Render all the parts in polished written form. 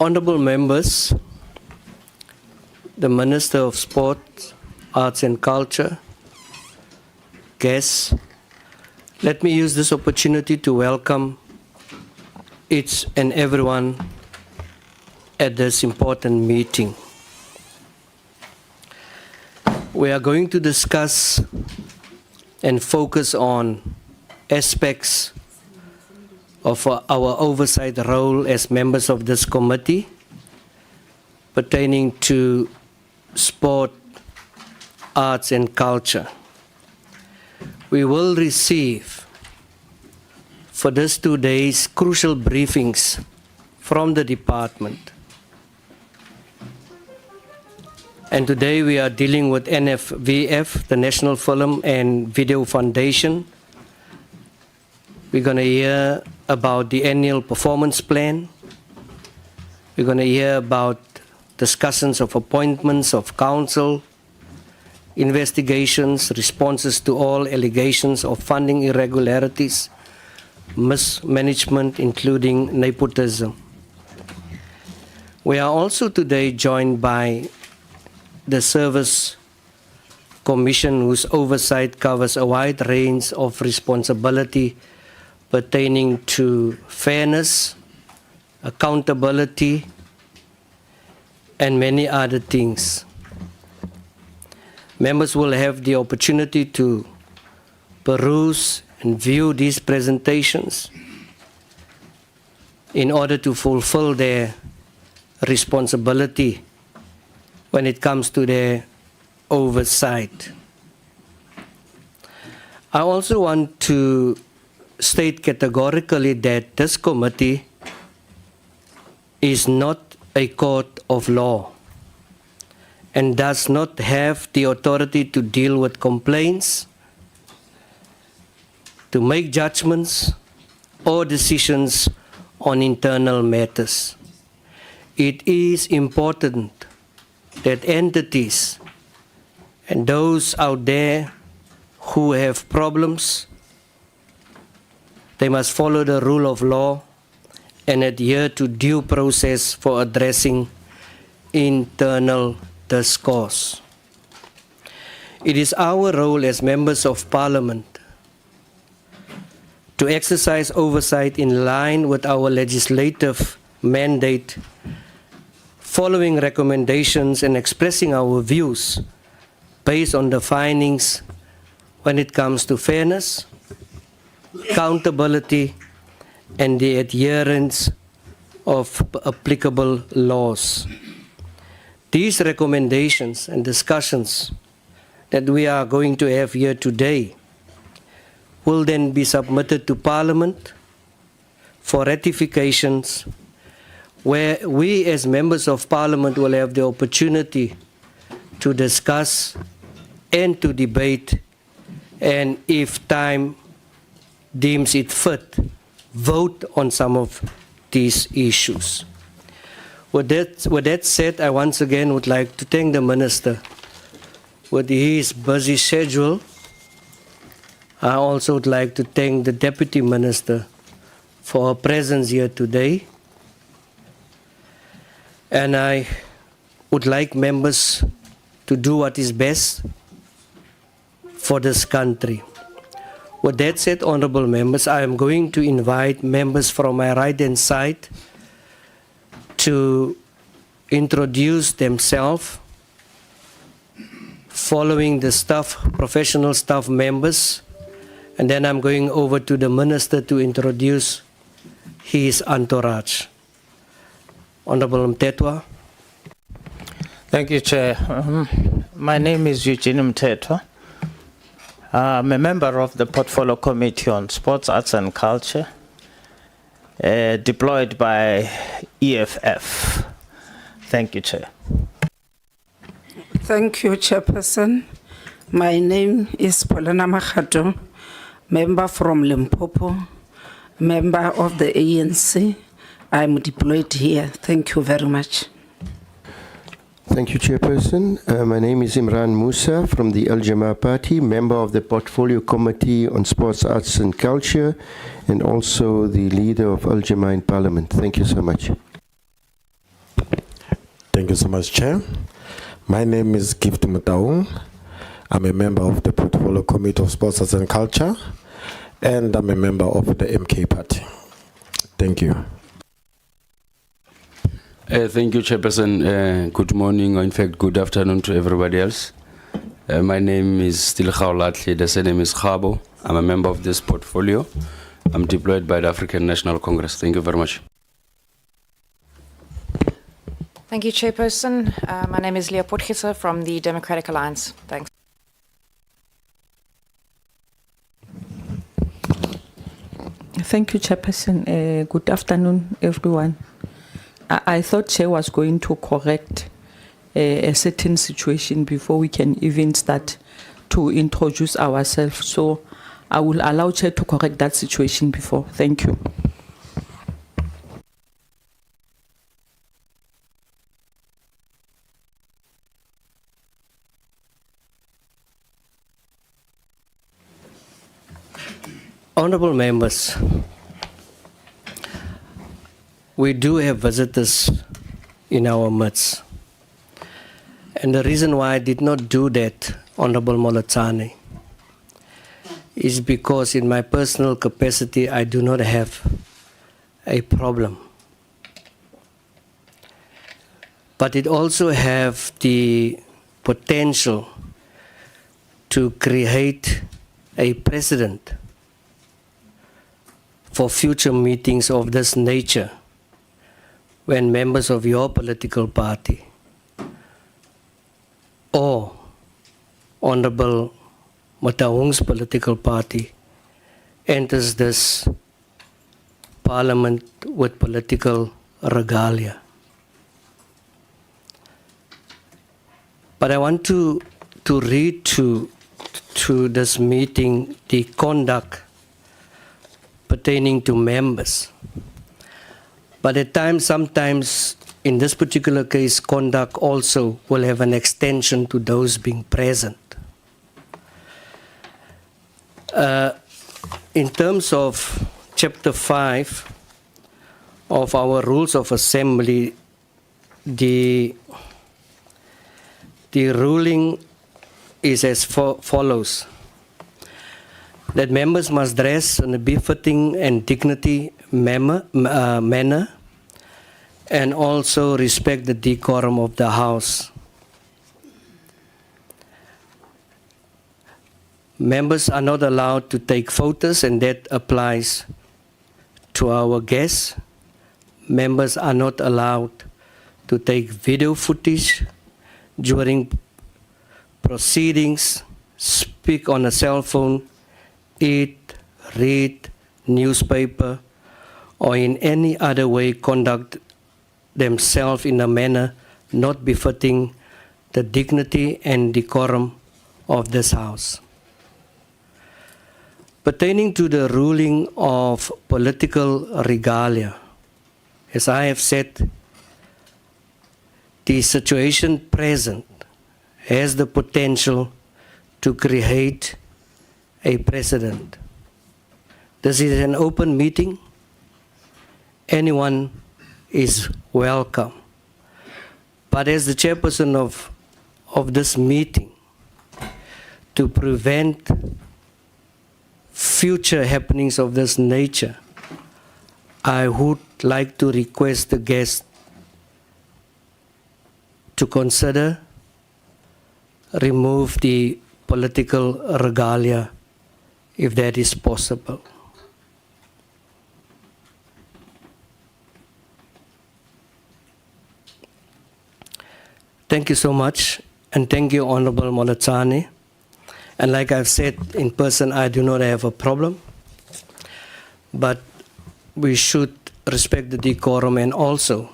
Honorable members, the Minister of Sport, Arts and Culture, guests, let me use this opportunity to welcome each and everyone at this important meeting. We are going to discuss and focus on aspects of our oversight role as members of this committee pertaining to sport, arts and culture. We will receive for these 2 days crucial briefings from the department. And today we are dealing with NFVF, the National Film and Video Foundation. We're going to hear about the annual performance plan. We're going to hear about discussions of appointments of council, investigations, responses to all allegations of funding irregularities, mismanagement, including nepotism. We are also today joined by the Service Commission, whose oversight covers a wide range of responsibility pertaining to fairness, accountability, and many other things. Members will have the opportunity to peruse and view these presentations in order to fulfill their responsibility when it comes to their oversight. I also want to state categorically that this committee is not a court of law and does not have the authority to deal with complaints, to make judgments or decisions on internal matters. It is important that entities and those out there who have problems, they must follow the rule of law and adhere to due process for addressing internal discourse. It is our role as members of Parliament to exercise oversight in line with our legislative mandate, following recommendations and expressing our views based on the findings when it comes to fairness, accountability, and the adherence of applicable laws. These recommendations and discussions that we are going to have here today will then be submitted to Parliament for ratifications, where we as members of Parliament will have the opportunity to discuss and to debate, and if time deems it fit, vote on some of these issues. With that said, I once again would like to thank the Minister with his busy schedule. I also would like to thank the Deputy Minister for her presence here today. And I would like members to do what is best for this country. With that said, honorable members, I am going to invite members from my right-hand side to introduce themselves, following the professional staff members, and then I'm going over to the Minister to introduce his entourage. Honorable Mtetwa. Thank you, Chair. My name is Eugene Mtetwa. I'm a member of the Portfolio Committee on Sports, Arts and Culture, deployed by EFF. Thank you, Chair. Thank you, Chairperson. My name is Polana Makhato, member from Limpopo, member of the ANC. I'm deployed here. Thank you very much. Thank you, Chairperson. My name is Imran Musa from the Al Jamaa Party, member of the Portfolio Committee on Sports, Arts and Culture, and also the leader of Al Jamaa in Parliament. Thank you so much. Thank you so much, Chair. My name is Gift Mutaung. I'm a member of the Portfolio Committee of Sports, Arts and Culture, and I'm a member of the MK Party. Thank you. Thank you, Chairperson. Good morning, or in fact, good afternoon to everybody else. My name is still Khaulatli. The surname is Khabo. I'm a member of this portfolio. I'm deployed by the African National Congress. Thank you very much. Thank you, Chairperson. My name is Leah Potgieter from the Democratic Alliance. Thanks. Thank you, Chairperson. Good afternoon, everyone. I thought Chair was going to correct a certain situation before we can even start to introduce ourselves. So I will allow Chair to correct that situation before. Thank you. Honorable members, we do have visitors in our midst. And the reason why I did not do that, Honorable Molatane, is because in my personal capacity, I do not have a problem. But it also have the potential to create a precedent for future meetings of this nature when members of your political party or Honorable Mutaung's political party enters this parliament with political regalia. But I want to read to this meeting the conduct pertaining to members. But at times, sometimes, in this particular case, conduct also will have an extension to those being present. In terms of Chapter 5 of our Rules of Assembly, the ruling is as follows: that members must dress in a befitting and dignity manner and also respect the decorum of the House. Members are not allowed to take photos, and that applies to our guests. Members are not allowed to take video footage during proceedings, speak on a cell phone, eat, read newspaper, or in any other way conduct themselves in a manner not befitting the dignity and decorum of this House. Pertaining to the ruling of political regalia, as I have said, the situation present has the potential to create a precedent. This is an open meeting. Anyone is welcome. But as the chairperson of this meeting, to prevent future happenings of this nature, I would like to request the guests to consider remove the political regalia if that is possible. Thank you so much, and thank you, Honorable Molatane. And like I've said in person, I do not have a problem, but we should respect the decorum and also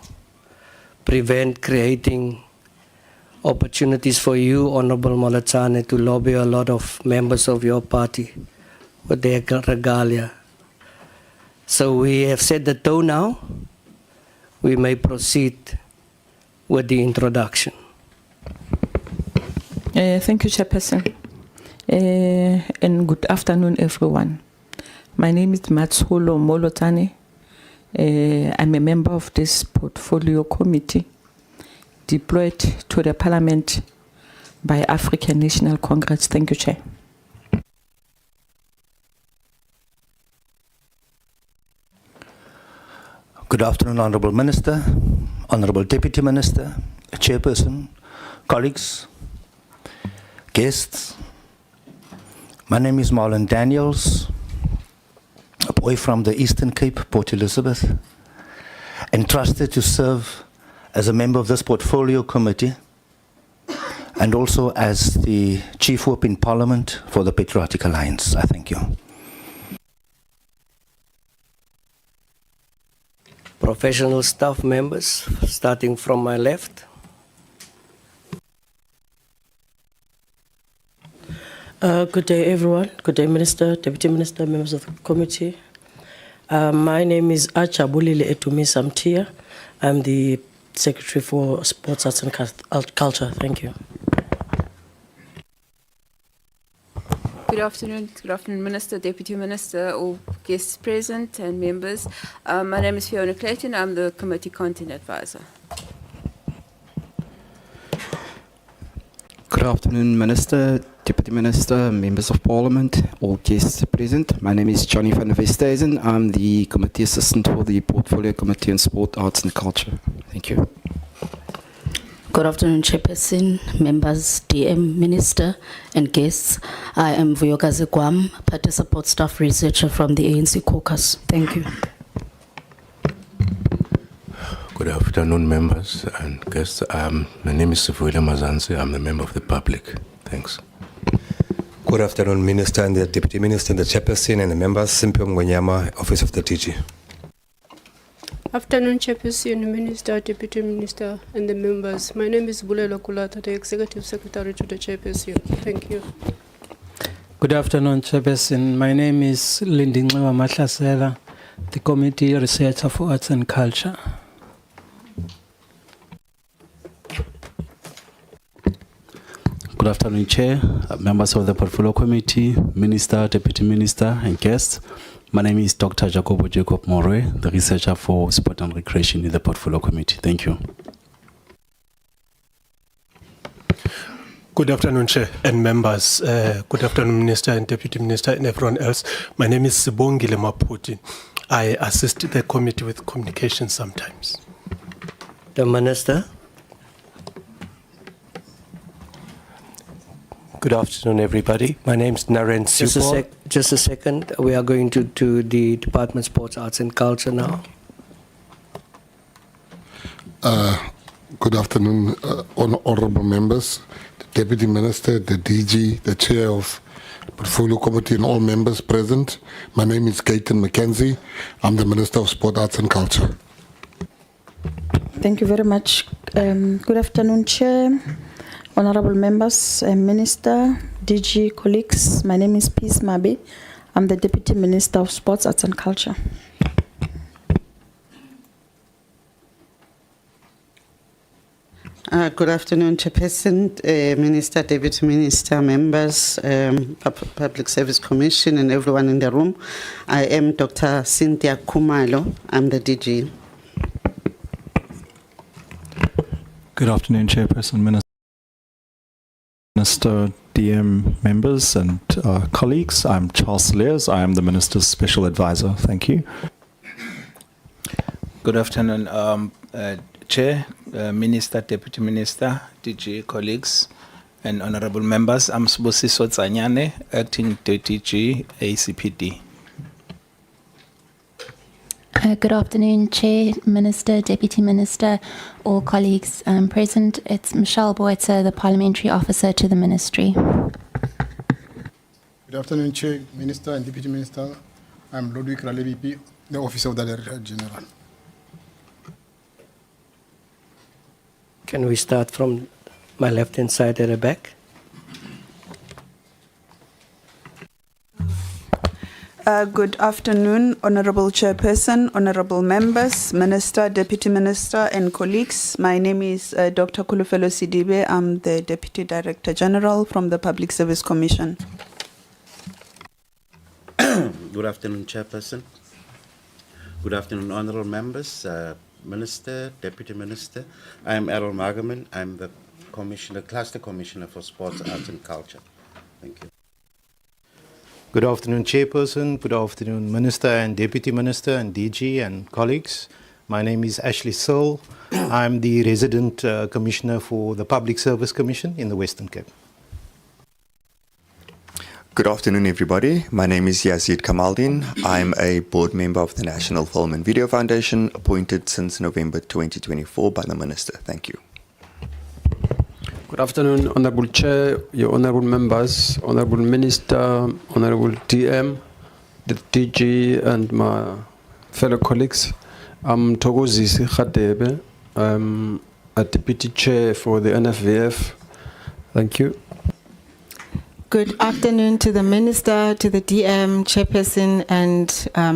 prevent creating opportunities for you, Honorable Molatane, to lobby a lot of members of your party with their regalia. So we have set the tone now. We may proceed with the introduction. Thank you, Chairperson. And good afternoon, everyone. My name is Matsulo Molotane. I'm a member of this portfolio committee. deployed to the Parliament by African National Congress. Thank you, Chair. Good afternoon, Honourable Minister, Honourable Deputy Minister, Chairperson, colleagues, guests. My name is Marlon Daniels, a boy from the Eastern Cape, Port Elizabeth, entrusted to serve as a member of this portfolio committee and also as the Chief Whip in Parliament for the Patriotic Alliance. I thank you. Professional staff members, starting from my left. Good day, everyone. Good day, Minister, Deputy Minister, members of the committee. My name is Achabulile Etumi Samtia. I'm the Secretary for Sports, Arts and Culture. Thank you. Good afternoon, Minister, Deputy Minister, all guests present and members. My name is Fiona Clayton. I'm the Committee Content Advisor. Good afternoon, Minister, Deputy Minister, members of Parliament, all guests present. My name is Johnny van der Westhuizen. I'm the Committee Assistant for the Portfolio Committee on Sport, Arts and Culture. Thank you. Good afternoon, Chairperson, members, DM, Minister, and guests. I am Vuyokazi Guam, Party Support Staff Researcher from the ANC Caucus. Thank you. Good afternoon, members and guests. My name is Sifuile Mazansi. I'm a member of the public. Thanks. Good afternoon, Minister and the Deputy Minister and the Chairperson and the members. Simpio Mgonyama, Office of the TG. Afternoon, Chairperson, Minister, Deputy Minister, and the members. My name is Bulela Kulata, the Executive Secretary to the Chairperson. Thank you. Good afternoon, Chairperson. My name is Lindingwa Mahlasela, the Committee Researcher for Arts and Culture. Good afternoon, Chair, members of the Portfolio Committee, Minister, Deputy Minister, and guests. My name is Dr. Jacobo Jacob Morwe, the Researcher for Sport and Recreation in the Portfolio Committee. Thank you. Good afternoon, Chair and members. Good afternoon, Minister and Deputy Minister and everyone else. My name is Sibongile Maputi. I assist the committee with communication sometimes. The Minister. Good afternoon, everybody. My name is Naren Sipo. Just a second. We are going to the Department of Sports, Arts and Culture now. Good afternoon, honorable members, the Deputy Minister, the DG, the Chair of the Portfolio Committee and all members present. My name is Gayton Mckenzie. I'm the Minister of Sport, Arts and Culture. Thank you very much. Good afternoon, Chair, honorable members, Minister, DG, colleagues. My name is Peace Mabe. I'm the Deputy Minister of Sports, Arts and Culture. Good afternoon, Chairperson, Minister, Deputy Minister, members, Public Service Commission, and everyone in the room. I am Dr. Cynthia Kumalo. I'm the DG. Good afternoon, Chairperson, Minister, DM, members, and colleagues. I'm Charles Lears. I am the Minister's Special Advisor. Thank you. Good afternoon, Chair, Minister, Deputy Minister, DG, colleagues, and honorable members. I'm Sbosiso Tsanyane, Acting DG, ACPD. Good afternoon, Chair, Minister, Deputy Minister, all colleagues present. It's Michelle Boitzer, the Parliamentary Officer to the Ministry. Good afternoon, Chair, Minister and Deputy Minister. I'm Ludwig Ralevipi, the Officer of the Director General. Can we start from my left-hand side at the back? Good afternoon, Honorable Chairperson, Honorable Members, Minister, Deputy Minister, and colleagues. My name is Dr. Kulufelo Sidibe. I'm the Deputy Director General from the Public Service Commission. Good afternoon, Chairperson. Good afternoon, Honorable Members, Minister, Deputy Minister. I'm Errol Magaman. I'm the Commissioner, Cluster Commissioner for Sports, Arts and Culture. Thank you. Good afternoon, Chairperson. Good afternoon, Minister and Deputy Minister and DG and colleagues. My name is Ashley Searle. I'm the resident Commissioner for the Public Service Commission in the Western Cape. Good afternoon, everybody. My name is Yazid Kamaldin. I'm a board member of the National Film and Video Foundation, appointed since November 2024 by the Minister. Thank you. Good afternoon, Honorable Chair, your Honorable Members, Honorable Minister, Honorable DM, the DG, and my fellow colleagues. I'm Togozisi Khadebe. I'm a Deputy Chair for the NFVF. Thank you. Good afternoon to the Minister, to the DM, Chairperson, and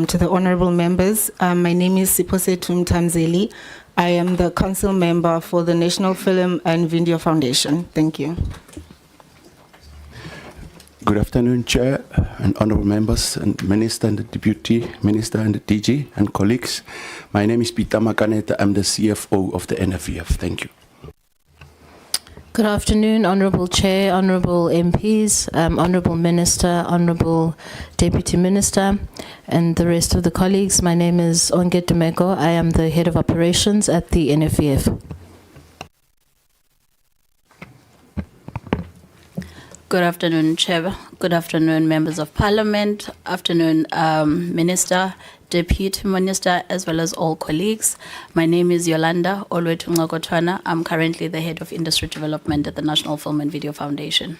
to the Honorable Members. My name is Siposetu Mtamzeli. I am the Council Member for the National Film and Video Foundation. Thank you. Good afternoon, Chair and Honorable Members, and Minister and the Deputy Minister and the DG and colleagues. My name is Peter Makaneta. I'm the CFO of the NFVF. Thank you. Good afternoon, Honourable Chair, Honourable MPs, Honourable Minister, Honourable Deputy Minister, and the rest of the colleagues. My name is Onge Dumego. I am the Head of Operations at the NFVF. Good afternoon, Chair. Good afternoon, Members of Parliament. Afternoon, Minister, Deputy Minister, as well as all colleagues. My name is Yolanda Olwetungakotwana. I'm currently the Head of Industry Development at the National Film and Video Foundation.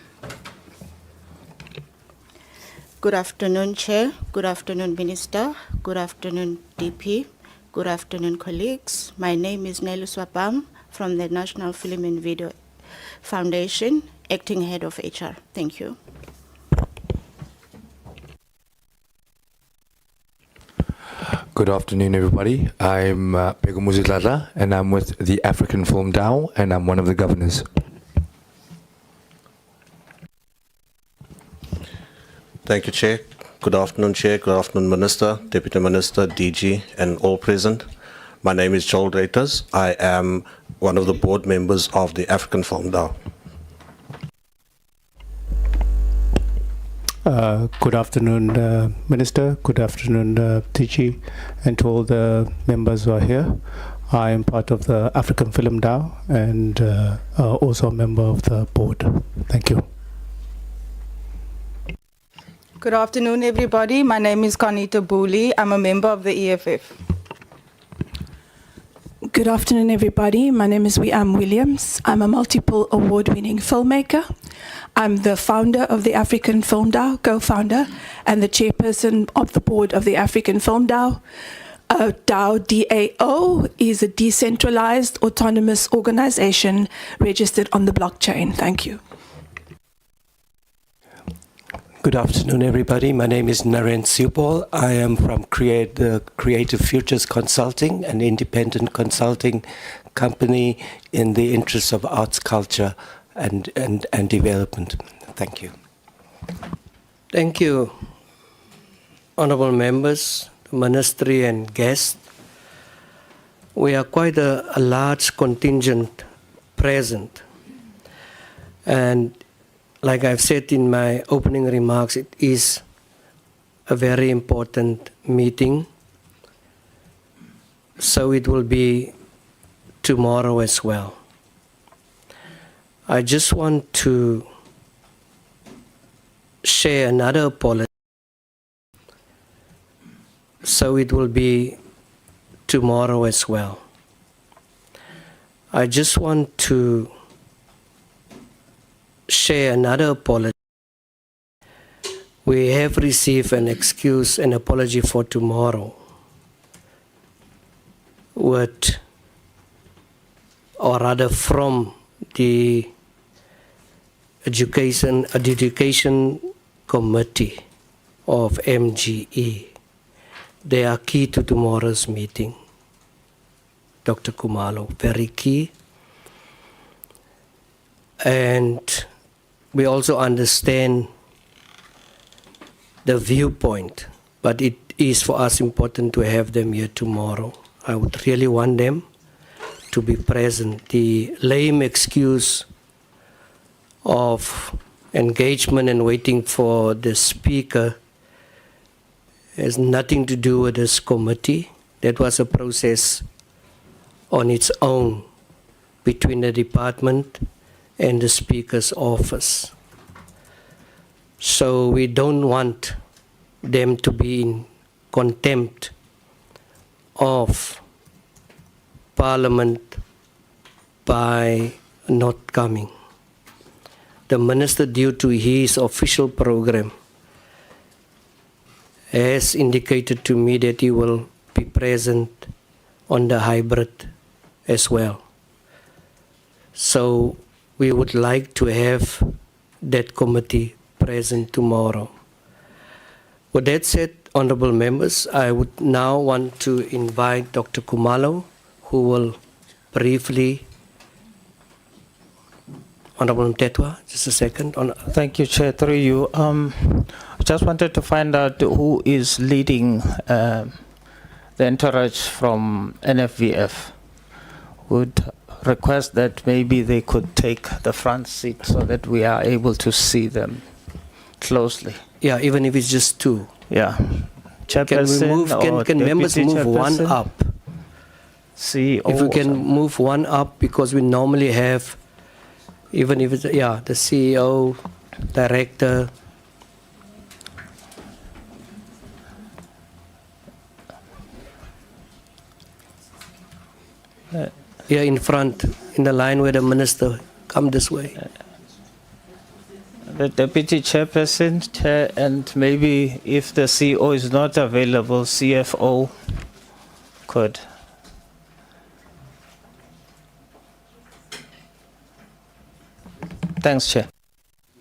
Good afternoon, Chair. Good afternoon, Minister. Good afternoon, DP. Good afternoon, colleagues. My name is Nelly Swapam from the National Film and Video Foundation, Acting Head of HR. Thank you. Good afternoon, everybody. I'm Pegomuzi Dladla, and I'm with the African Film DAO, and I'm one of the governors. Thank you, Chair. Good afternoon, Chair. Good afternoon, Minister, Deputy Minister, DG, and all present. My name is Joel Reuters. I am one of the board members of the African Film DAO. Good afternoon, Minister. Good afternoon, DG, and to all the members who are here. I am part of the African Film DAO and also a member of the board. Thank you. Good afternoon, everybody. My name is Carnita Booley. I'm a member of the EFF. Good afternoon, everybody. My name is Wiam Williams. I'm a multiple award-winning filmmaker. I'm the founder of the African Film DAO, co-founder, and the chairperson of the board of the African Film DAO. DAO, DAO, is a decentralized autonomous organization registered on the blockchain. Thank you. Good afternoon, everybody. My name is Naren Siupol. I am from Creative Futures Consulting, an independent consulting company in the interests of arts, culture, and development. Thank you. Thank you, honorable members, ministry, and guests. We are quite a large contingent present, and like I've said in my opening remarks, it is a very important meeting. So it will be tomorrow as well. I just want to share another apology. So it will be tomorrow as well. I just want to share another apology. We have received an excuse, an apology for tomorrow, with, or rather from the Adjudication Committee of MGE. They are key to tomorrow's meeting. Dr. Kumalo, very key. And we also understand the viewpoint, but it is for us important to have them here tomorrow. I would really want them to be present. The lame excuse of engagement and waiting for the speaker has nothing to do with this committee. That was a process on its own between the department and the speaker's office. So we don't want them to be in contempt of Parliament by not coming. The minister, due to his official program, has indicated to me that he will be present on the hybrid as well. So we would like to have that committee present tomorrow. With that said, honorable members, I would now want to invite Dr. Kumalo, who will briefly. Honorable Mtetwa, just a second. Thank you, Chair. Through you. Just wanted to find out who is leading the entourage from NFVF. Would request that maybe they could take the front seat so that we are able to see them closely. Yeah, even if it's just two. Yeah. Can members move one up? CEO. If we can move one up, because we normally have, even if it's, yeah, the CEO, director. Yeah, in front, in the line where the minister, come this way. The deputy chairperson, chair, and maybe if the CEO is not available, CFO could. Thanks, Chair.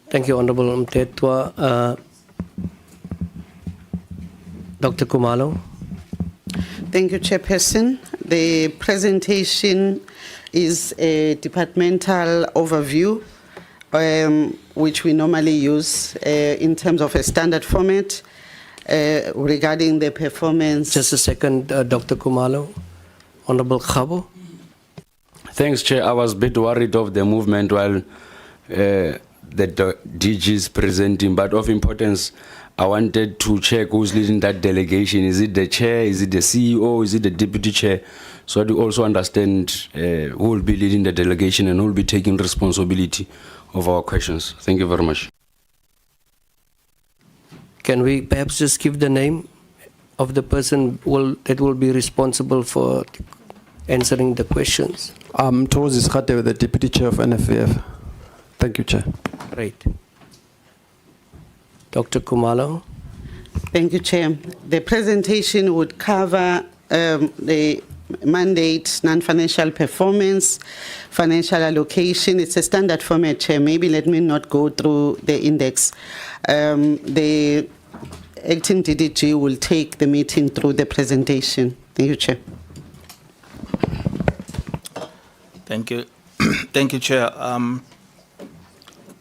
Thank you, Honorable Mtetwa. Dr. Kumalo. Thank you, Chairperson. The presentation is a departmental overview, which we normally use in terms of a standard format regarding the performance. Just a second, Dr. Kumalo. Honorable Khabo. Thanks, Chair. I was a bit worried of the movement while the DG is presenting, but of importance, I wanted to check who's leading that delegation. Is it the chair? Is it the CEO? Is it the deputy chair? So to also understand who will be leading the delegation and who will be taking responsibility of our questions. Thank you very much. Can we perhaps just give the name of the person that will be responsible for answering the questions? Towards Iskate, the deputy chair of NFVF. Thank you, Chair. Great. Dr. Kumalo. Thank you, Chair. The presentation would cover the mandate, non-financial performance, financial allocation. It's a standard format, Chair. Maybe let me not go through the index. The acting DDG will take the meeting through the presentation. Thank you, Chair. Thank you. Thank you, Chair.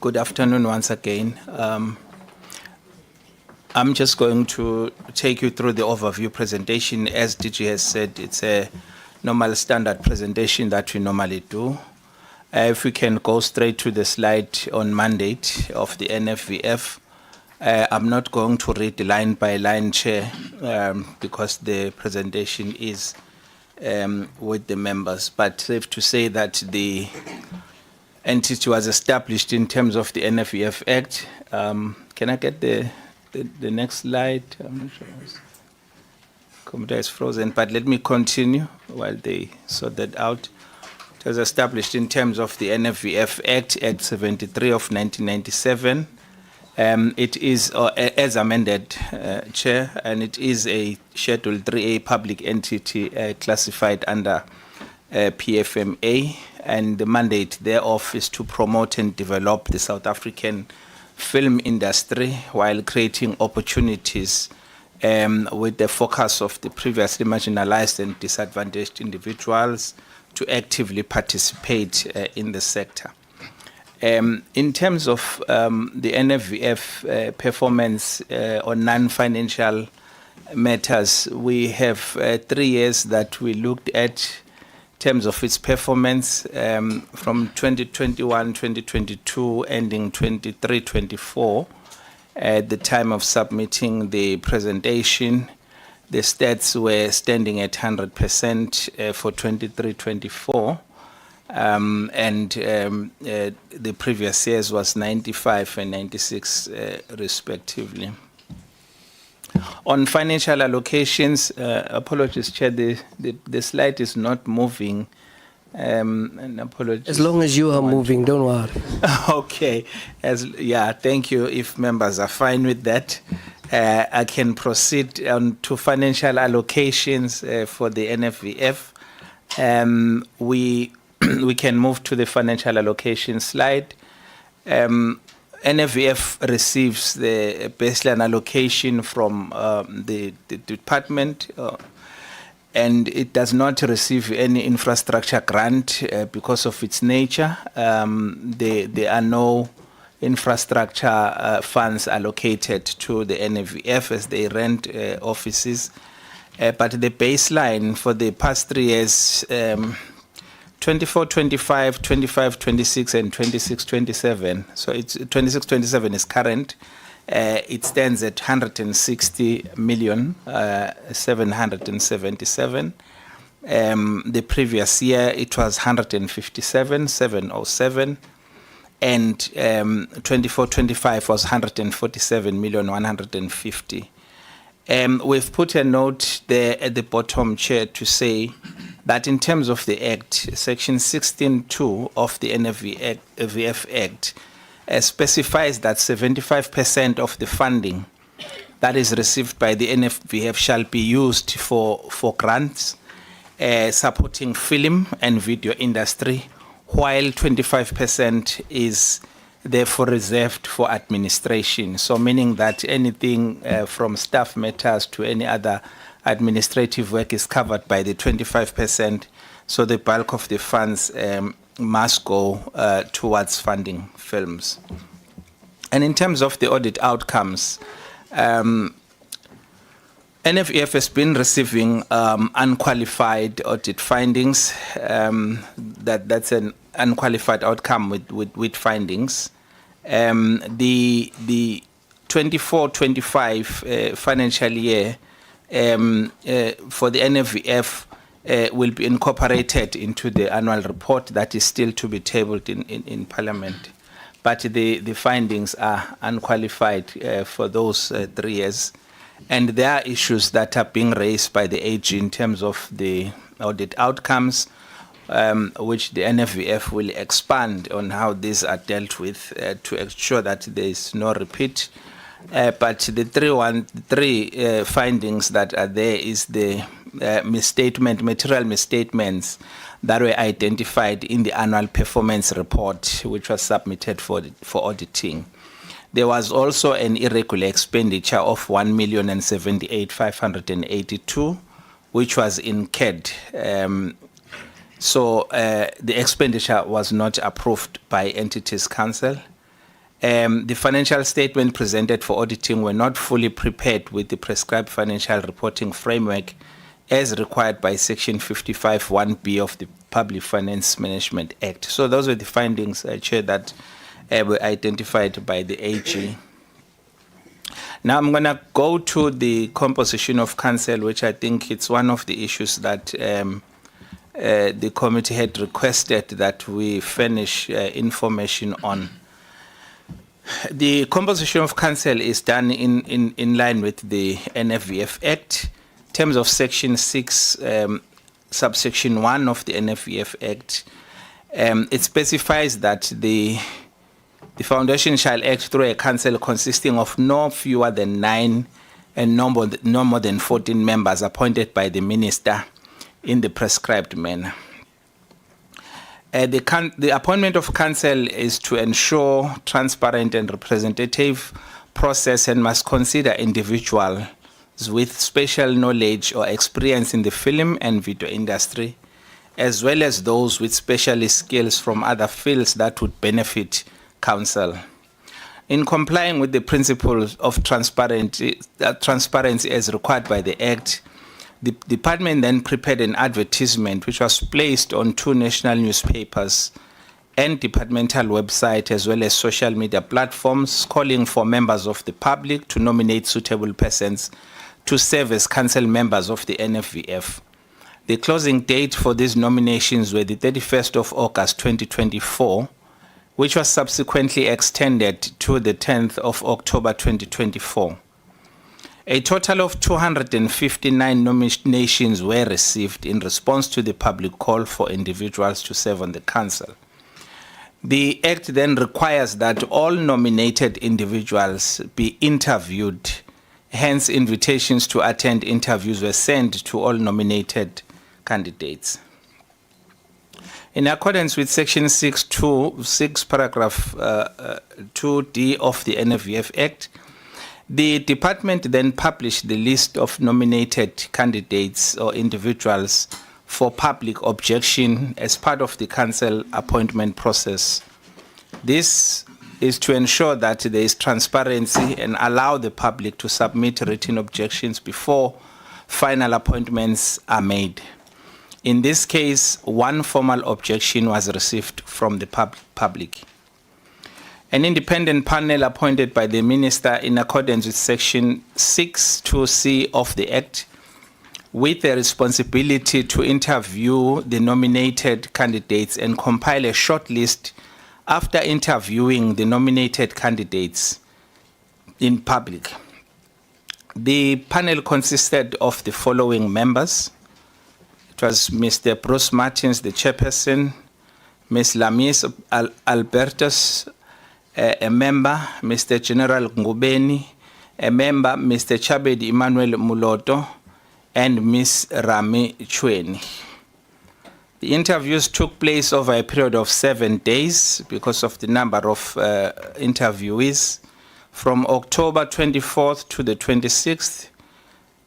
Good afternoon once again. I'm just going to take you through the overview presentation. As DG has said, it's a normal standard presentation that we normally do. If we can go straight to the slide on mandate of the NFVF. I'm not going to read line by line, Chair, because the presentation is with the members. But safe to say that the entity was established in terms of the NFVF Act. Can I get the next slide? I'm not sure. Computer is frozen, but let me continue while they sort that out. It was established in terms of the NFVF Act, Act 73 of 1997. It is, as amended, Chair, and it is a Schedule 3A public entity classified under PFMA, and the mandate thereof is to promote and develop the South African film industry while creating opportunities with the focus of the previously marginalized and disadvantaged individuals to actively participate in the sector. In terms of the NFVF performance on non-financial matters. We have 3 years that we looked at in terms of its performance from 2021-2022 ending 23-24. At the time of submitting the presentation, the stats were standing at 100% for 23-24. The previous years was 95 and 96 respectively. On financial allocations, apologies, Chair, the slide is not moving. And apologies. As long as you are moving, don't worry. Okay. Thank you. If members are fine with that, I can proceed on to financial allocations for the NFVF. We can move to the financial allocation slide. NFVF receives the baseline allocation from the department, and it does not receive any infrastructure grant because of its nature. There are no infrastructure funds allocated to the NFVF as they rent offices. But the baseline for the past 3 years, 24-25, 25-26, and 26-27. So it's 26-27 is current. It stands at 160,777,000. The previous year it was 157,707, and 24-25 was 147,150,000. We've put a note there at the bottom, Chair, to say that in terms of the Act, Section 16.2 of the NFVF Act specifies that 75% of the funding that is received by the NFVF shall be used for grants supporting film and video industry, while 25% is therefore reserved for administration. So meaning that anything from staff matters to any other administrative work is covered by the 25%. So the bulk of the funds must go towards funding films. And in terms of the audit outcomes, NFVF has been receiving unqualified audit findings. That's an unqualified outcome with findings. The 24-25 financial year for the NFVF will be incorporated into the annual report that is still to be tabled in Parliament. But the findings are unqualified for those 3 years. And there are issues that are being raised by the AG in terms of the audit outcomes, which the NFVF will expand on how these are dealt with to ensure that there is no repeat. But the three findings that are there is the material misstatements that were identified in the annual performance report, which was submitted for auditing. There was also an irregular expenditure of 1,078,582, which was incurred. So the expenditure was not approved by Entities Council. The financial statement presented for auditing were not fully prepared with the prescribed financial reporting framework as required by Section 55(1)(b) of the Public Finance Management Act. So those were the findings, Chair, that were identified by the AG. Now I'm going to go to the composition of council, which I think it's one of the issues that the committee had requested that we furnish information on. The composition of council is done in line with the NFVF Act. In terms of Section 6, subsection 1 of the NFVF Act, it specifies that the foundation shall act through a council consisting of no fewer than 9 and no more than 14 members appointed by the minister in the prescribed manner. The appointment of council is to ensure transparent and representative process and must consider individuals with special knowledge or experience in the film and video industry, as well as those with specialist skills from other fields that would benefit council. In complying with the principles of transparency as required by the Act, the department then prepared an advertisement which was placed on 2 national newspapers and departmental website as well as social media platforms, calling for members of the public to nominate suitable persons to serve as council members of the NFVF. The closing date for these nominations were the 31st of August 2024, which was subsequently extended to the 10th of October 2024. A total of 259 nominations were received in response to the public call for individuals to serve on the council. The Act then requires that all nominated individuals be interviewed. Hence, invitations to attend interviews were sent to all nominated candidates. In accordance with Section 6(2)(6), paragraph 2D of the NFVF Act, the department then published the list of nominated candidates or individuals for public objection as part of the council appointment process. This is to ensure that there is transparency and allow the public to submit written objections before final appointments are made. In this case, 1 formal objection was received from the public. An independent panel appointed by the minister in accordance with Section 6(2)(c) of the Act, with the responsibility to interview the nominated candidates and compile a short list after interviewing the nominated candidates in public. The panel consisted of the following members. It was Mr. Bruce Martins, the chairperson, Ms. Lamis Albertus, a member, Mr. General Ngubeni, a member, Mr. Chabed Emmanuel Muloto, and Ms. Rami Chweni. The interviews took place over a period of 7 days because of the number of interviewees, from October 24th to the 26th,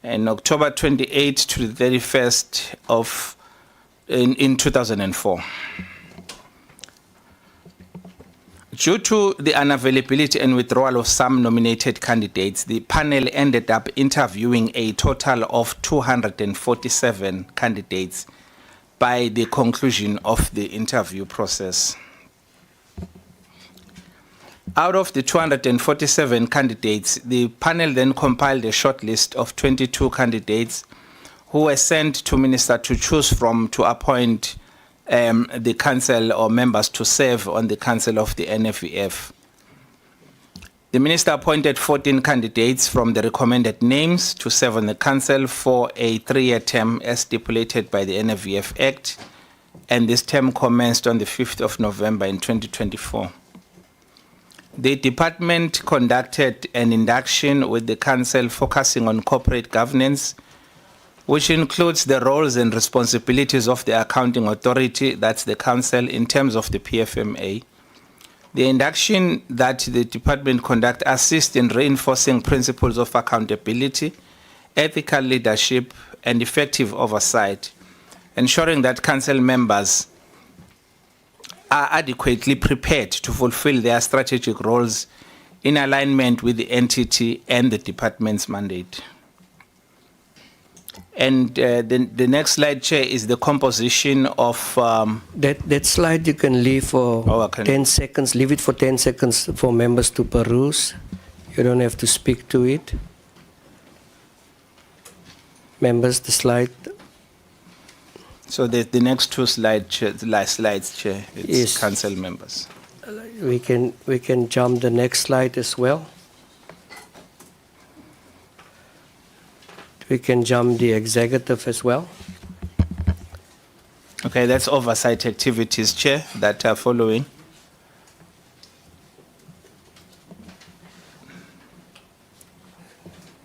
and October 28th to the 31st of in 2004. Due to the unavailability and withdrawal of some nominated candidates, the panel ended up interviewing a total of 247 candidates by the conclusion of the interview process. Out of the 247 candidates, the panel then compiled a short list of 22 candidates who were sent to minister to choose from to appoint the council or members to serve on the council of the NFVF. The minister appointed 14 candidates from the recommended names to serve on the council for a 3-year term as stipulated by the NFVF Act, and this term commenced on the 5th of November in 2024. The department conducted an induction with the council focusing on corporate governance, which includes the roles and responsibilities of the accounting authority, that's the council, in terms of the PFMA. The induction that the department conduct assists in reinforcing principles of accountability, ethical leadership, and effective oversight, ensuring that council members are adequately prepared to fulfill their strategic roles in alignment with the entity and the department's mandate. And the next slide, Chair, is the composition of... That slide you can leave for 10 seconds. Leave it for 10 seconds for members to peruse. You don't have to speak to it. Members, the slide. So the next 2 slides, Chair, it's Yes. council members. We can jump the next slide as well. We can jump the executive as well. Okay, that's oversight activities, Chair, that are following.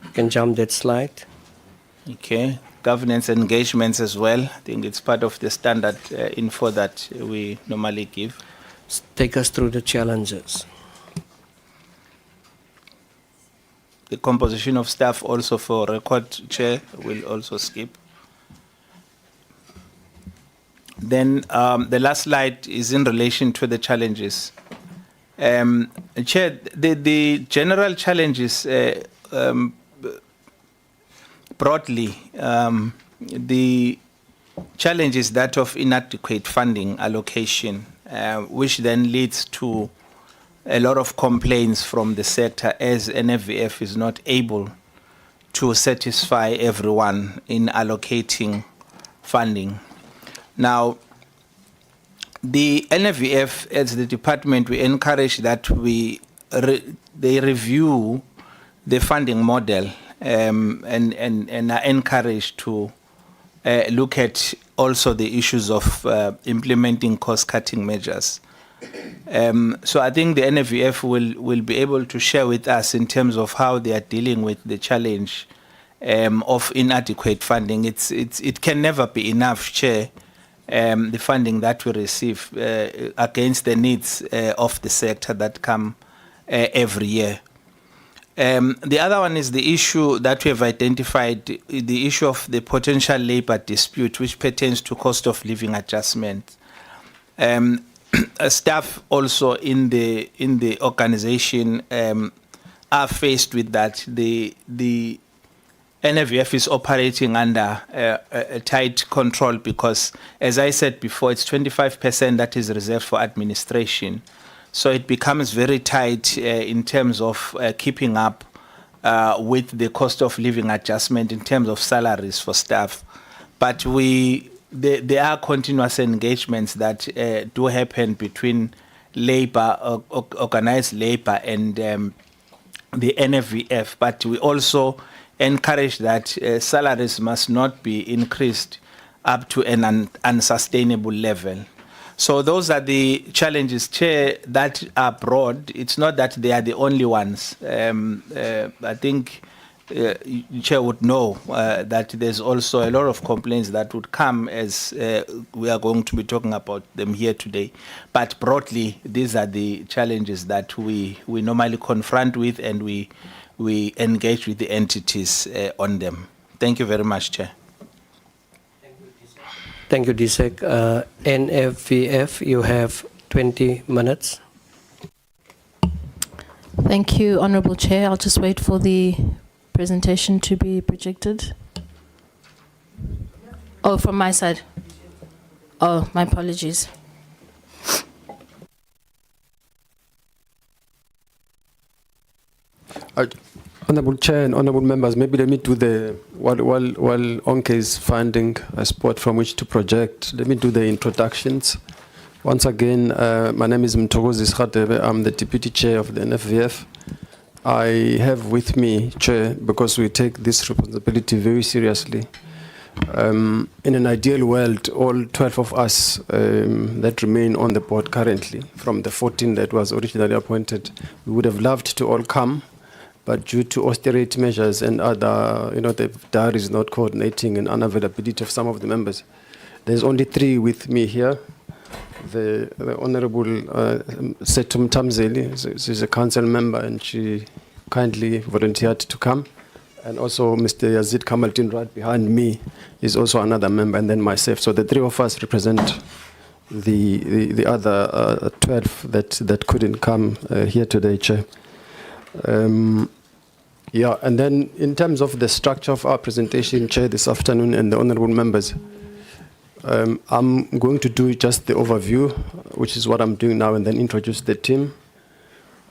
You can jump that slide. Okay, governance engagements as well. I think it's part of the standard info that we normally give. Take us through the challenges. The composition of staff also for record, Chair, will also skip. Then the last slide is in relation to the challenges. Chair, the general challenges broadly, the challenge is that of inadequate funding allocation, which then leads to a lot of complaints from the sector as NFVF is not able to satisfy everyone in allocating funding. Now, the NFVF, as the department, we encourage that they review the funding model and are encouraged to look at also the issues of implementing cost-cutting measures. So I think the NFVF will be able to share with us in terms of how they are dealing with the challenge of inadequate funding. It can never be enough, Chair, the funding that we receive against the needs of the sector that come every year. The other one is the issue that we have identified, the issue of the potential labor dispute, which pertains to cost of living adjustment. Staff also in the organization are faced with that. The NFVF is operating under a tight control because, as I said before, it's 25% that is reserved for administration. So it becomes very tight in terms of keeping up with the cost of living adjustment in terms of salaries for staff. But there are continuous engagements that do happen between labor, organized labor, and the NFVF. But we also encourage that salaries must not be increased up to an unsustainable level. So those are the challenges, Chair, that are broad. It's not that they are the only ones. I think Chair would know that there's also a lot of complaints that would come as we are going to be talking about them here today. But broadly, these are the challenges that we normally confront with, and we engage with the entities on them. Thank you very much, Chair. Thank you, Disek. NFVF, you have 20 minutes. Thank you, Honourable Chair. I'll just wait for the presentation to be projected. Oh, from my side. Oh, my apologies. Honourable Chair and honourable members, maybe let me do while Onke is finding a spot from which to project, let me do the introductions. Once again, my name is Mtokozi Sradebe. I'm the Deputy Chair of the NFVF. I have with me, Chair, because we take this responsibility very seriously. In an ideal world, all 12 of us that remain on the board currently, from the 14 that was originally appointed, we would have loved to all come. But due to austerity measures and other, the diary is not coordinating and unavailability of some of the members, there's only 3 with me here. The Honourable Setum Tamzeli, she's a council member and she kindly volunteered to come. And also Mr. Yazid Kamaldin right behind me is also another member, and then myself. So the 3 of us represent the other 12 that couldn't come here today, Chair. Yeah, and then in terms of the structure of our presentation, Chair, this afternoon, and the honourable members, I'm going to do just the overview, which is what I'm doing now, and then introduce the team.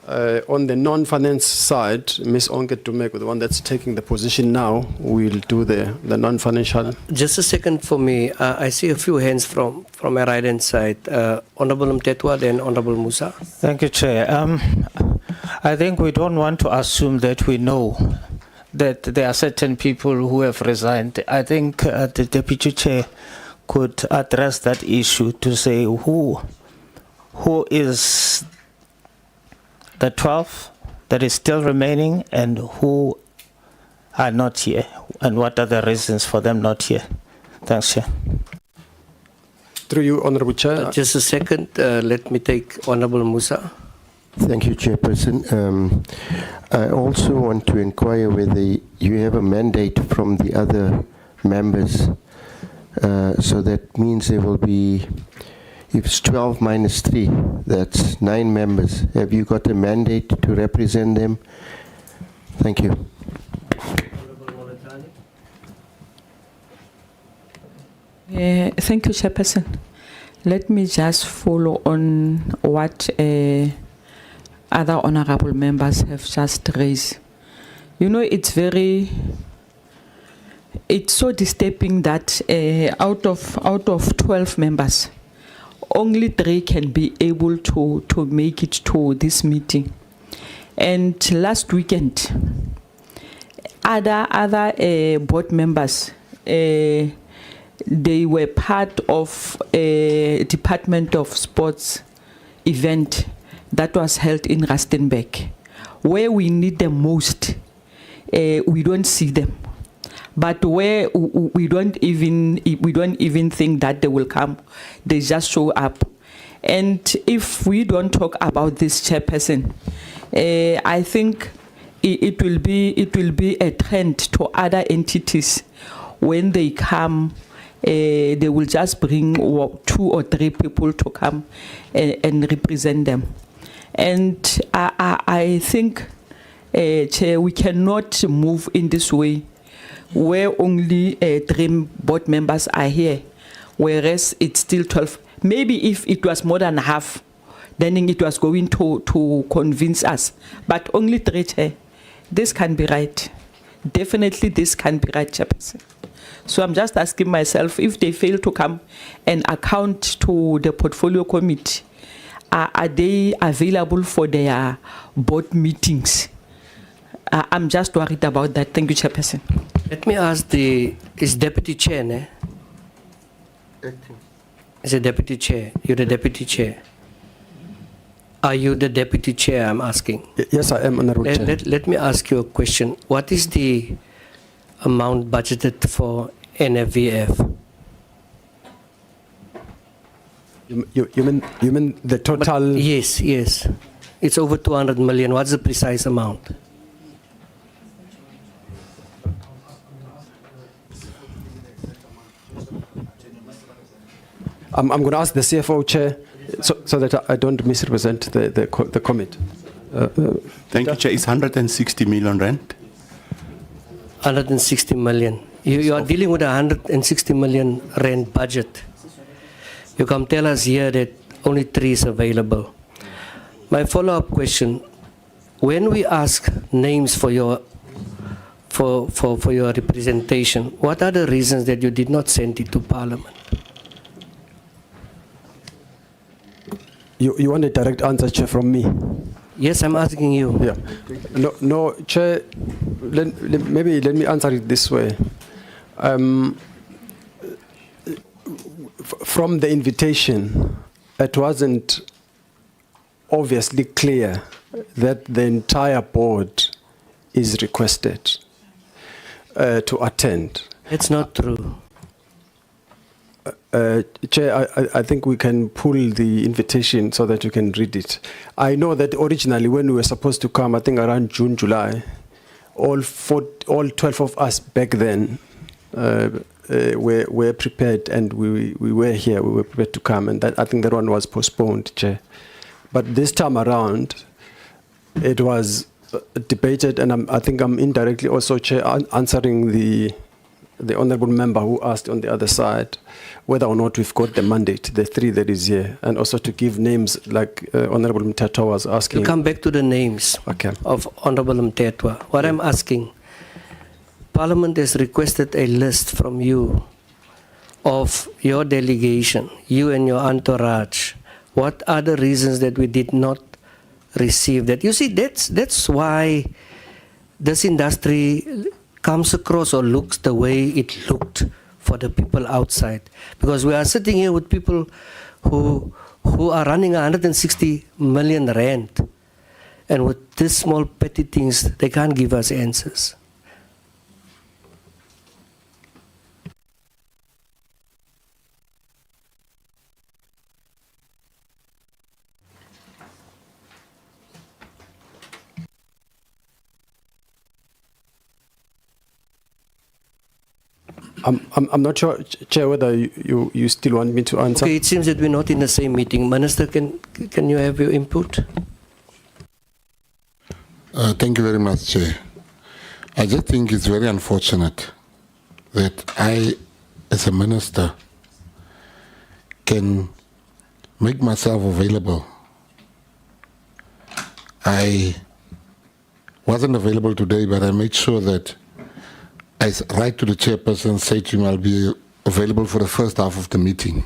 On the non-finance side, Ms. Onke Dumeko, the one that's taking the position now, will do the non-financial. Just a second for me. I see a few hands from my right-hand side. Honourable Mtetwa, then Honourable Musa. Thank you, Chair. I think we don't want to assume that we know that there are certain people who have resigned. I think the Deputy Chair could address that issue to say who is the 12 that is still remaining and who are not here, and what are the reasons for them not here. Thanks, Chair. Through you, Honourable Chair. Just a second. Let me take Honourable Musa. Thank you, Chairperson. I also want to inquire whether you have a mandate from the other members. So that means there will be If it's 12 minus 3, that's 9 members. Have you got a mandate to represent them? Thank you. Thank you, Chairperson. Let me just follow on what other honorable members have just raised. You know, it's so disturbing that out of 12 members, only 3 can be able to make it to this meeting. And last weekend, other board members, they were part of a Department of Sports event that was held in Rustenburg, where we need them most. We don't see them, but where we don't even think that they will come, they just show up. And if we don't talk about this, Chairperson, I think it will be a trend to other entities. When they come, they will just bring 2 or 3 people to come and represent them. And I think, Chair, we cannot move in this way, where only 3 board members are here, whereas it's still 12. Maybe if it was more than half, then it was going to convince us. But only 3, Chair. This can be right. Definitely this can be right, Chairperson. So I'm just asking myself, if they fail to come and account to the portfolio committee, are they available for their board meetings? I'm just worried about that. Thank you, Chairperson. Let me ask is Deputy Chair, ne? Is a Deputy Chair. You're the Deputy Chair. Are you the Deputy Chair, I'm asking? Yes, I am, Honorable Chair. Let me ask you a question. What is the amount budgeted for NFVF? You mean the total? But yes. It's over 200 million. What's the precise amount? I'm going to ask the CFO, Chair, so that I don't misrepresent the committee. Thank you, Chair. It's 160 million rand. 160 million. You are dealing with a 160 million rand budget. You come tell us here that only 3 is available. My follow-up question, when we ask names for your representation, what are the reasons that you did not send it to Parliament? You want a direct answer, Chair, from me? Yes, I'm asking you. Yeah. No, Chair, maybe let me answer it this way. From the invitation, it wasn't obviously clear that the entire board is requested to attend. It's not true. Chair, I think we can pull the invitation so that you can read it. I know that originally when we were supposed to come, I think around June, July, all 12 of us back then were prepared, and we were here, we were prepared to come, and I think that one was postponed, Chair. But this time around, it was debated, and I think I'm indirectly also, Chair, answering the honourable member who asked on the other side whether or not we've got the mandate, the 3 that is here, and also to give names like Honourable Mtetwa was asking. We'll come back to the names of Honourable Mtetwa. What I'm asking, Parliament has requested a list from you of your delegation, you and your entourage. What are the reasons that we did not receive that? You see, that's why this industry comes across or looks the way it looked for the people outside. Because we are sitting here with people who are running 160 million rand, and with these small petty things, they can't give us answers. I'm not sure, Chair, whether you still want me to answer. Okay, it seems that we're not in the same meeting. Minister, can you have your input? Thank you very much, Chair. I just think it's very unfortunate that I, as a minister, can make myself available. I wasn't available today, but I made sure that I write to the chairperson, say to him I'll be available for the first half of the meeting.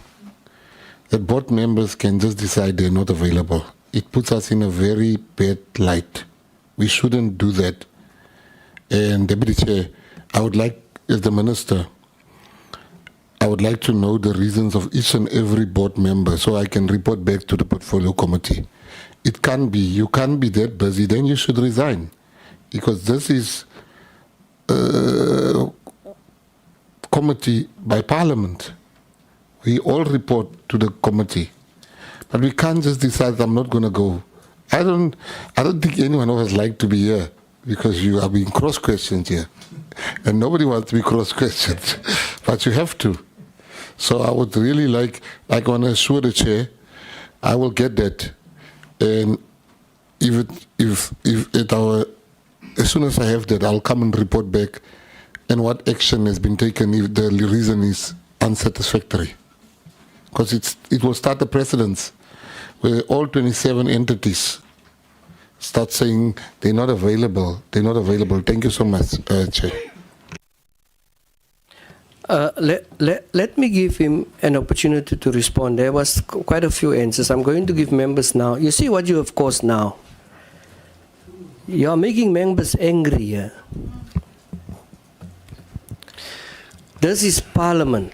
That board members can just decide they're not available. It puts us in a very bad light. We shouldn't do that. And Deputy Chair, I would like, as the minister, I would like to know the reasons of each and every board member so I can report back to the portfolio committee. It can't be, you can't be that busy, then you should resign. Because this is a committee by parliament. We all report to the committee. But we can't just decide I'm not going to go. I don't think anyone of us like to be here because you are being cross-questioned here. And nobody wants to be cross-questioned. But you have to. So I would really like I want to assure the chair, I will get that. And as soon as I have that, I'll come and report back and what action has been taken if the reason is unsatisfactory. Because it will start a precedence where all 27 entities start saying they're not available. They're not available. Thank you so much, Chair. Let me give him an opportunity to respond. There was quite a few answers. I'm going to give members now. You see what you have caused now? You are making members angry here. This is Parliament.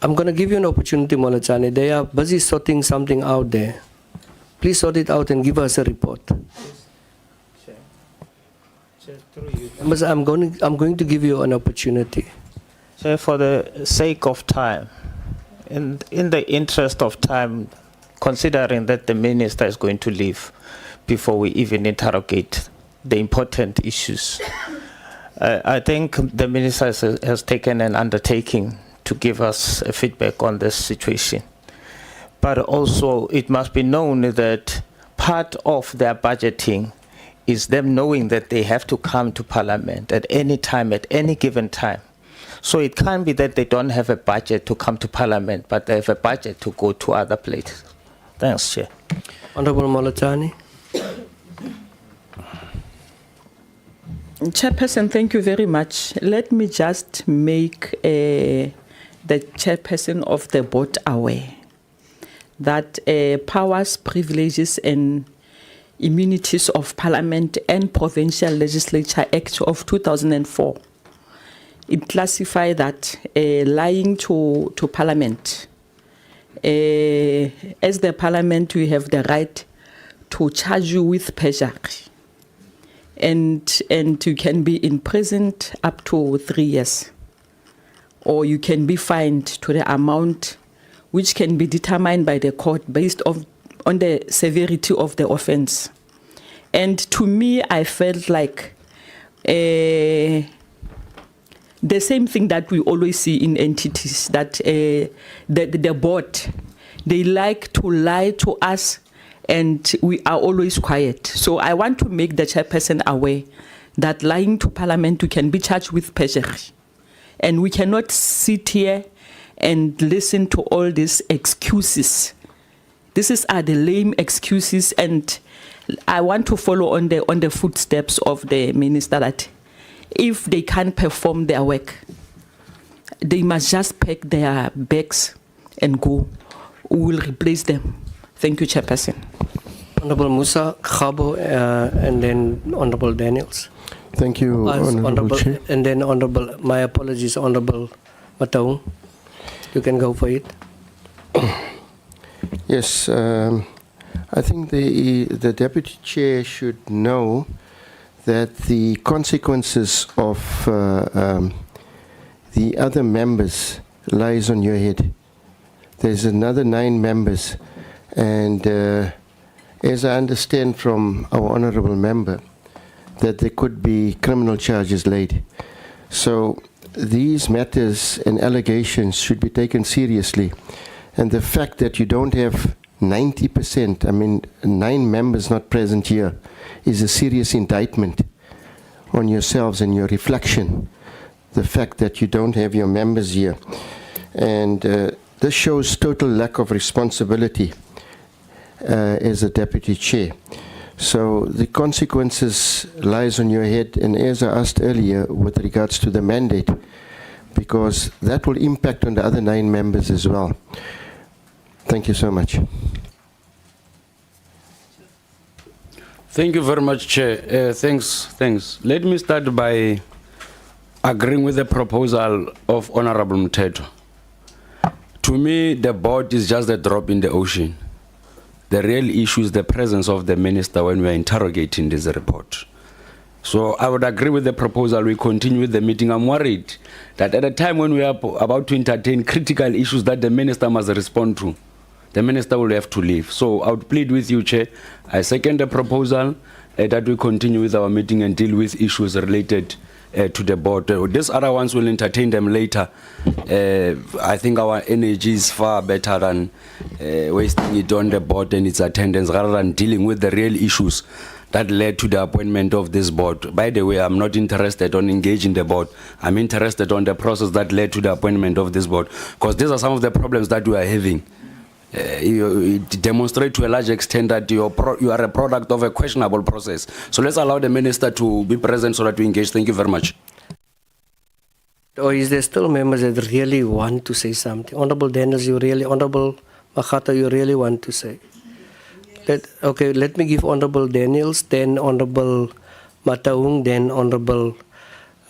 I'm going to give you an opportunity, Molachane. They are busy sorting something out there. Please sort it out and give us a report. Members, I'm going to give you an opportunity. So for the sake of time, and in the interest of time, considering that the minister is going to leave before we even interrogate the important issues, I think the minister has taken an undertaking to give us a feedback on this situation. But also it must be known that part of their budgeting is them knowing that they have to come to Parliament at any time, at any given time. So it can't be that they don't have a budget to come to Parliament, but they have a budget to go to other places. Thanks, Chair. Honorable Molachane. Chairperson, thank you very much. Let me just make the chairperson of the board aware that powers, privileges, and immunities of Parliament and Provincial Legislature Act of 2004. It classifies that lying to Parliament. As the Parliament, we have the right to charge you with perjury. And you can be imprisoned up to 3 years. Or you can be fined to the amount which can be determined by the court based on the severity of the offense. And to me, I felt like the same thing that we always see in entities, that the board, they like to lie to us and we are always quiet. So I want to make the chairperson aware that lying to Parliament, you can be charged with perjury. And we cannot sit here and listen to all these excuses. These are the lame excuses, and I want to follow on the footsteps of the minister that if they can't perform their work, they must just pack their bags and go. We will replace them. Thank you, Chairperson. Honorable Musa, Khabo, and then Honorable Daniels. Thank you, Honorable Chair. And then Honorable, my apologies, Honorable Mataung. You can go for it. Yes, I think the Deputy Chair should know that the consequences of the other members lies on your head. There's another 9 members, and as I understand from our honourable member, that there could be criminal charges laid. So these matters and allegations should be taken seriously. And the fact that you don't have 90%, I mean 9 members not present here, is a serious indictment on yourselves and your reflection. The fact that you don't have your members here. And this shows total lack of responsibility as a deputy chair. So the consequences lies on your head, and as I asked earlier with regards to the mandate, because that will impact on the other 9 members as well. Thank you so much. Thank you very much, Chair. Thanks. Let me start by agreeing with the proposal of Honorable Mteto. To me, the board is just a drop in the ocean. The real issue is the presence of the minister when we are interrogating this report. So I would agree with the proposal. We continue with the meeting. I'm worried that at a time when we are about to entertain critical issues that the minister must respond to, the minister will have to leave. So I would plead with you, Chair. I second the proposal that we continue with our meeting and deal with issues related to the board. These other ones will entertain them later. I think our energy is far better than wasting it on the board and its attendance rather than dealing with the real issues that led to the appointment of this board. By the way, I'm not interested on engaging the board. I'm interested on the process that led to the appointment of this board, because these are some of the problems that we are having. It demonstrates to a large extent that you are a product of a questionable process. So let's allow the minister to be present so that we engage. Thank you very much. Or is there still members that really want to say something? Honorable Daniels, Honorable Makata, you really want to say? Okay, let me give Honorable Daniels, then Honorable Mataung, then Honorable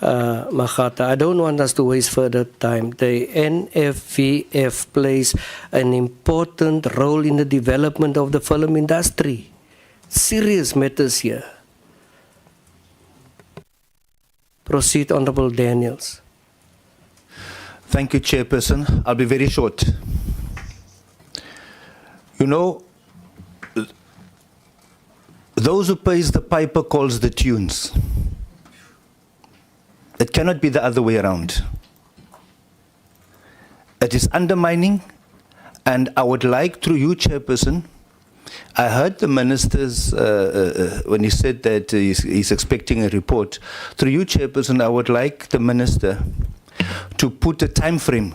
Makata. I don't want us to waste further time. The NFVF plays an important role in the development of the film industry. Serious matters here. Proceed, Honorable Daniels. Thank you, Chairperson. I'll be very short. You know, those who pays the piper calls the tunes. It cannot be the other way around. It is undermining, and I would like, through you, Chairperson, I heard the ministers when he said that he's expecting a report. Through you, Chairperson, I would like the minister to put a time frame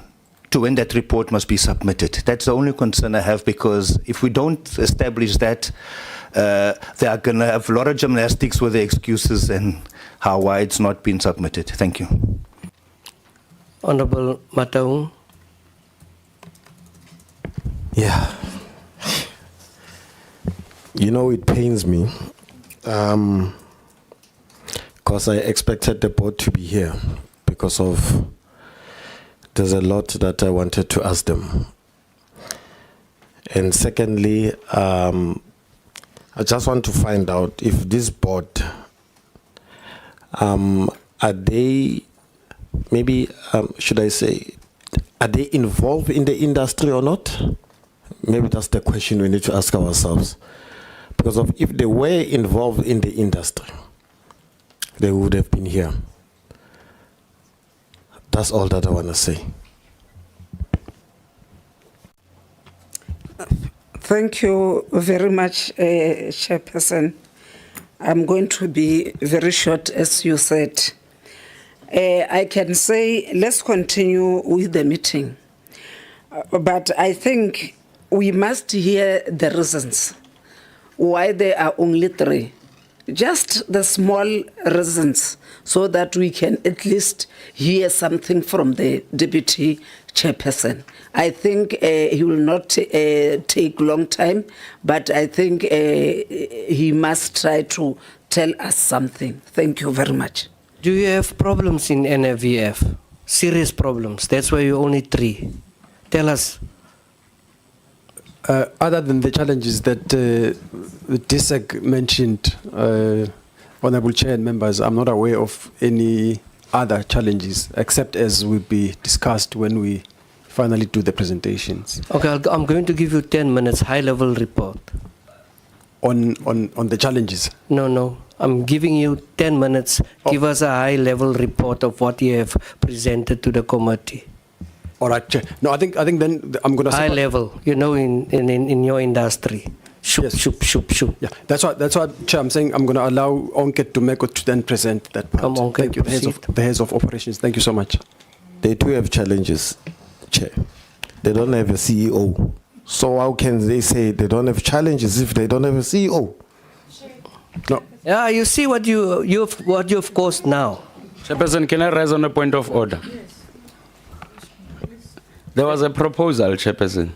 to when that report must be submitted. That's the only concern I have, because if we don't establish that, they are going to have a lot of gymnastics with the excuses and why it's not been submitted. Thank you. Honorable Mataung. Yeah. You know, it pains me because I expected the board to be here because of there's a lot that I wanted to ask them. And secondly, I just want to find out if this board, are they, maybe, should I say, are they involved in the industry or not? Maybe that's the question we need to ask ourselves. Because if they were involved in the industry, they would have been here. That's all that I want to say. Thank you very much, Chairperson. I'm going to be very short, as you said. I can say let's continue with the meeting. But I think we must hear the reasons why there are only 3. Just the small reasons, so that we can at least hear something from the Deputy Chairperson. I think he will not take long time, but I think he must try to tell us something. Thank you very much. Do you have problems in NFVF? Serious problems. That's why you're only 3. Tell us. Other than the challenges that the DSEC mentioned, Honorable Chair and members, I'm not aware of any other challenges, except as will be discussed when we finally do the presentations. Okay, I'm going to give you 10 minutes high-level report. On the challenges? No. I'm giving you 10 minutes. Give us a high-level report of what you have presented to the committee. All right, Chair. No, I think then I'm going to High level, you know, in your industry. Shoop, shoop, shoop, shoop. Yeah, that's why, Chair, I'm saying I'm going to allow Onket Tumeko to then present that part. Come on, Thank you, the heads of operations. Thank you so much. They do have challenges, Chair. They don't have a CEO. So how can they say they don't have challenges if they don't have a CEO? No. Yeah, you see what you've caused now. Chairperson, can I raise on a point of order? There was a proposal, Chairperson.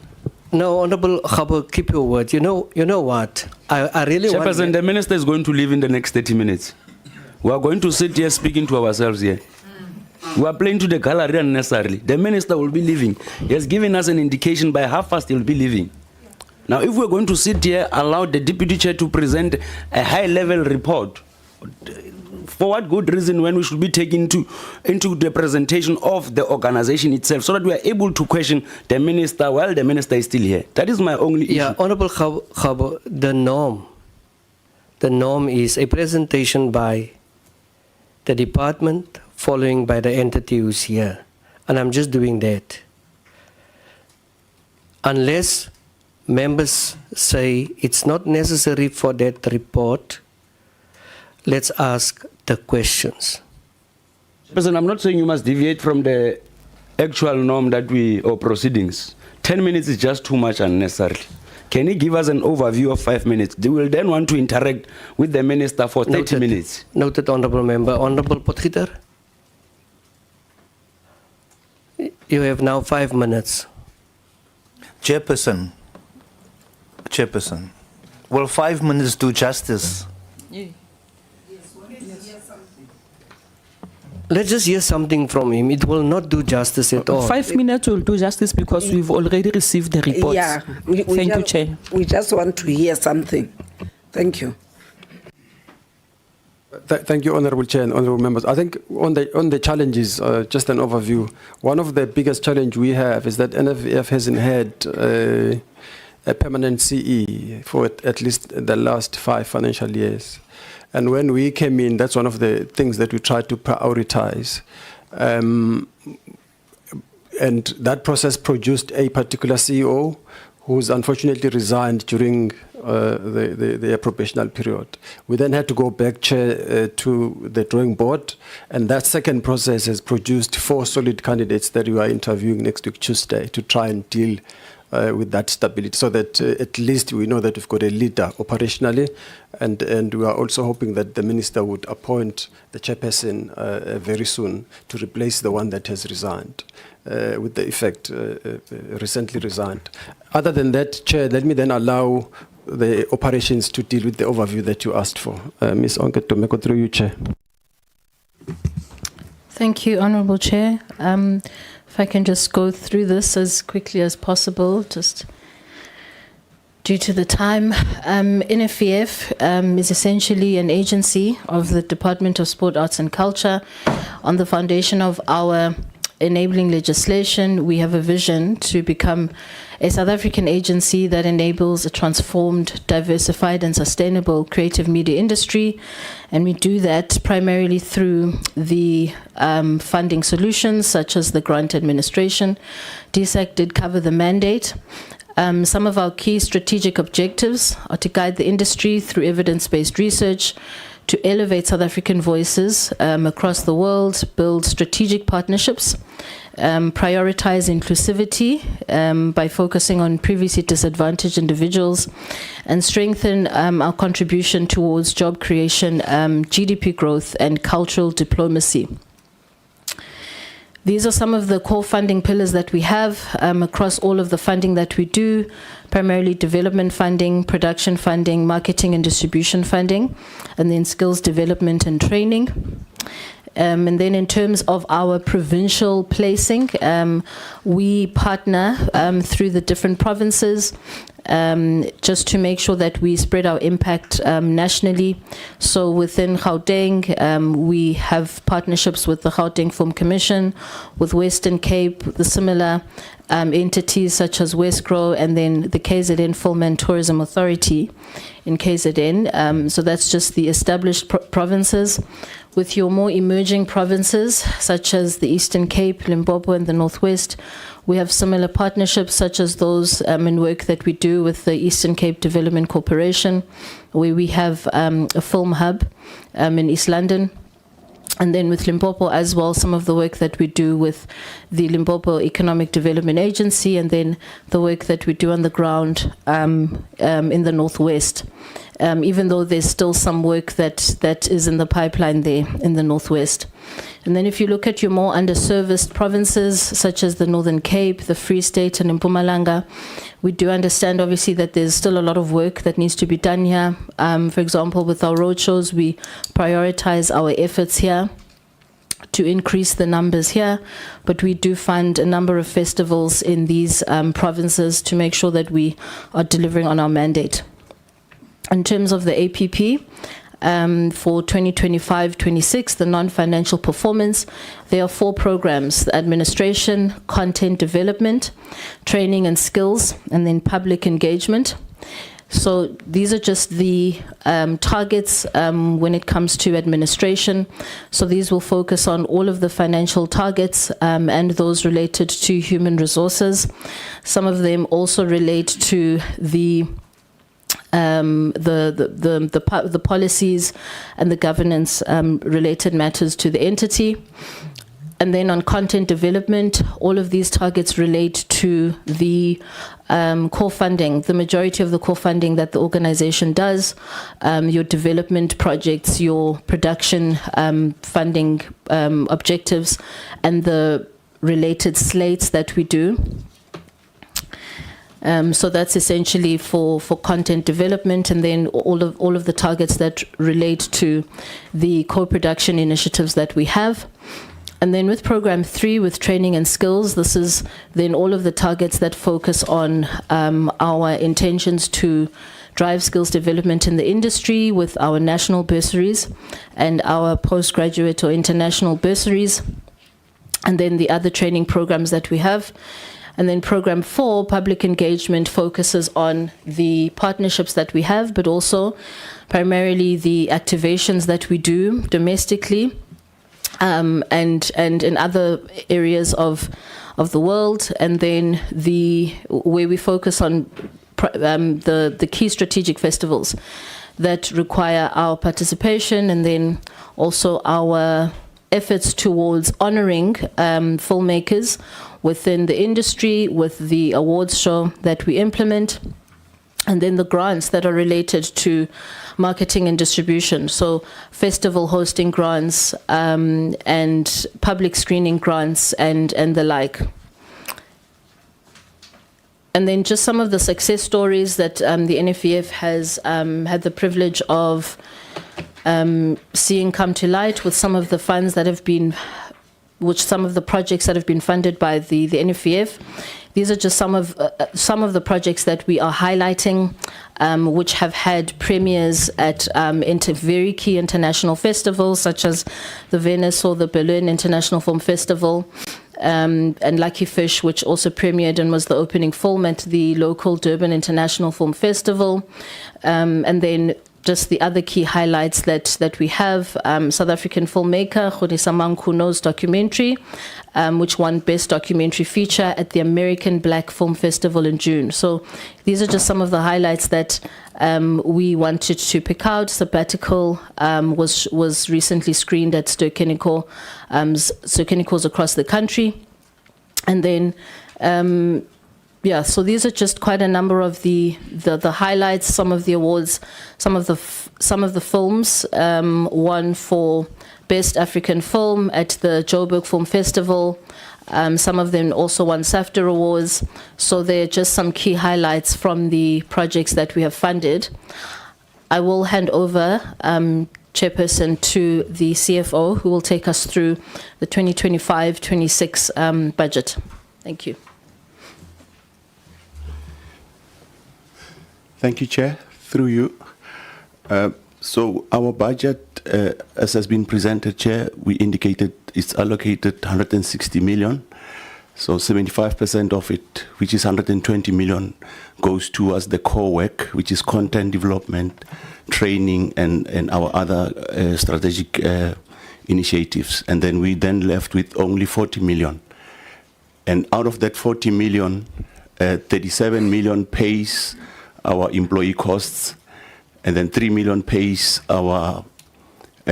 No, Honorable Khabo, keep your word. You know what? I really want... Chairperson, the minister is going to leave in the next 30 minutes. We are going to sit here speaking to ourselves here. We are playing to the gallery unnecessarily. The minister will be leaving. He has given us an indication by half past he will be leaving. Now, if we're going to sit here, allow the deputy chair to present a high-level report, for what good reason when we should be taken into the presentation of the organization itself so that we are able to question the minister while the minister is still here? That is my only issue. Yeah, Honorable Khabo, the norm is a presentation by the department following by the entity who's here. And I'm just doing that. Unless members say it's not necessary for that report, let's ask the questions. President, I'm not saying you must deviate from the actual norm or proceedings. 10 minutes is just too much unnecessarily. Can you give us an overview of 5 minutes? They will then want to interact with the minister for 30 minutes. Noted, Honorable Member. Honorable Potgieter? You have now 5 minutes. Chairperson, will 5 minutes do justice? Let's just hear something from him. It will not do justice at all. 5 minutes will do justice because we've already received the reports. Yeah. Thank you, Chair. We just want to hear something. Thank you. Thank you, Honourable Chair and Honourable Members. I think on the challenges, just an overview. One of the biggest challenge we have is that NFVF hasn't had a permanent CE for at least the last 5 financial years. And when we came in, that's one of the things that we tried to prioritize. And that process produced a particular CEO who's unfortunately resigned during the probational period. We then had to go back, Chair, to the drawing board, and that second process has produced 4 solid candidates that we are interviewing next week, Tuesday, to try and deal with that stability, so that at least we know that we've got a leader operationally, and we are also hoping that the minister would appoint the chairperson very soon to replace the one that has resigned, with the effect recently resigned. Other than that, Chair, let me then allow the operations to deal with the overview that you asked for. Ms. Onket Tumeko, through you, Chair. Thank you, Honourable Chair. If I can just go through this as quickly as possible, just due to the time. NFVF is essentially an agency of the Department of Sport, Arts and Culture. On the foundation of our enabling legislation, we have a vision to become a South African agency that enables a transformed, diversified and sustainable creative media industry. And we do that primarily through the funding solutions such as the grant administration. DSAC did cover the mandate. Some of our key strategic objectives are to guide the industry through evidence-based research, to elevate South African voices across the world, build strategic partnerships, prioritize inclusivity by focusing on previously disadvantaged individuals, and strengthen our contribution towards job creation, GDP growth, and cultural diplomacy. These are some of the core funding pillars that we have across all of the funding that we do, primarily development funding, production funding, marketing and distribution funding, and then skills development and training. And then in terms of our provincial placing, we partner through the different provinces just to make sure that we spread our impact nationally. So within Gauteng, we have partnerships with the Gauteng Film Commission, with Western Cape, the similar entities such as Westgrow, and then the KZN Film and Tourism Authority in KZN. So that's just the established provinces. With your more emerging provinces, such as the Eastern Cape, Limpopo, and the Northwest, we have similar partnerships, such as those in work that we do with the Eastern Cape Development Corporation, where we have a film hub in East London. And then with Limpopo as well, some of the work that we do with the Limpopo Economic Development Agency, and then the work that we do on the ground in the Northwest. Even though there's still some work that is in the pipeline there in the Northwest. And then if you look at your more underserviced provinces, such as the Northern Cape, the Free State, and Mpumalanga, we do understand, obviously, that there's still a lot of work that needs to be done here. For example, with our roadshows, we prioritize our efforts here to increase the numbers here, but we do fund a number of festivals in these provinces to make sure that we are delivering on our mandate. In terms of the APP, for 2025-26, the non-financial performance, there are 4 programs: administration, content development, training and skills, and then public engagement. So these are just the targets when it comes to administration. So these will focus on all of the financial targets and those related to human resources. Some of them also relate to the policies and the governance related matters to the entity. And then on content development, all of these targets relate to the core funding, the majority of the core funding that the organization does, your development projects, your production funding objectives, and the related slates that we do. So that's essentially for content development, and then all of the targets that relate to the co-production initiatives that we have. And then with program 3, with training and skills, this is then all of the targets that focus on our intentions to drive skills development in the industry with our national bursaries and our postgraduate or international bursaries, and then the other training programs that we have. And then program 4, public engagement, focuses on the partnerships that we have, but also primarily the activations that we do domestically and in other areas of the world. And then where we focus on the key strategic festivals that require our participation, and then also our efforts towards honoring filmmakers within the industry with the awards show that we implement, and then the grants that are related to marketing and distribution. So festival hosting grants and public screening grants and the like. And then just some of the success stories that the NFVF has had the privilege of seeing come to light with some of the funds that have been, some of the projects that have been funded by the NFVF. These are just some of the projects that we are highlighting, which have had premieres at very key international festivals, such as the Venice or the Berlin International Film Festival, and Lucky Fish, which also premiered and was the opening film at the local Durban International Film Festival, and then just the other key highlights that we have, South African filmmaker Kgodisa Mankuno's documentary, which won Best Documentary Feature at the American Black Film Festival in June. So these are just some of the highlights that we wanted to pick out. Sabbatical was recently screened at Ster-Kinekor, Ster-Kinekors across the country. And then so these are just quite a number of the highlights, some of the awards, some of the films won for Best African Film at the Joburg Film Festival. Some of them also won SAFTA awards. So they're just some key highlights from the projects that we have funded. I will hand over chairperson to the CFO, who will take us through the 2025-26 budget. Thank you. Thank you, Chair. Through you. So our budget, as has been presented, Chair, we indicated it's allocated 160 million. So 75% of it, which is 120 million, goes towards the core work, which is content development, training, and our other strategic initiatives. And then we left with only 40 million. And out of that 40 million, 37 million pays our employee costs, and then 3 million pays our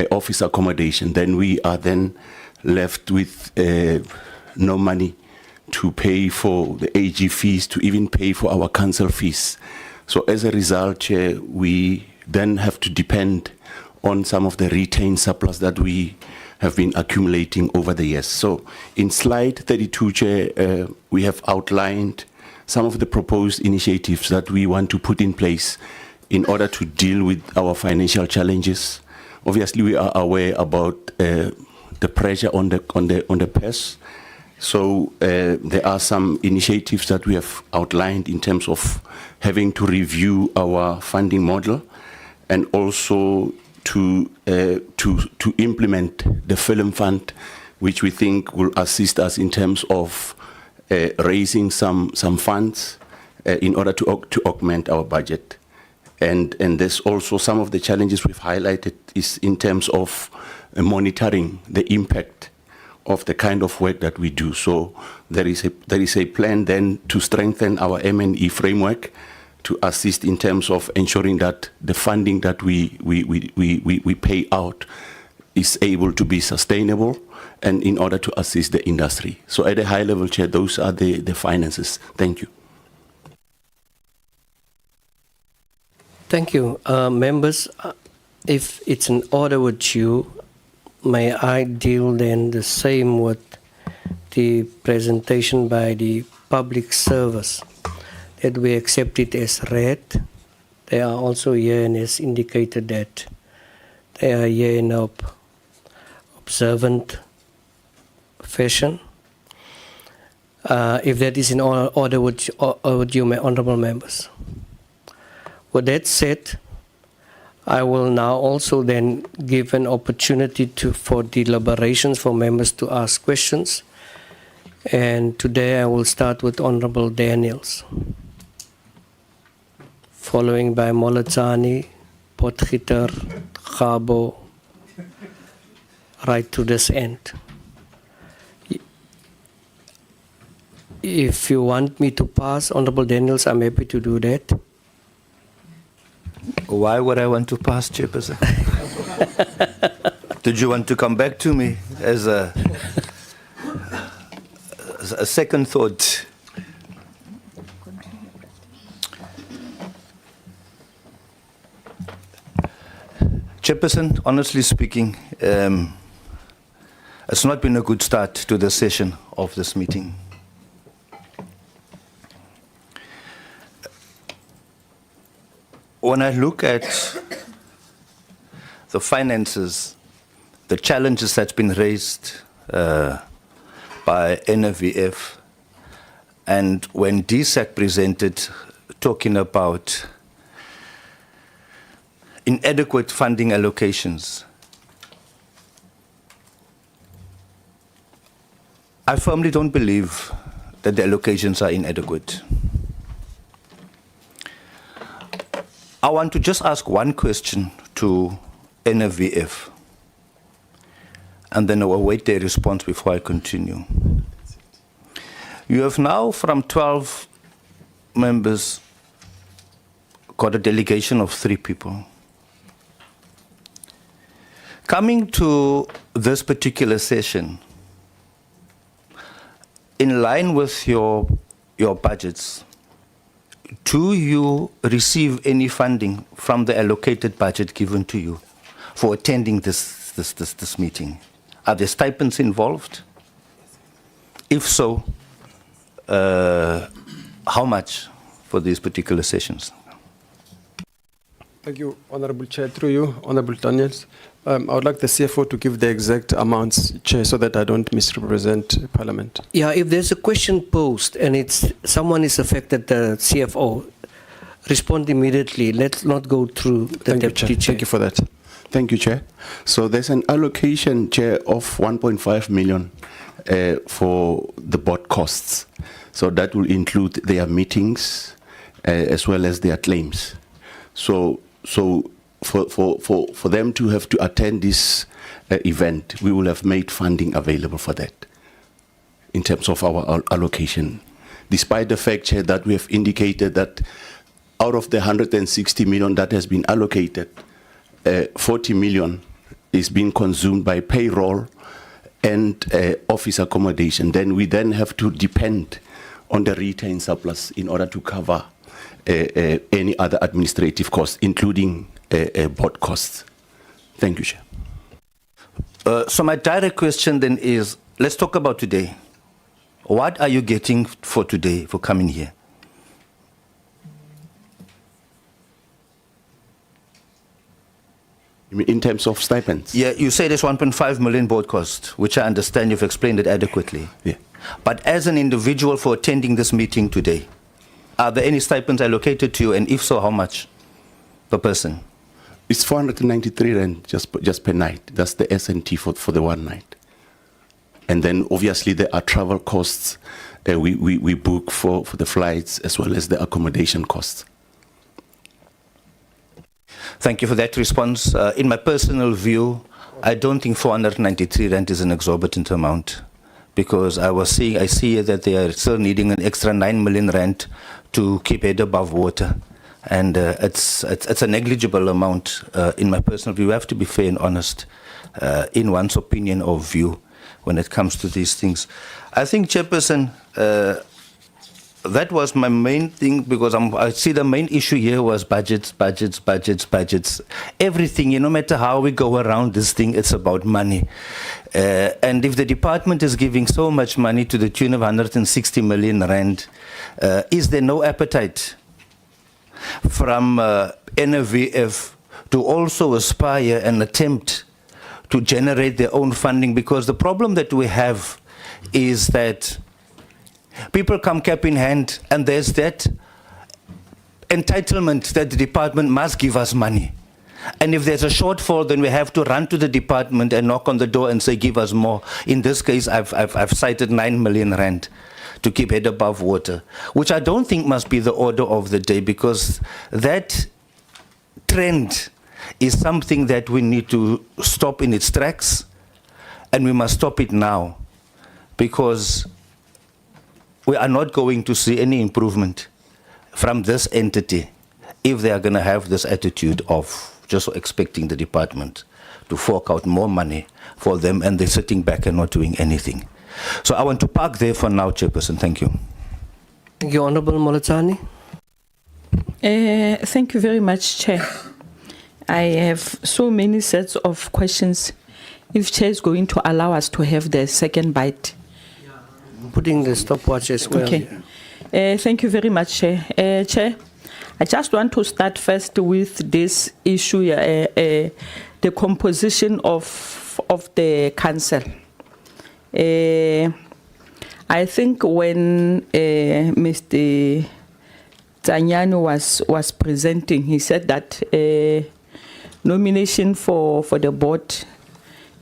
office accommodation. Then we are then left with no money to pay for the AG fees, to even pay for our council fees. So as a result, Chair, we then have to depend on some of the retained surplus that we have been accumulating over the years. So in slide 32, Chair, we have outlined some of the proposed initiatives that we want to put in place in order to deal with our financial challenges. Obviously, we are aware about the pressure on the purse. So there are some initiatives that we have outlined in terms of having to review our funding model, and also to implement the film fund, which we think will assist us in terms of raising some funds in order to augment our budget. And there's also some of the challenges we've highlighted is in terms of monitoring the impact of the kind of work that we do. So there is a plan then to strengthen our M&E framework to assist in terms of ensuring that the funding that we pay out is able to be sustainable, and in order to assist the industry. So at a high level, Chair, those are the finances. Thank you. Thank you. Members, if it's an order with you, may I deal then the same with the presentation by the public service, that we accept it as read. They are also here and has indicated that they are here in an observant fashion. If that is in order with you, my honorable members. With that said, I will now also then give an opportunity for deliberations for members to ask questions. And today I will start with Honorable Daniels, following by Molotani, Potgieter, Gabo, right to this end. If you want me to pass, Honorable Daniels, I'm happy to do that. Why would I want to pass, Chairperson? Did you want to come back to me as a second thought? Chairperson, honestly speaking, it's not been a good start to the session of this meeting. When I look at the finances, the challenges that's been raised by NFVF, and when DSAC presented talking about inadequate funding allocations, I firmly don't believe that the allocations are inadequate. I want to just ask one question to NFVF, and then I will await their response before I continue. You have now, from 12 members, got a delegation of 3 people. Coming to this particular session, in line with your budgets, do you receive any funding from the allocated budget given to you for attending this meeting? Are there stipends involved? If so, how much for these particular sessions? Thank you, Honorable Chair. Through you, Honorable Daniels. I would like the CFO to give the exact amounts, Chair, so that I don't misrepresent Parliament. Yeah, if there's a question posed and someone is affected, the CFO, respond immediately. Let's not go through the Deputy Chair. Thank you for that. Thank you, Chair. So there's an allocation, Chair, of 1.5 million for the board costs. So that will include their meetings as well as their claims. So for them to have to attend this event, we will have made funding available for that in terms of our allocation. Despite the fact, Chair, that we have indicated that out of the 160 million that has been allocated, 40 million is being consumed by payroll and office accommodation. Then we have to depend on the retained surplus in order to cover any other administrative costs, including board costs. Thank you, Chair. So my direct question then is, let's talk about today. What are you getting for today, for coming here? You mean in terms of stipends? Yeah, you say there's 1.5 million board cost, which I understand you've explained it adequately. Yeah. But as an individual for attending this meeting today, are there any stipends allocated to you, and if so, how much per person? It's 493 rand just per night. That's the S&T for the one night. And then obviously there are travel costs. We book for the flights as well as the accommodation costs. Thank you for that response. In my personal view, I don't think 493 rand is an exorbitant amount, because I see that they are still needing an extra 9 million rand to keep head above water. And it's a negligible amount in my personal view. We have to be fair and honest in one's opinion or view when it comes to these things. I think, Chairperson, that was my main thing, because I see the main issue here was budgets. Everything, no matter how we go around this thing, it's about money. And if the department is giving so much money to the tune of 160 million rand, is there no appetite from NFVF to also aspire and attempt to generate their own funding? Because the problem that we have is that people come cap in hand, and there's that entitlement that the department must give us money. And if there's a shortfall, then we have to run to the department and knock on the door and say, give us more. In this case, I've cited 9 million rand to keep head above water, which I don't think must be the order of the day, because that trend is something that we need to stop in its tracks, and we must stop it now, because we are not going to see any improvement from this entity if they are going to have this attitude of just expecting the department to fork out more money for them, and they're sitting back and not doing anything. So I want to park there for now, Chairperson. Thank you. Thank you, Honorable Moletsani. Thank you very much, Chair. I have so many sets of questions. If Chair is going to allow us to have the second bite. Putting the stopwatch as well. Okay. Thank you very much, Chair. Chair, I just want to start first with this issue, the composition of the council. I think when Mr. Tsanyano was presenting, he said that nomination for the board,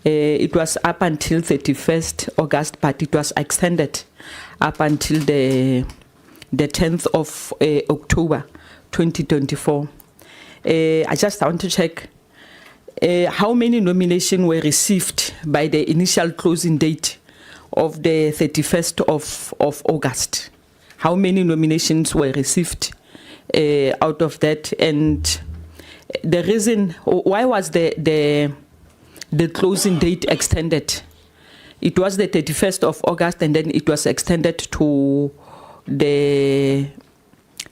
it was up until 31st August, but it was extended up until the 10th of October 2024. I just want to check how many nominations were received by the initial closing date of the 31st of August. How many nominations were received out of that, and the reason why was the closing date extended? It was the 31st of August, and then it was extended to the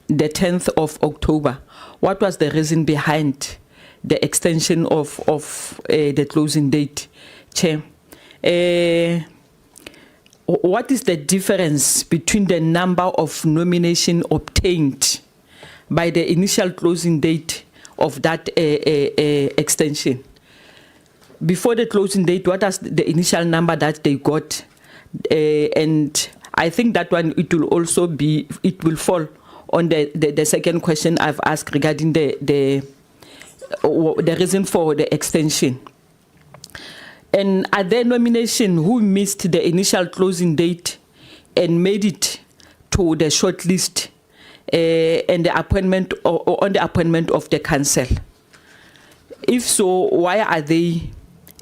10th of October. What was the reason behind the extension of the closing date, Chair? What is the difference between the number of nominations obtained by the initial closing date of that extension. Before the closing date, what was the initial number that they got? And I think that one, it will fall on the second question I've asked regarding the reason for the extension. And are there nominations who missed the initial closing date and made it to the shortlist and the appointment or on the appointment of the council? If so, why are they,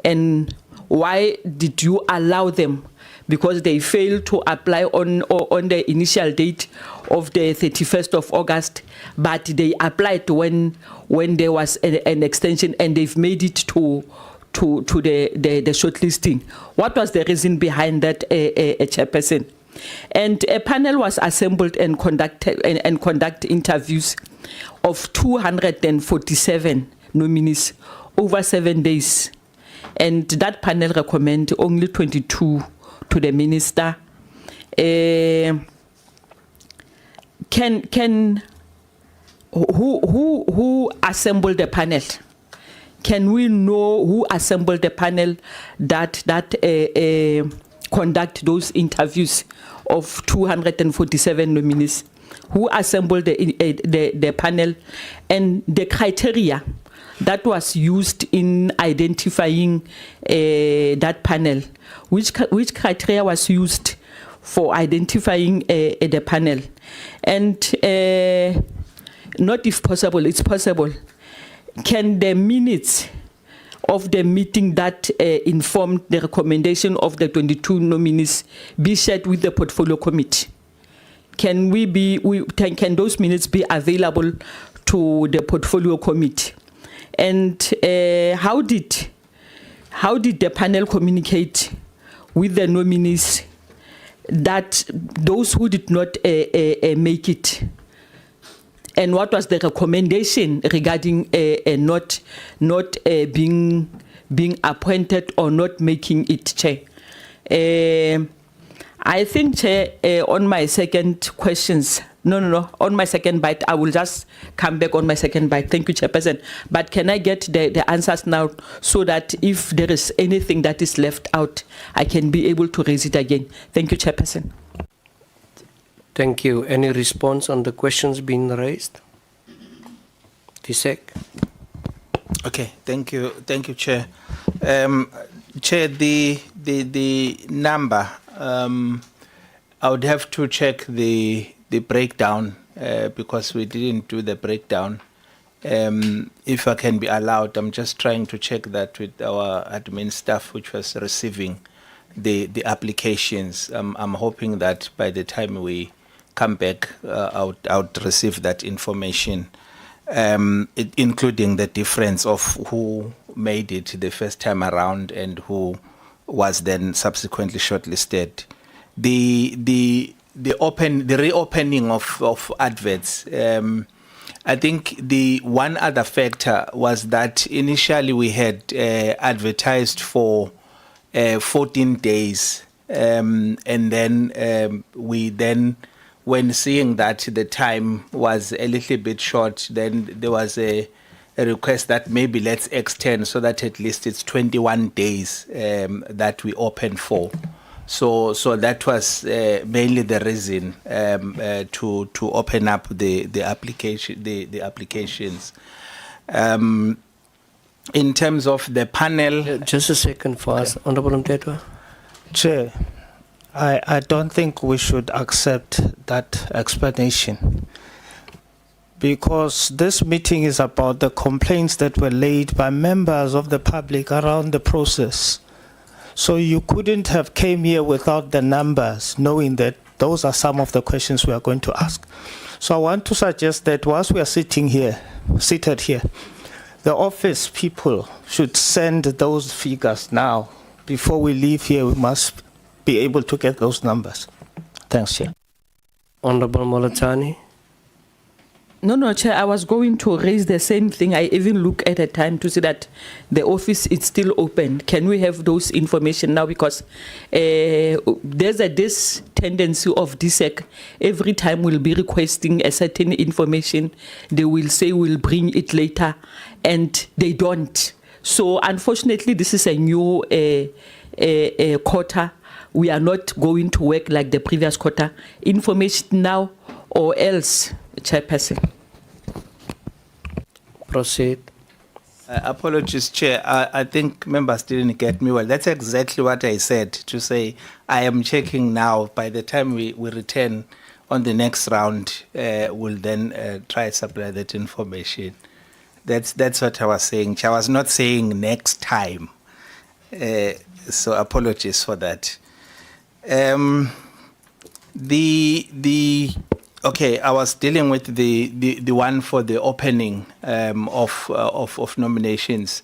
and why did you allow them? Because they failed to apply on the initial date of the 31st of August, but they applied when there was an extension, and they've made it to the shortlisting. What was the reason behind that, chairperson? And a panel was assembled and conduct interviews of 247 nominees over 7 days, and that panel recommended only 22 to the minister. Who assembled the panel? Can we know who assembled the panel that conduct those interviews of 247 nominees? Who assembled the panel, and the criteria that was used in identifying that panel? Which criteria was used for identifying the panel? And not if possible, it's possible. Can the minutes of the meeting that informed the recommendation of the 22 nominees be shared with the portfolio committee? Can those minutes be available to the portfolio committee? And how did the panel communicate with the nominees that those who did not make it? And what was the recommendation regarding not being appointed or not making it, Chair? I think, Chair, on my second questions, on my second bite, I will just come back on my second bite. Thank you, Chairperson. But can I get the answers now, so that if there is anything that is left out, I can be able to raise it again? Thank you, Chairperson. Thank you. Any response on the questions being raised? Tisek. Okay, thank you, Chair. Chair, the number, I would have to check the breakdown because we didn't do the breakdown. If I can be allowed, I'm just trying to check that with our admin staff, which was receiving the applications. I'm hoping that by the time we come back, I would receive that information, including the difference of who made it the first time around and who was then subsequently shortlisted. The reopening of adverts. I think the one other factor was that initially we had advertised for 14 days, and then when seeing that the time was a little bit short, then there was a request that maybe let's extend so that at least it's 21 days that we opened for. So that was mainly the reason to open up the applications. In terms of the panel, just a second for us, Honorable Mtetwa. Chair, I don't think we should accept that explanation, because this meeting is about the complaints that were laid by members of the public around the process. So you couldn't have came here without the numbers, knowing that those are some of the questions we are going to ask. So I want to suggest that whilst we are seated here, the office people should send those figures now. Before we leave here, we must be able to get those numbers. Thanks, Chair. Honorable Molatani. No, Chair, I was going to raise the same thing. I even look at a time to see that the office is still open. Can we have those information now? Because there's this tendency of DSEC, every time we'll be requesting a certain information, they will say we'll bring it later, and they don't. So unfortunately, this is a new quarter. We are not going to work like the previous quarter. Information now or else, Chairperson. Proceed. Apologies, Chair. I think members didn't get me well. That's exactly what I said, to say I am checking now. By the time we return on the next round, we'll then try to supply that information. That's what I was saying. I was not saying next time. So apologies for that. Okay, I was dealing with the one for the opening of nominations.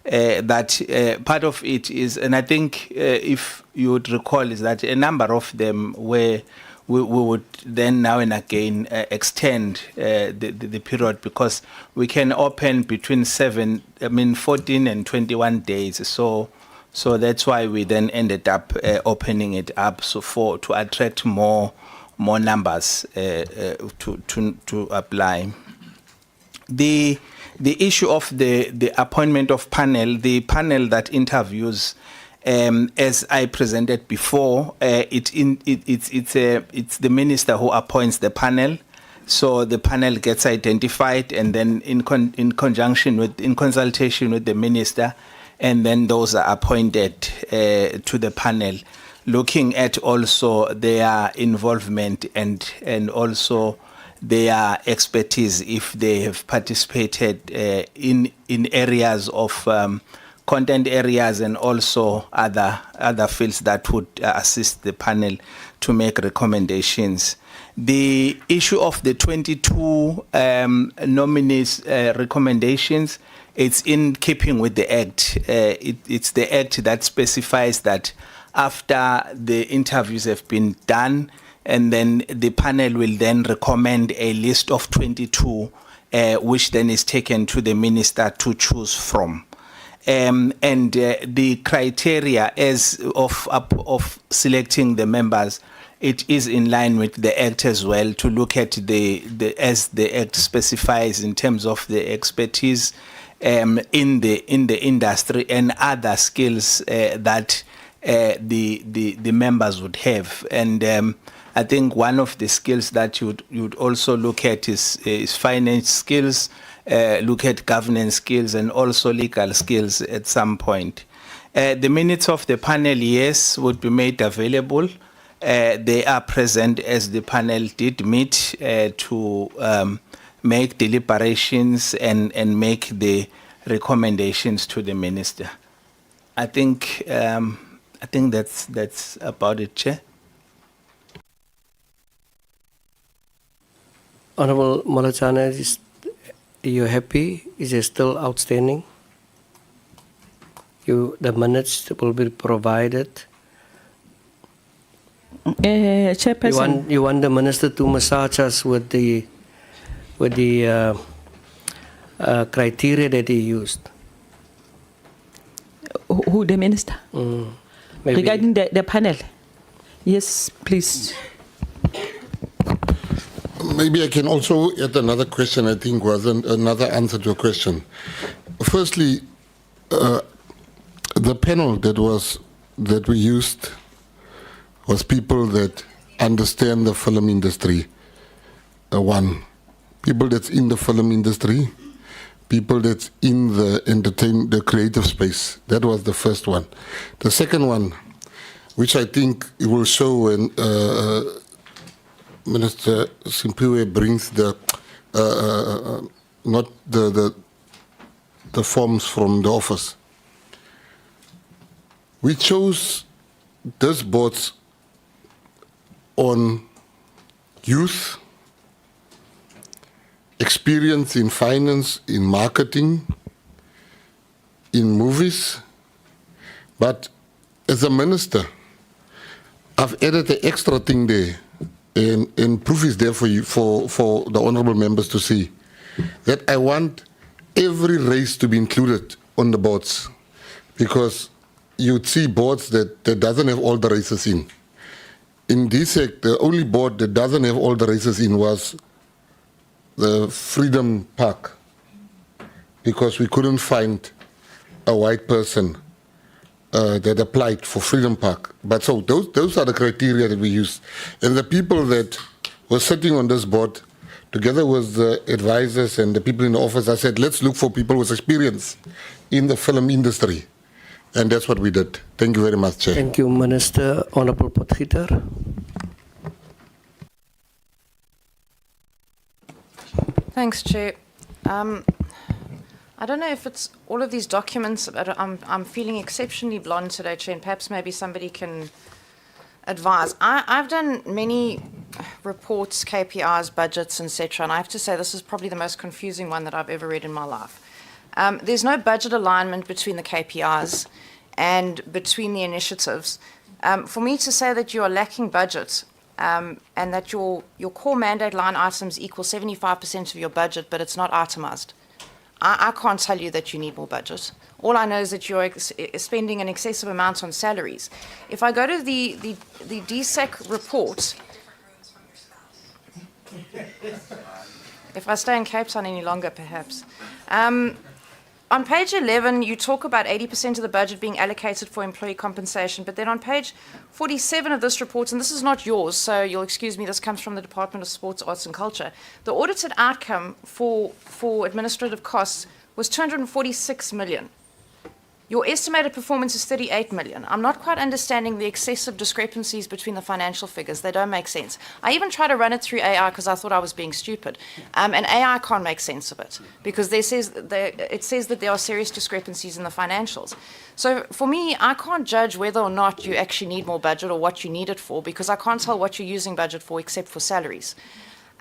That part of it is, and I think if you would recall, is that a number of them where we would then now and again extend the period, because we can open between 14 and 21 days. So that's why we then ended up opening it up to attract more numbers to apply. The issue of the appointment of panel, the panel that interviews, as I presented before, it's the minister who appoints the panel. So the panel gets identified, and then in consultation with the minister, and then those are appointed to the panel, looking at also their involvement and also their expertise if they have participated in areas of content areas, and also other fields that would assist the panel to make recommendations. The issue of the 22 nominees' recommendations, it's in keeping with the Act. It's the Act that specifies that after the interviews have been done, and then the panel will then recommend a list of 22, which then is taken to the minister to choose from. The criteria as of selecting the members, it is in line with the Act as well, to look at as the Act specifies in terms of the expertise in the industry and other skills that the members would have. And I think one of the skills that you'd also look at is finance skills, look at governance skills, and also legal skills at some point. The minutes of the panel, yes, would be made available. They are present as the panel did meet to make deliberations and make the recommendations to the minister. I think that's about it, Chair. Honorable Molachana, are you happy? Is it still outstanding? The minutes will be provided. Chairperson. You want the minister to massage us with the criteria that he used. Who, the minister? Maybe. Regarding the panel. Yes, please. Maybe I can also add another question, I think, was another answer to a question. Firstly, the panel that we used was people that understand the film industry. One, people that's in the film industry, people that's in the creative space. That was the first one. The second one, which I think it will show when Minister Simpiwe brings not the forms from the office. We chose this boards on youth, experience in finance, in marketing, in movies. But as a minister, I've added the extra thing there, and proof is there for you, for the honourable members to see, that I want every race to be included on the boards, because you'd see boards that doesn't have all the races in. In DSEC, the only board that doesn't have all the races in was the Freedom Park, because we couldn't find a white person that applied for Freedom Park. But so those are the criteria that we use. And the people that were sitting on this board, together with the advisors and the people in the office, I said, let's look for people with experience in the film industry. And that's what we did. Thank you very much, Chair. Thank you, Minister. Honourable Potgieter. Thanks, Chair. I don't know if it's all of these documents, but I'm feeling exceptionally blonde today, Chair, and perhaps maybe somebody can advise. I've done many reports, KPIs, budgets, etc., and I have to say this is probably the most confusing one that I've ever read in my life. There's no budget alignment between the KPIs and between the initiatives. For me to say that you are lacking budget and that your core mandate line items equal 75% of your budget, but it's not itemized, I can't tell you that you need more budget. All I know is that you're spending an excessive amount on salaries. If I go to the DSEC report, if I stay in Cape Town any longer, perhaps. On page 11, you talk about 80% of the budget being allocated for employee compensation, but then on page 47 of this report, and this is not yours, so you'll excuse me, this comes from the Department of Sports, Arts and Culture, the audited outcome for administrative costs was 246 million. Your estimated performance is 38 million. I'm not quite understanding the excessive discrepancies between the financial figures. They don't make sense. I even tried to run it through AI because I thought I was being stupid. And AI can't make sense of it because it says that there are serious discrepancies in the financials. So for me, I can't judge whether or not you actually need more budget or what you need it for because I can't tell what you're using budget for except for salaries.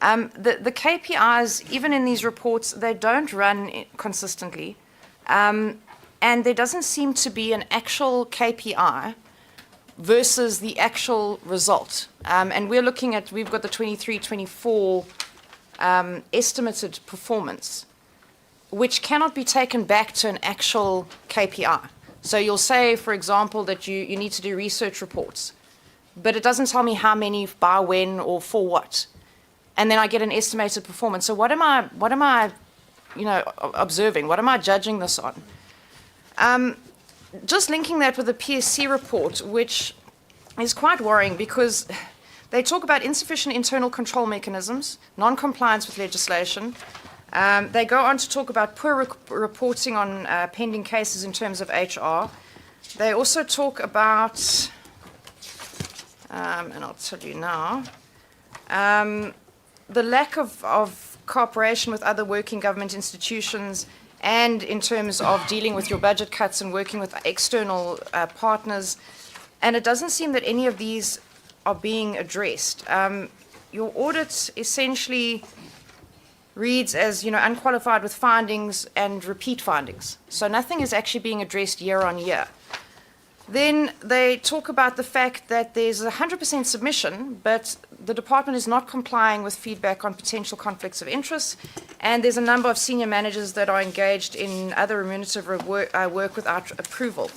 The KPIs, even in these reports, they don't run consistently. And there doesn't seem to be an actual KPI versus the actual result. And we're looking at, we've got the 23-24 estimated performance, which cannot be taken back to an actual KPI. So you'll say, for example, that you need to do research reports, but it doesn't tell me how many, by when, or for what. And then I get an estimated performance. So what am I observing? What am I judging this on? Just linking that with the PSC report, which is quite worrying because they talk about insufficient internal control mechanisms, non-compliance with legislation. They go on to talk about poor reporting on pending cases in terms of HR. They also talk about, and I'll tell you now, the lack of cooperation with other working government institutions and in terms of dealing with your budget cuts and working with external partners. And it doesn't seem that any of these are being addressed. Your audit essentially reads as, unqualified with findings and repeat findings. So nothing is actually being addressed year on year. Then they talk about the fact that there's 100% submission, but the department is not complying with feedback on potential conflicts of interest, and there's a number of senior managers that are engaged in other remunerative work without approval.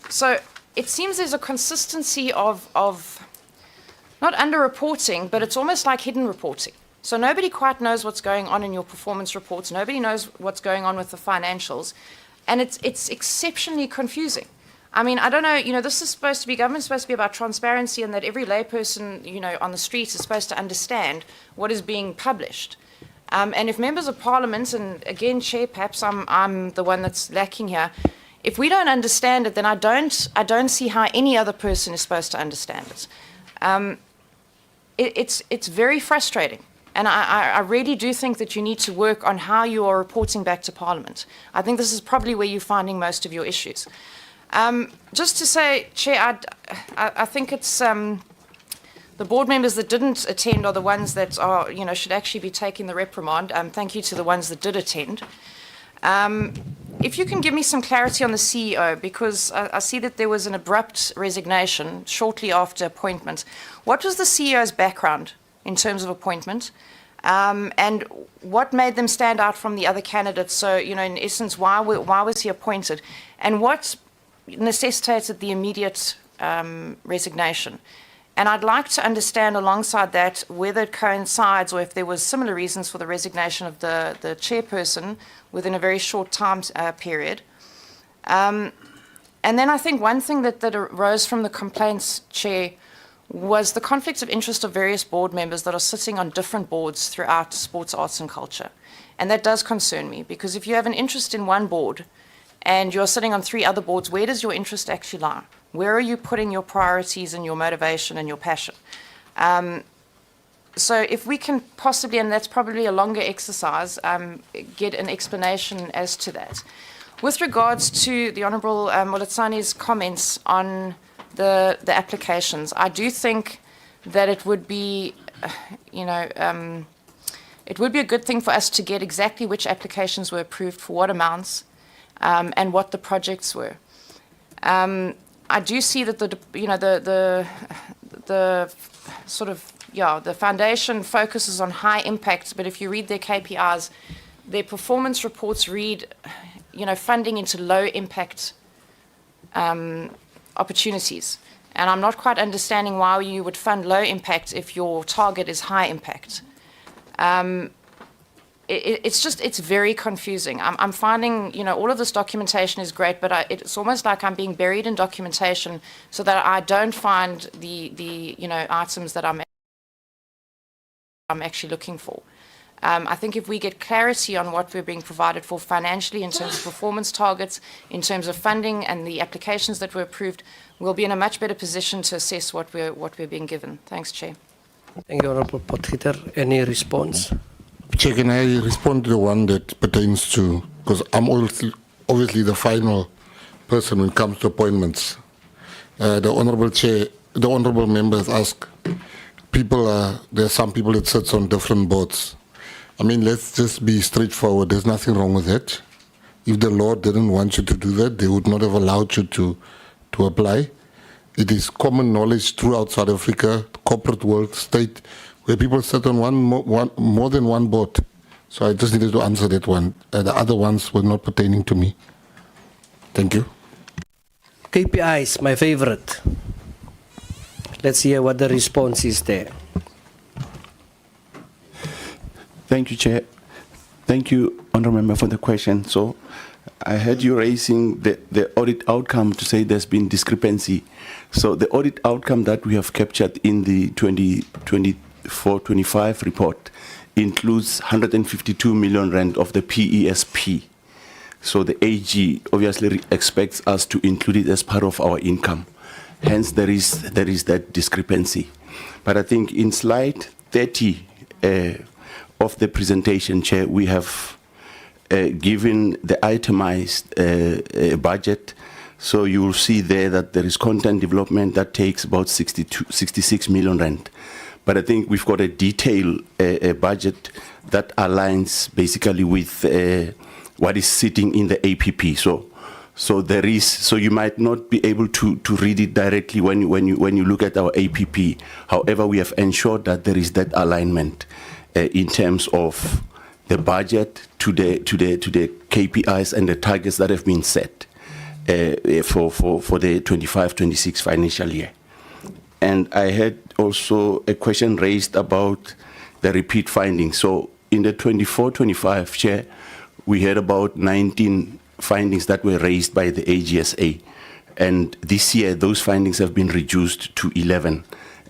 So it seems there's a consistency of not under-reporting, but it's almost like hidden reporting. So nobody quite knows what's going on in your performance reports. Nobody knows what's going on with the financials, and it's exceptionally confusing. I mean, I don't know, this is supposed to be, government's supposed to be about transparency and that every layperson, on the streets is supposed to understand what is being published. And if members of parliament, and again, Chair, perhaps I'm the one that's lacking here, if we don't understand it, then I don't see how any other person is supposed to understand it. It's very frustrating. And I really do think that you need to work on how you are reporting back to Parliament. I think this is probably where you're finding most of your issues. Just to say, Chair, I think it's the board members that didn't attend are the ones that are, should actually be taking the reprimand. Thank you to the ones that did attend. If you can give me some clarity on the CEO, because I see that there was an abrupt resignation shortly after appointment. What was the CEO's background in terms of appointment? And what made them stand out from the other candidates? So, you know, in essence, why was he appointed? And what necessitated the immediate resignation? And I'd like to understand alongside that whether it coincides or if there was similar reasons for the resignation of the chairperson within a very short time period. And then I think one thing that arose from the complaints, Chair, was the conflicts of interest of various board members that are sitting on different boards throughout sports, arts and culture. And that does concern me, because if you have an interest in one board and you're sitting on 3 other boards, where does your interest actually lie? Where are you putting your priorities and your motivation and your passion? So if we can possibly, and that's probably a longer exercise, get an explanation as to that. With regards to the Honourable Molatsane's comments on the applications, I do think that it would be, it would be a good thing for us to get exactly which applications were approved for what amounts and what the projects were. I do see that the foundation focuses on high impact, but if you read their KPIs, their performance reports read, funding into low impact opportunities. And I'm not quite understanding why you would fund low impact if your target is high impact. It's very confusing. I'm finding, all of this documentation is great, but it's almost like I'm being buried in documentation so that I don't find the items that I'm actually looking for. I think if we get clarity on what we're being provided for financially in terms of performance targets, in terms of funding and the applications that were approved, we'll be in a much better position to assess what we're being given. Thanks, Chair. Thank you, Honourable Potgieter. Any response? Chair, can I respond to the one that pertains to, because I'm obviously the final person when it comes to appointments. The Honourable Chair, the Honourable members ask, there are some people that sits on different boards. I mean, let's just be straightforward. There's nothing wrong with that. If the law didn't want you to do that, they would not have allowed you to apply. It is common knowledge throughout South Africa, corporate world, state, where people sit on more than one board. So I just needed to answer that one. The other ones were not pertaining to me. Thank you. KPIs, my favorite. Let's hear what the response is there. Thank you, Chair. Thank you, Honourable Member, for the question. So I heard you raising the audit outcome to say there's been discrepancy. So the audit outcome that we have captured in the 2024-25 report includes 152 million rand of the PESP. So the AG obviously expects us to include it as part of our income. Hence, there is that discrepancy. But I think in slide 30 of the presentation, Chair, we have given the itemized budget. So you will see there that there is content development that takes about 66 million rand. But I think we've got a detailed budget that aligns basically with what is sitting in the APP. So there is. So you might not be able to read it directly when you look at our APP. However, we have ensured that there is that alignment in terms of the budget to the KPIs and the targets that have been set for the 25-26 financial year. And I had also a question raised about the repeat findings. So in the 24-25, Chair, we had about 19 findings that were raised by the AGSA. And this year, those findings have been reduced to 11.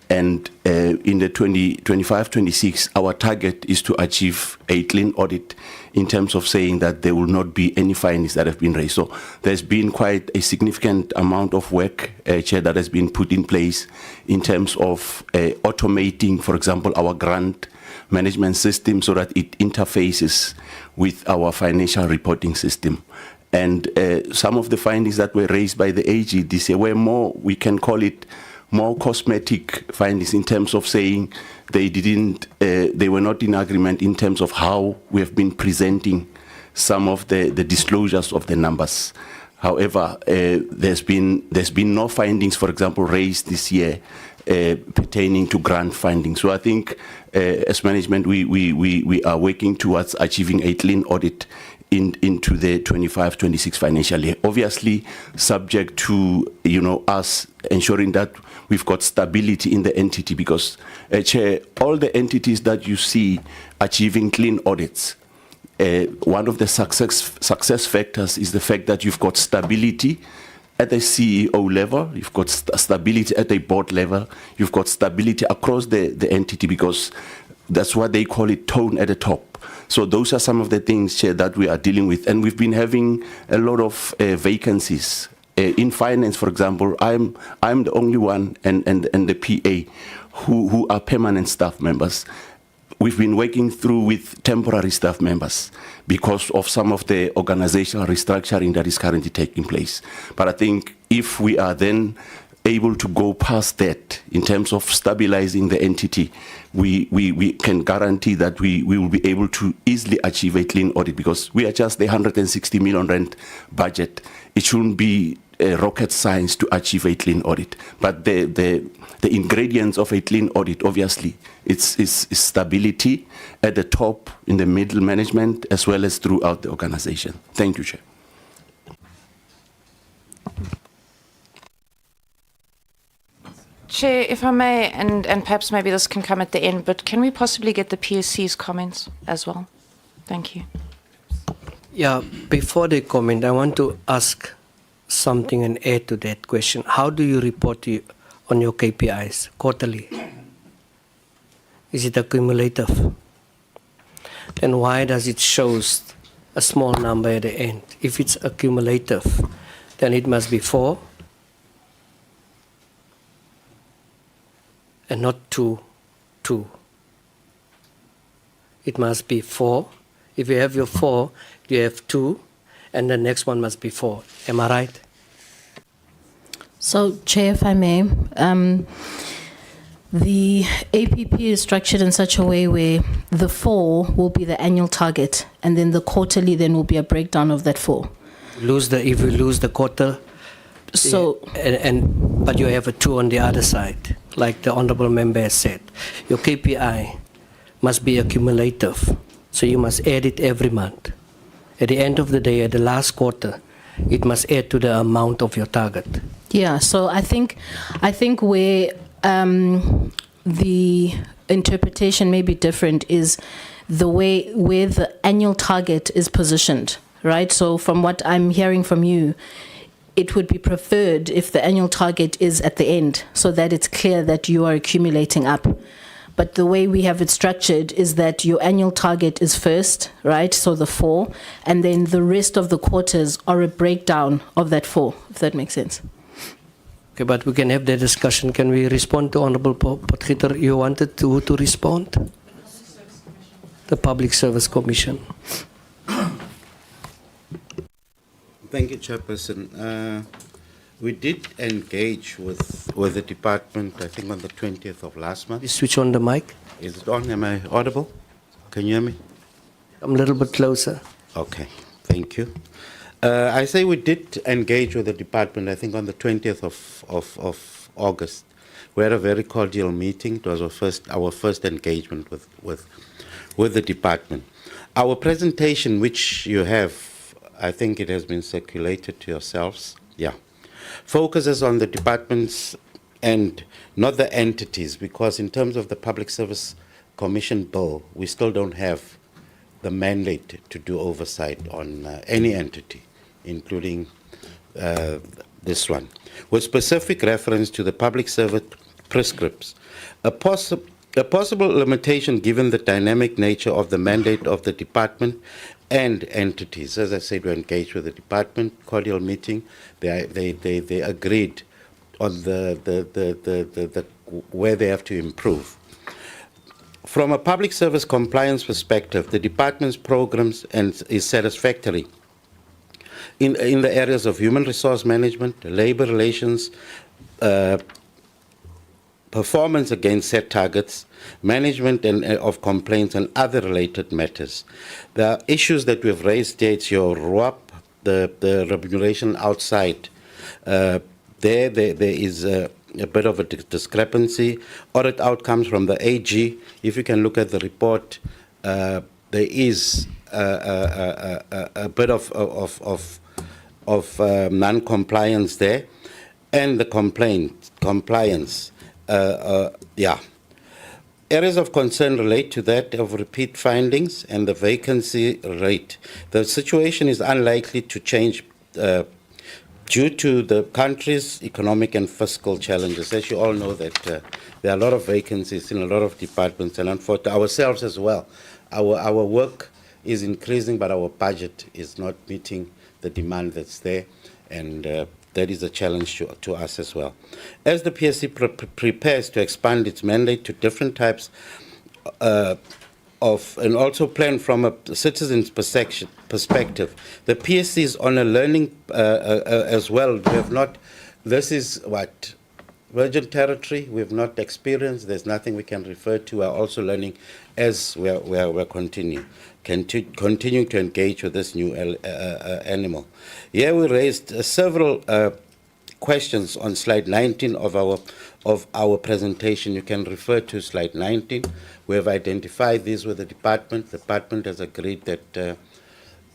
And in the 25-26, our target is to achieve a clean audit in terms of saying that there will not be any findings that have been raised. So there's been quite a significant amount of work, Chair, that has been put in place in terms of automating, for example, our grant management system so that it interfaces with our financial reporting system. And some of the findings that were raised by the AG this year were more, we can call it, more cosmetic findings in terms of saying they were not in agreement in terms of how we have been presenting some of the disclosures of the numbers. However, there's been no findings, for example, raised this year pertaining to grant funding. So I think as management, we are working towards achieving a clean audit into the 25-26 financial year. Obviously, subject to us ensuring that we've got stability in the entity, because Chair, all the entities that you see achieving clean audits, one of the success factors is the fact that you've got stability at the CEO level, you've got stability at the board level, you've got stability across the entity, because that's what they call it, tone at the top. So those are some of the things, Chair, that we are dealing with. And we've been having a lot of vacancies. In finance, for example, I'm the only one and the PA who are permanent staff members. We've been working through with temporary staff members because of some of the organizational restructuring that is currently taking place. But I think if we are then able to go past that in terms of stabilizing the entity, we can guarantee that we will be able to easily achieve a clean audit, because we are just the 160 million rand budget. It shouldn't be rocket science to achieve a clean audit. But the ingredients of a clean audit, obviously, it's stability at the top, in the middle management, as well as throughout the organization. Thank you, Chair. Chair, if I may, and perhaps maybe this can come at the end, but can we possibly get the PSC's comments as well? Thank you. Yeah, before they comment, I want to ask something and add to that question. How do you report on your KPIs quarterly? Is it accumulative? Then why does it show a small number at the end? If it's accumulative, then it must be 4 and not 2. It must be 4. If you have your 4, you have 2, and the next one must be 4. Am I right? So, Chair, if I may, the APP is structured in such a way where the 4 will be the annual target, and then the quarterly then will be a breakdown of that 4. If you lose the quarter, so but you have a 2 on the other side, like the honourable member has said, your KPI must be accumulative. So you must add it every month. At the end of the day, at the last quarter, it must add to the amount of your target. Yeah, so I think where the interpretation may be different is the way where the annual target is positioned, right? So from what I'm hearing from you, it would be preferred if the annual target is at the end, so that it's clear that you are accumulating up. But the way we have it structured is that your annual target is first, right? So the 4, and then the rest of the quarters are a breakdown of that 4, if that makes sense. Okay, but we can have the discussion. Can we respond to Honourable Potgieter? You wanted to respond? The Public Service Commission. Thank you, Chairperson. We did engage with the department, I think, on the 20th of last month. You switch on the mic. Is it on? Am I audible? Can you hear me? I'm a little bit closer. Okay, thank you. I say we did engage with the department, I think, on the 20th of August. We had a very cordial meeting. It was our first engagement with the department. Our presentation, which you have, I think it has been circulated to yourselves. Yeah. Focuses on the departments and not the entities, because in terms of the Public Service Commission bill, we still don't have the mandate to do oversight on any entity, including this one. With specific reference to the public service prescripts, a possible limitation given the dynamic nature of the mandate of the department and entities. As I said, we engaged with the department, cordial meeting. They agreed on the where they have to improve. From a public service compliance perspective, the department's programs is satisfactory in the areas of human resource management, labor relations, performance against set targets, management of complaints, and other related matters. The issues that we've raised here, it's your RWAP, the remuneration outside. There is a bit of a discrepancy. Audit outcomes from the AG. If you can look at the report, there is a bit of non-compliance there, and the compliance. Yeah. Areas of concern relate to that of repeat findings and the vacancy rate. The situation is unlikely to change due to the country's economic and fiscal challenges. As you all know, that there are a lot of vacancies in a lot of departments, and for ourselves as well. Our work is increasing, but our budget is not meeting the demand that's there, and that is a challenge to us as well. As the PSC prepares to expand its mandate to different types and also plan from a citizen's perspective, the PSC is on a learning as well. We have not, this is what, virgin territory, we have not experienced, there's nothing we can refer to. We're also learning as we're continuing to engage with this new animal. Here we raised several questions on slide 19 of our presentation. You can refer to slide 19. We have identified these with the department. The department has agreed that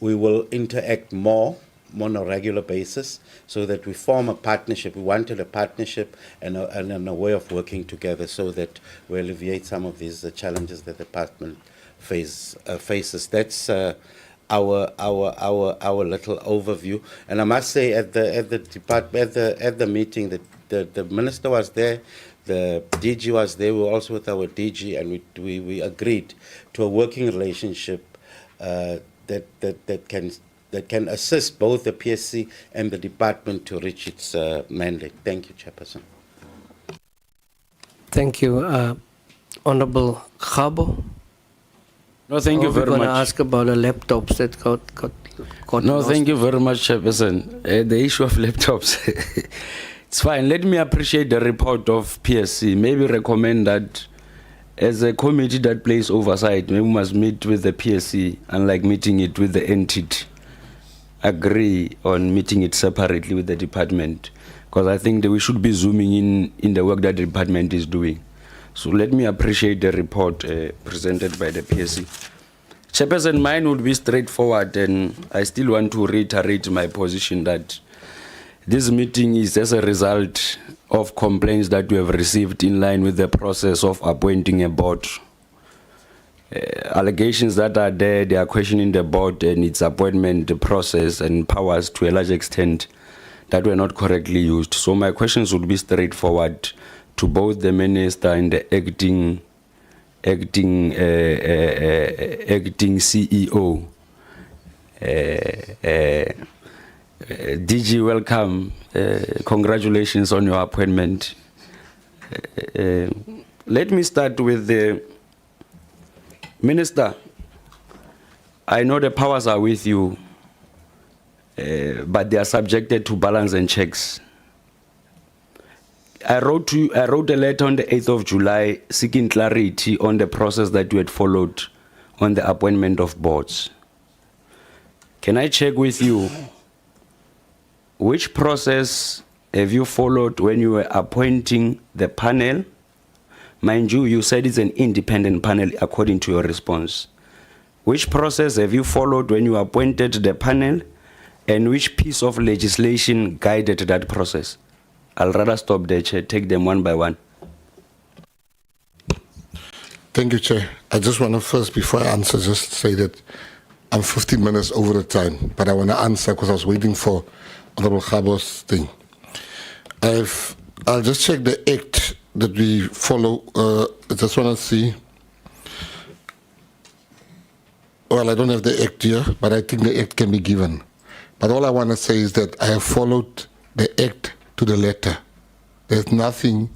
we will interact more on a regular basis so that we form a partnership. We wanted a partnership and a way of working together so that we alleviate some of these challenges that the department faces. That's our little overview. And I must say, at the meeting, the minister was there, the DG was there. We were also with our DG, and we agreed to a working relationship that can assist both the PSC and the department to reach its mandate. Thank you, Chairperson. Thank you, Honorable Khabo. No, thank you very We're going much. to ask about the laptops that got No, lost. thank you very much, Chairperson. The issue of laptops, it's fine. Let me appreciate the report of PSC. Maybe recommend that as a committee that plays oversight, maybe we must meet with the PSC, unlike meeting it with the entity. Agree on meeting it separately with the department, because I think that we should be zooming in the work that the department is doing. So let me appreciate the report presented by the PSC. Chairperson, mine would be straightforward, and I still want to reiterate my position that this meeting is as a result of complaints that we have received in line with the process of appointing a board. Allegations that are there, they are questioning the board and its appointment process and powers to a large extent that were not correctly used. So my questions would be straightforward to both the minister and the acting CEO. DG, welcome. Congratulations on your appointment. Let me start with the minister. I know the powers are with you, but they are subjected to balance and checks. I wrote a letter on the 8th of July seeking clarity on the process that you had followed on the appointment of boards. Can I check with you, which process have you followed when you were appointing the panel? Mind you, you said it's an independent panel according to your response. Which process have you followed when you appointed the panel, and which piece of legislation guided that process? I'll rather stop there, Chair. Take them one by one. Thank you, Chair. I just want to first, before I answer, just say that I'm 15 minutes over the time, but I want to answer because I was waiting for Honorable Khabo's thing. I'll just check the act that we follow. I just want to see. Well, I don't have the act here, but I think the act can be given. But all I want to say is that I have followed the act to the letter. There's nothing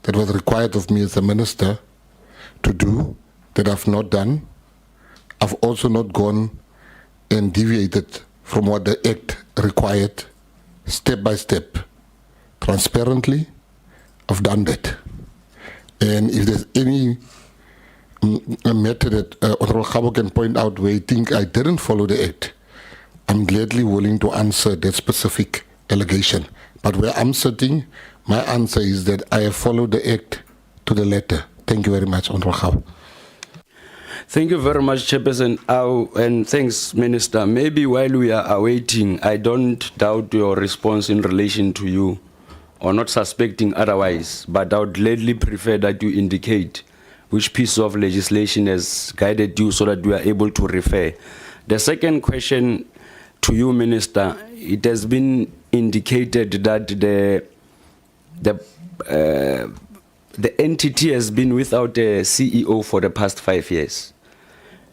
that was required of me as a minister to do that I've not done. I've also not gone and deviated from what the act required, step by step. Transparently, I've done that. And if there's any matter that Honorable Khabo can point out where you think I didn't follow the act, I'm gladly willing to answer that specific allegation. But where I'm sitting, My answer is that I have followed the Act to the letter. Thank you very much, Honorable Khao. Thank you very much, Chairperson. And thanks, Minister. Maybe while we are awaiting, I don't doubt your response in relation to you, or not suspecting otherwise, but I would gladly prefer that you indicate which piece of legislation has guided you so that we are able to refer. The second question to you, Minister, it has been indicated that the entity has been without a CEO for the past 5 years.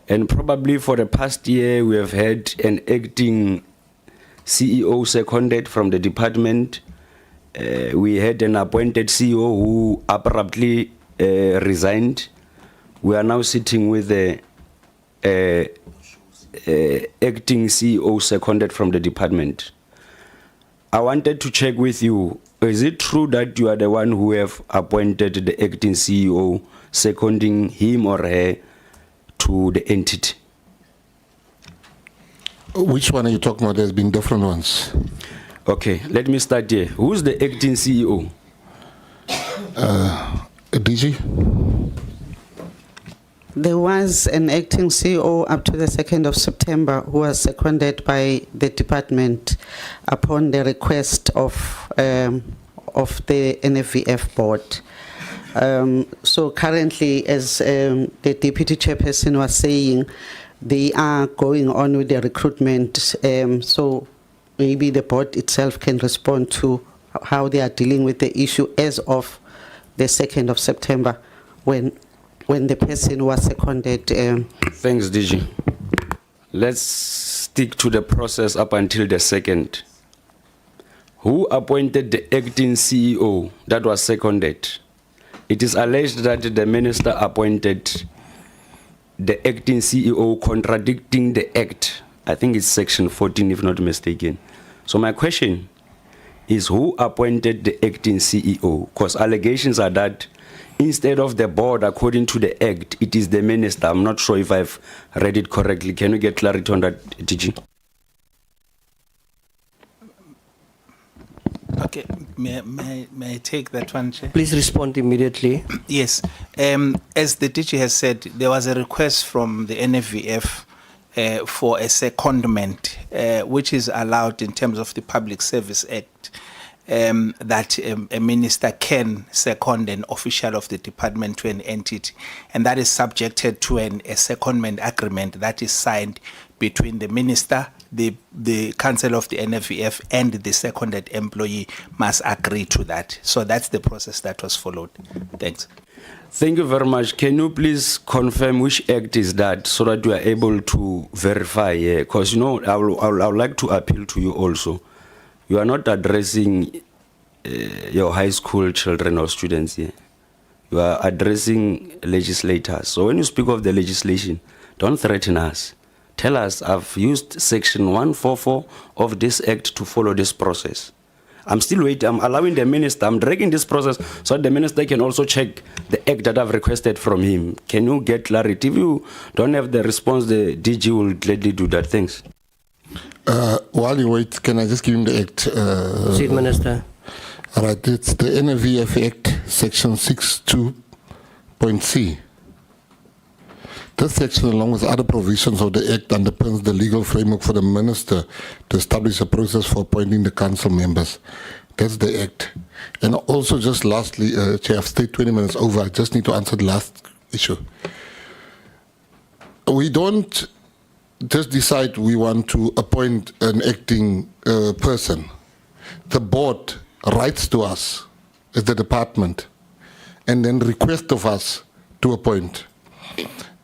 And probably for the past year, we have had an acting CEO seconded from the department. We had an appointed CEO who abruptly resigned. We are now sitting with the acting CEO seconded from the department. I wanted to check with you, is it true that you are the one who have appointed the acting CEO, seconding him or her to the entity? Which one are you talking about? There's been different ones. Okay, let me start here. Who's the acting CEO? DG? There was an acting CEO up to the 2nd of September who was seconded by the department upon the request of the NFVF board. So currently, as the deputy chairperson was saying, they are going on with the recruitment. So maybe the board itself can respond to how they are dealing with the issue as of the 2nd of September when the person was seconded. Thanks, DG. Let's stick to the process up until the 2nd. Who appointed the acting CEO that was seconded? It is alleged that the minister appointed the acting CEO contradicting the act. I think it's section 14, if not mistaken. So my question is, who appointed the acting CEO? Because allegations are that instead of the board, according to the act, it is the minister. I'm not sure if I've read it correctly. Can you get clarity on that, DG? Okay, may I take that one, Chair? Please respond immediately. Yes. As the DG has said, there was a request from the NFVF for a secondment, which is allowed in terms of the Public Service Act, that a minister can second an official of the department to an entity, and that is subjected to a secondment agreement that is signed between the minister, the council of the NFVF, and the seconded employee must agree to that. So that's the process that was followed. Thanks. Thank you very much. Can you please confirm which act is that so that you are able to verify? Because, I would like to appeal to you also. You are not addressing your high school children or students here. You are addressing legislators. So when you speak of the legislation, don't threaten us. Tell us, I've used section 144 of this act to follow this process. I'm still waiting. I'm allowing the minister, I'm dragging this process so that the minister can also check the act that I've requested from him. Can you get clarity? If you don't have the response, the DG will gladly do that. Thanks. While you wait, can I just give him the act? Chief Minister. All right, it's the NFVF Act, section 62.c. This section, along with other provisions of the Act, underpins the legal framework for the minister to establish a process for appointing the council members. That's the Act. And also, just lastly, Chair, I've stayed 20 minutes over. I just need to answer the last issue. We don't just decide we want to appoint an acting person. The board writes to us as the department and then request of us to appoint.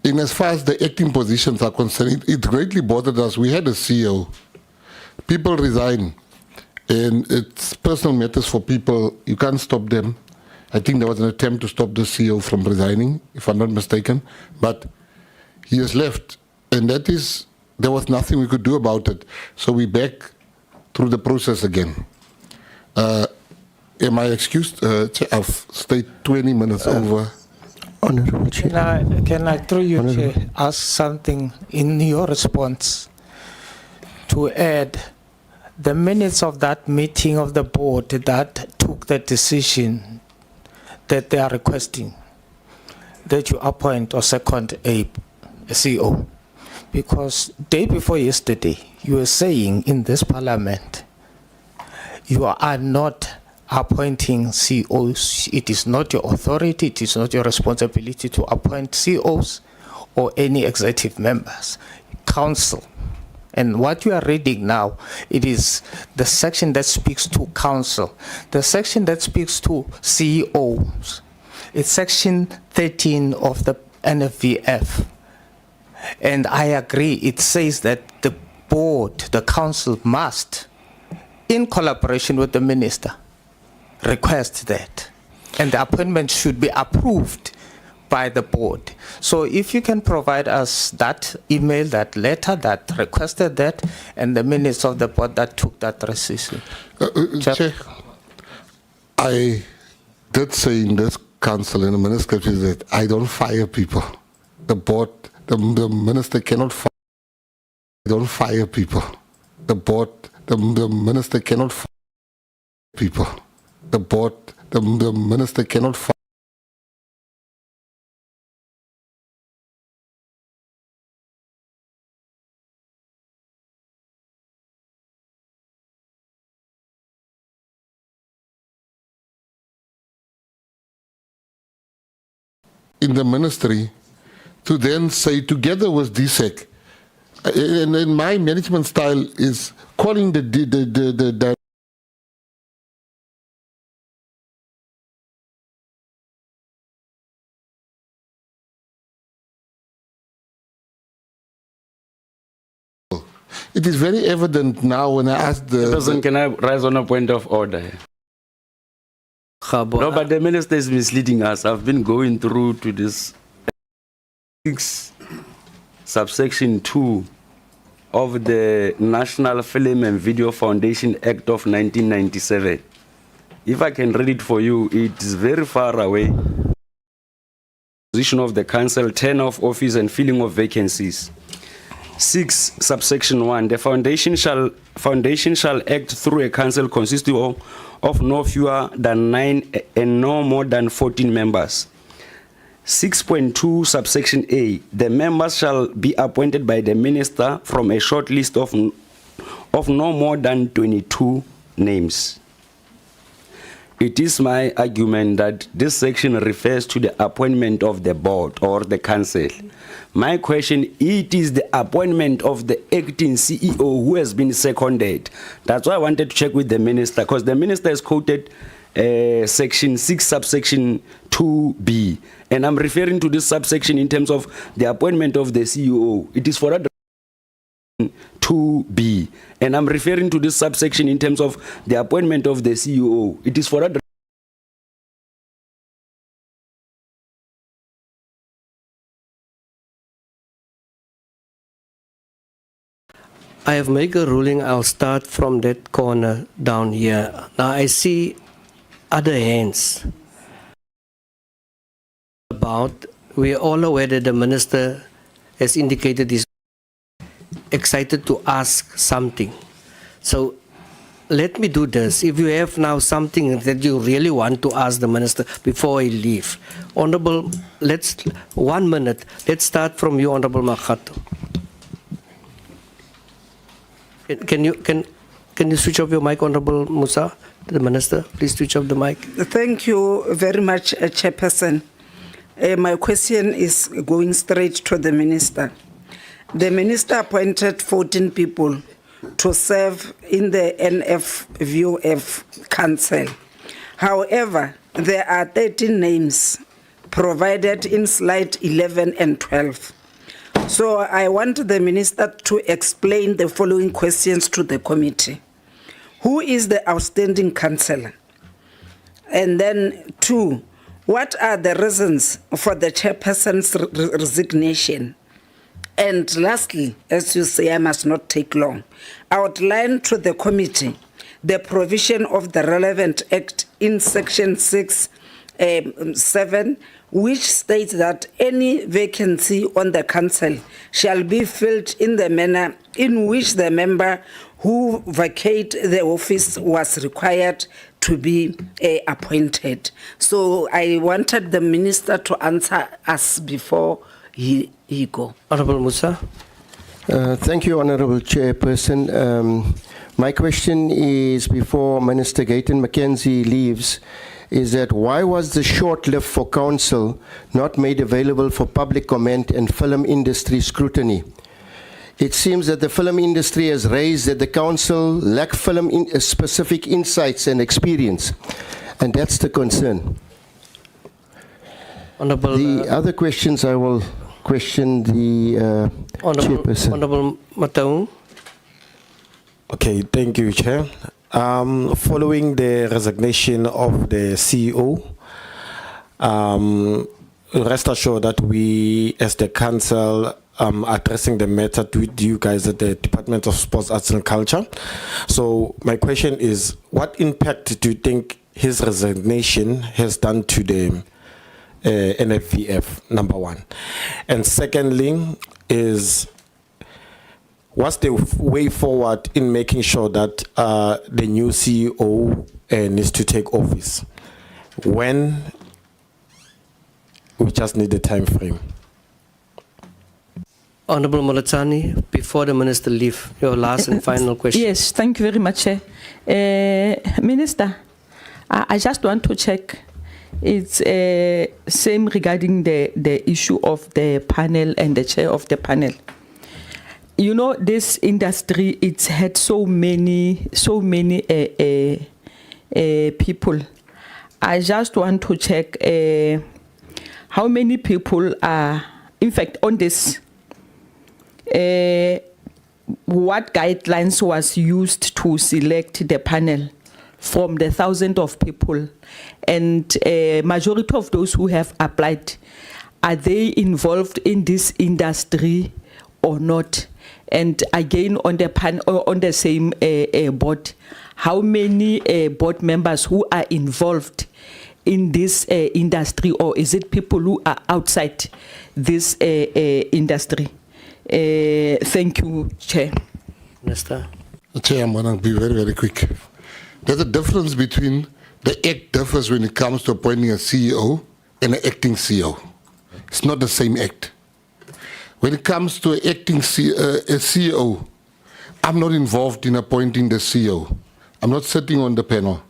In as far as the acting positions are concerned, it greatly bothered us. We had a CEO. People resign, and it's personal matters for people. You can't stop them. I think there was an attempt to stop the CEO from resigning, if I'm not mistaken, but he has left, and there was nothing we could do about it. So we back through the process again. Am I excused? I've stayed 20 minutes over. Honorable Chair. Can I through you, Chair, ask something in your response to add the minutes of that meeting of the board that took the decision that they are requesting that you appoint or second a CEO. Because day before yesterday, you were saying in this parliament, you are not appointing CEOs. It is not your authority, it is not your responsibility to appoint CEOs or any executive members. Council. And what you are reading now, it is the section that speaks to council. The section that speaks to CEOs, it's section 13 of the NFVF. And I agree, it says that the board, the council must, in collaboration with the minister, request that. And the appointment should be approved by the board. So if you can provide us that email, that letter that requested that, and the minutes of the board that took that decision. Chair, I did say in this council, in the minister, that I don't fire people. The board, the minister cannot fire. I don't fire people. The board, the minister cannot fire people. The board, the minister cannot fire. In the ministry to then say together with DSEC, and my management style is calling the it is very evident now when I ask the... Person, can I rise on a point of order? No, but the minister is misleading us. I've been going through to this 6 subsection 2 of the National Film and Video Foundation Act of 1997. If I can read it for you, it is very far away. Position of the council, tenure of office and filling of vacancies. 6 subsection 1, the foundation shall act through a council consisting of no fewer than 9 and no more than 14 members. 6.2 subsection A, the members shall be appointed by the minister from a short list of no more than 22 names. It is my argument that this section refers to the appointment of the board or the council. My question, it is the appointment of the acting CEO who has been seconded. That's why I wanted to check with the minister, because the minister has quoted section 6 subsection 2B, and I'm referring to this subsection in terms of the appointment of the CEO. It is for that 2B, and I'm referring to this subsection in terms of the appointment of the CEO. It is for that. I have made a ruling. I'll start from that corner down here. Now I see other hands. We are all aware that the minister has indicated he's excited to ask something. So let me do this. If you have now something that you really want to ask the minister before I leave, Honorable, 1 minute. Let's start from you, Honorable Makhato. Can you switch off your mic, Honorable Musa, the minister? Please switch off the mic. Thank you very much, Chairperson. My question is going straight to the minister. The minister appointed 14 people to serve in the NFVF Council. However, there are 13 names provided in slide 11 and 12. So I want the minister to explain the following questions to the committee. Who is the outstanding councillor? And then 2, what are the reasons for the chairperson's resignation? And lastly, as you say, I must not take long, outline to the committee the provision of the relevant act in section 6 7, which states that any vacancy on the council shall be filled in the manner in which the member who vacate the office was required to be appointed. So I wanted the minister to answer us before he go. Honorable Musa. Thank you, Honorable Chairperson. My question is, before Minister Gayton Mckenzie leaves, is that why was the short lift for council not made available for public comment and film industry scrutiny? It seems that the film industry has raised that the council lack specific insights and experience, and that's the concern. Honorable, the other questions I will question the chairperson. Honorable Matau. Okay, thank you, Chair. Following the resignation of the CEO, rest assured that we, as the council, addressing the matter with you guys at the Department of Sports, Arts and Culture. So my question is, what impact do you think his resignation has done to the NFVF, number one? And secondly is, what's the way forward in making sure that the new CEO needs to take office? When? We just need the time frame. Honorable Molatani, before the minister leave, your last and final question. Yes, thank you very much. Minister, I just want to check. It's same regarding the issue of the panel and the chair of the panel. You know, this industry, it's had so many people. I just want to check how many people are, in fact, on this. What guidelines was used to select the panel from the thousands of people, and majority of those who have applied, are they involved in this industry or not? And again, on the same board, how many board members who are involved in this industry, or is it people who are outside this industry? Thank you, Chair. Minister. Chair, I'm going to be very, very quick. There's a difference between the act differs when it comes to appointing a CEO and an acting CEO. It's not the same act. When it comes to acting a CEO, I'm not involved in appointing the CEO. I'm not sitting on the panel.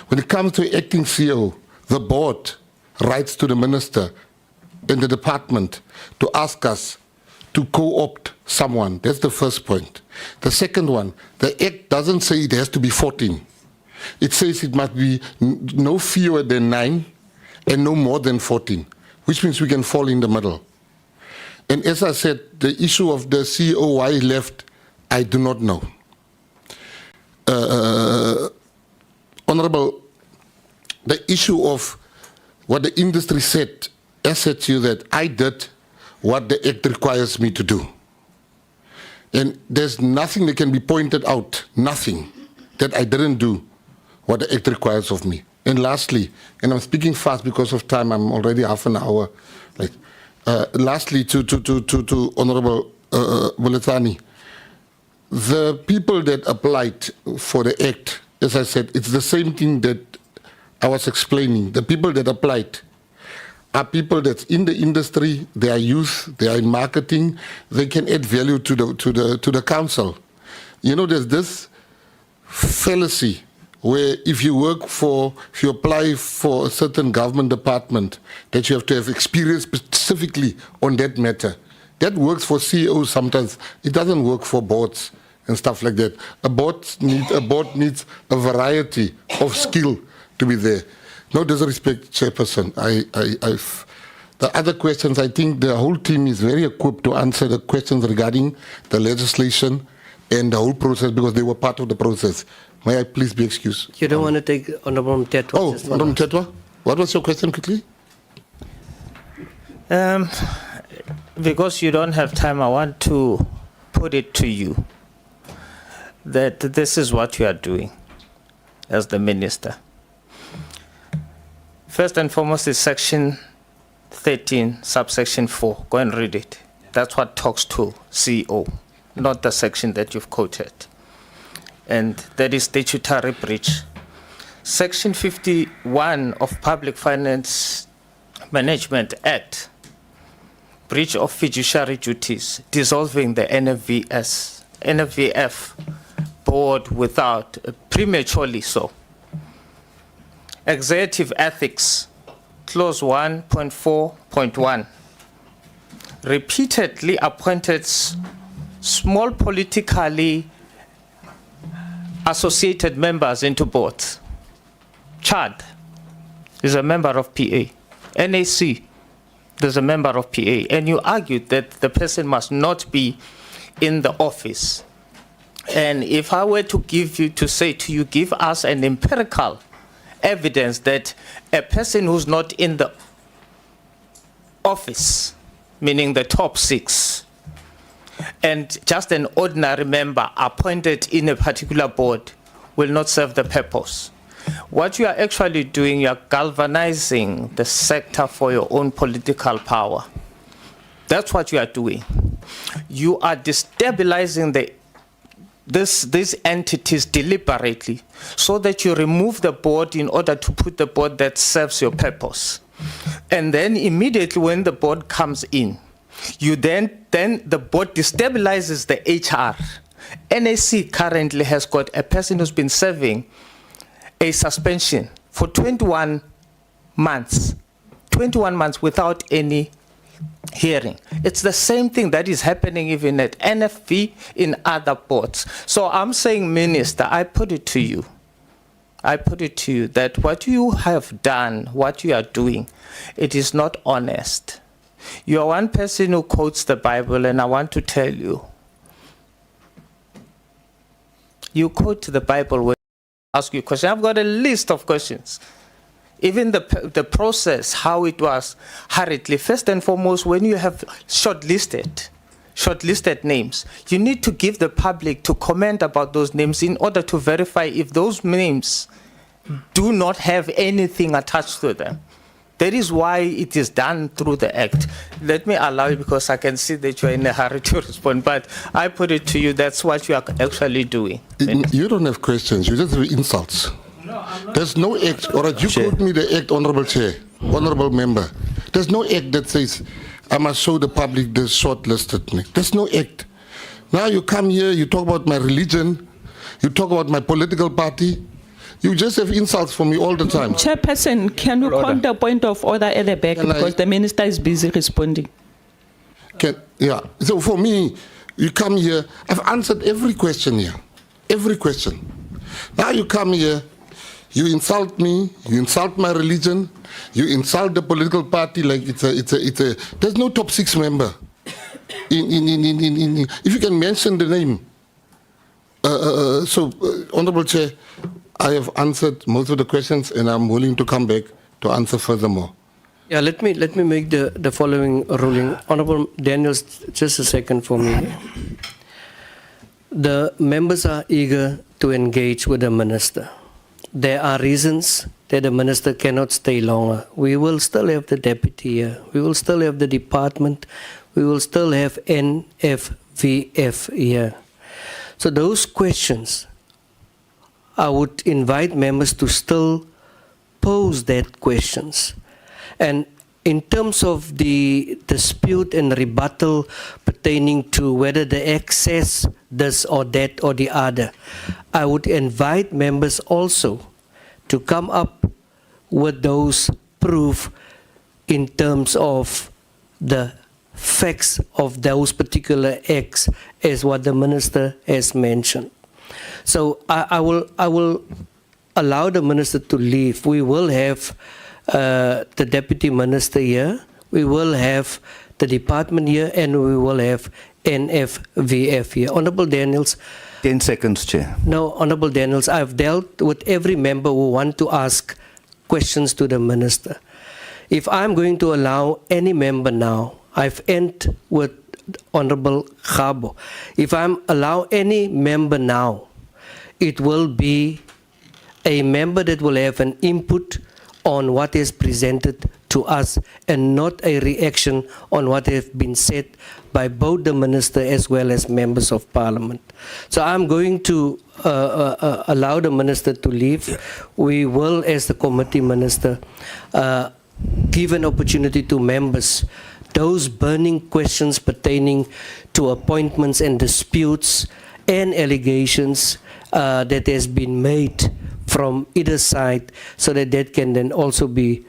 When it comes to acting CEO, the board writes to the minister and the department to ask us to co-opt someone. That's the first point. The second one, the act doesn't say it has to be 14. It says it must be no fewer than 9 and no more than 14, which means we can fall in the middle. And as I said, the issue of the CEO, why he left, I do not know. Honorable, the issue of what the industry said, I said to you that I did what the act requires me to do. And there's nothing that can be pointed out, nothing, that I didn't do what the act requires of me. And lastly, and I'm speaking fast because of time, I'm already half an hour late. Lastly, to Honorable Molatani, the people that applied for the act, as I said, it's the same thing that I was explaining. The people that applied are people that's in the industry, they are youth, they are in marketing, they can add value to the council. You know, there's this fallacy where if you apply for a certain government department, that you have to have experience specifically on that matter. That works for CEOs sometimes. It doesn't work for boards and stuff like that. A board needs a variety of skill to be there. No disrespect, Chairperson. The other questions, I think the whole team is very equipped to answer the questions regarding the legislation and the whole process because they were part of the process. May I please be excused? You don't want to take Honorable Mtetwa? Oh, Honorable Mtetwa, what was your question quickly? Because you don't have time, I want to put it to you that this is what you are doing as the minister. First and foremost is section 13, subsection 4. Go and read it. That's what talks to CEO, not the section that you've quoted. And that is statutory breach. Section 51 of Public Finance Management Act, breach of fiduciary duties, dissolving the NFVF board without, prematurely so. Executive ethics, clause 1.4.1, repeatedly appointed small politically associated members into boards. Chad is a member of PA. NAC, there's a member of PA. And you argued that the person must not be in the office. And if I were to give us an empirical evidence that a person who's not in the office, meaning the top 6, and just an ordinary member appointed in a particular board will not serve the purpose. What you are actually doing, you are galvanizing the sector for your own political power. That's what you are doing. You are destabilizing these entities deliberately so that you remove the board in order to put the board that serves your purpose. And then immediately when the board comes in, you then the board destabilizes the HR. NAC currently has got a person who's been serving a suspension for 21 months. 21 months without any hearing. It's the same thing that is happening even at NFV in other boards. So I'm saying, Minister, I put it to you that what you have done, what you are doing, it is not honest. You are one person who quotes the Bible, and I want to tell you, you quote the Bible when I ask you a question. I've got a list of questions. Even the process, how it was hurriedly. First and foremost, when you have shortlisted names, you need to give the public to comment about those names in order to verify if those names do not have anything attached to them. That is why it is done through the Act. Let me allow you, because I can see that you are in a hurry to respond, but I put it to you, that's what you are actually doing. You don't have questions, you just have insults. There's no act, or you quote me the act, Honorable Chair, Honorable Member. There's no act that says, I must show the public the shortlisted name. There's no act. Now you come here, you talk about my religion, you talk about my political party, you just have insults for me all the time. Chairperson, can you point the point of order at the back, because the minister is busy responding? Yeah, so for me, you come here, I've answered every question here, every question. Now you come here, you insult me, you insult my religion, you insult the political party like it's a there's no top 6 member. If you can mention the name. Honorable Chair, I have answered most of the questions and I'm willing to come back to answer furthermore. Yeah, let me make the following ruling. Honorable Daniels, just a second for me. The members are eager to engage with the minister. There are reasons that the minister cannot stay longer. We will still have the deputy here. We will still have the department. We will still have NFVF here. So those questions, I would invite members to still pose that questions. And in terms of the dispute and rebuttal pertaining to whether the Act says this or that or the other, I would invite members also to come up with those proof in terms of the facts of those particular acts as what the minister has mentioned. So I will allow the minister to leave. We will have the deputy minister here, we will have the department here, and we will have NFVF here. Honorable Daniels. 10 seconds, Chair. No, Honorable Daniels, I've dealt with every member who want to ask questions to the minister. If I'm going to allow any member now, I've ended with Honorable Gabo. If I'm allow any member now, it will be a member that will have an input on what is presented to us and not a reaction on what has been said by both the minister as well as members of parliament. So I'm going to allow the minister to leave. We will, as the committee minister, give an opportunity to members, those burning questions pertaining to appointments and disputes and allegations that has been made from either side, so that that can then also be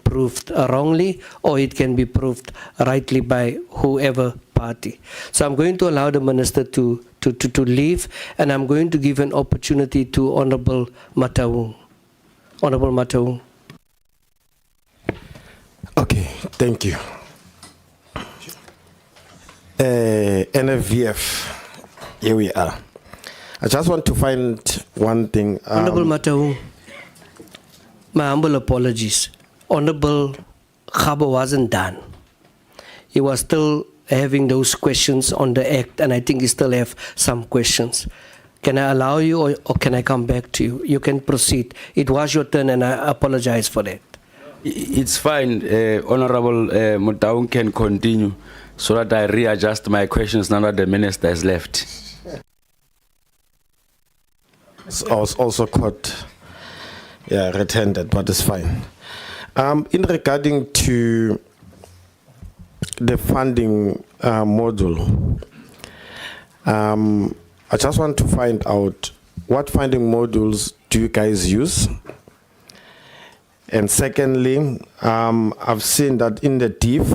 proved wrongly, or it can be proved rightly by whoever party. So I'm going to allow the minister to leave, and I'm going to give an opportunity to Honorable Mataung. Honorable Mataung. Okay, thank you. NFVF, here we are. I just want to find one thing. Honorable Mataung, my humble apologies. Honorable Khabo wasn't done. He was still having those questions on the act, and I think he still have some questions. Can I allow you, or can I come back to you? You can proceed. It was your turn, and I apologize for that. It's fine. Honorable Mutaung can continue so that I readjust my questions now that the minister has left. I was also caught, red-handed, but it's fine. In regarding to the funding module, I just want to find out what funding modules do you guys use? And secondly, I've seen that in the DIF,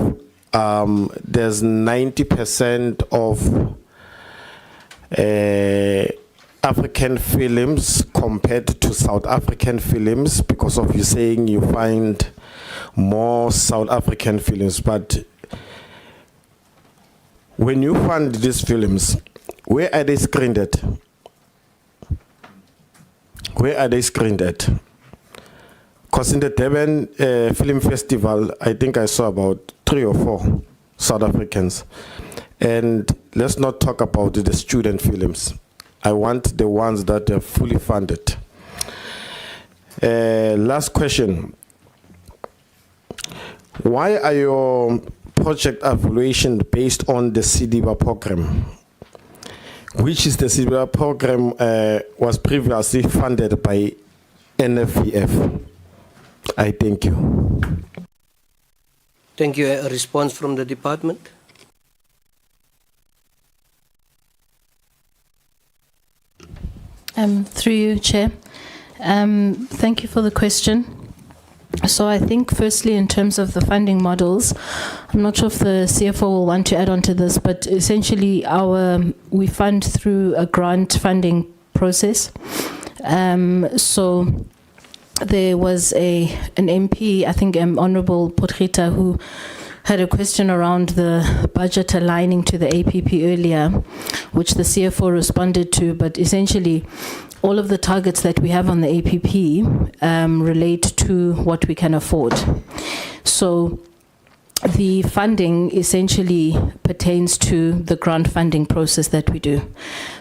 there's 90% of African films compared to South African films, because of you saying you find more South African films. But when you fund these films, where are they screened at? Where are they screened at? Because in the Durban Film Festival, I think I saw about 3 or 4 South Africans. And let's not talk about the student films. I want the ones that are fully funded. Last question. Why are your project evaluation based on the CDBA program? Which is the CDBA program was previously funded by NFVF. I thank you. Thank you. A response from the department? Through you, Chair. Thank you for the question. So I think firstly, in terms of the funding models, I'm not sure if the CFO will want to add on to this, but essentially we fund through a grant funding process. So there was an MP, I think Honorable Potgieter, who had a question around the budget aligning to the APP earlier, which the CFO responded to, but essentially all of the targets that we have on the APP relate to what we can afford. So the funding essentially pertains to the grant funding process that we do.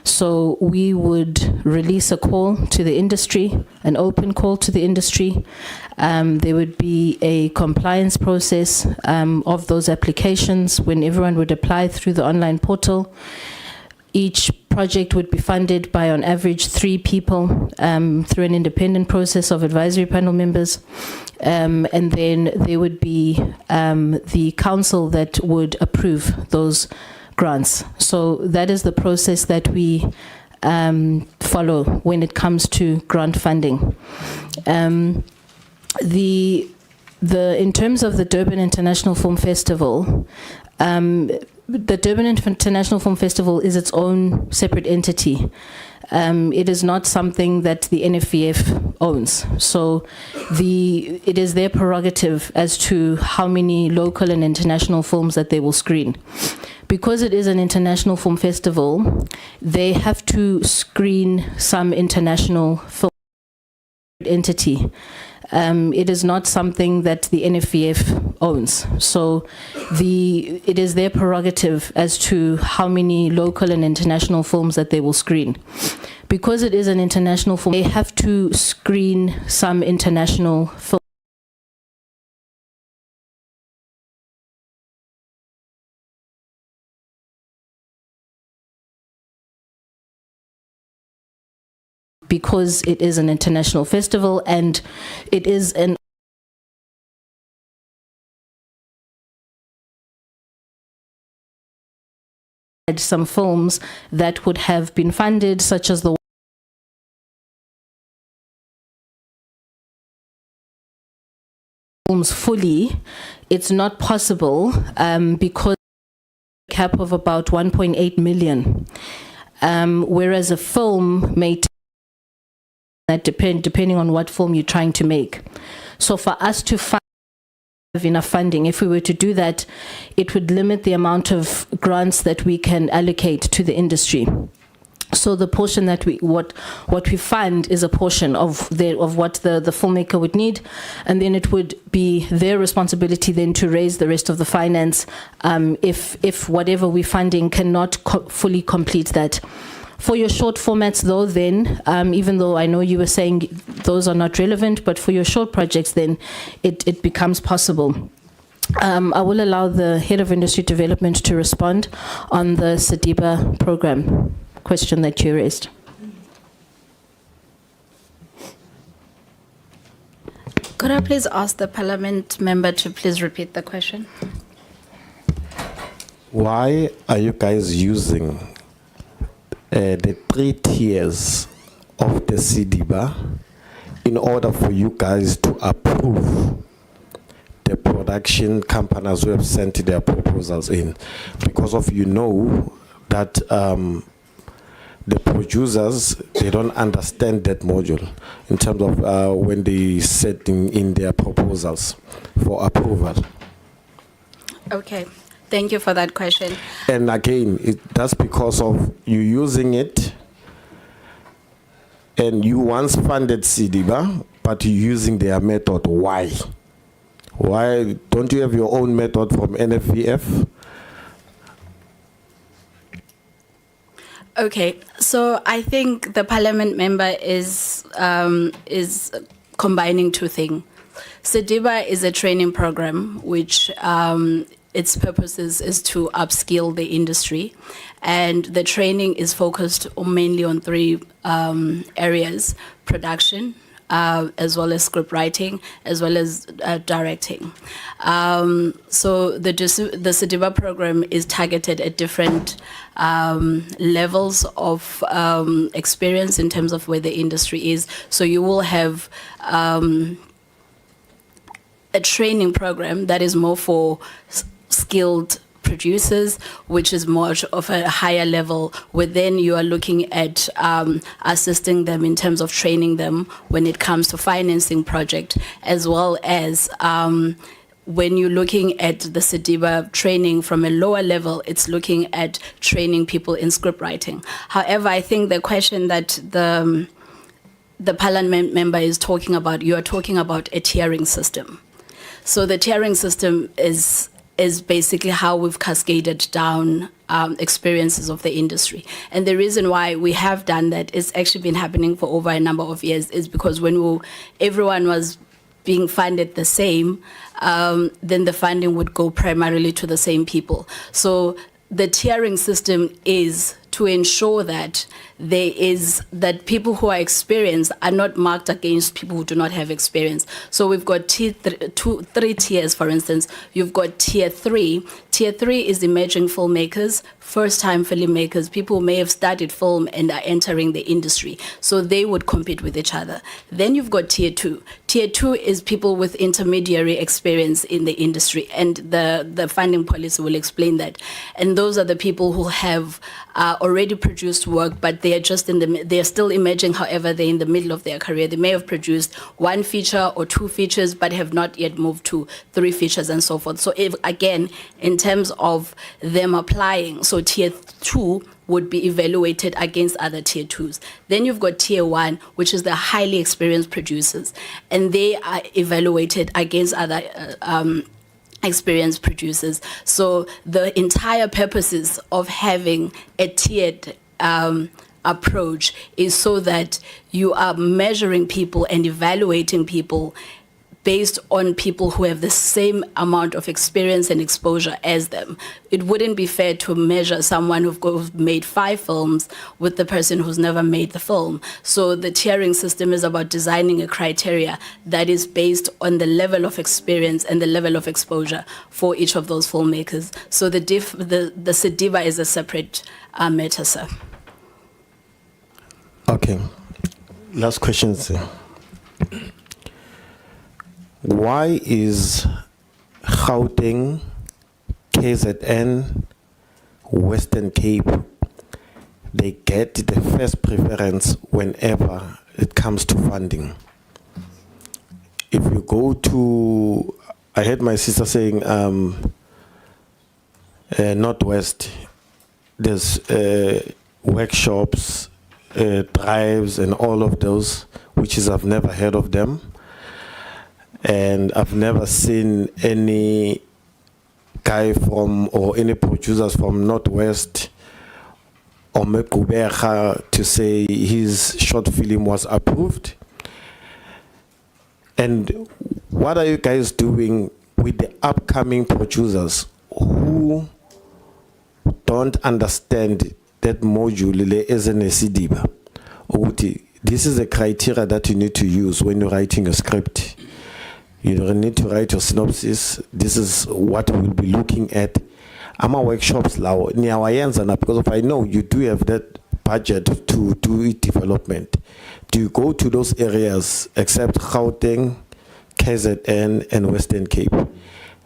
So we would release a call to the industry, an open call to the industry. There would be a compliance process of those applications when everyone would apply through the online portal. Each project would be funded by, on average, 3 people through an independent process of advisory panel members. And then there would be the council that would approve those grants. So that is the process that we follow when it comes to grant funding. In terms of the Durban International Film Festival, the Durban International Film Festival is its own separate entity. It is not something that the NFVF owns. So it is their prerogative as to how many local and international films that they will screen. Because it is an international film festival, they have to screen some international film entity. It is not something that the NFVF owns. So it is their prerogative as to how many local and international films that they will screen. because it is an international film, they have to screen some international films. Because it is an international festival and it is an some films that would have been funded, such as the films fully. It's not possible because cap of about 1.8 million, whereas a film may take that depending on what film you're trying to make. So for us to have enough funding, if we were to do that, it would limit the amount of grants that we can allocate to the industry. So the portion that what we fund is a portion of what the filmmaker would need, and then it would be their responsibility then to raise the rest of the finance if whatever we're funding cannot fully complete that. For your short formats though, then, even though I know you were saying those are not relevant, but for your short projects then it becomes possible. I will allow the Head of Industry Development to respond on the SEDIBA program question that you raised. Could I please ask the Parliament member to please repeat the question? Why are you guys using the 3 tiers of the SEDIBA in order for you guys to approve the production companies who have sent their proposals in? Because of that the producers, they don't understand that module in terms of when they set in their proposals for approval. Okay. Thank you for that question. And again, that's because of you using it, and you once funded SEDIBA, but you're using their method. Why? Why don't you have your own method from NFVF? Okay, so I think the Parliament member is combining 2 things. SEDIBA is a training program which its purpose is to upskill the industry, and the training is focused mainly on 3 areas: production, as well as script writing, as well as directing. So the SEDIBA program is targeted at different levels of experience in terms of where the industry is. So you will have a training program that is more for skilled producers, which is more of a higher level, where then you are looking at assisting them in terms of training them when it comes to financing project, as well as when you're looking at the SEDIBA training from a lower level, it's looking at training people in script writing. However, I think the question that the Parliament member is talking about, you are talking about a tiering system. So the tiering system is basically how we've cascaded down experiences of the industry. And the reason why we have done that, it's actually been happening for over a number of years, is because when everyone was being funded the same, then the funding would go primarily to the same people. So the tiering system is to ensure that that people who are experienced are not marked against people who do not have experience. So we've got 3 tiers, for instance. You've got tier 3. Tier 3 is emerging filmmakers, first-time filmmakers, people who may have studied film and are entering the industry. So they would compete with each other. Then you've got tier 2. Tier 2 is people with intermediary experience in the industry, and the funding policy will explain that. And those are the people who have already produced work, but they are they are still emerging. However, they're in the middle of their career. They may have produced 1 feature or 2 features, but have not yet moved to 3 features and so forth. So again, in terms of them applying, so tier 2 would be evaluated against other tier 2s. Then you've got tier 1, which is the highly experienced producers, and they are evaluated against other experienced producers. So the entire purposes of having a tiered approach is so that you are measuring people and evaluating people based on people who have the same amount of experience and exposure as them. It wouldn't be fair to measure someone who's made 5 films with the person who's never made the film. So the tiering system is about designing a criteria that is based on the level of experience and the level of exposure for each of those filmmakers. So the SEDIVA is a separate matter, sir. Okay. Last question, sir. Why is Gauteng, KZN, Western Cape, they get the first preference whenever it comes to funding? If you go to, I heard my sister saying, Northwest, there's workshops, drives, and all of those, which is I've never heard of them. And I've never seen any guy from, or any producers from Northwest or Mekubeja to say his short film was approved. And what are you guys doing with the upcoming producers who don't understand that module as an SEDIVA? This is a criteria that you need to use when you're writing a script. You don't need to write your synopsis. This is what we'll be looking at. Ama workshops now, because if I know you do have that budget to do development, do you go to those areas except Gauteng, KZN, and Western Cape?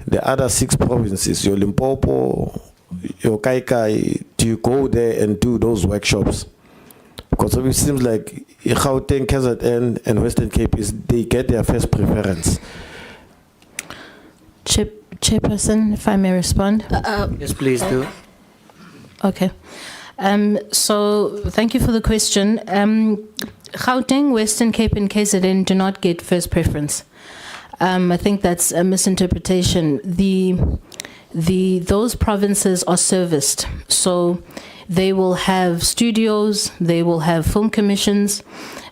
The other 6 provinces, your Limpopo, your Kaikai, do you go there and do those workshops? Because it seems like Gauteng, KZN, and Western Cape they get their first preference. Chairperson, if I may respond. Yes, please do. Okay. So thank you for the question. Gauteng, Western Cape, and KZN do not get first preference. I think that's a misinterpretation. Those provinces are serviced. So they will have studios, they will have film commissions,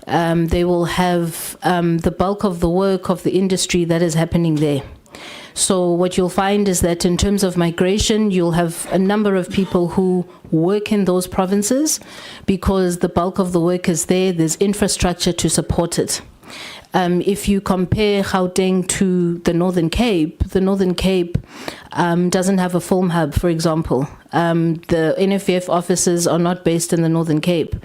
they will have the bulk of the work of the industry that is happening there. So what you'll find is that in terms of migration, you'll have a number of people who work in those provinces because the bulk of the work is there, there's infrastructure to support it. If you compare Gauteng to the Northern Cape doesn't have a film hub, for example. The NFVF offices are not based in the Northern Cape.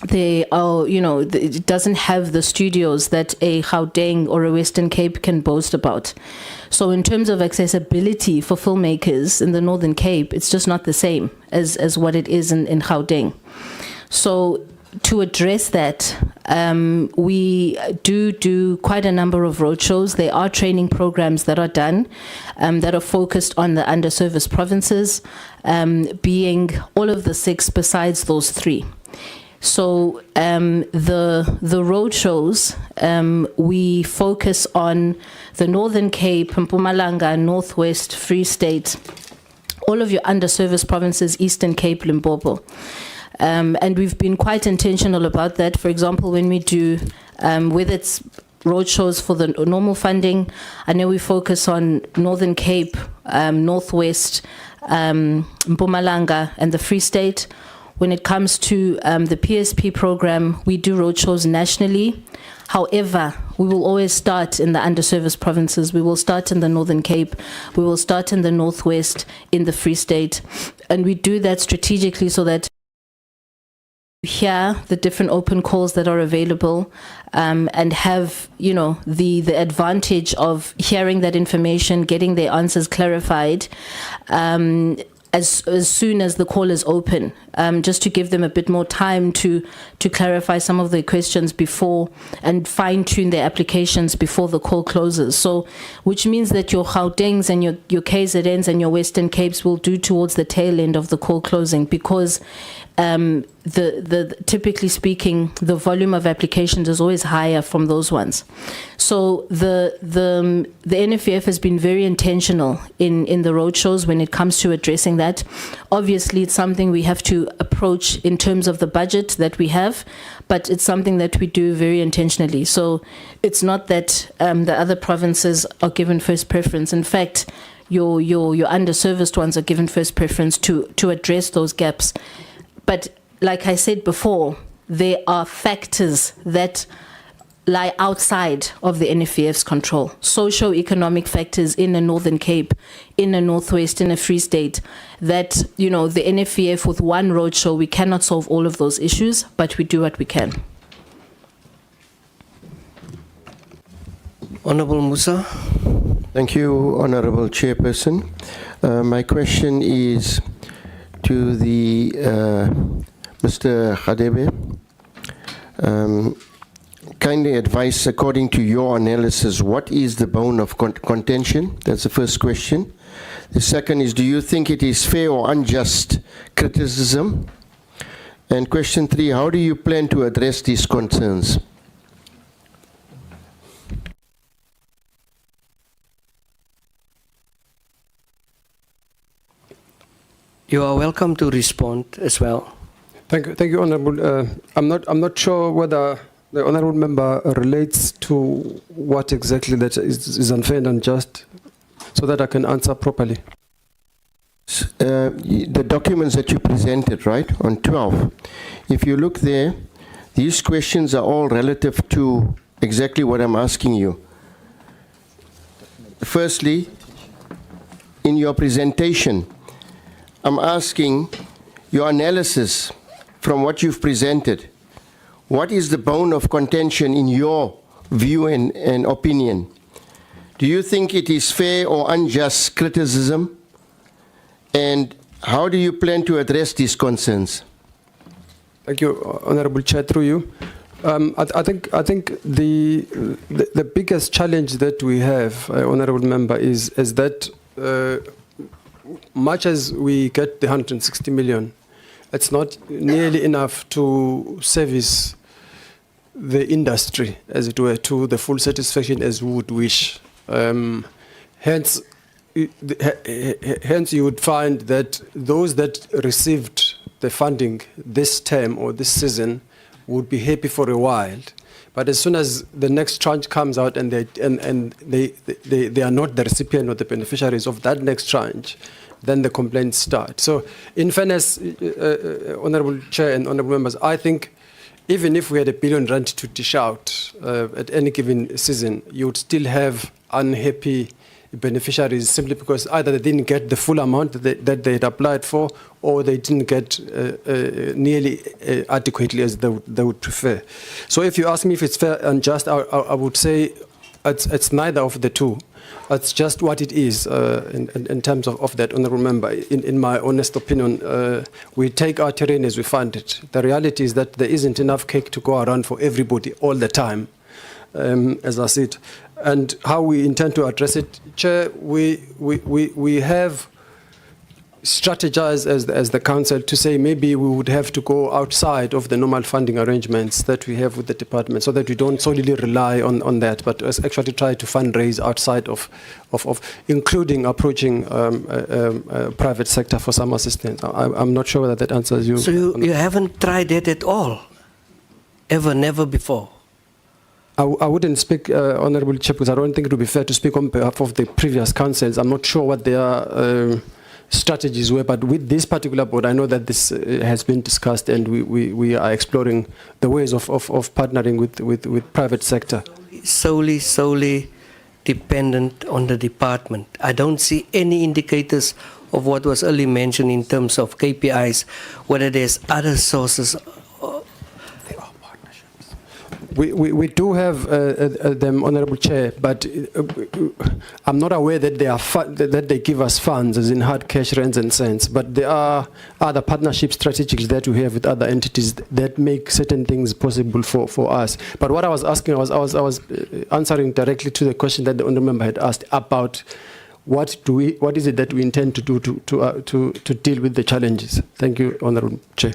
They are, it doesn't have the studios that a Gauteng or a Western Cape can boast about. So in terms of accessibility for filmmakers in the Northern Cape, it's just not the same as what it is in Gauteng. So to address that, we do quite a number of roadshows. There are training programs that are done that are focused on the underserviced provinces, being all of the 6 besides those 3. So the road shows, we focus on the Northern Cape, Mpumalanga, Northwest, Free State, all of your underserviced provinces, Eastern Cape, Limpopo. And we've been quite intentional about that. For example, when we do, whether it's road shows for the normal funding, I know we focus on Northern Cape, Northwest, Mpumalanga, and the Free State. When it comes to the PSP program, we do roadshows nationally. However, we will always start in the underserviced provinces. We will start in the Northern Cape. We will start in the Northwest, in the Free State. And we do that strategically so that we hear the different open calls that are available and have, the advantage of hearing that information, getting their answers clarified. As soon as the call is open, just to give them a bit more time to clarify some of their questions before and fine-tune their applications before the call closes. So, which means that your Gautengs and your KZNs and your Western Capes will do towards the tail end of the call closing because typically speaking, the volume of applications is always higher from those ones. So the NFVF has been very intentional in the roadshows when it comes to addressing that. Obviously, it's something we have to approach in terms of the budget that we have, but it's something that we do very intentionally. So it's not that the other provinces are given first preference. In fact, your underserviced ones are given first preference to address those gaps. But like I said before, there are factors that lie outside of the NFVF's control. Socio-economic factors in the Northern Cape, in the Northwest, in the Free State, that, you know, the NFVF with one roadshow, we cannot solve all of those issues, but we do what we can. Honorable Musa. Thank you, Honorable Chairperson. My question is to the Mr. Khadebe. Kindly advise, according to your analysis, what is the bone of contention? That's the first question. The second is, do you think it is fair or unjust criticism? And question 3, how do you plan to address these concerns? You are welcome to respond as well. Thank you, Honourable. I'm not sure whether the Honourable Member relates to what exactly that is unfair and unjust, so that I can answer properly. The documents that you presented, right, on 12, if you look there, these questions are all relative to exactly what I'm asking you. Firstly, in your presentation, I'm asking your analysis from what you've presented. What is the bone of contention in your view and opinion? Do you think it is fair or unjust criticism? And how do you plan to address these concerns? Thank you, Honourable Chair, through you. I think the biggest challenge that we have, Honourable Member, is that much as we get the 160 million, it's not nearly enough to service the industry, as it were, to the full satisfaction as we would wish. Hence, you would find that those that received the funding this term or this season would be happy for a while, but as soon as the next tranche comes out and they are not the recipient or the beneficiaries of that next tranche, then the complaints start. So, in fairness, Honourable Chair and Honourable Members, I think even if we had R1 billion to dish out at any given season, you would still have unhappy beneficiaries simply because either they didn't get the full amount that they had applied for, or they didn't get nearly adequately as they would prefer. So if you ask me if it's fair and just, I would say it's neither of the two. It's just what it is in terms of that, Honourable Member. In my honest opinion, we take our terrain as we find it. The reality is that there isn't enough cake to go around for everybody all the time, as I said. And how we intend to address it, Chair, we have strategized as the council to say maybe we would have to go outside of the normal funding arrangements that we have with the department, so that we don't solely rely on that, but actually try to fundraise outside of including approaching private sector for some assistance. I'm not sure whether that answers you. So you haven't tried that at all? Ever, never before? I wouldn't speak, Honourable Chair, because I don't think it would be fair to speak on behalf of the previous councils. I'm not sure what their strategies were, but with this particular board, I know that this has been discussed, and we are exploring the ways of partnering with private sector. Solely dependent on the department. I don't see any indicators of what was earlier mentioned in terms of KPIs, whether there's other sources. We do have them, Honourable Chair, but I'm not aware that they give us funds, as in hard cash, rands and cents. But there are other partnership strategies that we have with other entities that make certain things possible for us. But what I was asking, I was answering directly to the question that the Honourable Member had asked about what is it that we intend to do to deal with the challenges. Thank you, Honourable Chair.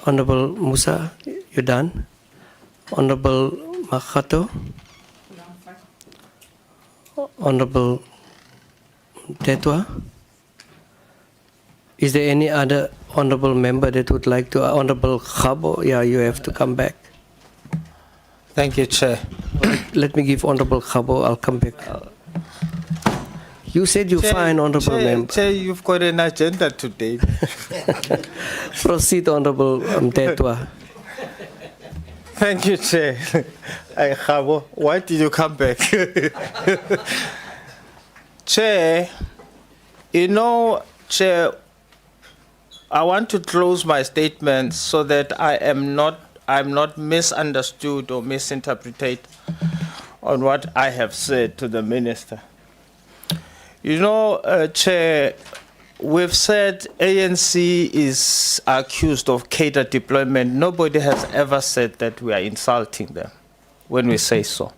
Honorable Musa, you done? Honorable Makato? Honorable Tetwa? Is there any other honorable member that would like to? Honorable Khabo, yeah, you have to come back. Thank you, Chair. Let me give Honorable Khabo, I'll come back. You said you're fine, Honorable Member. Chair, you've got an agenda today. Proceed, Honorable Tetwa. Thank you, Chair. Hey, Khabo, why did you come back? Chair, you know, Chair, I want to close my statement so that I'm not misunderstood or misinterpreted on what I have said to the Minister. You know, Chair, we've said ANC is accused of cadre deployment. Nobody has ever said that we are insulting them when we say so.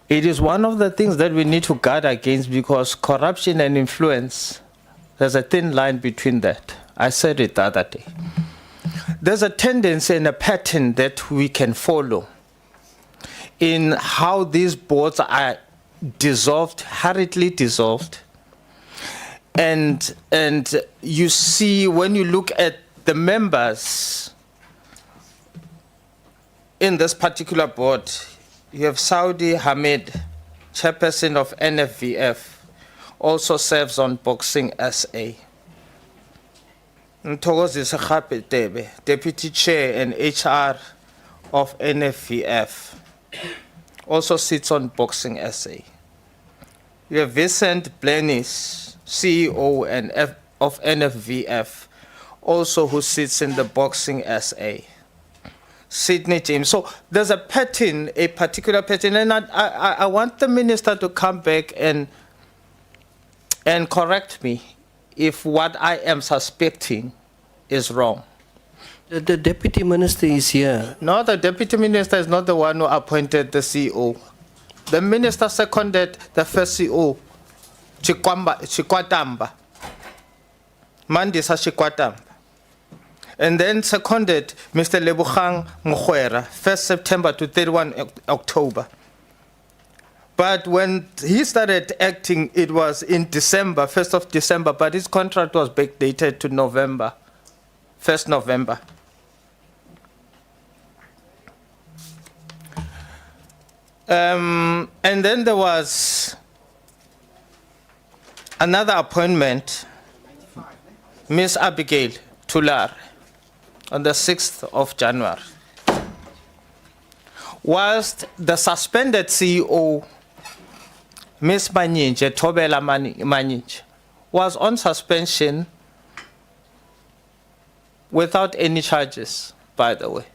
It is one of the things that we need to guard against because corruption and influence, there's a thin line between that. I said it the other day. There's a tendency and a pattern that we can follow in how these boards are dissolved, hurriedly dissolved. And you see, when you look at the members in this particular board, you have Saudi Hamid, chairperson of NFVF, also serves on Boxing SA. Ntokozi Sekhape Tebe, deputy chair and HR of NFVF, also sits on Boxing SA. You have Vincent Blenis, CEO of NFVF, also who sits in the Boxing SA. Sydney James. So there's a pattern, a particular pattern, and I want the Minister to come back and correct me if what I am suspecting is wrong. The Deputy Minister is here. No, the Deputy Minister is not the one who appointed the CEO. The Minister seconded the first CEO, Chikwatamba. Mandisa Chikwatamba. And then seconded Mr. Lebogang Mogoera, 1st September to 31 October. But when he started acting, it was in December, 1st of December, but his contract was backdated to November, 1st November. And then there was another appointment, Miss Abigail Tular, on the 6th of January. Whilst the suspended CEO, Ms. Manyinje, Thobela Manyinje, was on suspension without any charges, by the way.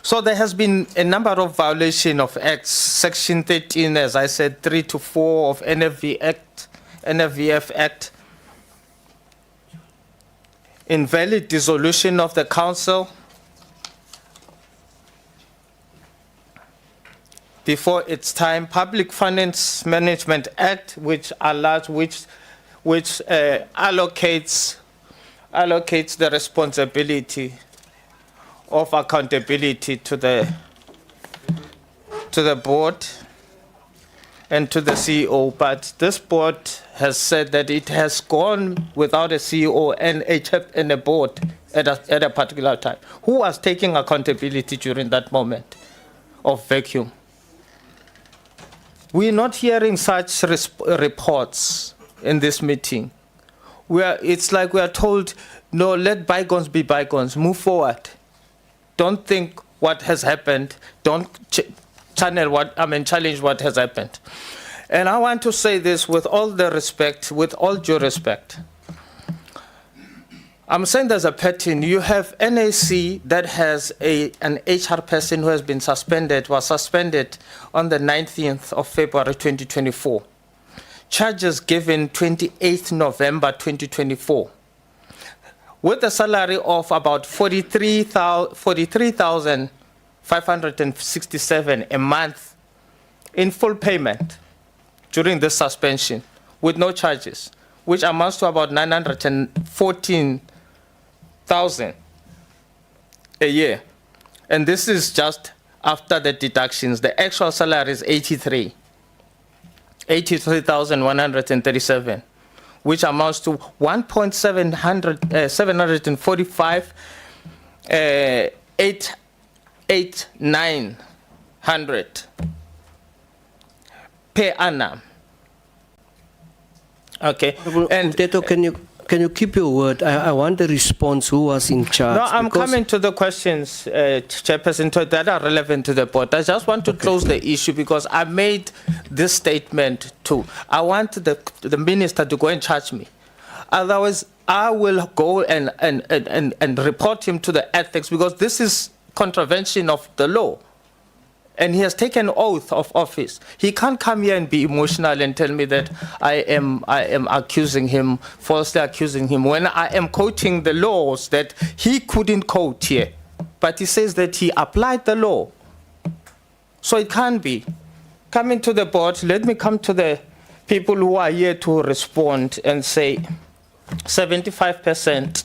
So there has been a number of violations of acts, Section 13, as I said, 3 to 4 of NFVF Act, invalid dissolution of the council before its time, Public Finance Management Act, which allows, which allocates the responsibility of accountability to the board and to the CEO, but this board has said that it has gone without a CEO and a board at a particular time. Who was taking accountability during that moment of vacuum? We're not hearing such reports in this meeting. It's like we are told, no, let bygones be bygones, move forward. Don't think what has happened, don't challenge what has happened. And I want to say this with all the respect, with all due respect. I'm saying there's a pattern. You have NAC that has an HR person who has been suspended, was suspended on the 19th of February 2024. Charges given 28th November 2024. With a salary of about 43,567 a month in full payment during this suspension with no charges. which amounts to about 914,000 a year. And this is just after the deductions. The actual salary is 83,137, which amounts to 1.745 88900 per annum. Okay. And Teto, can you keep your word? I want a response. Who was in charge? No, I'm Because- coming to the questions, Chairperson, that are relevant to the board. I just want to close the issue because I made this statement too. I want the minister to go and charge me. Otherwise, I will go and report him to the ethics because this is contravention of the law. And he has taken oath of office. He can't come here and be emotional and tell me that I am accusing him, falsely accusing him, when I am quoting the laws that he couldn't quote here. But he says that he applied the law. So it can't be. Coming to the board, let me come to the people who are here to respond and say 75%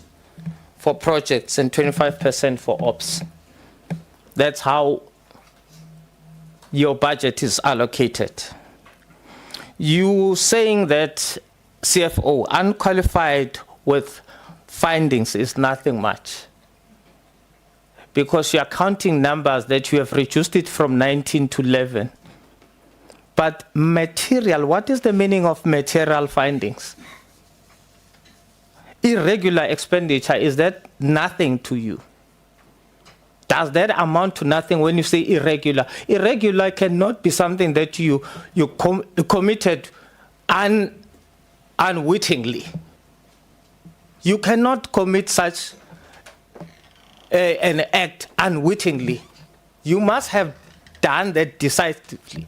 for projects and 25% for ops. That's how your budget is allocated. You saying that CFO, unqualified with findings, is nothing much. Because you are counting numbers that you have reduced it from 19 to 11. But material, what is the meaning of material findings? Irregular expenditure, is that nothing to you? Does that amount to nothing when you say irregular? Irregular cannot be something that you committed unwittingly. You cannot commit such an act unwittingly. You must have done that decisively.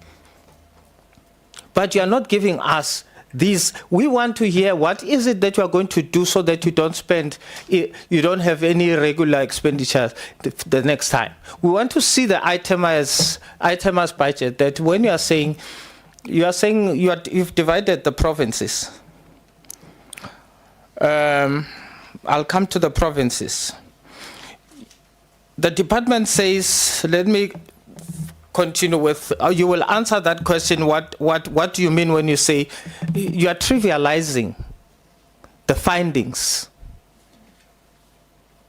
But you are not giving us these. We want to hear what is it that you are going to do so that you don't spend, you don't have any regular expenditure the next time. We want to see the itemized budget, that when you've divided the provinces. I'll come to the provinces. The department says, let me continue with, you will answer that question, what do you mean when you say you are trivializing the findings?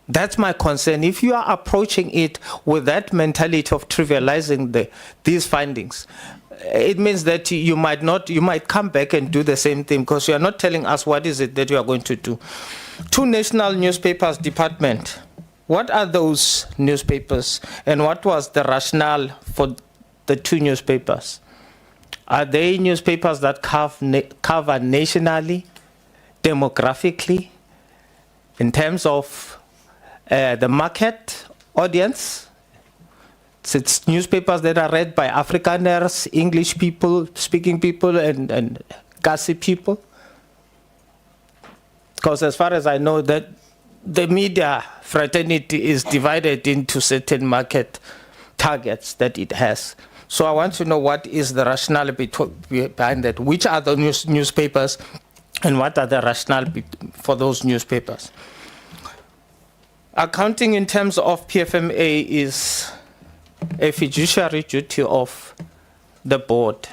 That's my concern. If you are approaching it with that mentality of trivializing these findings, it means that you might come back and do the same thing because you are not telling us what is it that you are going to do. 2 national newspapers department. What are those newspapers and what was the rationale for the 2 newspapers? Are they newspapers that cover nationally, demographically, in terms of the market audience? It's newspapers that are read by Afrikaners, English people, speaking people, and Kasi people? Because as far as I know, that the media fraternity is divided into certain market targets that it has. So I want to know what is the rationale behind that. Which are the newspapers and what are the rationale for those newspapers? Accounting in terms of PFMA is a fiduciary duty of the board.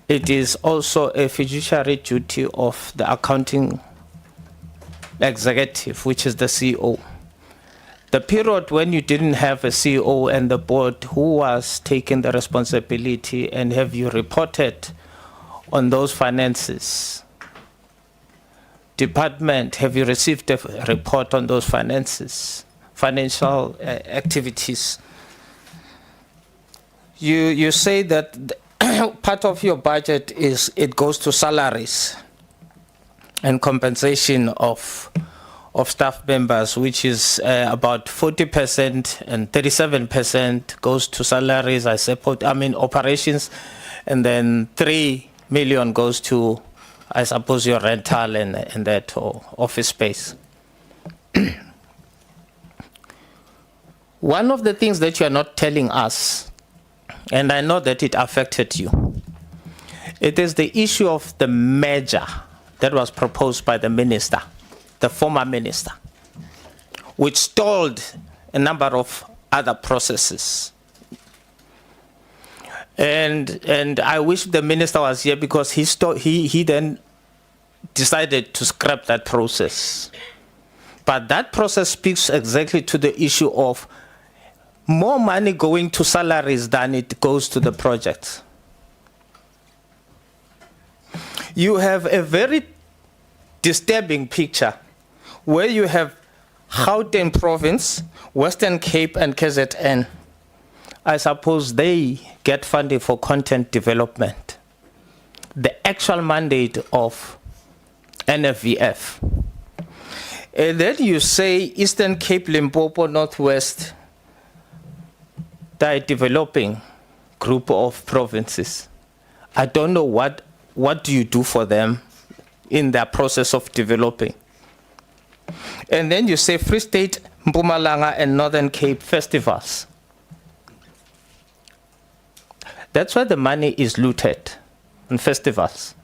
It is also a fiduciary duty of the accounting executive, which is the CEO. The period when you didn't have a CEO and the board, who was taking the responsibility, and have you reported on those finances? Department, have you received a report on those finances, financial activities? You say that part of your budget it goes to salaries and compensation of staff members, which is about 40% and 37% goes to salaries, operations, and then 3 million goes to, I suppose, your rental and that, or office space. One of the things that you are not telling us, and I know that it affected you, It is the issue of the merger that was proposed by the minister, the former minister, which stalled a number of other processes. And I wish the minister was here because he then decided to scrap that process. But that process speaks exactly to the issue of more money going to salaries than it goes to the projects. You have a very disturbing picture where you have Gauteng province, Western Cape and KZN. I suppose they get funding for content development. The actual mandate of NFVF. And then you say Eastern Cape, Limpopo, Northwest, they're developing group of provinces. I don't know what do you do for them in their process of developing. And then you say Free State, Mpumalanga, and Northern Cape festivals. That's where the money is looted, on festivals.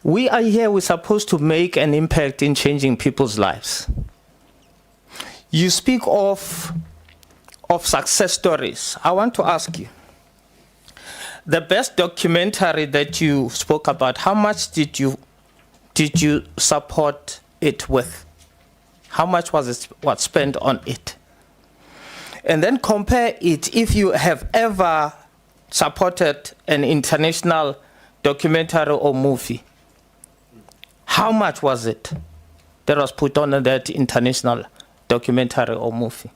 We are here, we're supposed to make an impact in changing people's lives. You speak of success stories. I want to ask you, the best documentary that you spoke about, how much did you support it with? How much was spent on it? And then compare it if you have ever supported an international documentary or movie. How much was it that was put on that international documentary or movie?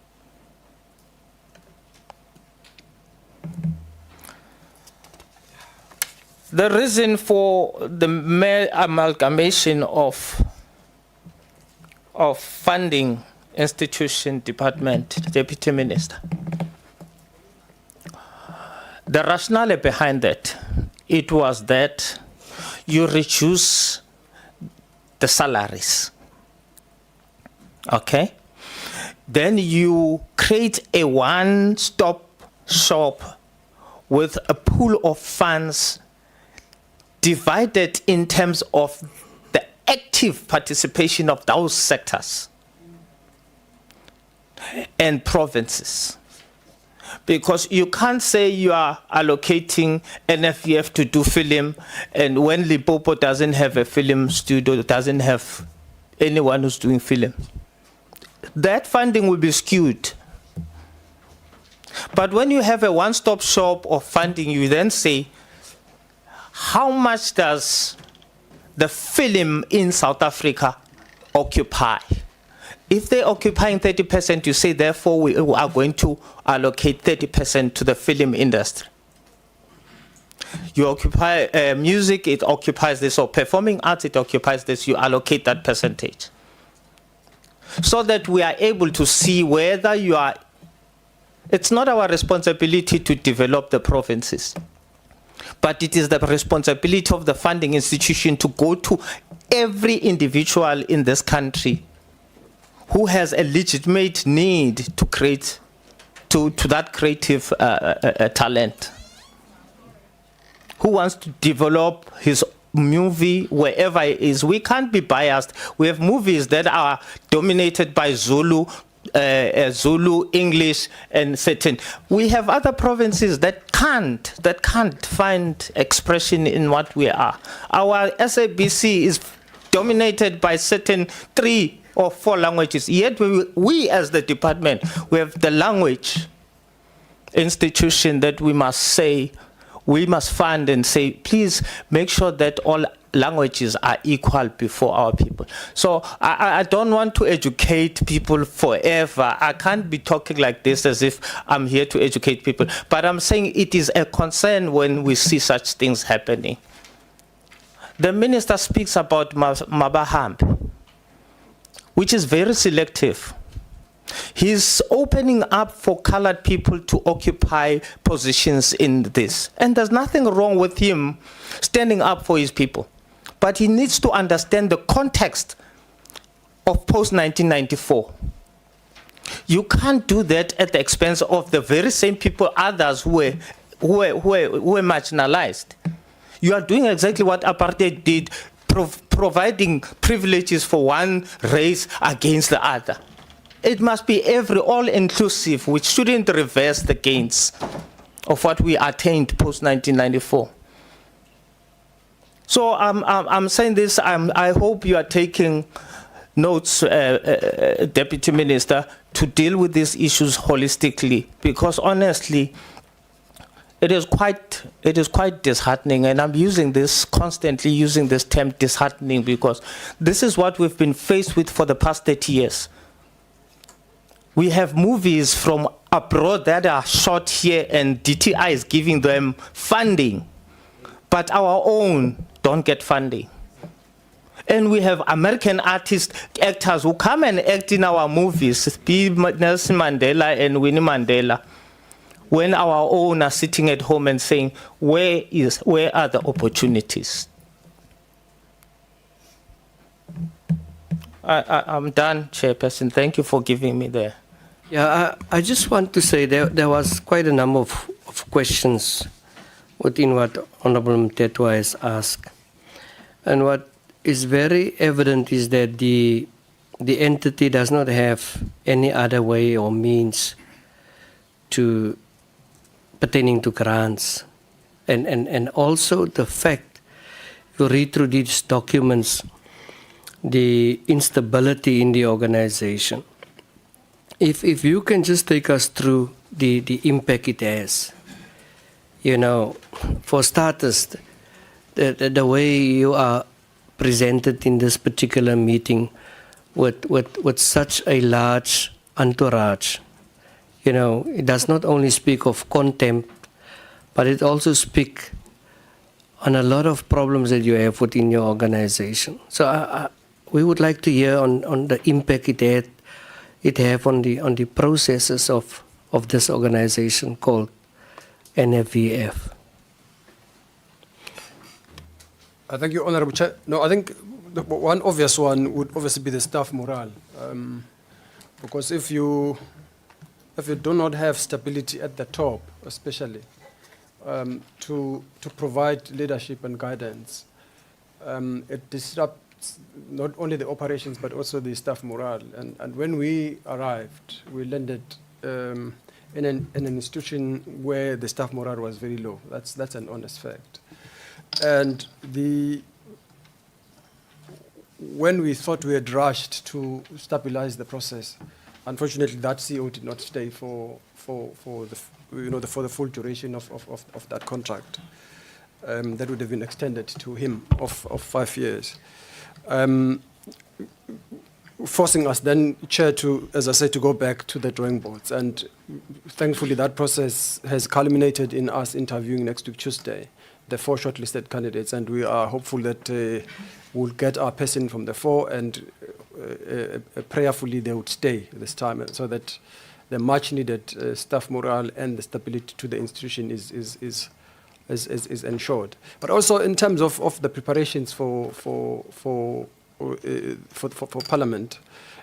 The reason for the amalgamation of funding institution, department, deputy minister. The rationale behind that, it was that you reduce the salaries, okay? Then you create a one-stop shop with a pool of funds divided in terms of the active participation of those sectors and provinces. Because you can't say you are allocating NFVF to do film, and when Limpopo doesn't have a film studio, doesn't have anyone who's doing film, that funding will be skewed. But when you have a one-stop shop of funding, you then say, how much does the film in South Africa occupy? If they're occupying 30%, you say, therefore, we are going to allocate 30% to the film industry. You occupy music, it occupies this, or performing arts, it occupies this, you allocate that percentage. So that we are able to see whether you are, it's not our responsibility to develop the provinces, but it is the responsibility of the funding institution to go to every individual in this country who has a legitimate need to create, to that creative talent, who wants to develop his movie wherever it is. We can't be biased. We have movies that are dominated by Zulu, English, and certain. We have other provinces that can't find expression in what we are. Our SABC is dominated by certain 3 or 4 languages. Yet we as the department, we have the language institution that we must say, we must fund and say, please make sure that all languages are equal before our people. So I don't want to educate people forever. I can't be talking like this as if I'm here to educate people. But I'm saying it is a concern when we see such things happening. The minister speaks about Mabe, which is very selective. He's opening up for colored people to occupy positions in this. And there's nothing wrong with him standing up for his people. But he needs to understand the context of post-1994. you can't do that at the expense of the very same people, others who were marginalized. You are doing exactly what apartheid did, providing privileges for one race against the other. It must be all-inclusive, which shouldn't reverse the gains of what we attained post-1994. So I'm saying this, I hope you are taking notes, Deputy Minister, to deal with these issues holistically, because honestly, it is quite disheartening, and I'm constantly using this term disheartening, because this is what we've been faced with for the past 30 years. We have movies from abroad that are shot here and DTI is giving them funding, but our own don't get funding. And we have American actors who come and act in our movies, be Nelson Mandela and Winnie Mandela, when our own are sitting at home and saying, where are the opportunities? I'm done, Chairperson. Thank you for giving me the... Yeah, I just want to say there was quite a number of questions within what Honorable Mtetwa has asked. And what is very evident is that the entity does not have any other way or means to pertaining to grants. And also the fact, you read through these documents, the instability in the organization. If you can just take us through the impact it has. You know, for starters, the way you are presented in this particular meeting with such a large entourage, you know, it does not only speak of contempt, but it also speaks on a lot of problems that you have within your organization. So we would like to hear on the impact it have on the processes of this organization called NFVF. Thank you, Honorable Chair. No, I think one obvious one would obviously be the staff morale, because if you do not have stability at the top, especially to provide leadership and guidance, it disrupts not only the operations but also the staff morale. And when we arrived, we landed in an institution where the staff morale was very low. That's an honest fact. And when we thought we had rushed to stabilize the process, unfortunately that CEO did not stay for the full duration of that contract. That would have been extended to him of 5 years. Forcing us then, Chair, to, as I said, to go back to the drawing boards. And thankfully that process has culminated in us interviewing next week Tuesday the 4 shortlisted candidates, and we are hopeful that we'll get our person from the 4, and prayerfully they would stay this time, so that the much needed staff morale and the stability to the institution is ensured. But also in terms of the preparations for Parliament,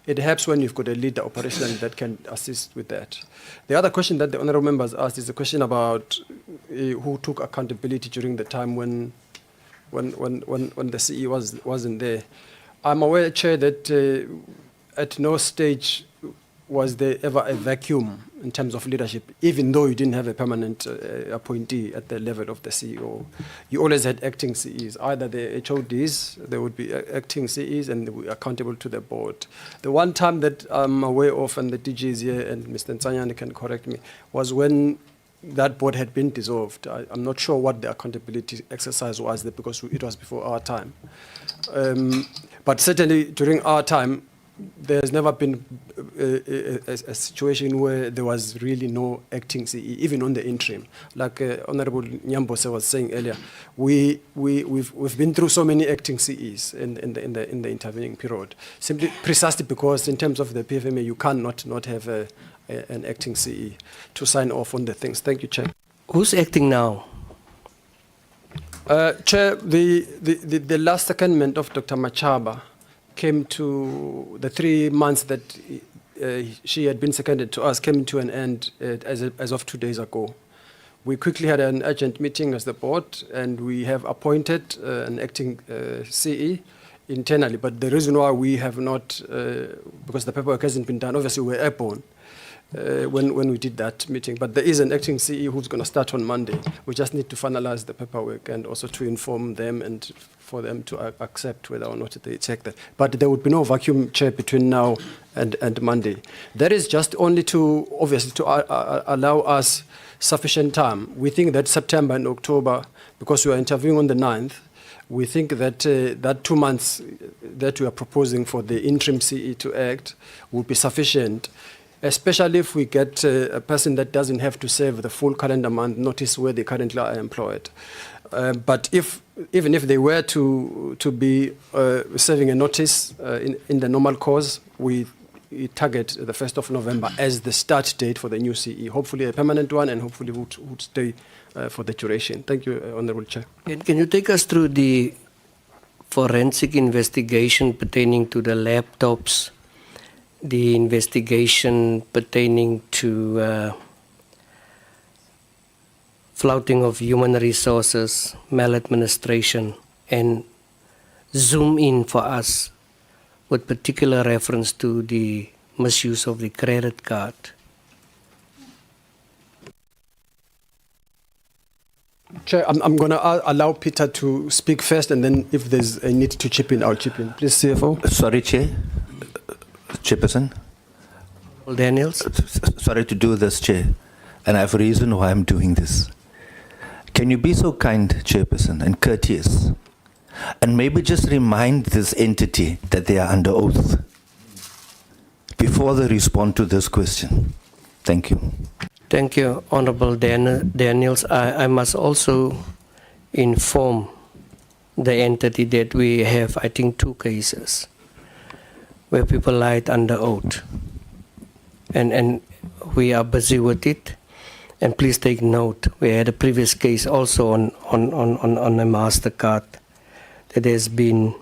it helps when you've got a leader operationally that can assist with that. The other question that the honourable members asked is a question about who took accountability during the time when the CE wasn't there. I'm aware, Chair, that at no stage was there ever a vacuum in terms of leadership, even though you didn't have a permanent appointee at the level of the CEO. You always had acting CEs, either the HODs, there would be acting CEs, and they were accountable to the board. The one time that I'm aware of, and the DG is here, and Mr. Nsanyane can correct me, was when that board had been dissolved. I'm not sure what the accountability exercise was there, because it was before our time. But certainly during our time, there's never been a situation where there was really no acting CE, even on the interim. Like Honorable Nyambose was saying earlier, we've been through so many acting CEs in the intervening period, simply precisely because in terms of the PFMA, you cannot not have an acting CE to sign off on the things. Thank you, Chair. Who's acting now? Chair, the last secondment of Dr. Machaba came to the 3 months that she had been seconded to us came to an end as of 2 days ago. We quickly had an urgent meeting as the board, and we have appointed an acting CE internally. But the reason why we have not, because the paperwork hasn't been done, obviously we were airborne when we did that meeting. But there is an acting CE who's going to start on Monday. We just need to finalize the paperwork and also to inform them and for them to accept whether or not they check that. But there would be no vacuum chair between now and Monday. That is just only to, obviously, to allow us sufficient time. We think that September and October, because we are interviewing on the 9th, we think that that 2 months that we are proposing for the interim CE to act will be sufficient, especially if we get a person that doesn't have to serve the full calendar month notice where they currently are employed. But even if they were to be serving a notice in the normal course, we target the 1st of November as the start date for the new CE, hopefully a permanent one, and hopefully would stay for the duration. Thank you, Honourable Chair. Can you take us through the forensic investigation pertaining to the laptops, the investigation pertaining to flouting of human resources, maladministration, and zoom in for us with particular reference to the misuse of the credit card? Chair, I'm going to allow Peter to speak first, and then if there's a need to chip in, I'll chip in. Please, CFO. Sorry, Chair. Chairperson. Daniels. Sorry to do this, Chair, and I have a reason why I'm doing this. Can you be so kind, Chairperson, and courteous, and maybe just remind this entity that they are under oath before they respond to this question? Thank you. Thank you, Honourable Daniels. I must also inform the entity that we have, I think, 2 cases where people lied under oath. And we are busy with it. And please take note, we had a previous case also on a MasterCard that has been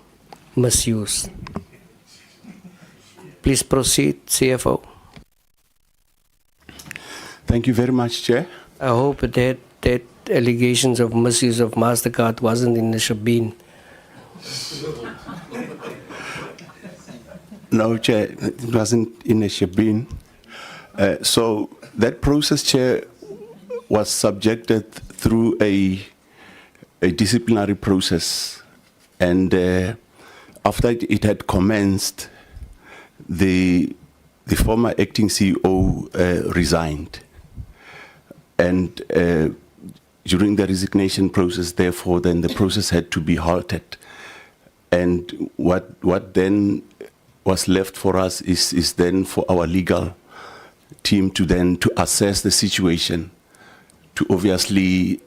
misused. Please proceed, CFO. Thank you very much, Chair. I hope that allegations of misuse of MasterCard wasn't in the shebeen. No, Chair, it wasn't in a shebeen. So that process, Chair, was subjected through a disciplinary process. And after it had commenced, the former acting CEO resigned. And during the resignation process, therefore, then the process had to be halted. And what then was left for us is then for our legal team to assess the situation, to obviously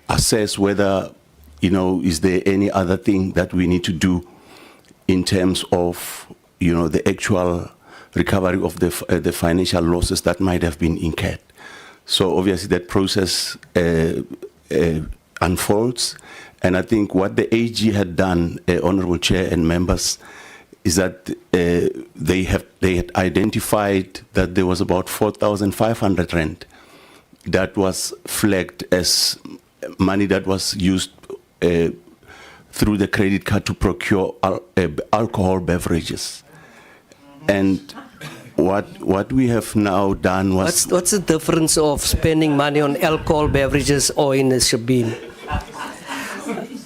assess whether, is there any other thing that we need to do in terms of, the actual recovery of the financial losses that might have been incurred. So obviously that process unfolds, and I think what the AG had done, Honourable Chair and members, is that they had identified that there was about 4,500 rand that was flagged as money that was used through the credit card to procure alcohol beverages. And what we have now done was... What's the difference of spending money on alcohol beverages or in a shebeen?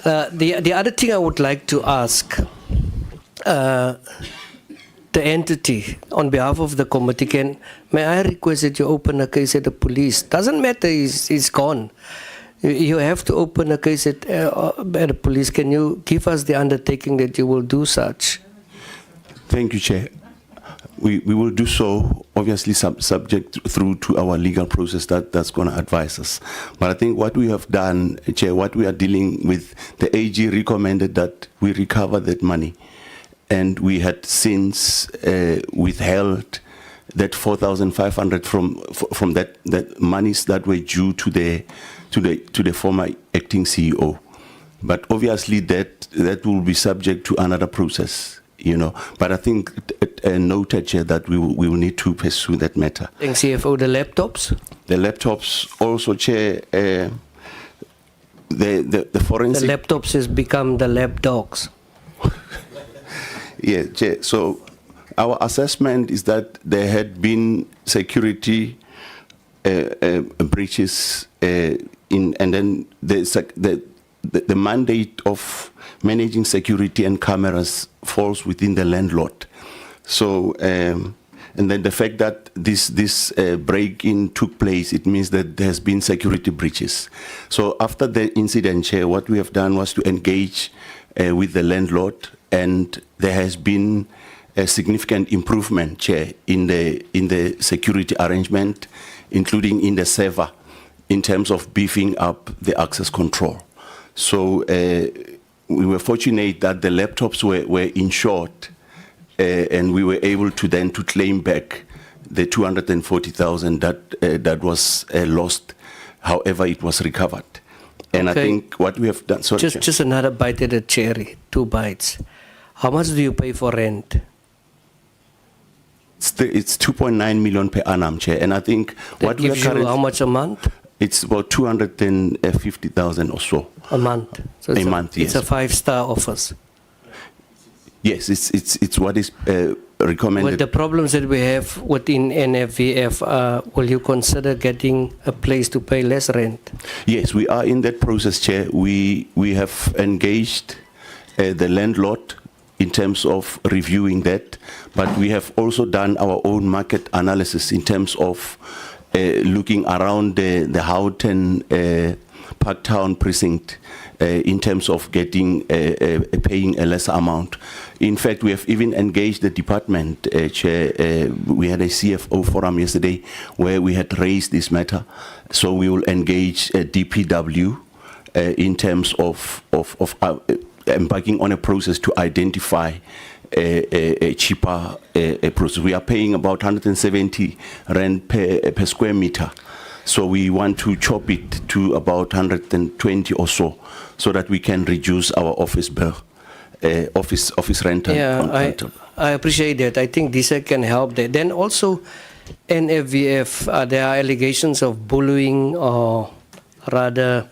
The other thing I would like to ask the entity on behalf of the committee, may I request that you open a case at the police? Doesn't matter, he's gone. You have to open a case at the police. Can you give us the undertaking that you will do such? Thank you, Chair. We will do so, obviously subject through to our legal process that's going to advise us. But I think what we have done, Chair, what we are dealing with, the AG recommended that we recover that money. And we had since withheld that 4,500 from that monies that were due to the former acting CEO. But obviously that will be subject to another process But I think noted, Chair, that we will need to pursue that matter. Thanks, CFO. The laptops? The laptops also, Chair, the forensic... The laptops has become the lap dogs. Yeah, Chair. So our assessment is that there had been security breaches and then the mandate of managing security and cameras falls within the landlord. So, and then the fact that this break-in took place, it means that there has been security breaches. So after the incident, Chair, what we have done was to engage with the landlord, and there has been a significant improvement, Chair, in the security arrangement, including in the server, in terms of beefing up the access control. So we were fortunate that the laptops were insured, and we were able to then to claim back the 240,000 that was lost. However, it was recovered. And Okay. I think what we have done... Sorry, Chair. Just another bite at the cherry, 2 bites. How much do you pay for rent? It's 2.9 million per annum, Chair. And I think That what we are gives you currently... how much a month? It's about 250,000 or so. A month. So A it's month, yes. It's a 5-star office. Yes, it's what is recommended. With the problems that we have within NFVF, will you consider getting a place to pay less rent? Yes, we are in that process, Chair. We have engaged the landlord in terms of reviewing that, but we have also done our own market analysis in terms of looking around the Houghton Parktown precinct in terms of getting paying a lesser amount. In fact, we have even engaged the department, Chair. We had a CFO forum yesterday where we had raised this matter. So we will engage DPW in terms of embarking on a process to identify a cheaper process. We are paying about 170 rand per square meter. So we want to chop it to about 120 or so that we can reduce our office bill, office rental. Yeah, I appreciate that. I think this can help that. Then also, NFVF, there are allegations of bullying, or rather,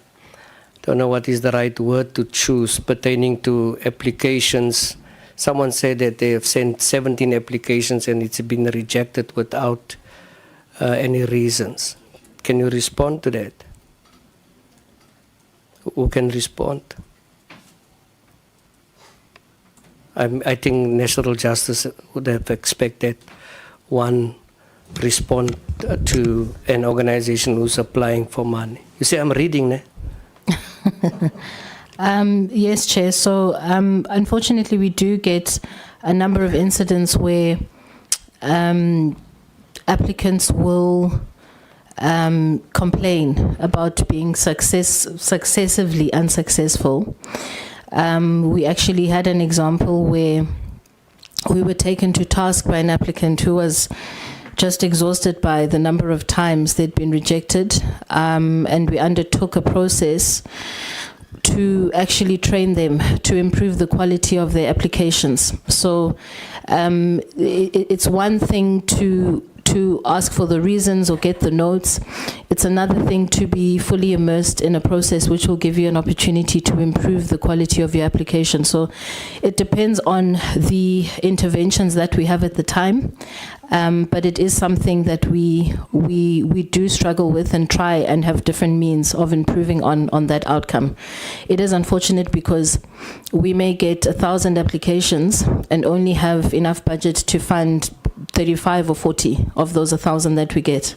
don't know what is the right word to choose, pertaining to applications. Someone said that they have sent 17 applications and it's been rejected without any reasons. Can you respond to that? Who can respond? I think National Justice would have expected one respond to an organization who's applying for money. You see, I'm reading, ne? Yes, Chair. So unfortunately, we do get a number of incidents where applicants will complain about being successively unsuccessful. We actually had an example where we were taken to task by an applicant who was just exhausted by the number of times they'd been rejected, and we undertook a process to actually train them to improve the quality of their applications. So it's one thing to ask for the reasons or get the notes. It's another thing to be fully immersed in a process which will give you an opportunity to improve the quality of your application. So it depends on the interventions that we have at the time, but it is something that we do struggle with and try and have different means of improving on that outcome. It is unfortunate because we may get 1,000 applications and only have enough budget to fund 35 or 40 of those 1,000 that we get.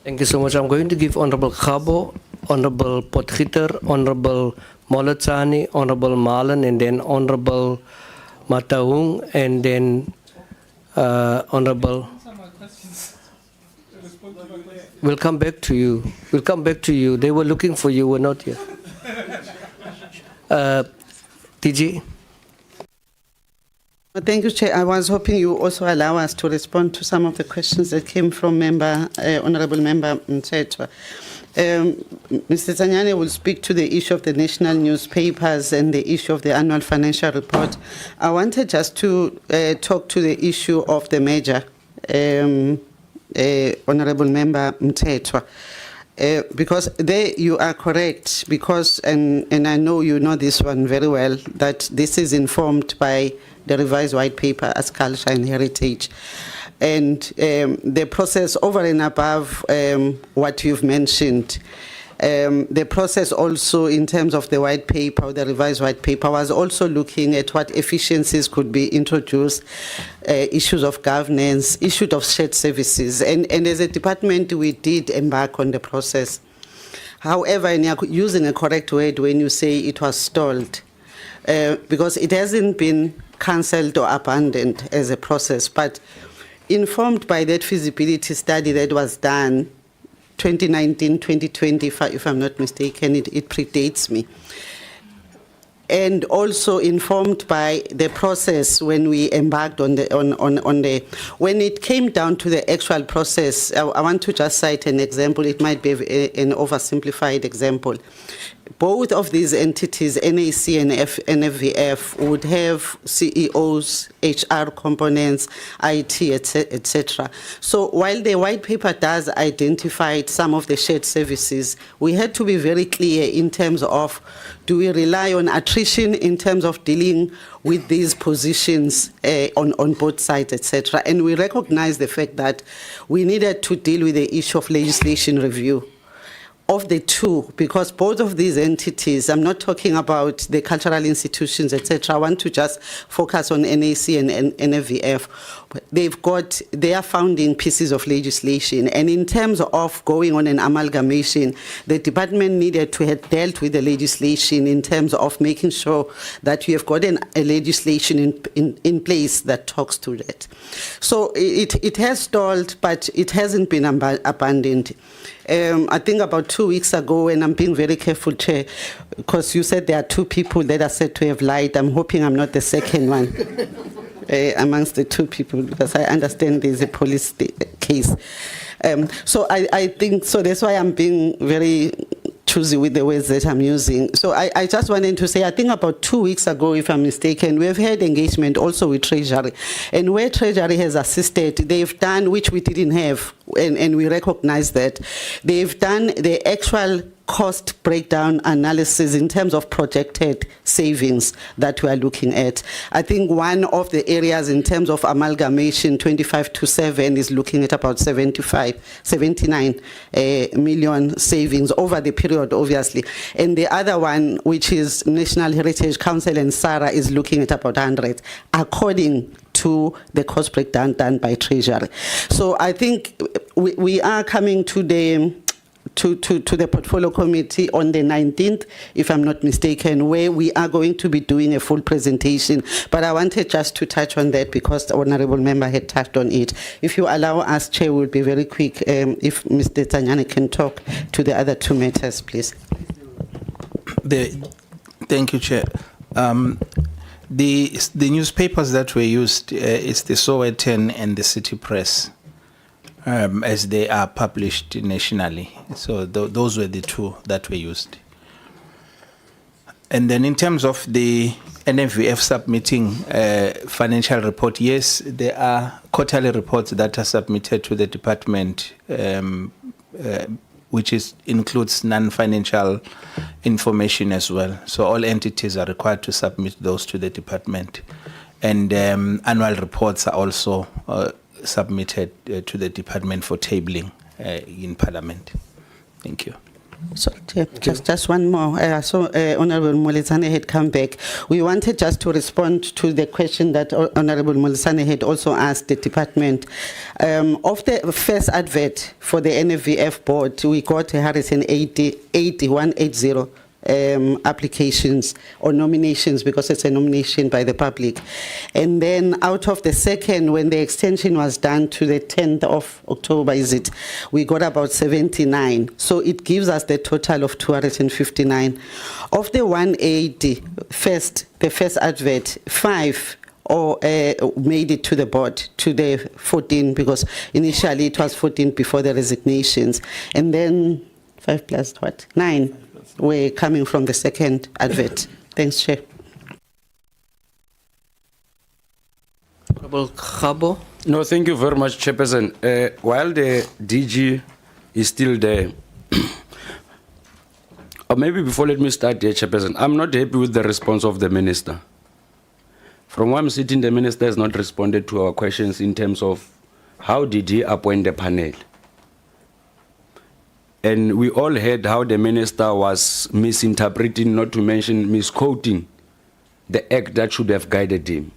Thank you so much. I'm going to give Honorable Khabo, Honorable Potgieter, Honorable Molotsani, Honorable Malen, and then Honorable Mataung, and then Honorable... We'll come back to you. We'll come back to you. They were looking for you, we're not here. TG? Thank you, Chair. I was hoping you also allow us to respond to some of the questions that came from Honourable Member Mthethwa. Mr. Tanyane will speak to the issue of the national newspapers and the issue of the annual financial report. I wanted just to talk to the issue of the merger, Honorable Member Mthethwa. Because there you are correct, because, and I know you know this one very well, that this is informed by the revised white paper as culture and heritage. And the process over and above what you've mentioned, the process also in terms of the white paper, the revised white paper, was also looking at what efficiencies could be introduced, issues of governance, issues of shared services. And as a department, we did embark on the process. However, and you're using a correct word when you say it was stalled, because it hasn't been cancelled or abandoned as a process, but informed by that feasibility study that was done 2019, 2020, if I'm not mistaken, it predates me. And also informed by the process when we embarked on when it came down to the actual process. I want to just cite an example. It might be an oversimplified example. Both of these entities, NAC and NFVF, would have CEOs, HR components, IT, etc. So while the white paper does identify some of the shared services, we had to be very clear in terms of, do we rely on attrition in terms of dealing with these positions on both sides, etc. And we recognize the fact that we needed to deal with the issue of legislation review of the two, because both of these entities, I'm not talking about the cultural institutions, etc. I want to just focus on NAC and NFVF. They've got their founding pieces of legislation, and in terms of going on an amalgamation, the department needed to have dealt with the legislation in terms of making sure that you have got a legislation in place that talks to that. So it has stalled, but it hasn't been abandoned. I think about 2 weeks ago, and I'm being very careful, Chair, because you said there are two people that are said to have lied. I'm hoping I'm not the second one amongst the two people, because I understand there's a police case. So I think, so that's why I'm being very choosy with the words that I'm using. So I just wanted to say, I think about 2 weeks ago, if I'm mistaken, we've had engagement also with Treasury. And where Treasury has assisted, they've done, which we didn't have, and we recognize that, they've done the actual cost breakdown analysis in terms of projected savings that we are looking at. I think one of the areas in terms of amalgamation, 25/7, is looking at about 79 million savings over the period, obviously. And the other one, which is National Heritage Council and SARA, is looking at about 100, according to the cost breakdown done by Treasury. So I think we are coming to the portfolio committee on the 19th, if I'm not mistaken, where we are going to be doing a full presentation. But I wanted just to touch on that because the honourable member had touched on it. If you allow us, Chair, we'll be very quick. If Mr. Tanyane can talk to the other two matters, please. Thank you, Chair. The newspapers that were used is the Sowetan and the City Press, as they are published nationally. So those were the two that were used. And then in terms of the NFVF submitting financial report, yes, there are quarterly reports that are submitted to the department, which includes non-financial information as well. So all entities are required to submit those to the department. And annual reports are also submitted to the department for tabling in Parliament. Thank you. So, just one more. So, Honourable Molisane had come back. We wanted just to respond to the question that Honourable Molisane had also asked the department. Of the first advert for the NFVF board, we got 180 applications or nominations, because it's a nomination by the public. And then out of the second, when the extension was done to the 10th of October, we got about 79. So it gives us the total of 259. Of the 180, the first advert, 5 made it to the board, to the 14, because initially it was 14 before the resignations. And then 5 plus what? 9 were coming from the second advert. Thanks, Chair. Honorable Khabo. No, thank you very much, Chairperson. While the DG is still there, or maybe before, let me start there, Chairperson. I'm not happy with the response of the Minister. From where I'm sitting, the Minister has not responded to our questions in terms of how did he appoint the panel. And we all heard how the Minister was misinterpreting, not to mention misquoting, the act that should have guided him.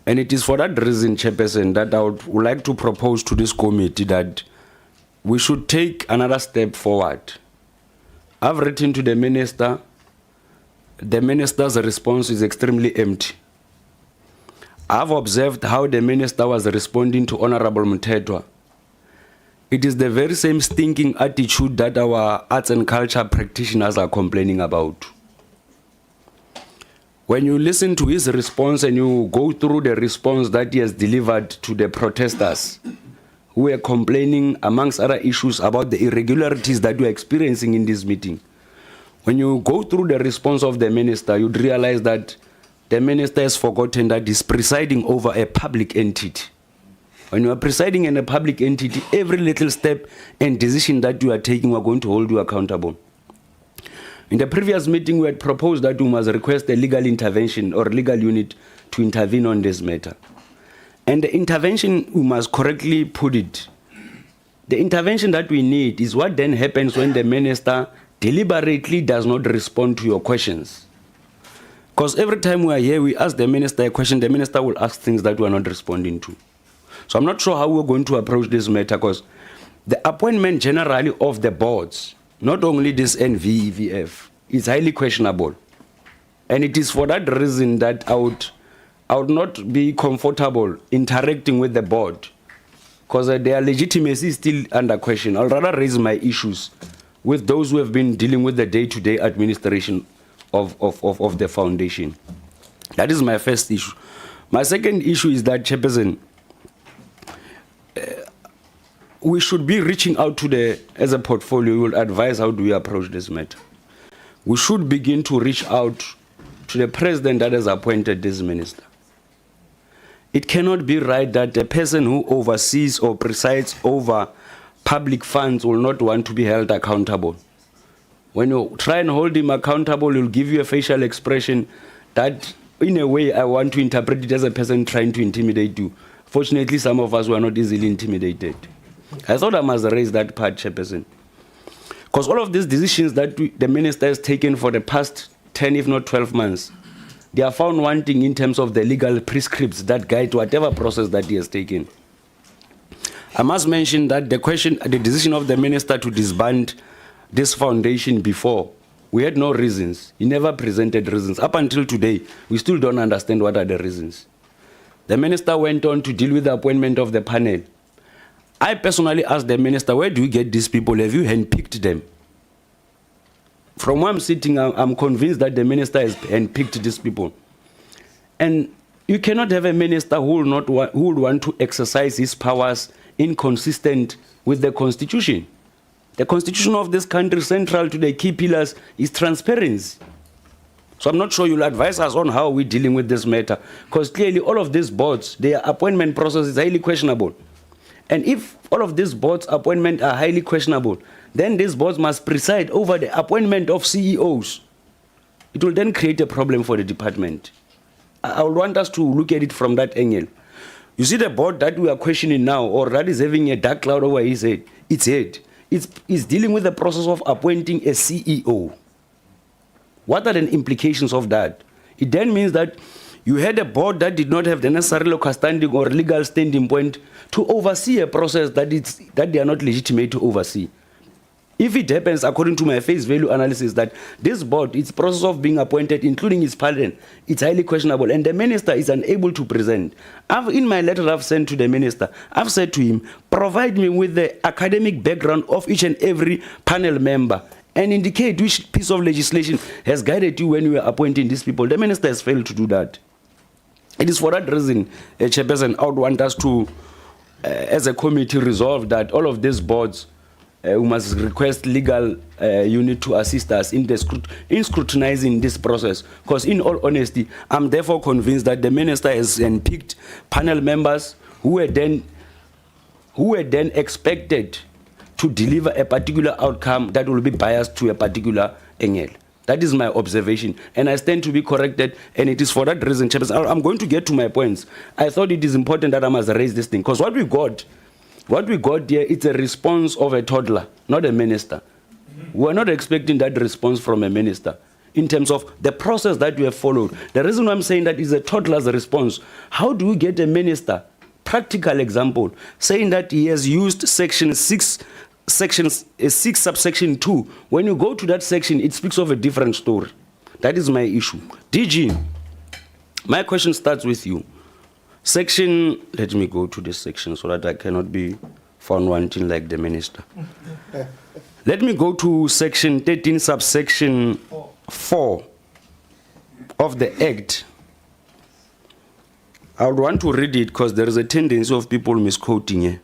And it is for that reason, Chairperson, that I would like to propose to this committee that we should take another step forward. I've written to the Minister. The Minister's response is extremely empty. I've observed how the Minister was responding to Honorable Mthethwa. It is the very same stinking attitude that our arts and culture practitioners are complaining about. When you listen to his response and you go through the response that he has delivered to the protesters who were complaining, amongst other issues, about the irregularities that we are experiencing in this meeting, when you go through the response of the Minister, you'd realize that the Minister has forgotten that he's presiding over a public entity. When you are presiding in a public entity, every little step and decision that you are taking, we are going to hold you accountable. In the previous meeting, we had proposed that we must request a legal intervention or legal unit to intervene on this matter. And the intervention, we must correctly put it. The intervention that we need is what then happens when the Minister deliberately does not respond to your questions. Because every time we are here, we ask the Minister a question, the Minister will ask things that we are not responding to. So I'm not sure how we're going to approach this matter, because the appointment generally of the boards, not only this NFVF, is highly questionable. And it is for that reason that I would not be comfortable interacting with the board, because their legitimacy is still under question. I'll rather raise my issues with those who have been dealing with the day-to-day administration of the foundation. That is my first issue. My second issue is that, Chairperson, we should be reaching out to as a portfolio, we will advise how do we approach this matter. We should begin to reach out to the president that has appointed this minister. It cannot be right that a person who oversees or presides over public funds will not want to be held accountable. When you try and hold him accountable, he'll give you a facial expression that, in a way, I want to interpret it as a person trying to intimidate you. Fortunately, some of us were not easily intimidated. I thought I must raise that part, Chairperson. Because all of these decisions that the minister has taken for the past 10, if not 12 months, they are found wanting in terms of the legal prescripts that guide whatever process that he has taken. I must mention that the decision of the minister to disband this foundation before, we had no reasons. He never presented reasons. Up until today, we still don't understand what are the reasons. The minister went on to deal with the appointment of the panel. I personally asked the minister, where do you get these people? Have you handpicked them? From where I'm sitting, I'm convinced that the minister has handpicked these people. And you cannot have a minister who would want to exercise his powers inconsistent with the constitution. The constitution of this country, central to the key pillars, is transparency. So I'm not sure you'll advise us on how we're dealing with this matter, because clearly all of these boards, their appointment process is highly questionable. And if all of these boards' appointments are highly questionable, then these boards must preside over the appointment of CEOs. It will then create a problem for the department. I would want us to look at it from that angle. You see the board that we are questioning now, or that is having a dark cloud over his head, it's dealing with the process of appointing a CEO. What are the implications of that? It then means that you had a board that did not have the necessary local standing or legal standing point to oversee a process that they are not legitimate to oversee. If it happens, according to my face value analysis, that this board, its process of being appointed, including its parliament, it's highly questionable, and the minister is unable to present. In my letter I've sent to the minister, I've said to him, provide me with the academic background of each and every panel member and indicate which piece of legislation has guided you when you were appointing these people. The minister has failed to do that. It is for that reason, Chairperson, I would want us to, as a committee, resolve that all of these boards we must request legal unit to assist us in scrutinizing this process. Because in all honesty, I'm therefore convinced that the minister has picked panel members who were then expected to deliver a particular outcome that will be biased to a particular angle. That is my observation, and I stand to be corrected, and it is for that reason, Chairperson. I'm going to get to my points. I thought it is important that I must raise this thing, because what we got here, it's a response of a toddler, not a minister. We're not expecting that response from a minister in terms of the process that we have followed. The reason why I'm saying that is a toddler's response. How do we get a minister, practical example, saying that he has used section 6, subsection 2. When you go to that section, it speaks of a different story. That is my issue. DG, my question starts with you. Let me go to this section so that I cannot be found wanting like the minister. Let me go to section 13, subsection 4 of the Act. I would want to read it because there is a tendency of people misquoting here.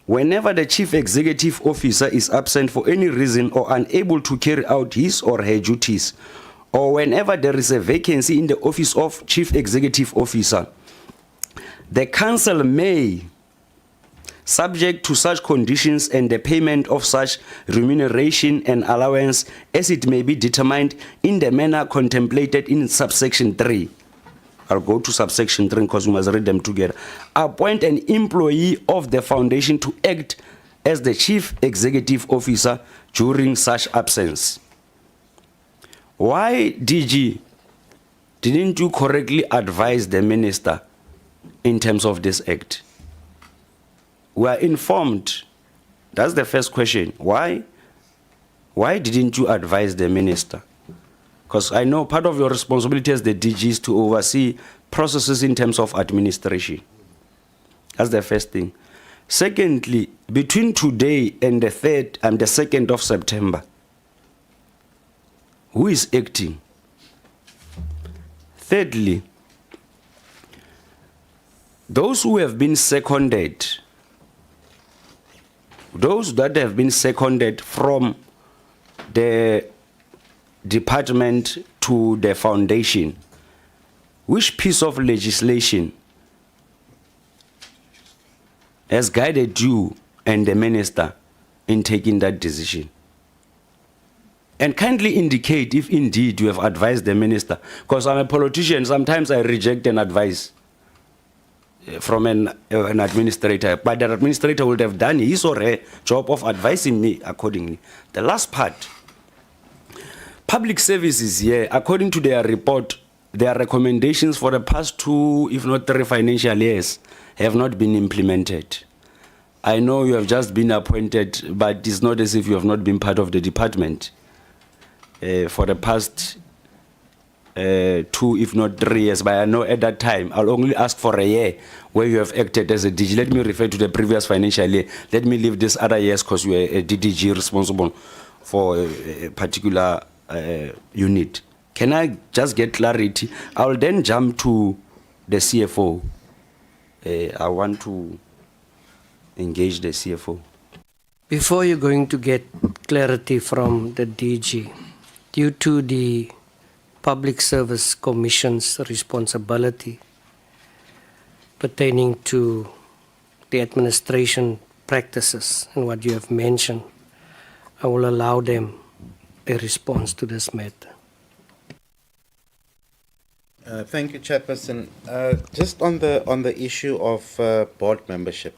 Whenever the chief executive officer is absent for any reason or unable to carry out his or her duties, or whenever there is a vacancy in the office of chief executive officer, the council may, subject to such conditions and the payment of such remuneration and allowance as it may be determined in the manner contemplated in subsection 3. I'll go to subsection 3 because we must read them together. Appoint an employee of the foundation to act as the chief executive officer during such absence. Why, DG, didn't you correctly advise the minister in terms of this act? We are informed. That's the first question. Why didn't you advise the minister? Because I know part of your responsibility as the DG is to oversee processes in terms of administration. That's the first thing. Secondly, between today and the 2nd of September, who is acting? Thirdly, those who have been seconded, those that have been seconded from the department to the foundation, which piece of legislation has guided you and the minister in taking that decision? And kindly indicate if indeed you have advised the minister, because I'm a politician, sometimes I reject an advice from an administrator, but the administrator would have done his or her job of advising me accordingly. The last part, public services here, according to their report, their recommendations for the past 2, if not 3 financial years have not been implemented. I know you have just been appointed, but it's not as if you have not been part of the department for the past 2, if not 3 years. But I know at that time, I'll only ask for a year where you have acted as a DG. Let me refer to the previous financial year. Let me leave this other years because you are a DDG responsible for a particular unit. Can I just get clarity? I will then jump to the CFO. I want to engage the CFO. Before you're going to get clarity from the DG, due to the Public Service Commission's responsibility pertaining to the administration practices and what you have mentioned, I will allow them a response to this matter. Thank you, Chairperson. Just on the issue of board membership,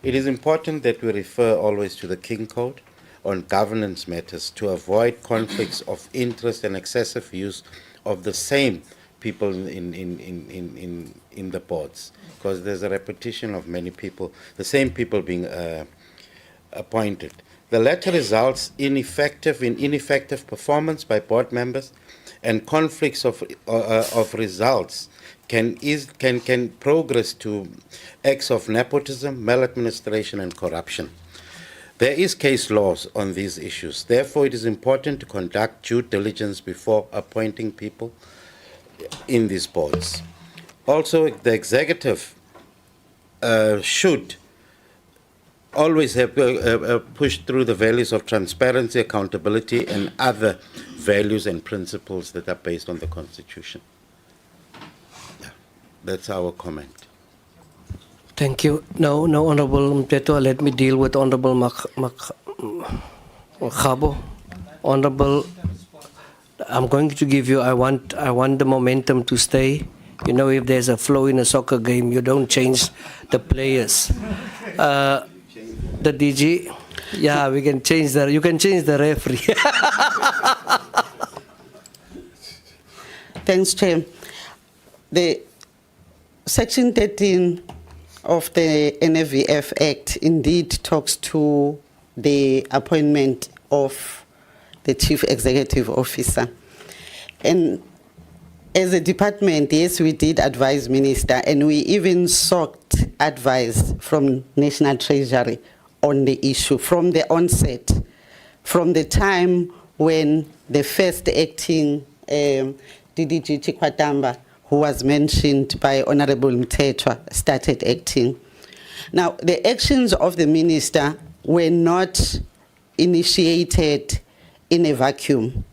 it is important that we refer always to the King Code on governance matters to avoid conflicts of interest and excessive use of the same people in the boards, because there's a repetition of many people, the same people being appointed. The latter results in ineffective performance by board members, and conflicts of results can progress to acts of nepotism, maladministration, and corruption. There is case laws on these issues. Therefore, it is important to conduct due diligence before appointing people in these boards. Also, the executive should always have pushed through the values of transparency, accountability, and other values and principles that are based on the Constitution. Yeah, that's our comment. Thank you. No, Honorable Mteto, let me deal with Honorable Makgabo. Honorable, I'm going to give you, I want the momentum to stay. You know, if there's a flow in a soccer game, you don't change the players. The DG, yeah, we can change the, you can change the referee. Thanks, Chair. The Section 13 of the NFVF Act indeed talks to the appointment of the Chief Executive Officer. And as a department, yes, we did advise Minister, and we even sought advice from National Treasury on the issue from the onset, from the time when the first acting DDG Chikwatamba, who was mentioned by Honorable Mtetwa, started acting. Now, the actions of the minister were not initiated in a vacuum.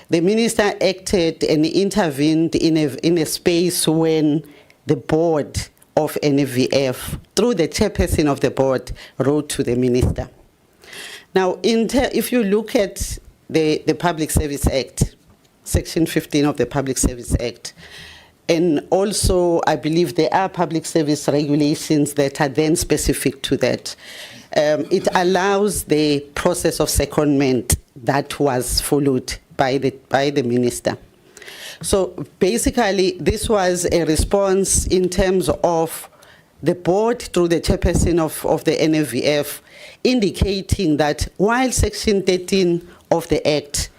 The minister acted and intervened in a space when the board of NFVF, through the chairperson of the board, wrote to the minister. Now, if you look at the Public Service Act, Section 15 of the Public Service Act, and also I believe there are public service regulations that are then specific to that. It allows the process of secondment that was followed by the minister. So basically, this was a response in terms of the board through the chairperson of the NFVF indicating that while Section 13 of the Act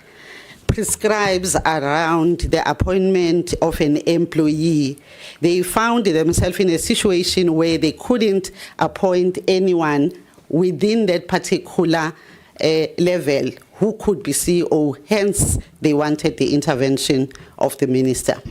prescribes around the appointment of an employee, they found themselves in a situation where they couldn't appoint anyone within that particular level who could be CEO, hence they wanted the intervention of the minister.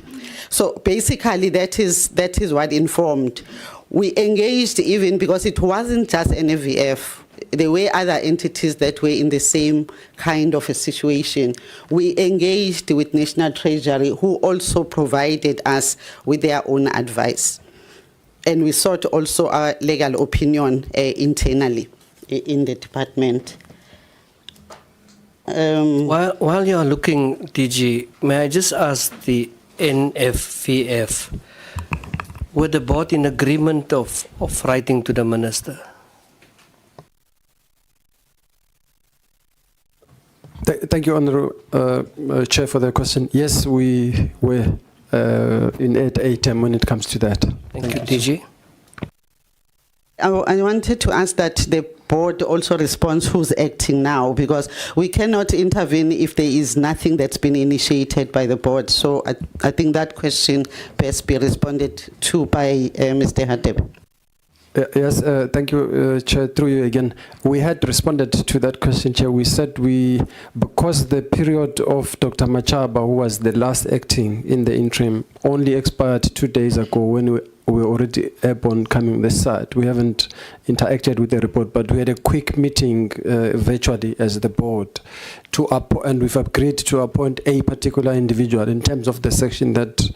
So basically that is what informed. We engaged even because it wasn't just NFVF, there were other entities that were in the same kind of a situation. We engaged with National Treasury, who also provided us with their own advice. And we sought also our legal opinion internally in the department. While you are looking, DG, may I just ask the NFVF, were the board in agreement of writing to the minister? Thank you, Honourable Chair, for the question. Yes, we were in at ATM when it comes to that. Thank you, DG. I wanted to ask that the board also responds who's acting now, because we cannot intervene if there is nothing that's been initiated by the board. So I think that question best be responded to by Mr. Hadebe. Yes, thank you, Chair, through you again. We had responded to that question, Chair. We said because the period of Dr. Machaba, who was the last acting in the interim, only expired 2 days ago when we were already airborne coming this side. We haven't interacted with the report, but we had a quick meeting virtually as the board and we've agreed to appoint a particular individual in terms of the section that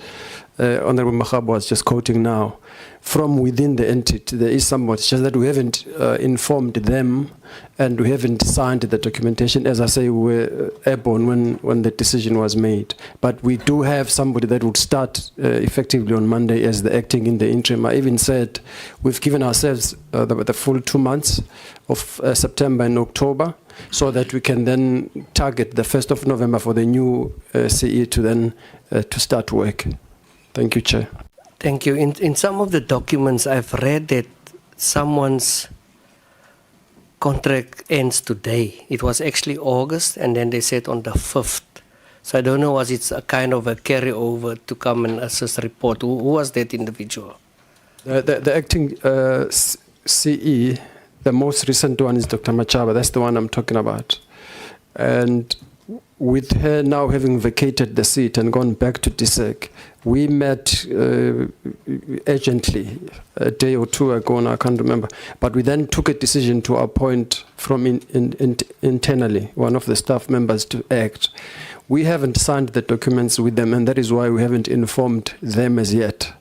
Honorable Makgabo was just quoting now. From within the entity, there is somebody, it's just that we haven't informed them and we haven't signed the documentation. As I say, we were airborne when the decision was made. But we do have somebody that would start effectively on Monday as the acting in the interim. I even said we've given ourselves the full 2 months of September and October, so that we can then target the 1st of November for the new CE to then to start work. Thank you, Chair. Thank you. In some of the documents, I've read that someone's contract ends today. It was actually August, and then they said on the 5th. So I don't know, was it a kind of a carryover to come and assist report? Who was that individual? The acting CE, the most recent one is Dr. Machaba. That's the one I'm talking about. And with her now having vacated the seat and gone back to DSEC, we met urgently a day or two ago, and I can't remember. But we then took a decision to appoint from internally one of the staff members to act. We haven't signed the documents with them, and that is why we haven't informed them as yet.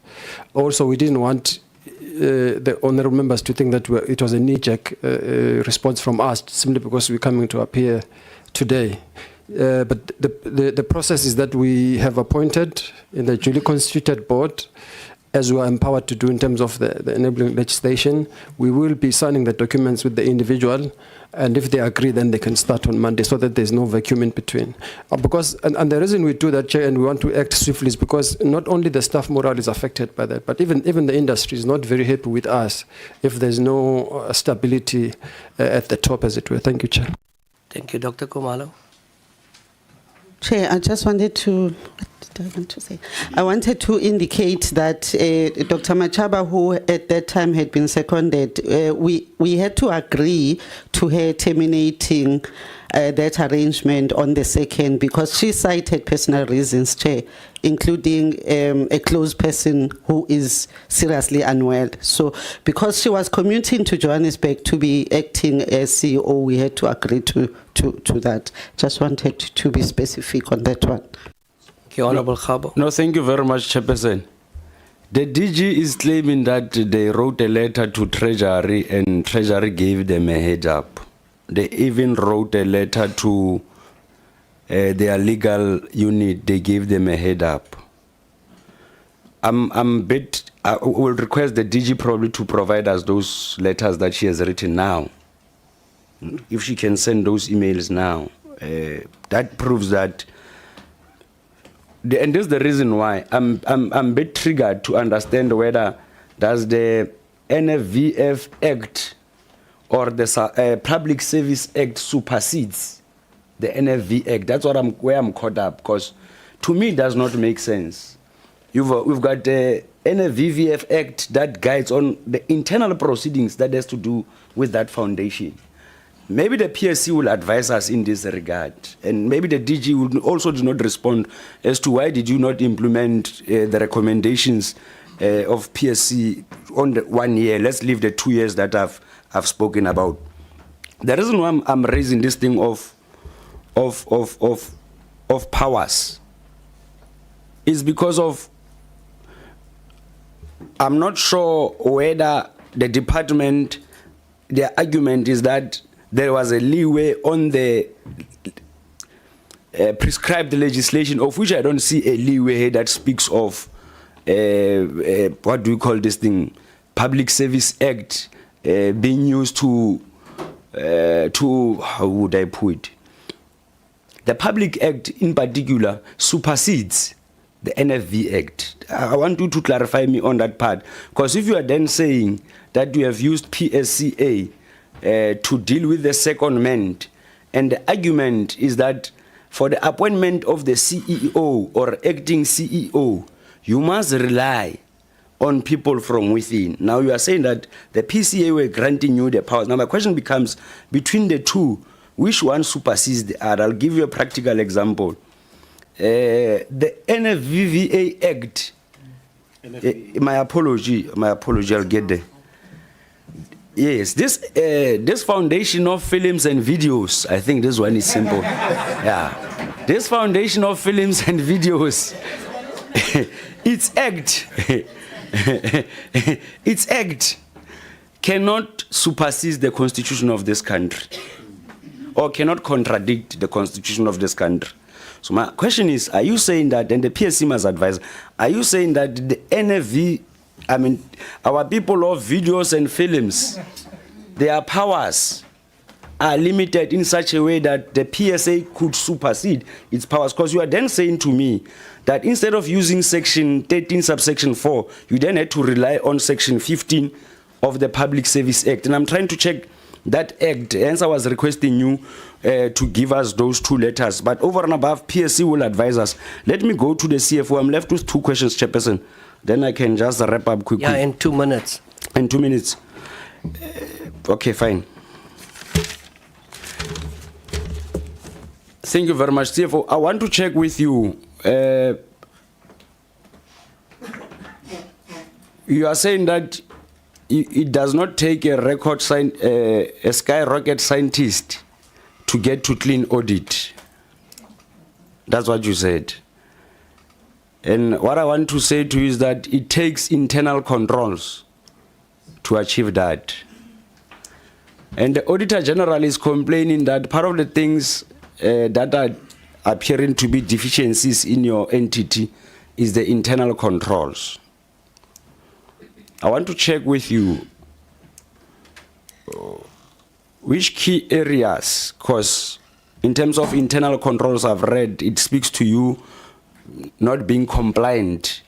Also, we didn't want the honourable members to think that it was a knee-jerk response from us simply because we're coming to appear today. But the process is that we have appointed in the duly constituted board, as we are empowered to do in terms of the enabling legislation. We will be signing the documents with the individual, and if they agree, then they can start on Monday, so that there's no vacuum in between. Because and the reason we do that, Chair, and we want to act swiftly is because not only the staff morale is affected by that, but even the industry is not very happy with us if there's no stability at the top, as it were. Thank you, Chair. Thank you, Dr. Kumalo. Chair, I just wanted to, what did I want to say? I wanted to indicate that Dr. Machaba, who at that time had been seconded, we had to agree to her terminating that arrangement on the 2nd because she cited personal reasons, Chair, including a close person who is seriously unwell. So because she was commuting to Johannesburg to be acting as CEO, we had to agree to that. Just wanted to be specific on that one. Thank you, Honorable Khabo. No, thank you very much, Chairperson. The DG is claiming that they wrote a letter to Treasury and Treasury gave them a head up. They even wrote a letter to their legal unit. They gave them a head up. I will request the DG probably to provide us those letters that she has written now. If she can send those emails now, that proves that. And this is the reason why I'm a bit triggered to understand whether does the NFVF Act or the Public Service Act supersedes the NFV Act. That's where I'm caught up, because to me it does not make sense. We've got the NFVF Act that guides on the internal proceedings that has to do with that foundation. Maybe the PSC will advise us in this regard, and maybe the DG will also do not respond as to why did you not implement the recommendations of PSC on the 1 year. Let's leave the 2 years that I've spoken about. The reason why I'm raising this thing of powers is because of, I'm not sure whether the department, their argument is that there was a leeway on the prescribed legislation, of which I don't see a leeway here that speaks of, what do we call this thing, Public Service Act being used to, how would I put it? The Public Act in particular supersedes the NFV Act. I want you to clarify me on that part, because if you are then saying that you have used PSCA to deal with the secondment, and the argument is that for the appointment of the CEO or acting CEO, you must rely on people from within. Now you are saying that the PCA were granting you the powers. Now my question becomes, between the two, which one supersedes the other? I'll give you a practical example. The NFVVA Act, my apology, I'll get there. Yes, this foundation of films and videos, I think this one is simple. Yeah, this foundation of films and videos, its act cannot supersede the constitution of this country, or cannot contradict the constitution of this country. So my question is, are you saying that, and the PSC must advise, are you saying that the NFV, I mean, our people of videos and films, their powers are limited in such a way that the PSA could supersede its powers? Because you are then saying to me that instead of using section 13 subsection 4, you then had to rely on section 15 of the Public Service Act. And I'm trying to check that act, hence I was requesting you to give us those two letters. But over and above, PSC will advise us. Let me go to the CFO. I'm left with 2 questions, Chairperson. Then I can just wrap up quickly. Yeah, in 2 minutes. In 2 minutes. Okay, fine. Thank you very much, CFO. I want to check with you. You are saying that it does not take a skyrocket scientist to get to clean audit. That's what you said. And what I want to say to you is that it takes internal controls to achieve that. And the Auditor General is complaining that part of the things that are appearing to be deficiencies in your entity is the internal controls. I want to check with you which key areas, because in terms of internal controls I've read, it speaks to you not being compliant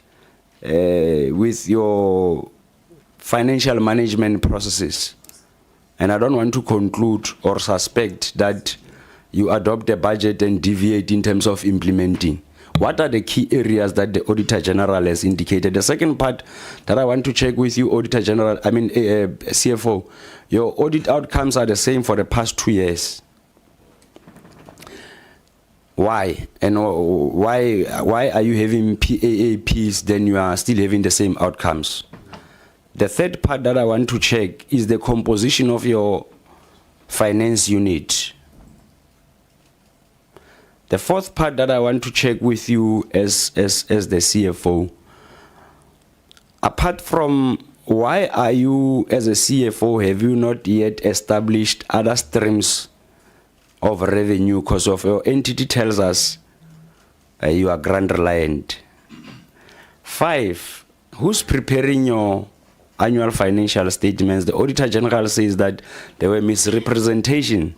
with your financial management processes. And I don't want to conclude or suspect that you adopt a budget and deviate in terms of implementing. What are the key areas that the Auditor General has indicated? The second part that I want to check with you, Auditor General, CFO, your audit outcomes are the same for the past 2 years. Why? And why are you having PAAPs, then you are still having the same outcomes? The third part that I want to check is the composition of your finance unit. The fourth part that I want to check with you as the CFO, apart from why are you as a CFO, have you not yet established other streams of revenue because of your entity tells us you are grant reliant? 5, who's preparing your annual financial statements? The Auditor General says that there were misrepresentation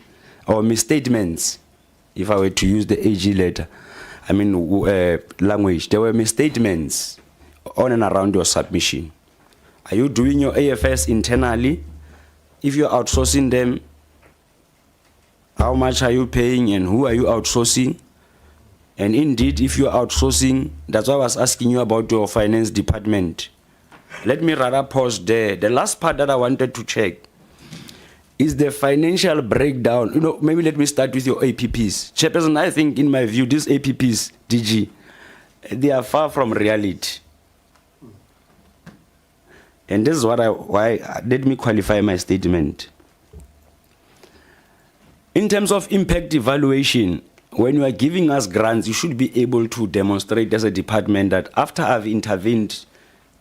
or misstatements. If I were to use the AG letter, language, there were misstatements on and around your submission. Are you doing your AFS internally? If you're outsourcing them, how much are you paying and who are you outsourcing? And indeed, if you're outsourcing, that's why I was asking you about your finance department. Let me rather pause there. The last part that I wanted to check is the financial breakdown. Maybe let me start with your APPs. Chairperson, I think in my view, these APPs, DG, they are far from reality. And this is why let me qualify my statement. In terms of impact evaluation, when you are giving us grants, you should be able to demonstrate as a department that after I've intervened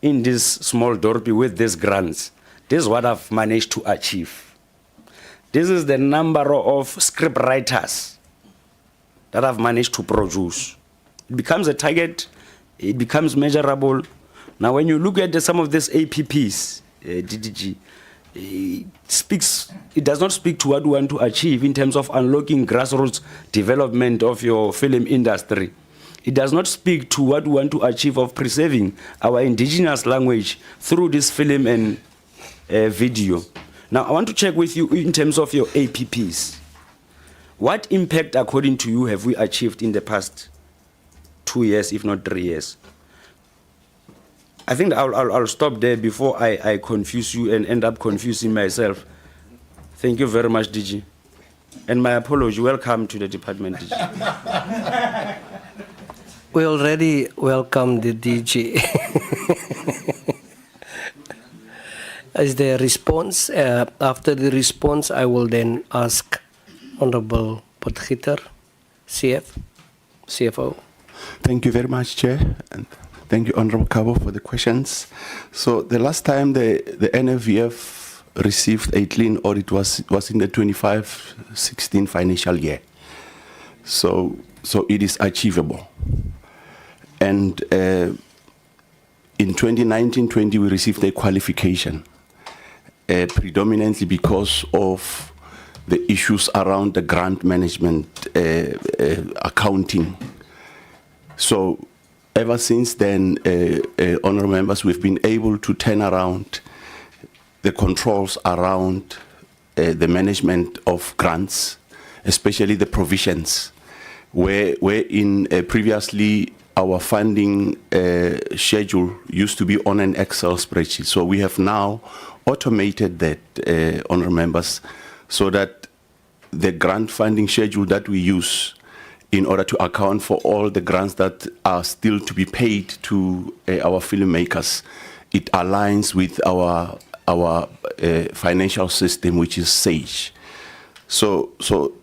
in this small dorpy with these grants, this is what I've managed to achieve. This is the number of script writers that I've managed to produce. It becomes a target, it becomes measurable. Now, when you look at some of these APPs, DDG, it does not speak to what we want to achieve in terms of unlocking grassroots development of your film industry. It does not speak to what we want to achieve of preserving our indigenous language through this film and video. Now, I want to check with you in terms of your APPs. What impact, according to you, have we achieved in the past 2 years, if not 3 years? I think I'll stop there before I confuse you and end up confusing myself. Thank you very much, DG. And my apology. Welcome to the department, DG. We already welcomed the DG. Is there a response? After the response, I will then ask Honorable Potgieter, CFO. Thank you very much, Chair, and thank you, Honorable Cabo, for the questions. So the last time the NFVF received a clean audit was in the 25-16 financial year. So it is achievable. And in 2019-20, we received a qualification. Predominantly because of the issues around the grant management accounting. So ever since then, honourable members, we've been able to turn around the controls around the management of grants, especially the provisions, where previously our funding schedule used to be on an Excel spreadsheet. So we have now automated that, honourable members, so that the grant funding schedule that we use in order to account for all the grants that are still to be paid to our filmmakers. It aligns with our financial system, which is SAGE. So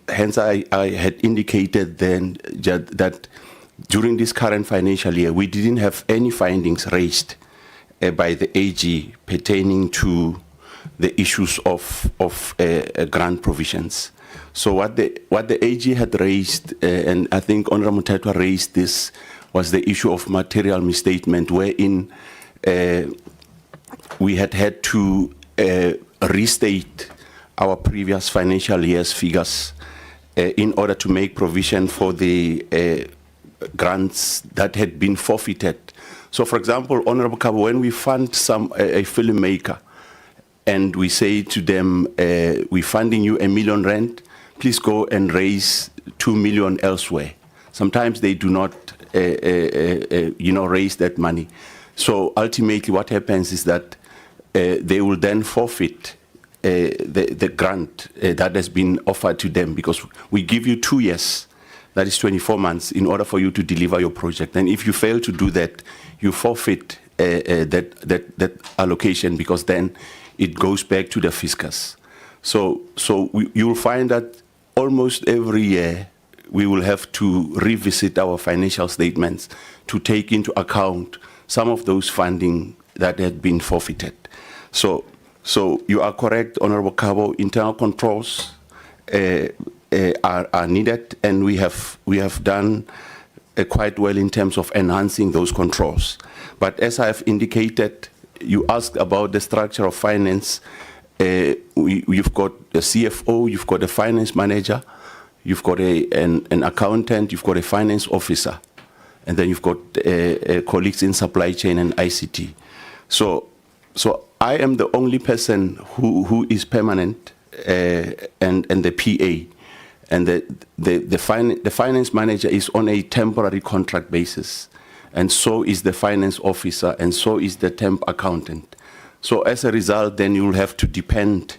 hence I had indicated then that during this current financial year, we didn't have any findings raised by the AG pertaining to the issues of grant provisions. So what the AG had raised, and I think Honorable Mthethwa raised this, was the issue of material misstatement, wherein we had to restate our previous financial year's figures in order to make provision for the grants that had been forfeited. So, for example, Honorable Kabo, when we fund a filmmaker and we say to them, we're funding you R1 million, please go and raise 2 million elsewhere. Sometimes they do not, raise that money. So ultimately, what happens is that they will then forfeit the grant that has been offered to them, because we give you 2 years, that is 24 months, in order for you to deliver your project. And if you fail to do that, you forfeit that allocation, because then it goes back to the fiscus. So you will find that almost every year we will have to revisit our financial statements to take into account some of those funding that had been forfeited. So you are correct, Honorable Kabo. Internal controls are needed, and we have done quite well in terms of enhancing those controls. But as I have indicated, you asked about the structure of finance. You've got a CFO, you've got a finance manager, you've got an accountant, you've got a finance officer, and then you've got colleagues in supply chain and ICT. So I am the only person who is permanent, and the PA, and the finance manager is on a temporary contract basis, and so is the finance officer, and so is the temp accountant. So as a result, then you will have to depend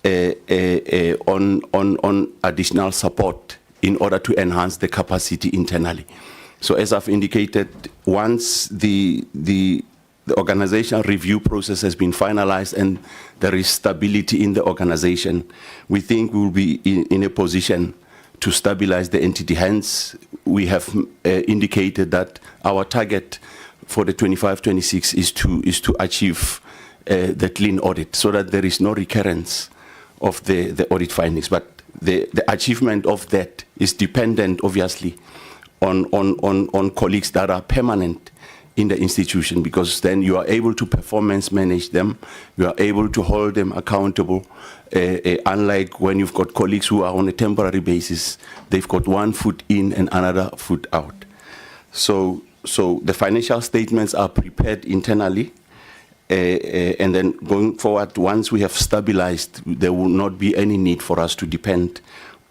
on additional support in order to enhance the capacity internally. So as I've indicated, once the organizational review process has been finalized and there is stability in the organization, we think we will be in a position to stabilize the entity. Hence, we have indicated that our target for the 25-26 is to achieve the clean audit, so that there is no recurrence of the audit findings. But the achievement of that is dependent, obviously, on colleagues that are permanent in the institution, because then you are able to performance manage them, you are able to hold them accountable, unlike when you've got colleagues who are on a temporary basis, they've got one foot in and another foot out. So the financial statements are prepared internally, and then going forward, once we have stabilized, there will not be any need for us to depend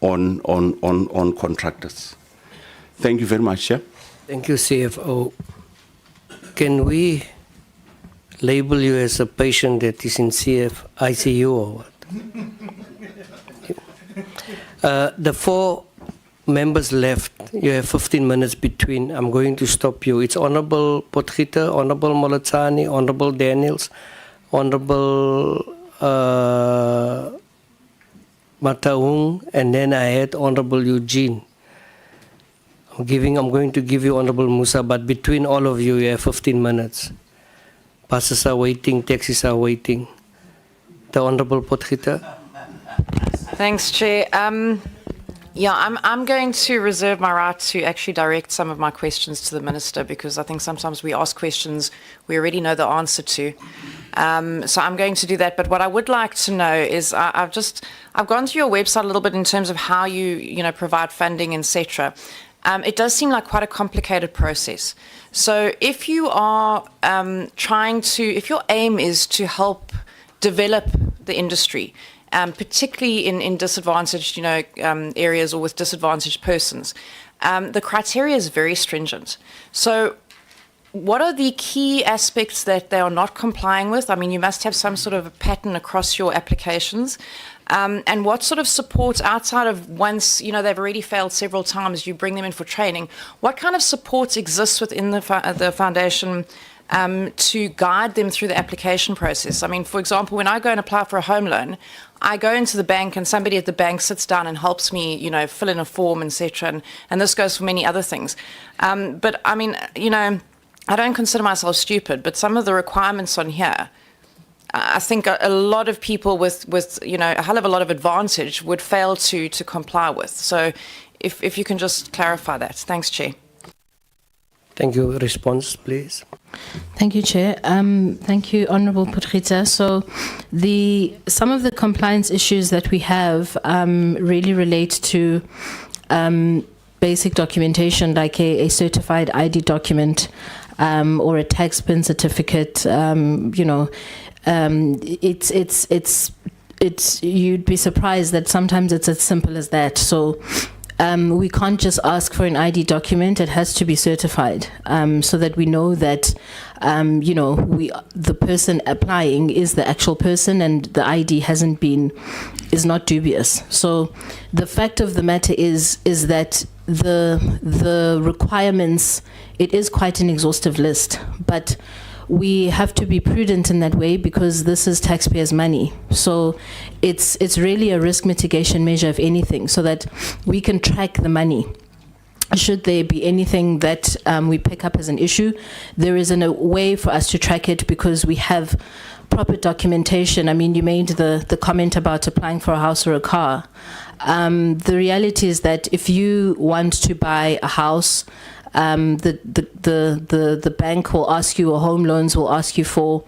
on contractors. Thank you very much, Chair. Thank you, CFO. Can we label you as a patient that is in ICU or what? The 4 members left, you have 15 minutes between. I'm going to stop you. It's Honorable Potgieter, Honorable Molatsani, Honorable Daniels, Honorable Mataung, and then I had Honorable Eugene. I'm going to give you Honorable Musa, but between all of you, you have 15 minutes. Buses are waiting, taxis are waiting. The Honorable Potgieter. Thanks, Chair. I'm going to reserve my right to actually direct some of my questions to the Minister, because I think sometimes we ask questions we already know the answer to. So I'm going to do that. But what I would like to know is, I've gone to your website a little bit in terms of how you provide funding, etc. It does seem like quite a complicated process. So if you are if your aim is to help develop the industry, particularly in disadvantaged areas or with disadvantaged persons, the criteria is very stringent. So what are the key aspects that they are not complying with? I mean, you must have some sort of a pattern across your applications. And what sort of support outside of once, you know, they've already failed several times, you bring them in for training, what kind of support exists within the foundation to guide them through the application process? I mean, for example, when I go and apply for a home loan, I go into the bank and somebody at the bank sits down and helps me, you know, fill in a form, etc. And this goes for many other things. But I mean, you know, I don't consider myself stupid, but some of the requirements on here, I think a lot of people with you know, a hell of a lot of advantage would fail to comply with. So if you can just clarify that. Thanks, Chair. Thank you. Response, please. Thank you, Chair. Thank you, Honourable Potgieter. So some of the compliance issues that we have really relate to basic documentation, like a certified ID document or a tax PIN certificate. You know, you'd be surprised that sometimes it's as simple as that. So we can't just ask for an ID document; it has to be certified, so that we know that you know, the person applying is the actual person, and the ID is not dubious. So the fact of the matter is that the requirements, it is quite an exhaustive list, but we have to be prudent in that way because this is taxpayers' money. So it's really a risk mitigation measure, if anything, so that we can track the money. Should there be anything that we pick up as an issue, there is a way for us to track it because we have proper documentation. I mean, you made the comment about applying for a house or a car. The reality is that if you want to buy a house, the bank will ask you, or home loans will ask you for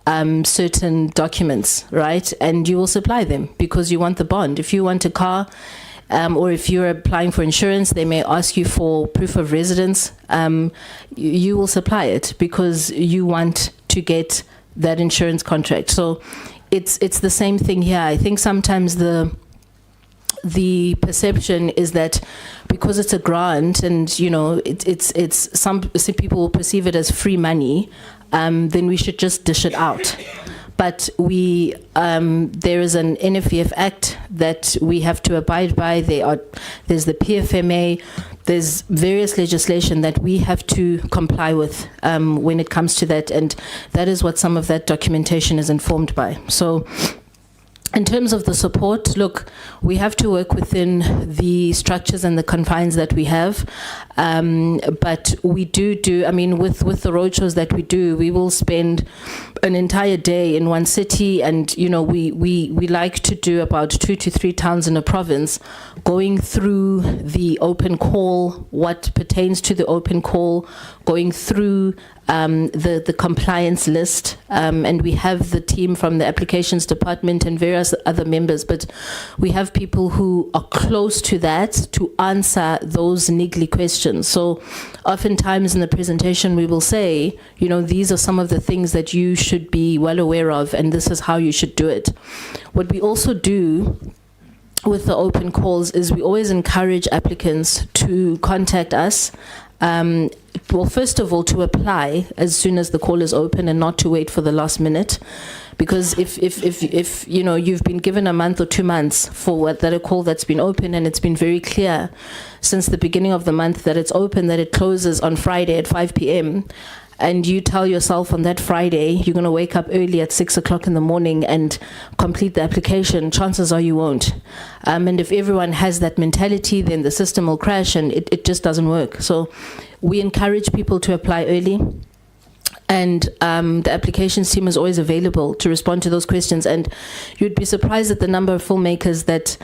certain documents, right? And you will supply them because you want the bond. If you want a car, or if you're applying for insurance, they may ask you for proof of residence. You will supply it because you want to get that insurance contract. So it's the same thing here. I think sometimes the perception is that because it's a grant and, you know, it's some people will perceive it as free money, then we should just dish it out. But there is an NFVF Act that we have to abide by. There's the PFMA. There's various legislation that we have to comply with when it comes to that, and that is what some of that documentation is informed by. So in terms of the support, look, we have to work within the structures and the confines that we have. But we do, I mean, with the roadshows that we do, we will spend an entire day in one city, and, you know, we like to do about 2 to 3 towns in a province, going through the open call, what pertains to the open call, going through the compliance list, and we have the team from the applications department and various other members, but we have people who are close to that to answer those niggly questions. So oftentimes in the presentation we will say, you know, these are some of the things that you should be well aware of, and this is how you should do it. What we also do with the open calls is we always encourage applicants to contact us. Well, first of all, to apply as soon as the call is open and not to wait for the last minute. Because if you know, you've been given a month or 2 months for a call that's been open, and it's been very clear since the beginning of the month that it's open, that it closes on Friday at 5 p.m., and you tell yourself on that Friday you're going to wake up early at 6 o'clock in the morning and complete the application, chances are you won't. And if everyone has that mentality, then the system will crash and it just doesn't work. So we encourage people to apply early. And the applications team is always available to respond to those questions. And you'd be surprised at the number of filmmakers that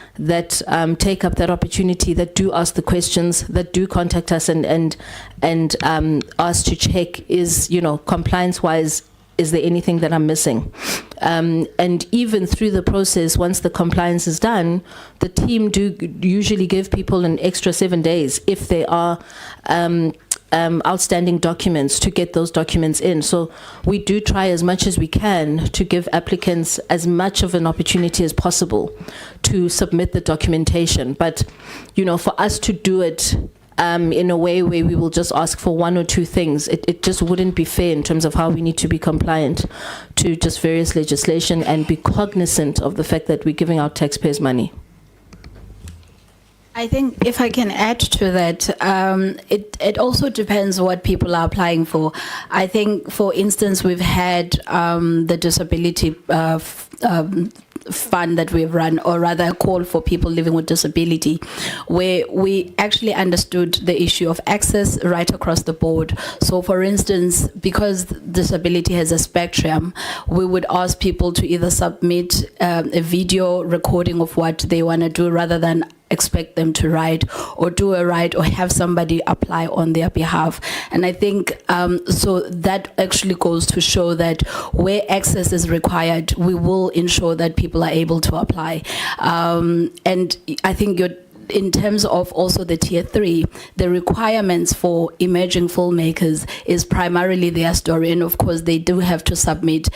take up that opportunity, that do ask the questions, that do contact us and ask to check, is, you know, compliance-wise, is there anything that I'm missing? And even through the process, once the compliance is done, the team do usually give people an extra 7 days if they are outstanding documents, to get those documents in. So we do try as much as we can to give applicants as much of an opportunity as possible to submit the documentation. But, you know, for us to do it in a way where we will just ask for one or two things. It just wouldn't be fair in terms of how we need to be compliant to just various legislation and be cognizant of the fact that we're giving out taxpayers' money. I think if I can add to that, it also depends what people are applying for. I think, for instance, we've had the disability fund that we've run, or rather a call for people living with disability, where we actually understood the issue of access right across the board. So for instance, because disability has a spectrum, we would ask people to either submit a video recording of what they want to do rather than expect them to write, or do a write, or have somebody apply on their behalf. And I think so that actually goes to show that where access is required, we will ensure that people are able to apply. And I think in terms of also the tier 3, the requirements for emerging filmmakers is primarily their story, and of course they do have to submit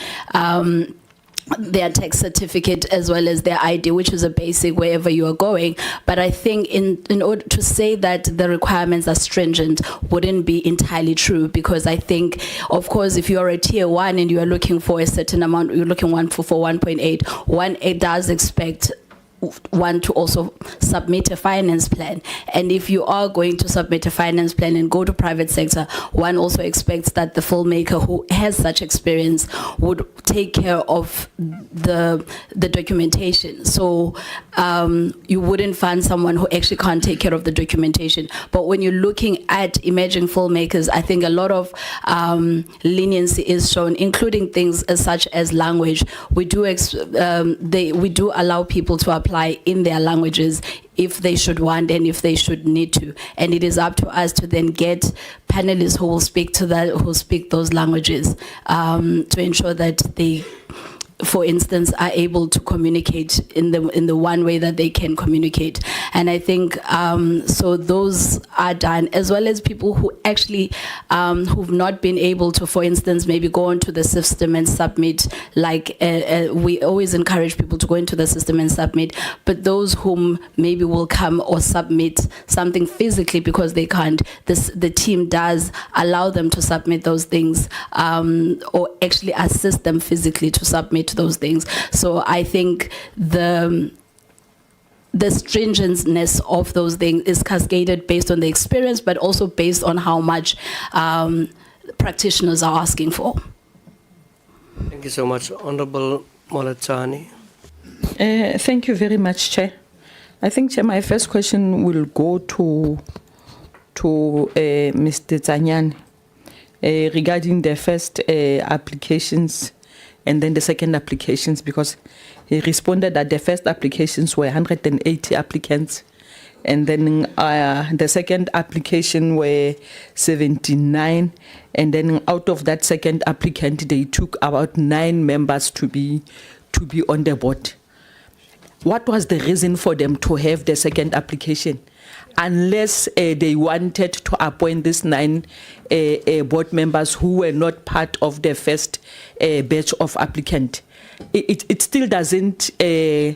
their tax certificate as well as their ID, which is a basic wherever you are going. But I think in order to say that the requirements are stringent wouldn't be entirely true, because I think, of course, if you are a tier 1 and you are looking for a certain amount, you're looking for 1.8, 1.8 does expect one to also submit a finance plan. And if you are going to submit a finance plan and go to private sector, one also expects that the filmmaker who has such experience would take care of the documentation. So you wouldn't find someone who actually can't take care of the documentation. But when you're looking at emerging filmmakers, I think a lot of leniency is shown, including things such as language. We do allow people to apply in their languages if they should want and if they should need to, and it is up to us to then get panelists who will speak those languages to ensure that they, for instance, are able to communicate in the one way that they can communicate. And I think so those are done, as well as people who actually who've not been able to, for instance, maybe go into the system and submit, like we always encourage people to go into the system and submit, but those whom maybe will come or submit something physically because they can't, the team does allow them to submit those things, or actually assist them physically to submit those things. So I think the stringency of those things is cascaded based on the experience, but also based on how much practitioners are asking for. Thank you so much. Honorable Molatani. Thank you very much, Chair. I think, Chair, my first question will go to Mr. Zanyane regarding the first applications and then the second applications, because he responded that the first applications were 180 applicants, and then the second application were 79, and then out of that second applicant, they took about 9 members to be on the board. What was the reason for them to have the second application? Unless they wanted to appoint these 9 board members who were not part of the first batch of applicants. It still doesn't, they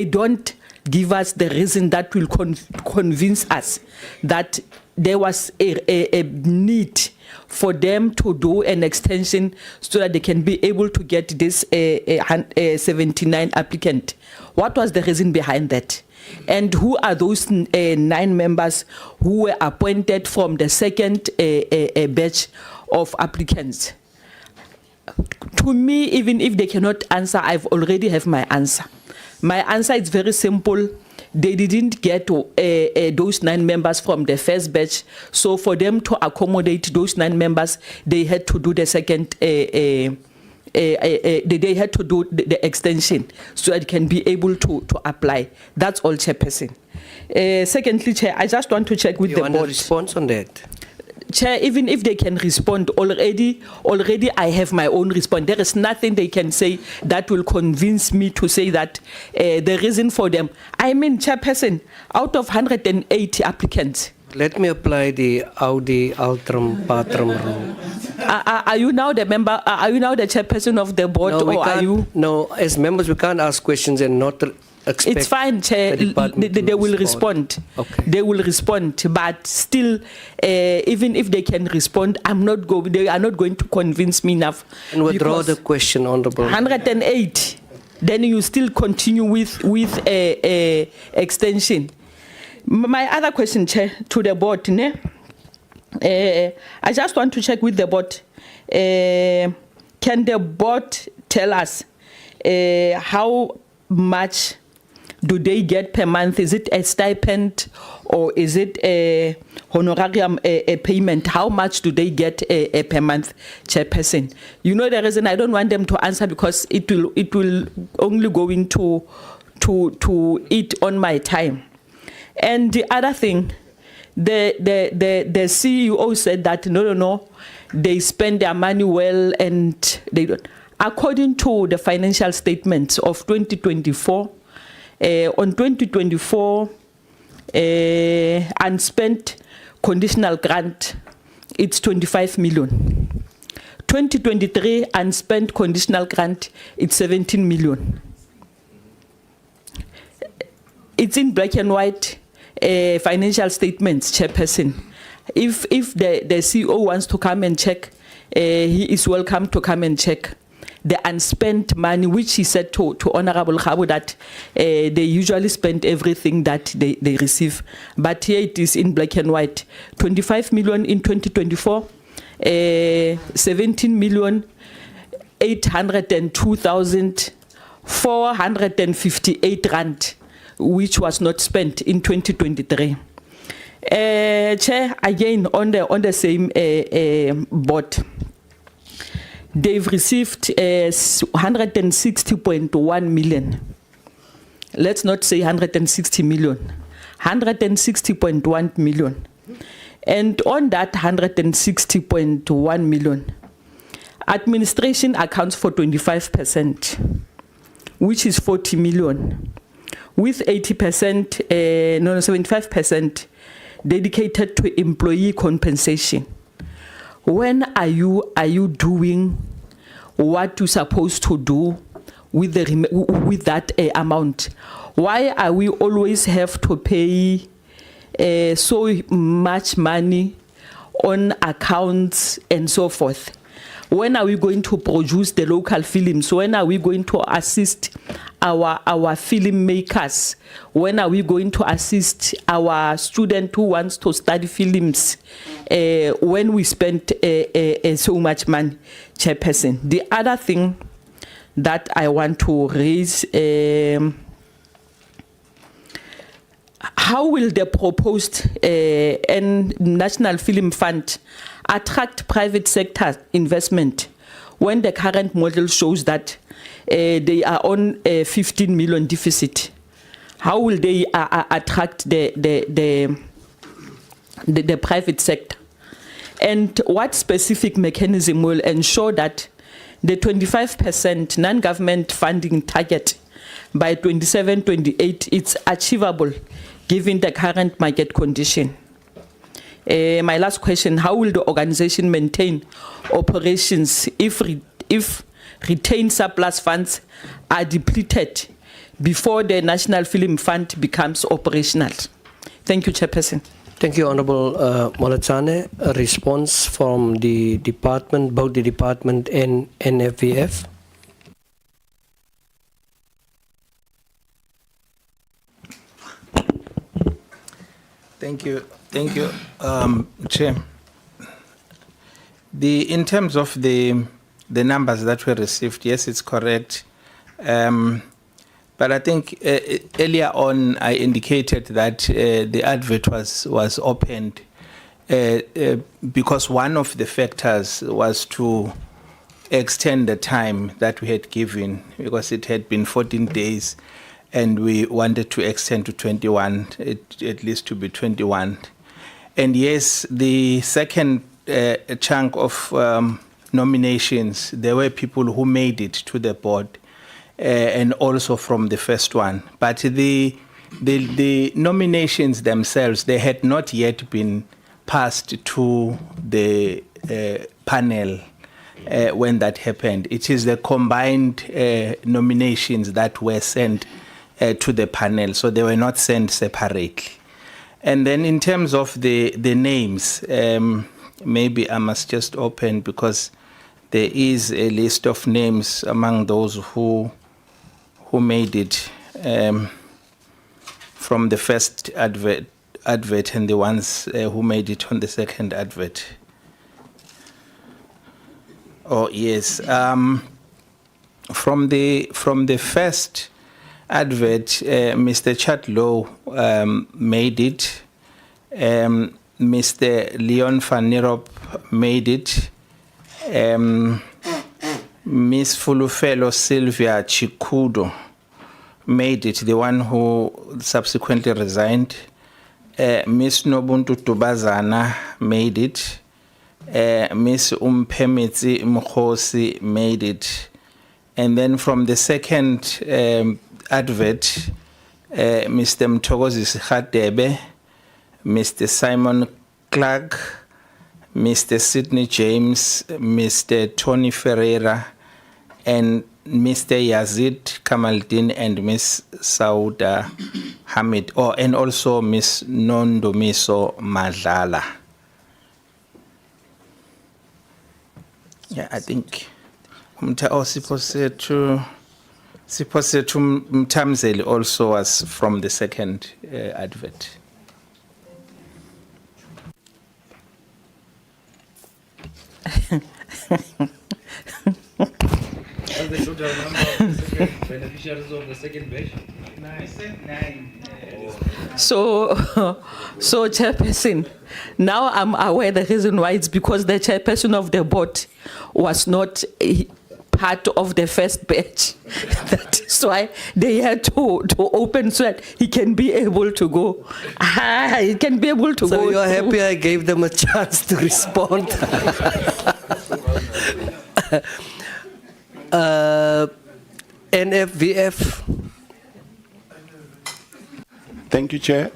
don't give us the reason that will convince us that there was a need for them to do an extension so that they can be able to get this 79 applicant. What was the reason behind that? And who are those 9 members who were appointed from the second batch of applicants? To me, even if they cannot answer, I've already have my answer. My answer is very simple. They didn't get those 9 members from the first batch. So for them to accommodate those 9 members, they had to do the second they had to do the extension so it can be able to apply. That's all, Chairperson. Secondly, Chair, I just want to check with the board. You want a response on that? Chair, even if they can respond, already I have my own response. There is nothing they can say that will convince me to say that the reason for them. I mean, Chairperson, out of 180 applicants. Let me apply the Audi Altrum Patrum rule. Are you now the member? Are you now the chairperson of the board, No, or are you? No, as members we can't ask questions and not expect It's fine, Chair. the department to They will respond. Okay. They will respond, but still, even if they can respond, they are not going to convince me enough. And withdraw because the question, Honorable. 108. Then you still continue with a extension. My other question, Chair, to the board, ne? I just want to check with the board. Can the board tell us how much do they get per month? Is it a stipend or is it a honorarium a payment? How much do they get per month, Chairperson? You know the reason I don't want them to answer, because it will only go into to eat on my time. And the other thing, the CEO said that no, they spend their money well and they don't. According to the financial statements of 2024, on 2024 unspent conditional grant, it's 25 million. 2023 unspent conditional grant, it's 17 million. It's in black and white financial statements, Chairperson. If the CEO wants to come and check, he is welcome to come and check the unspent money, which he said to Honorable Khabu that they usually spend everything that they receive. But here it is in black and white. 25 million in 2024, 17 million, 802,458 rand, which was not spent in 2023. Chair, again, on the same board, they've received 160.1 million. Let's not say 160 million, 160.1 million. And on that 160.1 million, administration accounts for 25%, which is 40 million, with 80%, 75% dedicated to employee compensation. When are you doing what you're supposed to do with that amount? Why are we always have to pay so much money on accounts and so forth? When are we going to produce the local films? When are we going to assist our filmmakers? When are we going to assist our student who wants to study films? When we spend so much money, Chairperson. The other thing that I want to raise, how will the proposed National Film Fund attract private sector investment when the current model shows that they are on a 15 million deficit? How will they attract the private sector? And what specific mechanism will ensure that the 25% non-government funding target by 27-28 is achievable given the current market condition? My last question, how will the organization maintain operations if retained surplus funds are depleted before the National Film Fund becomes operational? Thank you, Chairperson. Thank you, Honorable Moletsane. A response from the department, both the department and NFVF. Thank you, Chair. In terms of the numbers that were received, yes, it's correct. But I think earlier on I indicated that the advert was opened because one of the factors was to extend the time that we had given, because it had been 14 days and we wanted to extend to 21, at least to be 21. And yes, the second chunk of nominations, there were people who made it to the board, and also from the first one. But the nominations themselves, they had not yet been passed to the panel when that happened. It is the combined nominations that were sent to the panel, so they were not sent separately. And then in terms of the names, maybe I must just open, because there is a list of names among those who made it from the first advert and the ones who made it on the second advert. Oh yes, from the first advert, Mr. Chatlow made it. Mr. Leon van Nierop made it. Miss Fulufelo Sylvia Chikudo made it, the one who subsequently resigned. Miss Nobuntu Tubazana made it. Miss Umpemitsi Mkhosi made it. And then from the second advert, Mr. Mtogozi Sikhatebe, Mr. Simon Clark, Mr. Sidney James, Mr. Tony Ferreira, and Mr. Yazid Kamaldin and Miss Sauda Hamid, and also Miss Nondomiso Madlala. Yeah, I think Siposetu Mtamzeli also was from the second advert. The total number of beneficiaries of the second batch? Nine. So, Chairperson, now I'm aware the reason why it's because the chairperson of the board was not part of the first batch. That's why they had to open so that he can be able to go. He can be able to go. So you're happy I gave them a chance to respond? NFVF. Thank you, Chair.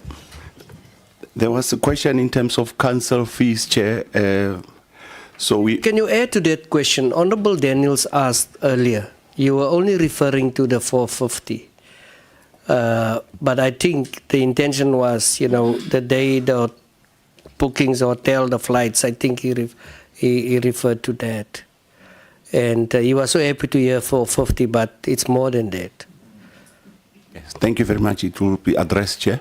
There was a question in terms of council fees, Chair. Can you add to that question? Honorable Daniels asked earlier. You were only referring to the 450. But I think the intention was, the day the bookings, hotel, the flights, I think he referred to that. And he was so happy to hear 450, but it's more than that. Yes, thank you very much. It will be addressed, Chair.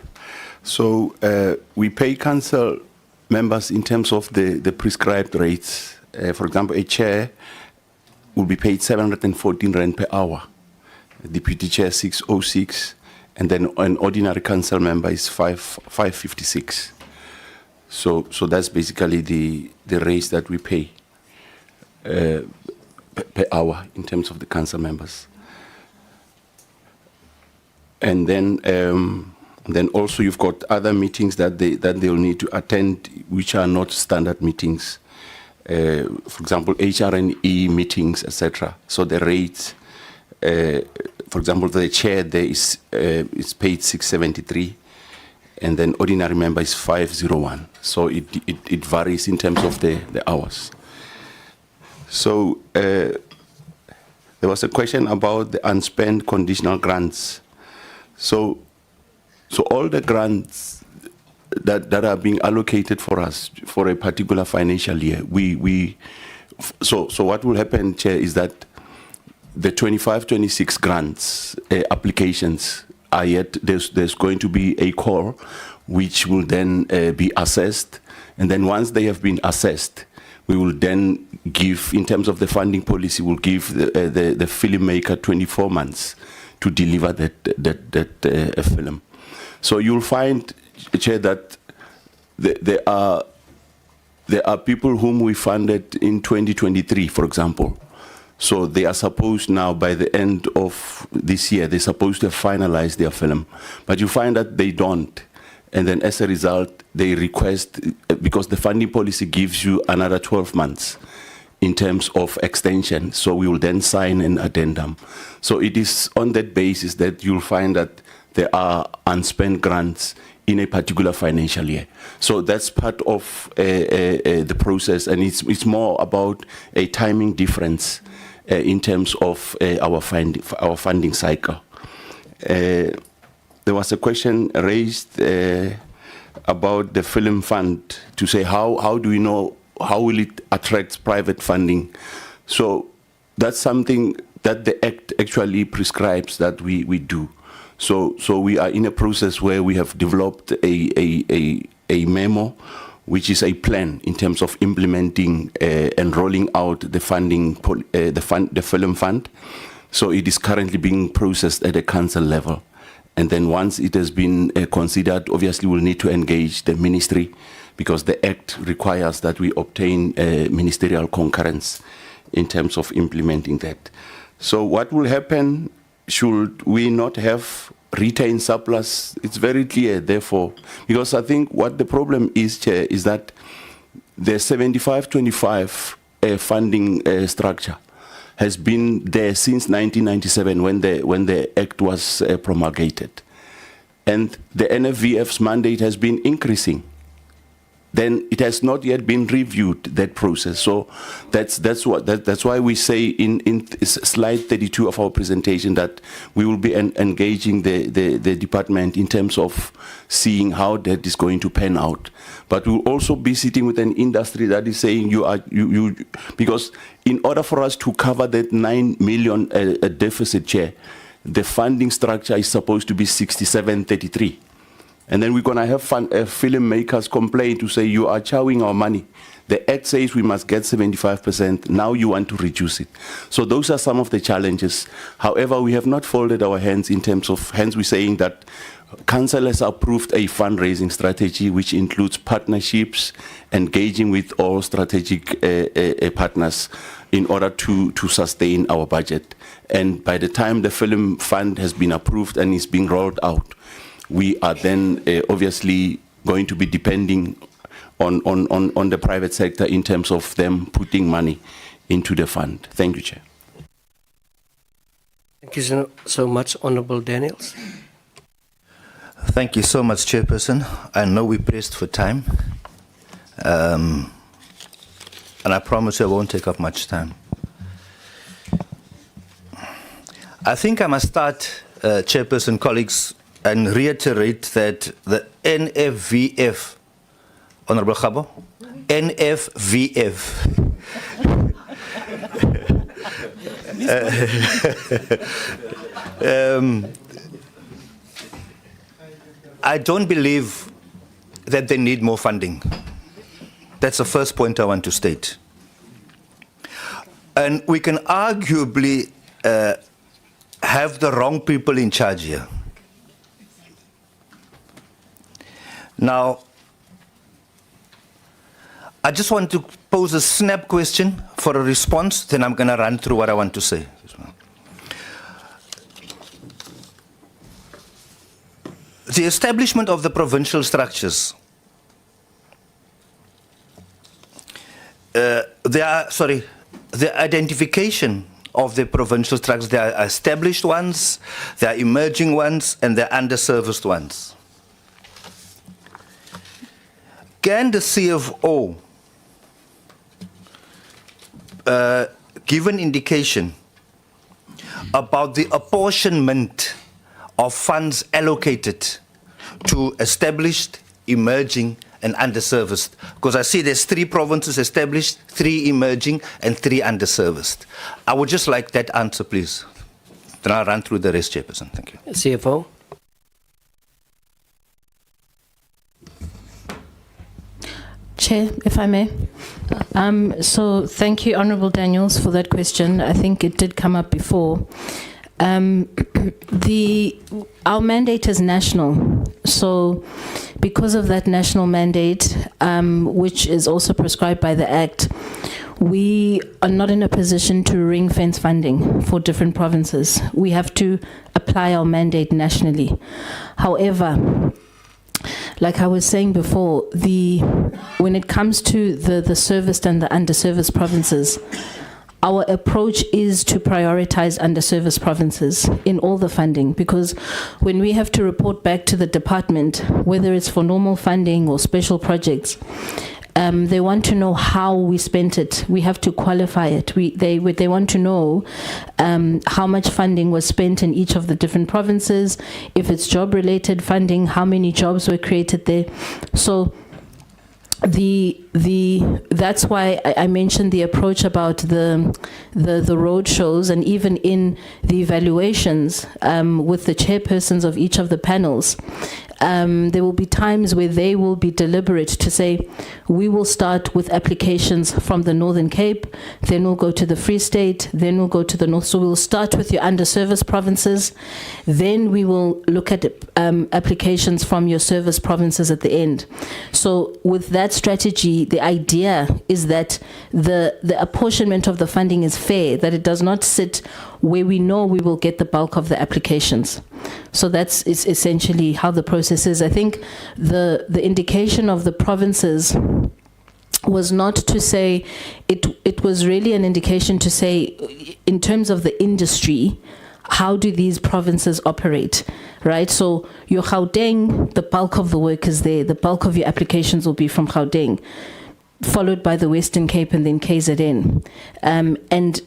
So we pay council members in terms of the prescribed rates. For example, a chair will be paid 714 rand per hour, a deputy chair 606, and then an ordinary council member is 556. So that's basically the rates that we pay per hour in terms of the council members. And then also you've got other meetings that they'll need to attend, which are not standard meetings. For example, HRNE meetings, etc. So the rates, for example, the chair there is paid 673, and then ordinary member is 501. So it varies in terms of the hours. So there was a question about the unspent conditional grants. So all the grants that are being allocated for us for a particular financial year, so what will happen, Chair, is that the 25-26 grants applications are yet, there's going to be a call which will then be assessed, and then once they have been assessed, we will then give, in terms of the funding policy, we'll give the filmmaker 24 months to deliver that film. So you'll find, Chair, that there are people whom we funded in 2023, for example. So they are supposed now, by the end of this year, they're supposed to have finalized their film. But you find that they don't. And then as a result, they request, because the funding policy gives you another 12 months in terms of extension. So we will then sign an addendum. So it is on that basis that you'll find that there are unspent grants in a particular financial year. So that's part of the process, and it's more about a timing difference in terms of our funding cycle. there was a question raised about the film fund to say how do we know, how will it attract private funding? So that's something that the Act actually prescribes that we do. So we are in a process where we have developed a memo, which is a plan in terms of implementing and rolling out the funding, the film fund. So it is currently being processed at a council level. And then once it has been considered, obviously we'll need to engage the ministry, because the Act requires that we obtain ministerial concurrence in terms of implementing that. So what will happen should we not have retained surplus? It's very clear, therefore, because I think what the problem is, Chair, is that the 75-25 funding structure has been there since 1997 when the Act was promulgated. And the NFVF's mandate has been increasing. Then it has not yet been reviewed, that process. So that's why we say in slide 32 of our presentation that we will be engaging the department in terms of seeing how that is going to pan out. But we'll also be sitting with an industry that is saying because in order for us to cover that 9 million deficit, Chair, the funding structure is supposed to be 67-33. And then we're going to have filmmakers complain to say, you are chowing our money. The Act says we must get 75%. Now you want to reduce it. So those are some of the challenges. However, we have not folded our hands in terms of, hence we're saying that Council has approved a fundraising strategy which includes partnerships, engaging with all strategic partners in order to sustain our budget. And by the time the film fund has been approved and is being rolled out, we are then obviously going to be depending on the private sector in terms of them putting money into the fund. Thank you, Chair. Thank you so much, Honourable Daniels. Thank you so much, Chairperson. I know we're pressed for time. And I promise I won't take up much time. I think I must start, Chairperson, colleagues, and reiterate that the NFVF, Honourable Khabo, NFVF, I don't believe that they need more funding. That's the first point I want to state. And we can arguably have the wrong people in charge here. Now, I just want to pose a snap question for a response, then I'm going to run through what I want to say. The establishment of the provincial structures, the identification of the provincial structures, there are established ones, there are emerging ones, and there are underserviced ones. Can the CFO give an indication about the apportionment of funds allocated to established, emerging, and underserviced? Because I see there's 3 provinces established, 3 emerging, and 3 underserviced. I would just like that answer, please. Then I'll run through the rest, Chairperson. Thank you. CFO. Chair, if I may. So thank you, Honourable Daniels, for that question. I think it did come up before. Our mandate is national. So because of that national mandate, which is also prescribed by the Act, we are not in a position to ring-fence funding for different provinces. We have to apply our mandate nationally. However, like I was saying before, when it comes to the serviced and the underserviced provinces, our approach is to prioritize underserviced provinces in all the funding, because when we have to report back to the department, whether it's for normal funding or special projects, They want to know how we spent it. We have to qualify it. They want to know how much funding was spent in each of the different provinces. If it's job-related funding, how many jobs were created there. So that's why I mentioned the approach about the road shows, and even in the evaluations with the chairpersons of each of the panels. There will be times where they will be deliberate to say, we will start with applications from the Northern Cape, then we'll go to the Free State, then we'll go to the North. So we'll start with your under-serviced provinces, then we will look at applications from your service provinces at the end. So with that strategy, the idea is that the apportionment of the funding is fair, that it does not sit where we know we will get the bulk of the applications. So that's essentially how the process is. I think the indication of the provinces was not to say, it was really an indication to say, in terms of the industry, how do these provinces operate, right? So your Gauteng, the bulk of the work is there, the bulk of your applications will be from Gauteng, followed by the Western Cape and then KZN. And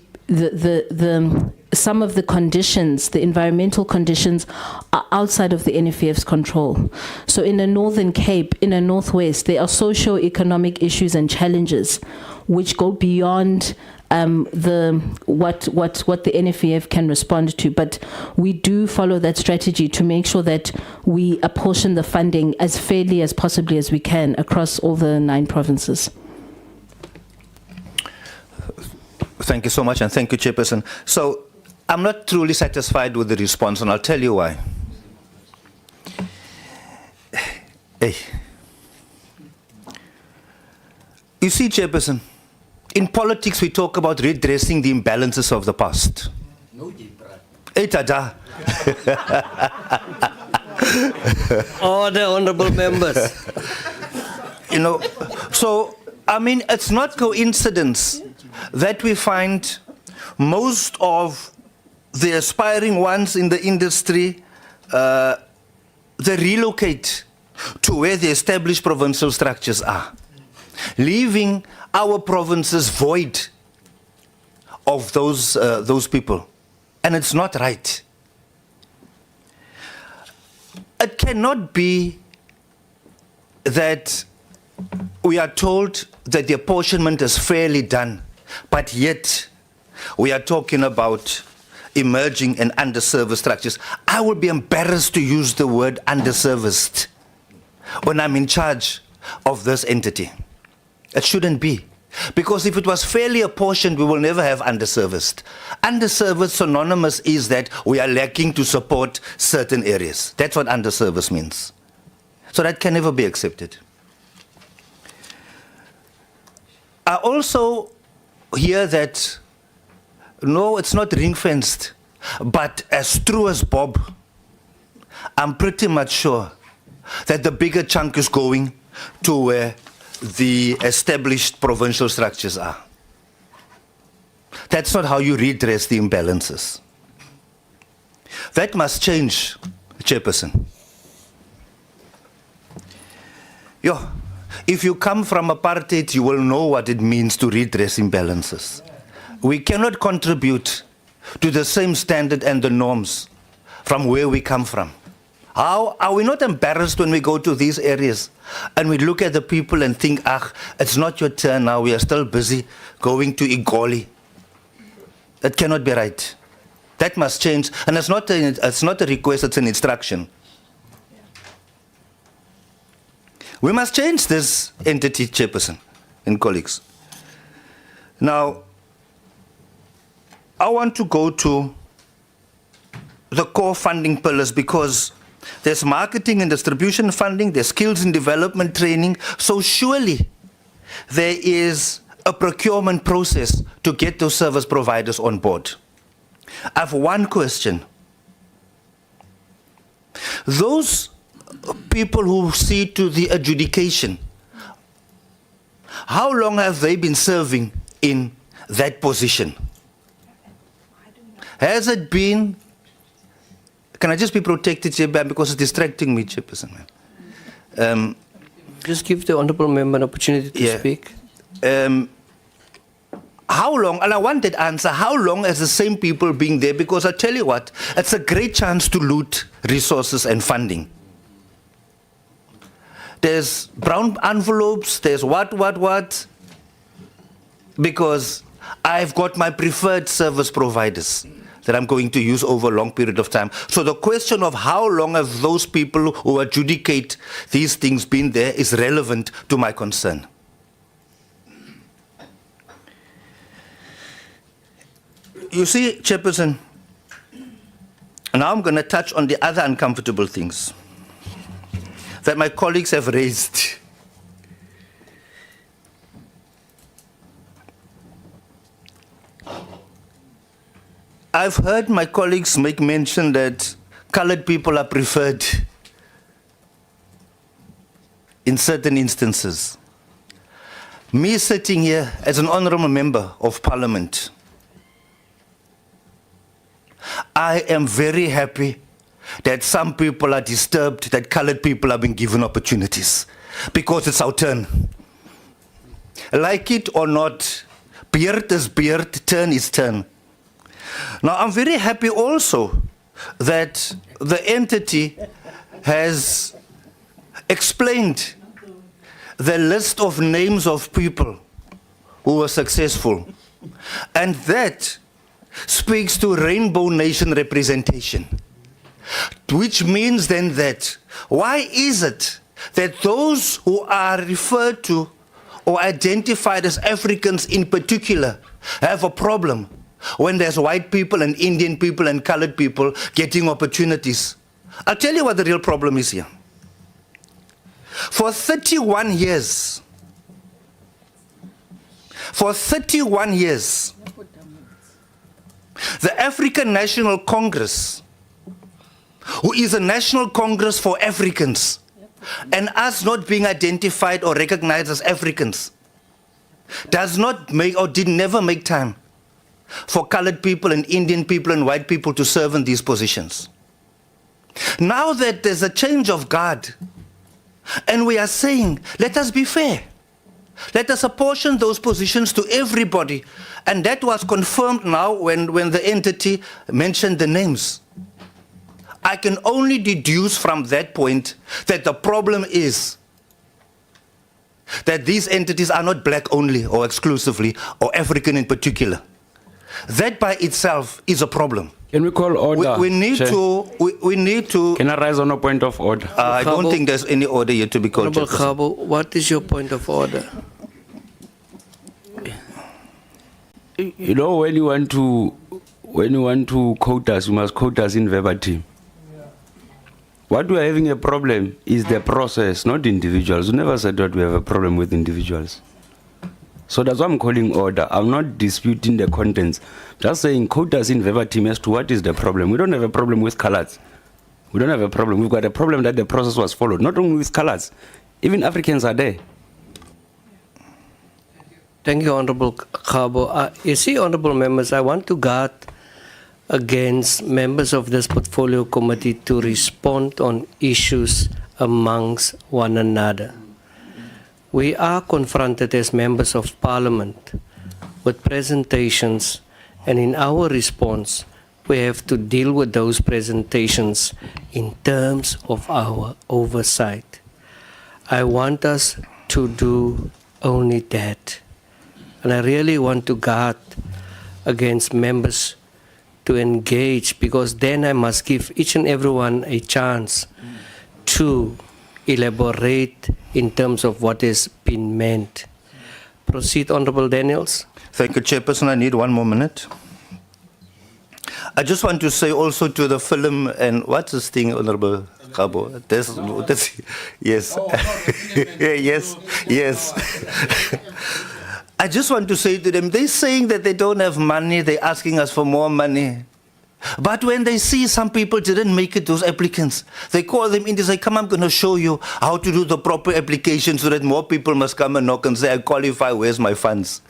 some of the conditions, the environmental conditions, are outside of the NFVF's control. So in the Northern Cape, in the Northwest, there are socio-economic issues and challenges which go beyond what the NFVF can respond to. But we do follow that strategy to make sure that we apportion the funding as fairly as possibly as we can across all the 9 provinces. Thank you so much, and thank you, Chairperson. So I'm not truly satisfied with the response, and I'll tell you why. Hey. You see, Chairperson, in politics we talk about redressing the imbalances of the past. Hey, tada. Order, honorable members. You know, so, I mean, it's not coincidence that we find most of the aspiring ones in the industry, they relocate to where the established provincial structures are, leaving our provinces void of those people. And it's not right. It cannot be that we are told that the apportionment is fairly done, but yet we are talking about emerging and underserviced structures. I would be embarrassed to use the word underserviced when I'm in charge of this entity. It shouldn't be. Because if it was fairly apportioned, we will never have underserviced. Underserviced synonymous is that we are lacking to support certain areas. That's what underserviced means. So that can never be accepted. I also hear that, no, it's not ring-fenced, but as true as Bob, I'm pretty much sure that the bigger chunk is going to where the established provincial structures are. That's not how you redress the imbalances. That must change, Chairperson. Yo, if you come from apartheid, you will know what it means to redress imbalances. We cannot contribute to the same standard and the norms from where we come from. How are we not embarrassed when we go to these areas and we look at the people and think, ah, it's not your turn now, we are still busy going to Igoli. That cannot be right. That must change. And it's not a request, it's an instruction. We must change this entity, Chairperson and colleagues. Now, I want to go to the core funding pillars because there's marketing and distribution funding, there's skills and development training. So surely there is a procurement process to get those service providers on board. I have one question. Those people who see to the adjudication, how long have they been serving in that position? Has it been, can I just be protected here because it's distracting me, Chairperson? Just give the honourable member an opportunity to speak. How long, and I want that answer, how long has the same people been there? Because I tell you what, it's a great chance to loot resources and funding. There's brown envelopes, there's what. Because I've got my preferred service providers that I'm going to use over a long period of time. So the question of how long have those people who adjudicate these things been there is relevant to my concern. You see, Chairperson, now I'm going to touch on the other uncomfortable things that my colleagues have raised. I've heard my colleagues make mention that colored people are preferred in certain instances. Me sitting here as an honourable member of Parliament, I am very happy that some people are disturbed that colored people are being given opportunities because it's our turn. Like it or not, beard is beard, turn is turn. Now, I'm very happy also that the entity has explained the list of names of people who were successful. And that speaks to Rainbow Nation representation, which means then that why is it that those who are referred to or identified as Africans in particular have a problem when there's white people and Indian people and colored people getting opportunities? I'll tell you what the real problem is here. For 31 years, the African National Congress, who is a national congress for Africans, and us not being identified or recognized as Africans, does not make or did never make time for colored people and Indian people and white people to serve in these positions. Now that there's a change of guard, and we are saying, let us be fair. Let us apportion those positions to everybody. And that was confirmed now when the entity mentioned the names. I can only deduce from that point that the problem is that these entities are not black only or exclusively or African in particular. That by itself is a problem. Can we call order? We need Chair? we need to. Can I rise on a point of order? I don't think there's any order yet to be called. Honourable Khabo, what is your point of order? You know, when you want to quote us, you must quote us in verbatim. What we are having a problem is the process, not individuals. We never said that we have a problem with individuals. So that's why I'm calling order. I'm not disputing the contents. Just saying quote us in verbatim as to what is the problem. We don't have a problem with colors. We don't have a problem. We've got a problem that the process was followed. Not only with colors, even Africans are there. Thank you, Honourable Khabo. You see, Honourable members, I want to guard against members of this portfolio committee to respond on issues amongst one another. We are confronted as members of Parliament with presentations, and in our response, we have to deal with those presentations in terms of our oversight. I want us to do only that. And I really want to guard against members to engage, because then I must give each and everyone a chance to elaborate in terms of what has been meant. Proceed, Honourable Daniels. Thank you, Chairperson. I need 1 more minute. I just want to say also to the film, and what's this thing, Honourable Khabo? Yes. yes. I just want to say to them, they're saying that they don't have money, they're asking us for more money. But when they see some people didn't make it, those applicants, they call them in, they say, come, I'm going to show you how to do the proper application so that more people must come and knock and say, I qualify, where's my funds?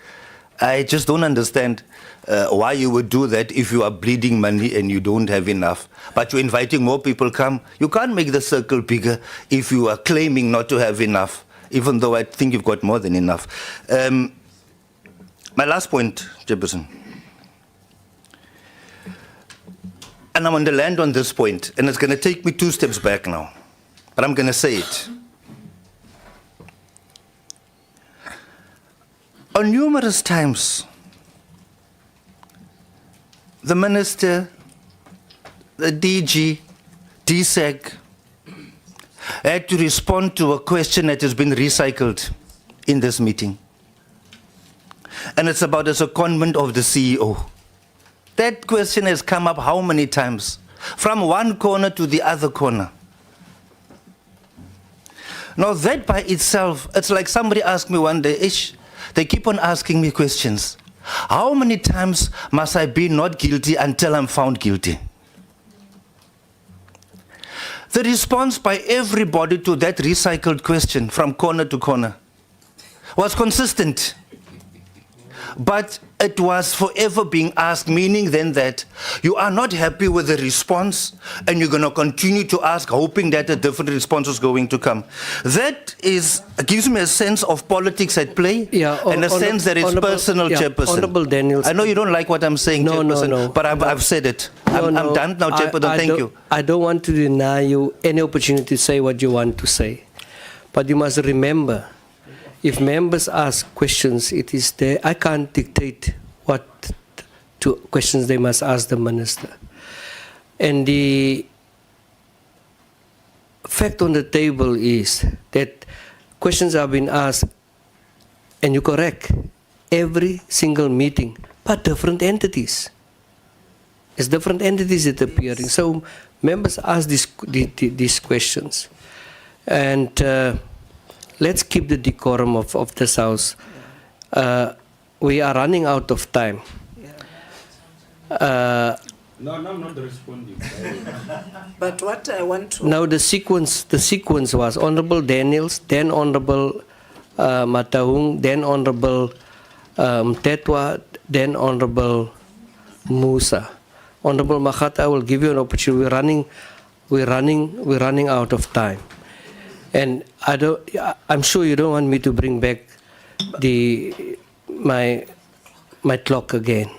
I just don't understand why you would do that if you are bleeding money and you don't have enough. But you're inviting more people come. You can't make the circle bigger if you are claiming not to have enough. even though I think you've got more than enough. My last point, Chairperson, and I'm going to land on this point, and it's going to take me 2 steps back now, but I'm going to say it. On numerous times, the Minister, the DG, DSEC, had to respond to a question that has been recycled in this meeting. And it's about the secondment of the CEO. That question has come up how many times? From one corner to the other corner. Now that by itself, it's like somebody asked me one day, Ish, they keep on asking me questions. How many times must I be not guilty until I'm found guilty? The response by everybody to that recycled question from corner to corner was consistent. But it was forever being asked, meaning then that you are not happy with the response and you're going to continue to ask, hoping that a different response is going to come. That gives me a sense of politics at play, and a sense that it's personal, Chairperson. Honorable Daniels. I know you don't like what I'm saying, Chairperson, but I've said it. I'm done now, Chairperson. Thank you. I don't want to deny you any opportunity to say what you want to say. But you must remember, if members ask questions, it is there. I can't dictate what questions they must ask the Minister. And the fact on the table is that questions have been asked, and you're correct, every single meeting, but different entities. It's different entities that are appearing. So members ask these questions. And let's keep the decorum of this House. We are running out of time. No, I'm not responding. But what I want to... Now the sequence was Honorable Daniels, then Honorable Mataung, then Honorable Tetwa, then Honorable Musa. Honorable Makhat, I will give you an opportunity. We're running out of time. And I'm sure you don't want me to bring back my clock again.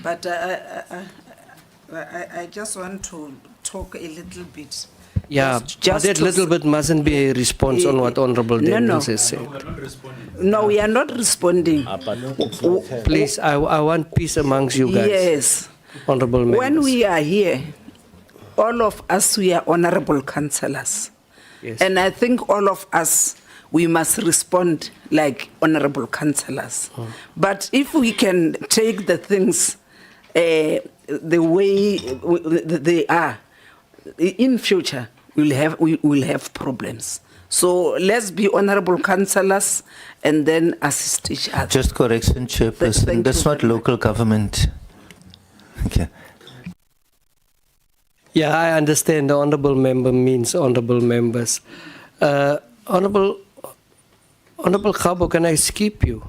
But I just want to talk a little bit. Yeah, but that little bit mustn't be a response on what Honorable Daniels has said. No, we are not responding. Please, I want peace amongst you guys. Yes. Honorable members. When we are here, all of us, we are honorable councillors. Yes. And I think all of us, we must respond like honorable councillors. But if we can take the things the way they are, in future, we will have problems. So let's be honorable councillors and then assist each other. Just correction, Chairperson. That's not local government. Okay. Yeah, I understand the honorable member means honorable members. Honorable Khabo, can I skip you?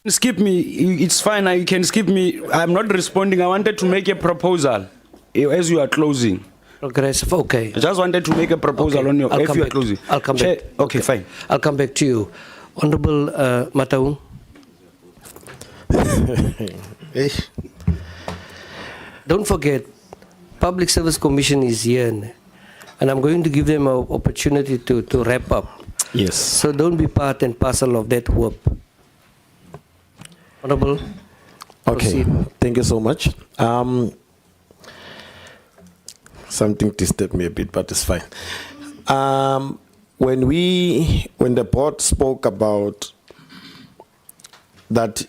Skip me, it's fine, you can skip me. I'm not responding. I wanted to make a proposal as you are closing. Progressive, okay. I just wanted to make a proposal Okay, on your, I'll if come you are back. closing. I'll come back. Okay, fine. I'll come back to you. Honorable Mataung. Don't forget, Public Service Commission is here, and I'm going to give them an opportunity to wrap up. Yes. So don't be part and parcel of that work. Honorable. Okay, thank you so much. Something disturbed me a bit, but it's fine. When the board spoke about that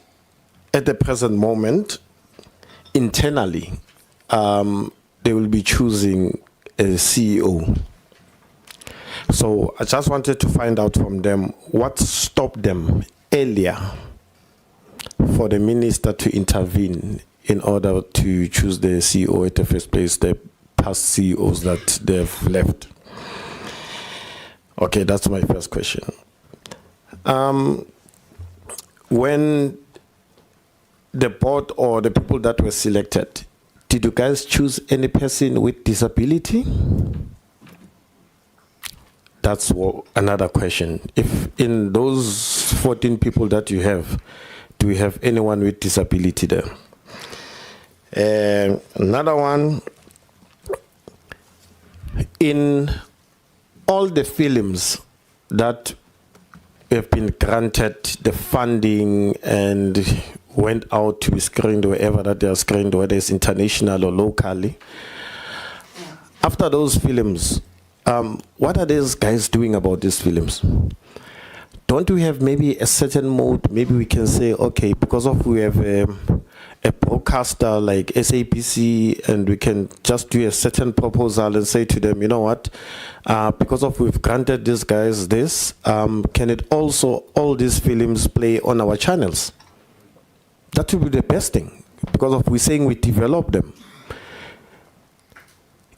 at the present moment, internally, they will be choosing a CEO. So I just wanted to find out from them what stopped them earlier for the minister to intervene in order to choose the CEO at the first place, the past CEOs that they've left. Okay, that's my first question. When the board or the people that were selected, did you guys choose any person with disability? that's another question. If in those 14 people that you have, do we have anyone with disability there? Another one, in all the films that have been granted the funding and went out to be screened wherever that they are screened, whether it's international or locally, after those films, what are these guys doing about these films? Don't we have maybe a certain mode? Maybe we can say, okay, because of we have a broadcaster like SABC, and we can just do a certain proposal and say to them, you know what, because of we've granted these guys this, can it also, all these films play on our channels? That would be the best thing, because of we're saying we develop them.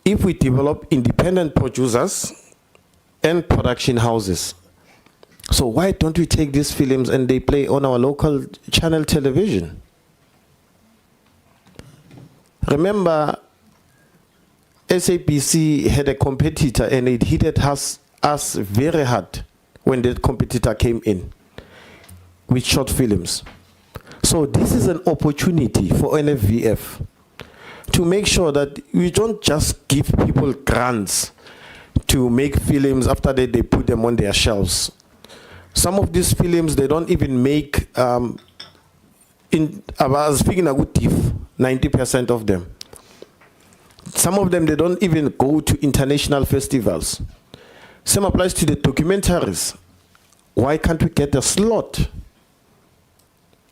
If we develop independent producers and production houses, so why don't we take these films and they play on our local channel television? Remember, SABC had a competitor and it hit us very hard when the competitor came in with short films. So this is an opportunity for NFVF to make sure that we don't just give people grants to make films after they put them on their shelves. Some of these films, they don't even make, I was speaking a good thief, 90% of them. Some of them, they don't even go to international festivals. Same applies to the documentaries. Why can't we get a slot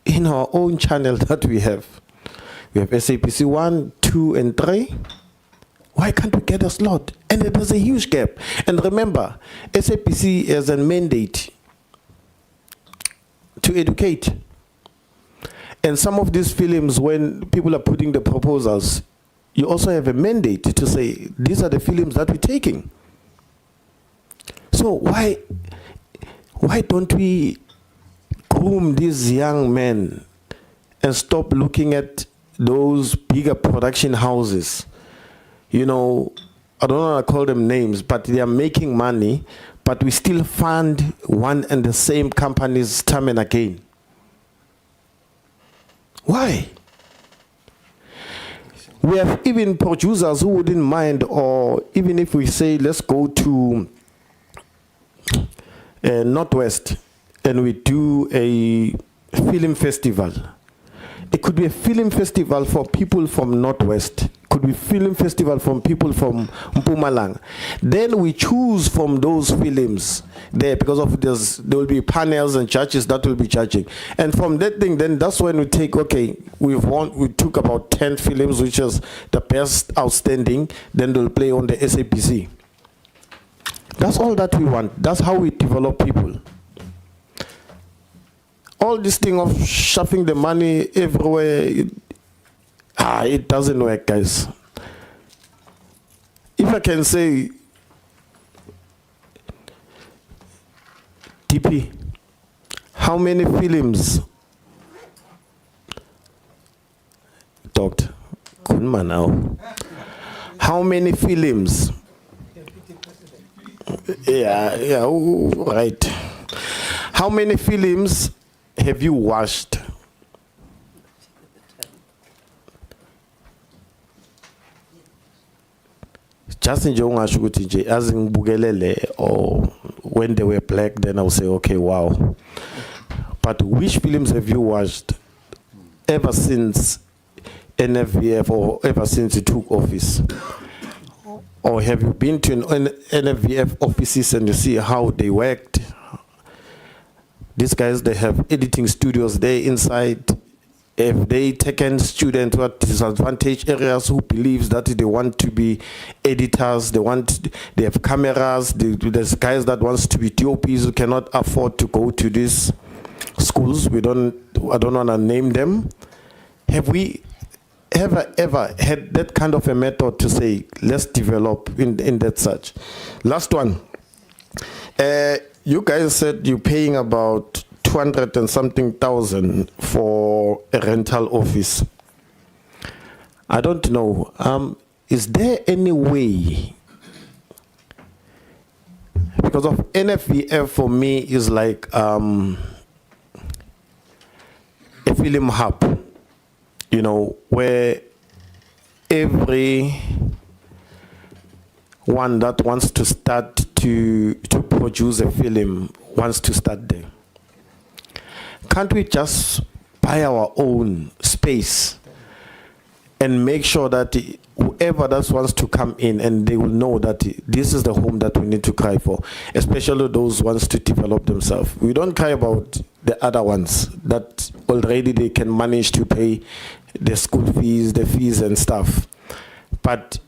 in our own channel that we have? We have SAPC 1, 2, and 3. Why can't we get a slot? And there's a huge gap. And remember, SAPC has a mandate to educate. And some of these films, when people are putting the proposals, you also have a mandate to say, these are the films that we're taking. So why don't we groom these young men and stop looking at those bigger production houses? You know, I don't want to call them names, but they are making money, but we still fund one and the same companies time and again. Why? We have even producers who wouldn't mind, or even if we say, let's go to Northwest and we do a film festival. It could be a film festival for people from Northwest. Could be film festival from people from Mpumalanga. Then we choose from those films there, because of this, there will be panels and judges that will be judging. And from that thing, then that's when we take, okay, we took about 10 films, which is the best outstanding, then they'll play on the SAPC. That's all that we want. That's how we develop people. All this thing of shoving the money everywhere, it doesn't work, guys. If I can say, TP, how many films talked? Kunma now. How many films? Yeah, right. How many films have you watched? Just in Jonga as in Bugelele, or when they were black, then I'll say, okay, wow. But which films have you watched ever since NFVF, or ever since you took office? Or have you been to NFVF offices and you see how they worked? These guys, they have editing studios there inside. Have they taken students who are disadvantaged areas who believes that they want to be editors, they have cameras, there's guys that wants to be DOPs who cannot afford to go to these schools. I don't want to name them. Have we ever had that kind of a method to say, let's develop in that such? Last one. You guys said you're paying about 200 and something thousand for a rental office. I don't know. Is there any way Because of NFVF for me is like a film hub, you know, where every one that wants to start to produce a film wants to start there. Can't we just buy our own space and make sure that whoever that wants to come in, and they will know that this is the home that we need to cry for, especially those wants to develop themselves. We don't cry about the other ones that already they can manage to pay the school fees, the fees and stuff. But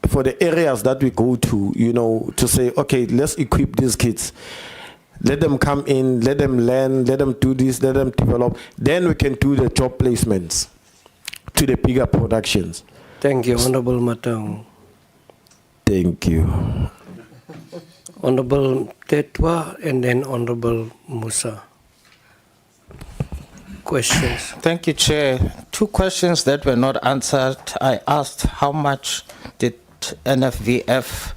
for the areas that we go to, you know, to say, okay, let's equip these kids. Let them come in, let them learn, let them do this, let them develop. Then we can do the job placements to the bigger productions. Thank you, Honorable Matang. Thank you. Honorable Tetwa and then Honorable Musa. Questions? Thank you, Chair. Two questions that were not answered. I asked how much did NFVF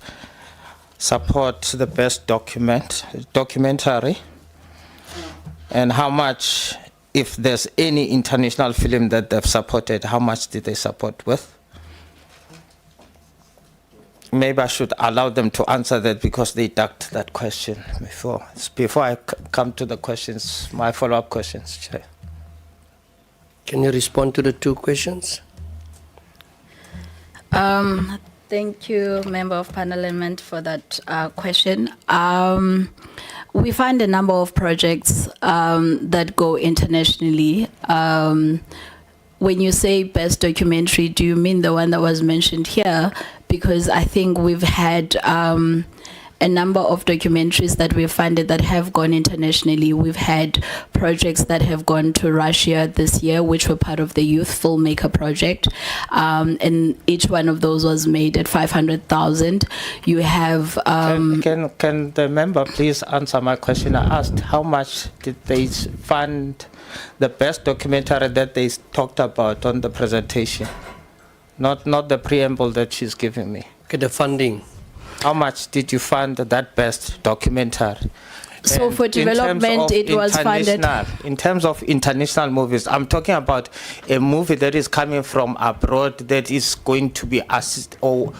support the best documentary, and how much, if there's any international film that they've supported, how much did they support with? Maybe I should allow them to answer that because they ducked that question before. Before I come to the questions, my follow-up questions, Chair. Can you respond to the two questions? Thank you, Member of Parliament, for that question. We find a number of projects that go internationally. When you say best documentary, do you mean the one that was mentioned here? Because I think we've had a number of documentaries that we've funded that have gone internationally. We've had projects that have gone to Russia this year, which were part of the Youth Filmmaker Project. And each one of those was made at 500,000. You have... Can the member please answer my question? I asked how much did they fund the best documentary that they talked about on the presentation? Not the preamble that she's giving me. Okay, the funding. How much did you fund that best documentary? So And for development, it was funded. In terms of international movies, I'm talking about a movie that is coming from abroad that is going to be or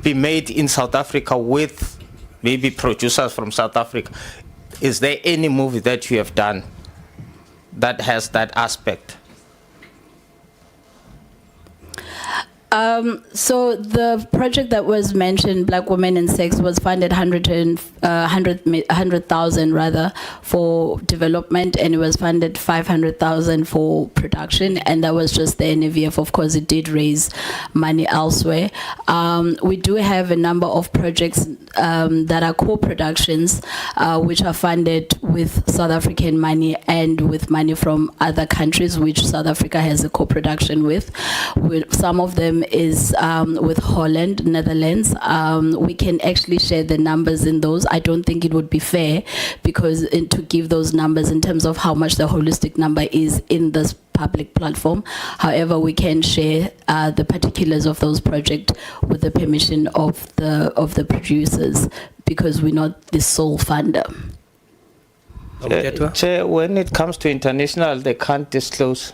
be made in South Africa with maybe producers from South Africa. Is there any movie that you have done that has that aspect? So the project that was mentioned, Black Women and Sex, was funded 100,000 rather for development, and it was funded 500,000 for production, and that was just the NFVF. Of course, it did raise money elsewhere. We do have a number of projects that are co-productions, which are funded with South African money and with money from other countries, which South Africa has a co-production with. Some of them is with Holland, Netherlands. We can actually share the numbers in those. I don't think it would be fair because to give those numbers in terms of how much the holistic number is in this public platform. However, we can share the particulars of those projects with the permission of the producers because we're not the sole funder. Chair, when it comes to international, they can't disclose.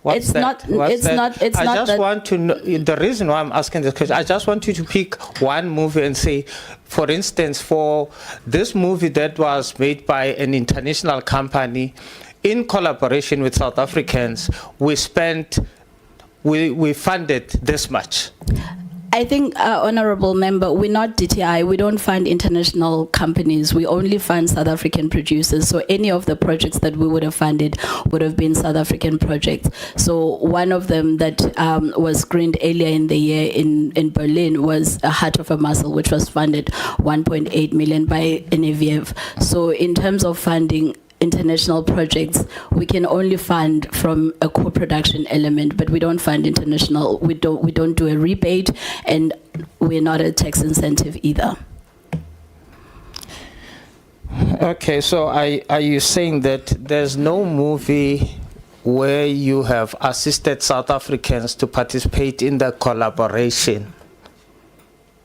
It's not want to know, the reason why I'm asking this question, I just want you to pick one movie and say, for instance, for this movie that was made by an international company in collaboration with South Africans, we funded this much. I think, Honorable Member, we're not DTI. We don't fund international companies. We only fund South African producers. So any of the projects that we would have funded would have been South African projects. So one of them that was screened earlier in the year in Berlin was A Heart of a Muscle, which was funded 1.8 million by NFVF. So in terms of funding international projects, we can only fund from a co-production element, but we don't fund international. We don't do a rebate, and we're not a tax incentive either. Okay, so are you saying that there's no movie where you have assisted South Africans to participate in the collaboration?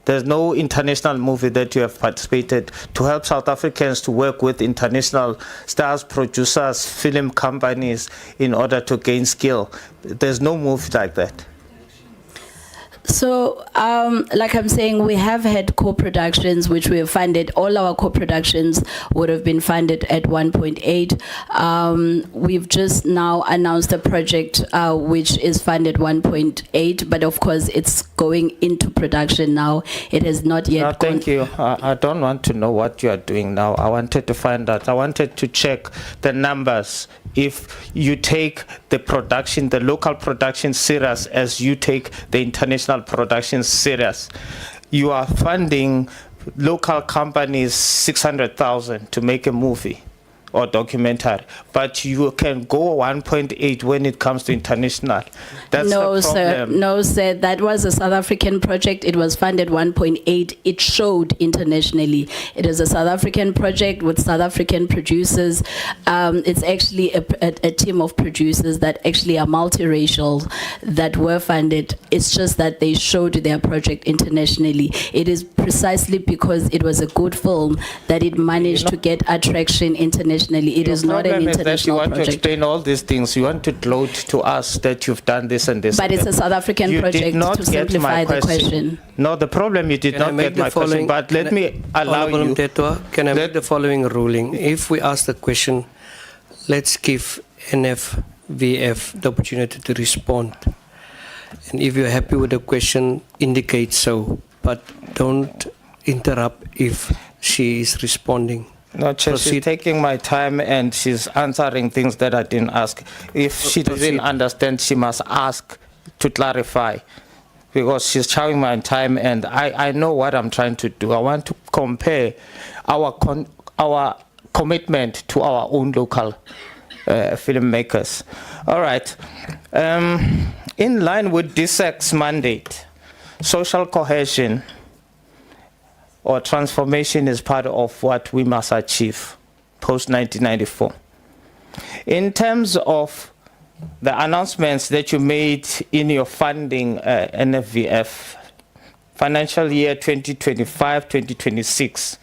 There's no international movie that you have participated to help South Africans to work with international stars, producers, film companies in order to gain skill. There's no movie like that. So, like I'm saying, we have had co-productions which we have funded. All our co-productions would have been funded at 1.8. We've just now announced a project which is funded 1.8, but of course it's going into production now. It has not yet No, thank you. I don't want to know what you are doing now. I wanted to find out. I wanted to check the numbers. If you take the production, the local production serious as you take the international production serious, you are funding local companies 600,000 to make a movie or documentary, but you can go 1.8 when it comes to international. That's No, the sir. problem. No, sir. That was a South African project. It was funded 1.8. It showed internationally. It is a South African project with South African producers. It's actually a team of producers that actually are multiracial that were funded. It's just that they showed their project internationally. It is precisely because it was a good film that it managed to get attraction internationally. It is not an Problem is that you international want to project. explain all these things. You want to gloat to us that you've done this and this. But and it's that. a South African You project did not to get simplify my the question. No, the problem you did Can I not make get the my question. following- But let me allow Honorable you. Mtetwa, can I make the following ruling? If we ask the question, let's give NFVF the opportunity to respond. And if you're happy with the question, indicate so. But don't interrupt if she is responding. No, Chair, she's taking my time and she's answering things that I didn't ask. If she doesn't understand, she must ask to clarify. Because she's chowing my time and I know what I'm trying to do. I want to compare our commitment to our own local filmmakers. All right. In line with DSEC's mandate, social cohesion or transformation is part of what we must achieve post-1994. In terms of the announcements that you made in your funding NFVF, financial year 2025-2026,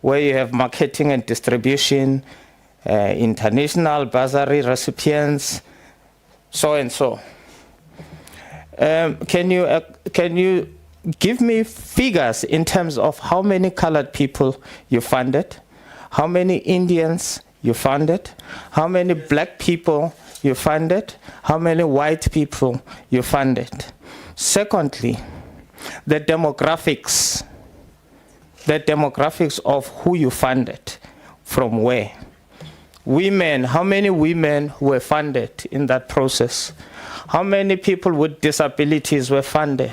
where you have marketing and distribution, international bursary recipients, so and so. Can you give me figures in terms of how many colored people you funded, how many Indians you funded, how many black people you funded, how many white people you funded? Secondly, the demographics of who you funded, from where. Women, how many women were funded in that process? How many people with disabilities were funded?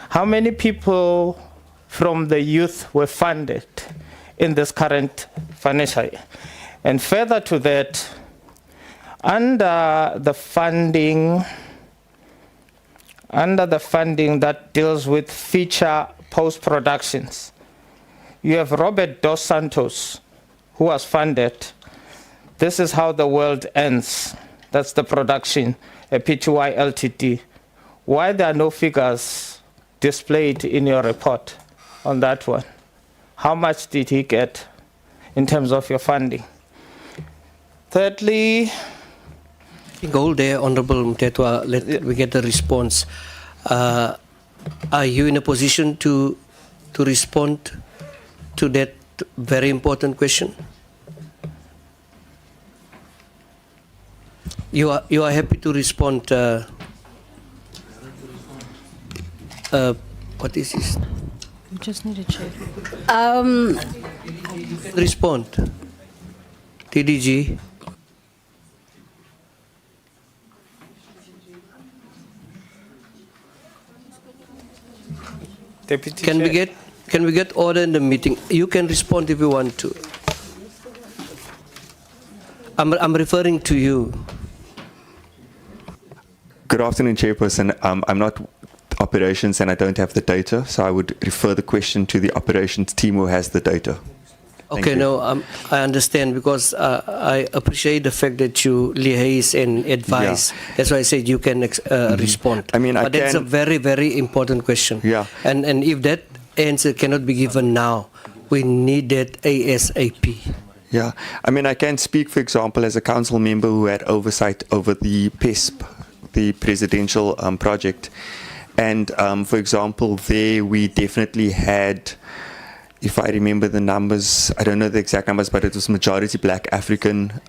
How many people from the youth were funded in this current financial year? And further to that, under the funding that deals with feature post-productions, you have Robert Dos Santos, who was funded. This is How the World Ends. That's the production, a PTY Ltd. Why there are no figures displayed in your report on that one? How much did he get in terms of your funding? Thirdly, Hold there, Honorable Mtetwa, let we get the response. Are you in a position to respond to that very important question? You are happy to respond. What is this? You just need a chair. Respond. TDG. Deputy Can Chair. we get order in the meeting? You can respond if you want to. I'm referring to you. Good afternoon, Chairperson. I'm not operations and I don't have the data, so I would refer the question to the operations team who has the data. Thank Okay, you. no, I understand because I appreciate the fact that you liaise and advise. That's why I said you can respond. I mean, I but that's a can- very, very important question. Yeah. And if that answer cannot be given now, we need that ASAP. Yeah, I mean, I can speak, for example, as a council member who had oversight over the PESP, the presidential project. And for example, there we definitely had, if I remember the numbers, I don't know the exact numbers, but it was majority black African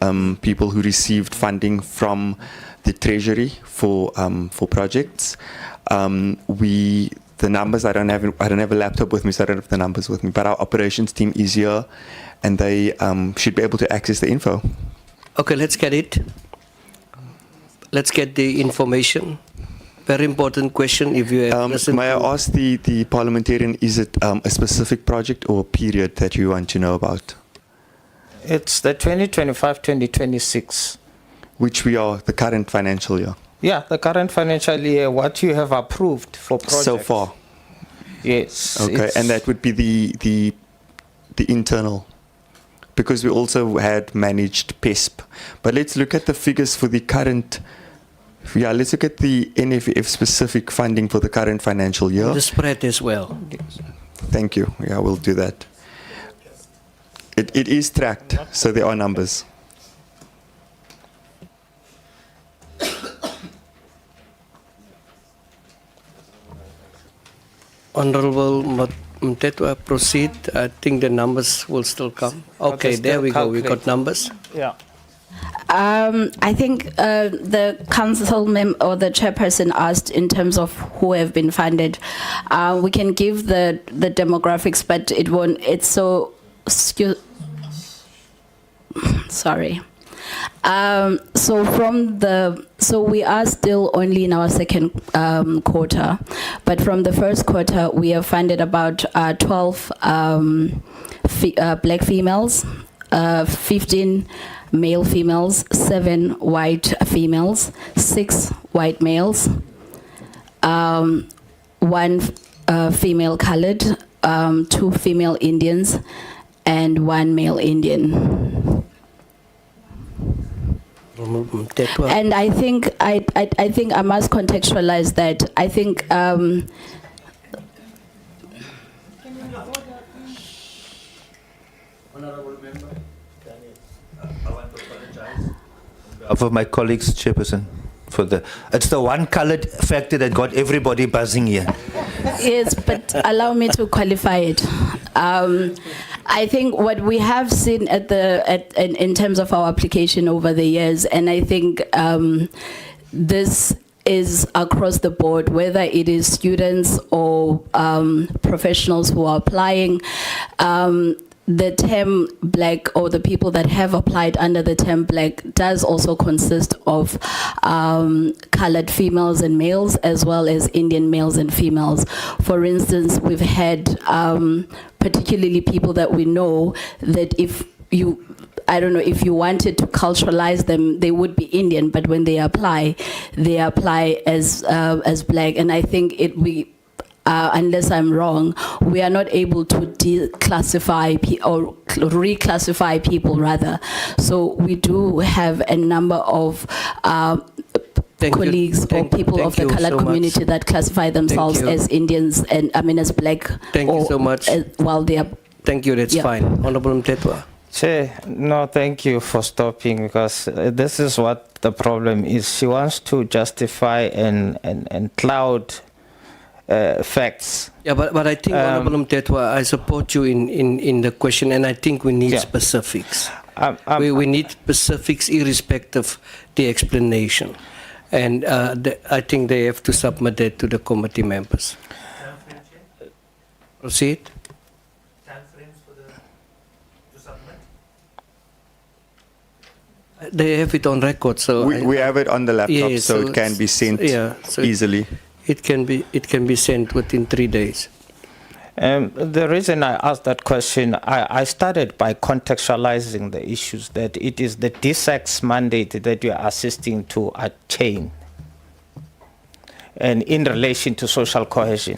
people who received funding from the treasury for projects. The numbers, I don't have a laptop with me, so I don't have the numbers with me, but our operations team is here and they should be able to access the info. Okay, let's get it. Let's get the information. Very important question. If you have listened May I to- ask the parliamentarian, is it a specific project or a period that you want to know about? It's the 2025-2026. Which we are, the current financial year. Yeah, the current financial year, what you have approved for projects. So far. Yes. Okay, it's- and that would be the internal, because we also had managed PESP. But let's look at the figures for the current. Yeah, let's look at the NFVF specific funding for the current financial year. the spread as well. Thank you. Yeah, we'll do that. It is tracked, so there are numbers. Honorable Mtetwa, proceed. I think the numbers will still come. Okay, there we go. We got numbers. Yeah. I think the council or the chairperson asked in terms of who have been funded. We can give the demographics, but it won't. It's so sorry. So we are still only in our second quarter, but from the first quarter we have funded about 12 black females, 15 male females, 7 white females, 6 white males, 1 female colored, 2 female Indians, and 1 male Indian. And I think I think I must contextualize that. I think Of my colleagues, Chairperson, it's the one colored factor that got everybody buzzing here. yes, but allow me to qualify it. I think what we have seen in terms of our application over the years, and I think this is across the board, whether it is students or professionals who are applying. The term black, or the people that have applied under the term black, does also consist of colored females and males, as well as Indian males and females. For instance, we've had particularly people that we know that if you, I don't know, if you wanted to culturalize them, they would be Indian, but when they apply as black. And I think unless I'm wrong, we are not able to declassify or reclassify people, rather. So we do have a number of colleagues or people of the colored community that classify themselves as Indians and as black. Thank you so much. While they are. Thank you. That's fine. Honorable Mtetwa. Chair, no, thank you for stopping, because this is what the problem is. She wants to justify and cloud facts. Yeah, but I think, Honorable Mtetwa, I support you in the question, and I think we need specifics. We need specifics irrespective the explanation. And I think they have to submit that to the committee members. Proceed. They have it on record, so We have it on the laptop, Yes, so it can be sent so easily. It can be sent within 3 days. The reason I asked that question, I started by contextualizing the issues, that it is the DSAC's mandate that you are assisting to attain, and in relation to social cohesion.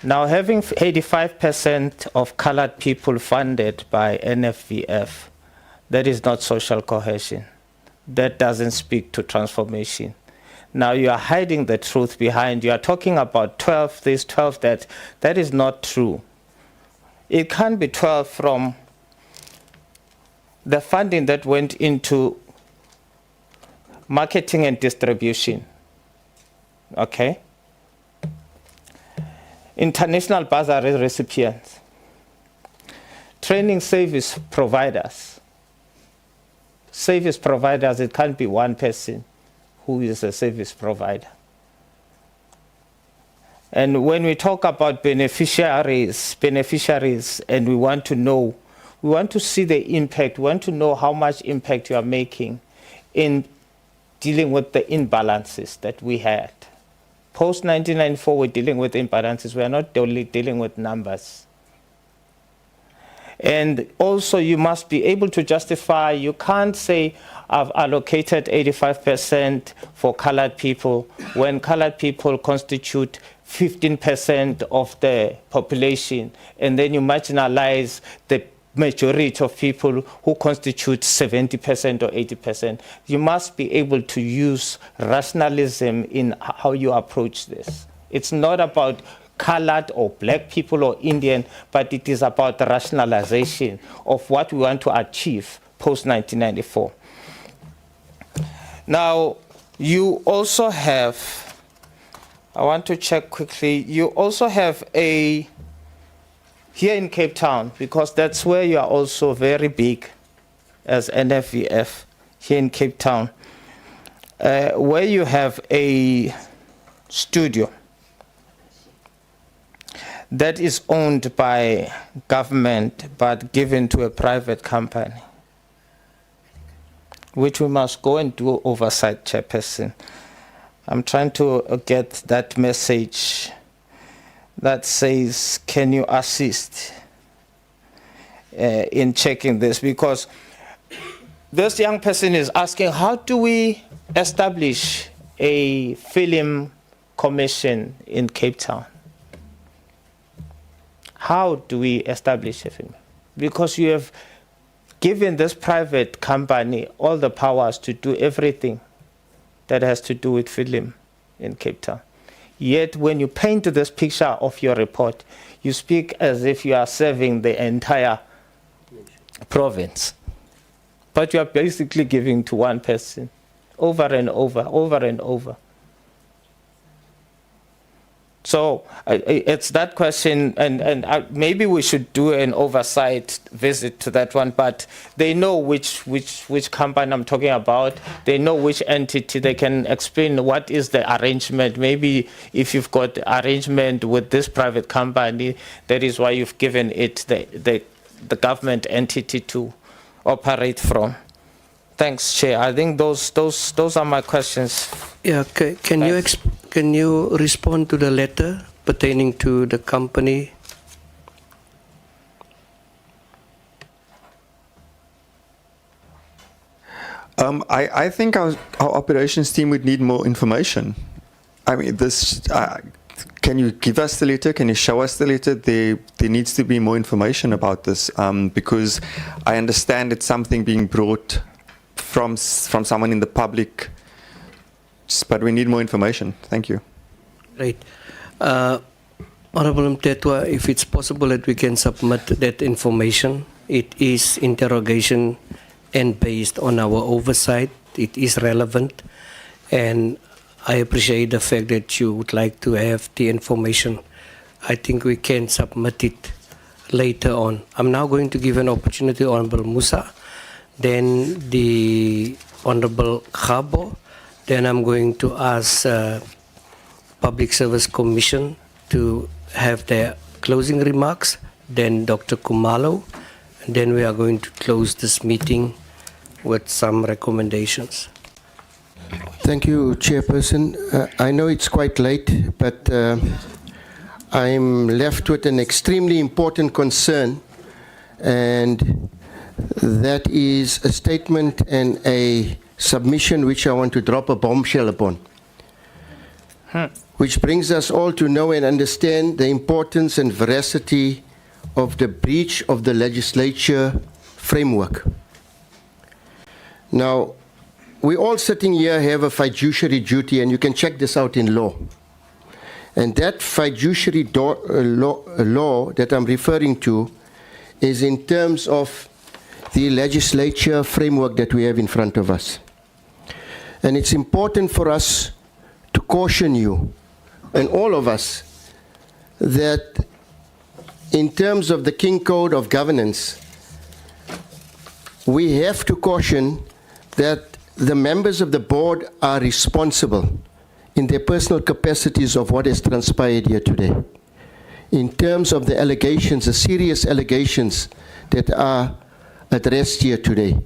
Now, having 85% of colored people funded by NFVF, that is not social cohesion. That doesn't speak to transformation. Now you are hiding the truth behind. You are talking about 12 this, 12 that. That is not true. It can't be 12 from the funding that went into marketing and distribution. Okay? International bursary recipients, training service providers. Service providers, it can't be one person who is a service provider. And when we talk about beneficiaries, and we want to know, we want to see the impact, we want to know how much impact you are making in dealing with the imbalances that we had. Post-1994, we're dealing with imbalances. We are not only dealing with numbers. And also, you must be able to justify. You can't say, I've allocated 85% for colored people, when colored people constitute 15% of the population, and then you marginalize the majority of people who constitute 70% or 80%. You must be able to use rationalism in how you approach this. It's not about colored or black people or Indian, but it is about the rationalization of what we want to achieve post-1994. Now, you also have, I want to check quickly, you also have a, here in Cape Town, because that's where you are also very big as NFVF, here in Cape Town, where you have a studio that is owned by government but given to a private company, which we must go and do oversight, Chairperson. I'm trying to get that message that says, can you assist in checking this? Because this young person is asking, how do we establish a film commission in Cape Town? How do we establish a film? Because you have given this private company all the powers to do everything that has to do with film in Cape Town. Yet when you paint this picture of your report, you speak as if you are serving the entire province. But you are basically giving to one person over and over, over and over. So it's that question, and maybe we should do an oversight visit to that one, but they know which company I'm talking about. They know which entity. They can explain what is the arrangement. Maybe if you've got arrangement with this private company, that is why you've given it the government entity to operate from. Thanks, Chair. I think those are my questions. Yeah, can you respond to the letter pertaining to the company? I think our operations team would need more information. I mean, this. Can you give us the letter? Can you show us the letter? There needs to be more information about this, because I understand it's something being brought from someone in the public, but we need more information. Thank you. Right. Honorable Mtetwa, if it's possible that we can submit that information. It is interrogation and based on our oversight. It is relevant, and I appreciate the fact that you would like to have the information. I think we can submit it later on. I'm now going to give an opportunity to Honorable Musa, then the Honorable Khabo, then I'm going to ask Public Service Commission to have their closing remarks, then Dr. Kumalo, and then we are going to close this meeting with some recommendations. Thank you, Chairperson. I know it's quite late, but I'm left with an extremely important concern, and that is a statement and a submission which I want to drop a bombshell upon. which brings us all to know and understand the importance and veracity of the breach of the legislature framework. Now, we all sitting here have a fiduciary duty, and you can check this out in law. And that fiduciary law that I'm referring to is in terms of the legislature framework that we have in front of us. And it's important for us to caution you, and all of us, that in terms of the King Code of Governance, we have to caution that the members of the board are responsible in their personal capacities of what has transpired here today. In terms of the allegations, the serious allegations that are addressed here today.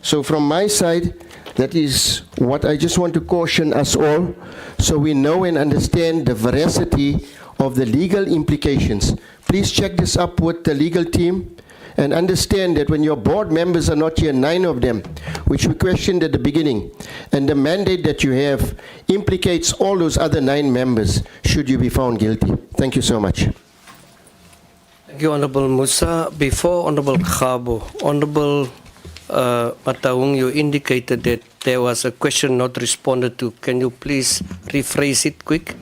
So from my side, that is what I just want to caution us all, so we know and understand the veracity of the legal implications. Please check this up with the legal team and understand that when your board members are not here, 9 of them, which we questioned at the beginning, and the mandate that you have implicates all those other 9 members should you be found guilty. Thank you so much. Thank you, Honorable Musa. Before Honorable Khabo, Honorable Mataung, you indicated that there was a question not responded to. Can you please rephrase it quick?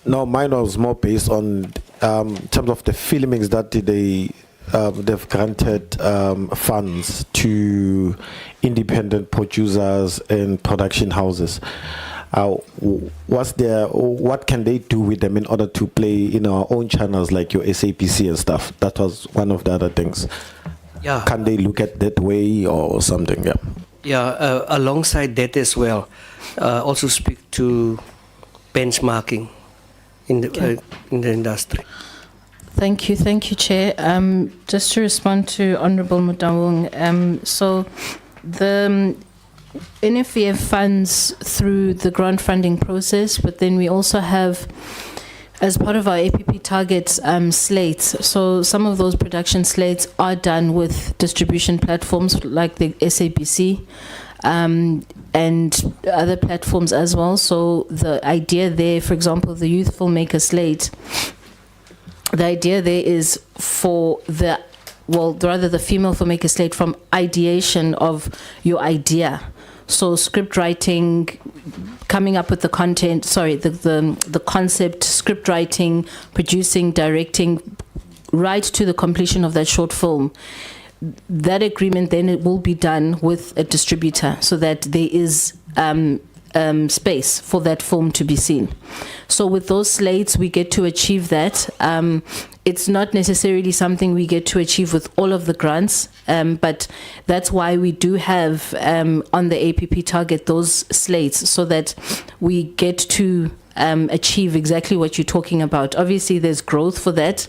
No, mine was more based on terms of the filmings that they've granted funds to independent producers and production houses. What can they do with them in order to play in our own channels like your SAPC and stuff? That was one of the other things. Yeah. Can they look at that way or something? Yeah. Yeah, alongside that as well, also speak to benchmarking in the industry. Thank you, Chair. Just to respond to Honourable Mutawung, so the NFVF funds through the grant funding process, but then we also have, as part of our APP targets, slates. So some of those production slates are done with distribution platforms like the SABC and other platforms as well. So the idea there, for example, the Youth Filmmaker slate, the idea there is for the female filmmaker slate from ideation of your idea. So script writing, coming up with the content, the concept, script writing, producing, directing, right to the completion of that short film. That agreement then it will be done with a distributor so that there is space for that film to be seen. So with those slates, we get to achieve that. It's not necessarily something we get to achieve with all of the grants, but that's why we do have on the APP target those slates so that we get to achieve exactly what you're talking about. Obviously, there's growth for that,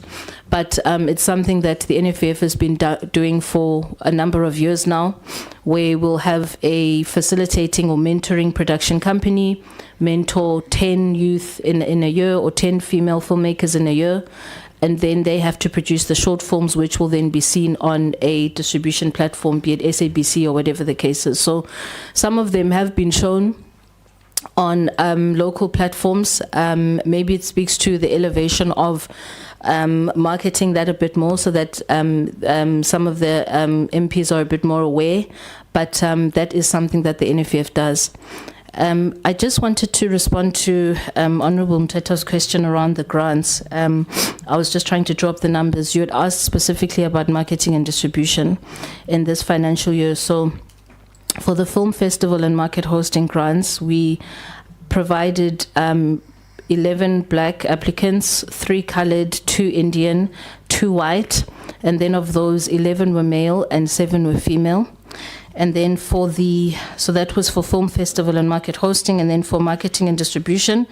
but it's something that the NFVF has been doing for a number of years now, where we'll have a facilitating or mentoring production company, mentor 10 youth in a year or 10 female filmmakers in a year, and then they have to produce the short films, which will then be seen on a distribution platform, be it SABC or whatever the case is. So some of them have been shown on local platforms. Maybe it speaks to the elevation of marketing that a bit more so that some of the MPs are a bit more aware, but that is something that the NFVF does. I just wanted to respond to Honourable Mteto's question around the grants. I was just trying to draw up the numbers. You had asked specifically about marketing and distribution in this financial year. So for the film festival and market hosting grants, we provided 11 black applicants, 3 coloured, 2 Indian, 2 white, and then of those 11 were male and 7 were female. And then so that was for film festival and market hosting, and then for marketing and distribution,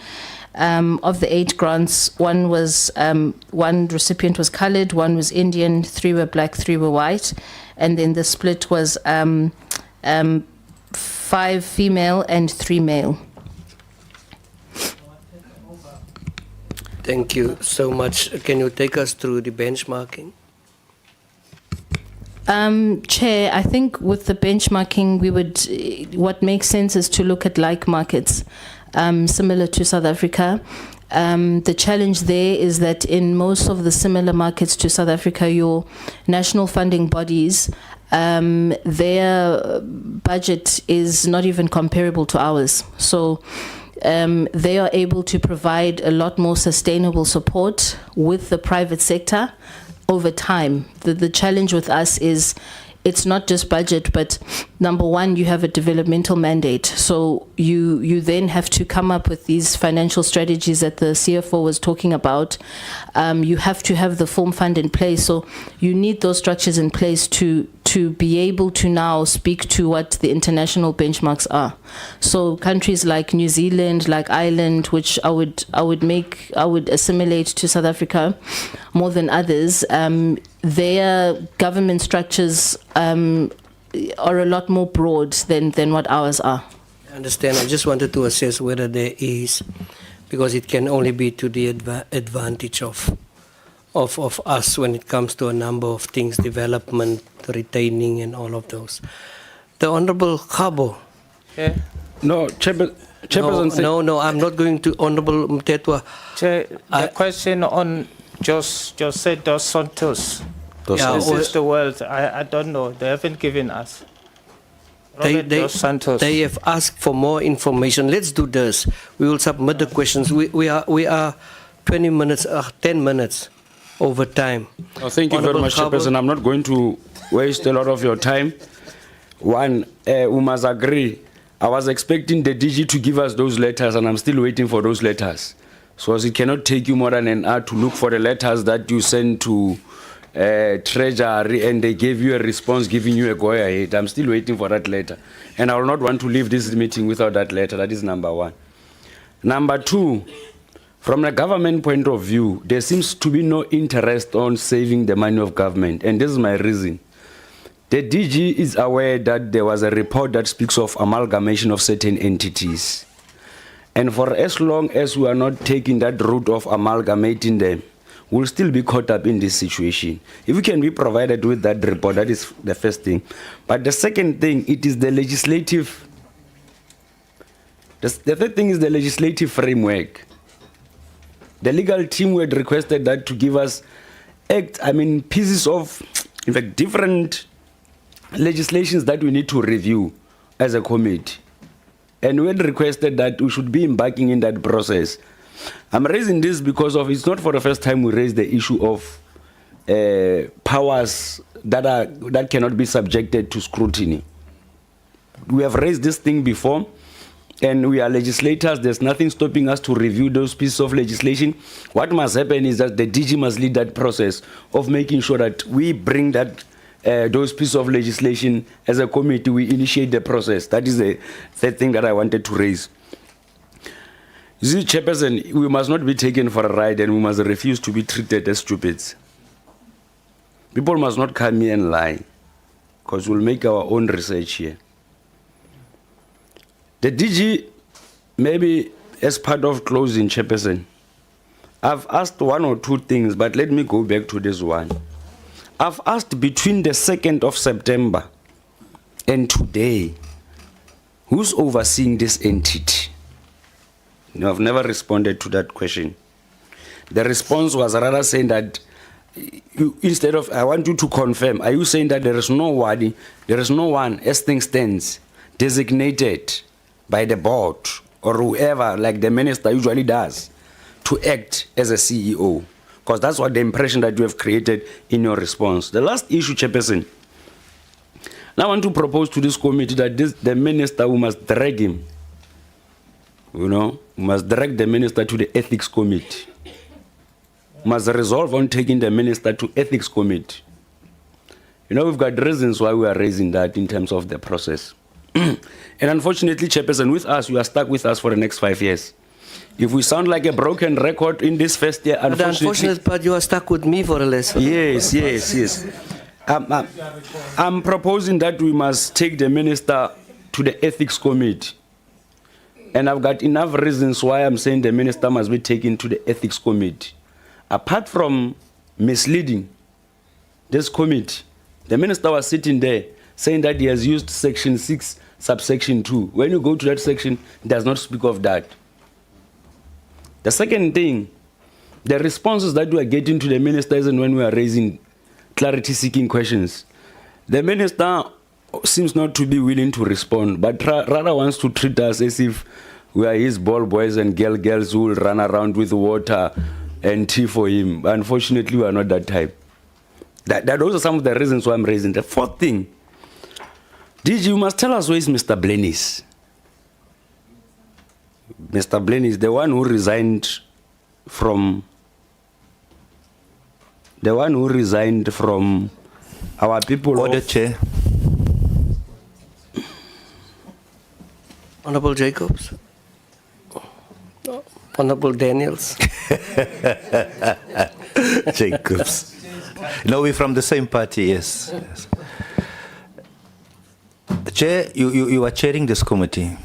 of the 8 grants, one recipient was coloured, 1 was Indian, 3 were black, 3 were white, and then the split was 5 female and 3 male. Thank you so much. Can you take us through the benchmarking? Chair, I think with the benchmarking, what makes sense is to look at like markets. similar to South Africa. The challenge there is that in most of the similar markets to South Africa, your national funding bodies, their budget is not even comparable to ours. So they are able to provide a lot more sustainable support with the private sector over time. The challenge with us is it's not just budget, but number one, you have a developmental mandate. So you then have to come up with these financial strategies that the CFO was talking about. You have to have the form fund in place. So you need those structures in place to be able to now speak to what the international benchmarks are. So countries like New Zealand, like Ireland, which I would assimilate to South Africa more than others, their government structures are a lot more broad than what ours are. I understand. I just wanted to assess whether there is, because it can only be to the advantage of us when it comes to a number of things, development, retaining, and all of those. The Honourable Khabo. Yeah. No, Chairperson. No, I'm not going to Honourable Mtetwa. Chair, the question on Jose dos Santos. This is the world. I don't know. They haven't given us. They have asked for more information. Let's do this. We will submit the questions. We are 10 minutes over time. Oh, thank you very much, Chairperson. I'm not going to waste a lot of your time. One, we must agree. I was expecting the DG to give us those letters, and I'm still waiting for those letters. So as it cannot take you more than an hour to look for the letters that you sent to Treasury, and they gave you a response giving you a go ahead. I'm still waiting for that letter. And I will not want to leave this meeting without that letter. That is number one. Number two, from a government point of view, there seems to be no interest on saving the money of government. And this is my reason. The DG is aware that there was a report that speaks of amalgamation of certain entities. And for as long as we are not taking that route of amalgamating them, we'll still be caught up in this situation. If we can be provided with that report, that is the first thing. But the second thing, it is the legislative. The third thing is the legislative framework. The legal team had requested that to give us pieces of, in fact, different legislations that we need to review as a committee. And we had requested that we should be embarking in that process. I'm raising this because it's not for the first time we raise the issue of powers that cannot be subjected to scrutiny. We have raised this thing before, and we are legislators. There's nothing stopping us to review those pieces of legislation. What must happen is that the DG must lead that process of making sure that we bring that those pieces of legislation as a committee. We initiate the process. That is the third thing that I wanted to raise. You see, Chairperson, we must not be taken for a ride, and we must refuse to be treated as stupids. People must not come here and lie, because we'll make our own research here. The DG, maybe as part of closing, Chairperson, I've asked one or two things, but let me go back to this one. I've asked between the 2nd of September and today, who's overseeing this entity? You have never responded to that question. The response was rather saying that, instead of, I want you to confirm, are you saying that there is no one, as things stands, designated by the board or whoever, like the minister usually does, to act as a CEO? Because that's what the impression that you have created in your response. The last issue, Chairperson, now I want to propose to this committee that the minister, we must drag him. We must direct the minister to the ethics committee. We must resolve on taking the minister to ethics committee. We've got reasons why we are raising that in terms of the process. And unfortunately, Chairperson, with us, you are stuck with us for the next 5 years. If we sound like a broken record in this first year, the unfortunate part, you are stuck with me for a lesson. Yes. I'm proposing that we must take the minister to the ethics committee. And I've got enough reasons why I'm saying the minister must be taken to the ethics committee. Apart from misleading this committee, the minister was sitting there saying that he has used section 6, subsection 2. When you go to that section, it does not speak of that. The second thing, the responses that we are getting to the minister isn't when we are raising clarity-seeking questions. The minister seems not to be willing to respond, but rather wants to treat us as if we are his ball boys and girls who will run around with water and tea for him. Unfortunately, we are not that type. Those are some of the reasons why I'm raising. The fourth thing, DG, you must tell us where is Mr. Blennis. Mr. Blennis, the one who resigned from our people. Order, Chair. Honorable Jacobs. Honorable Daniels. Jacobs. No, we're from the same party, yes. Yes. Chair, you are chairing this committee,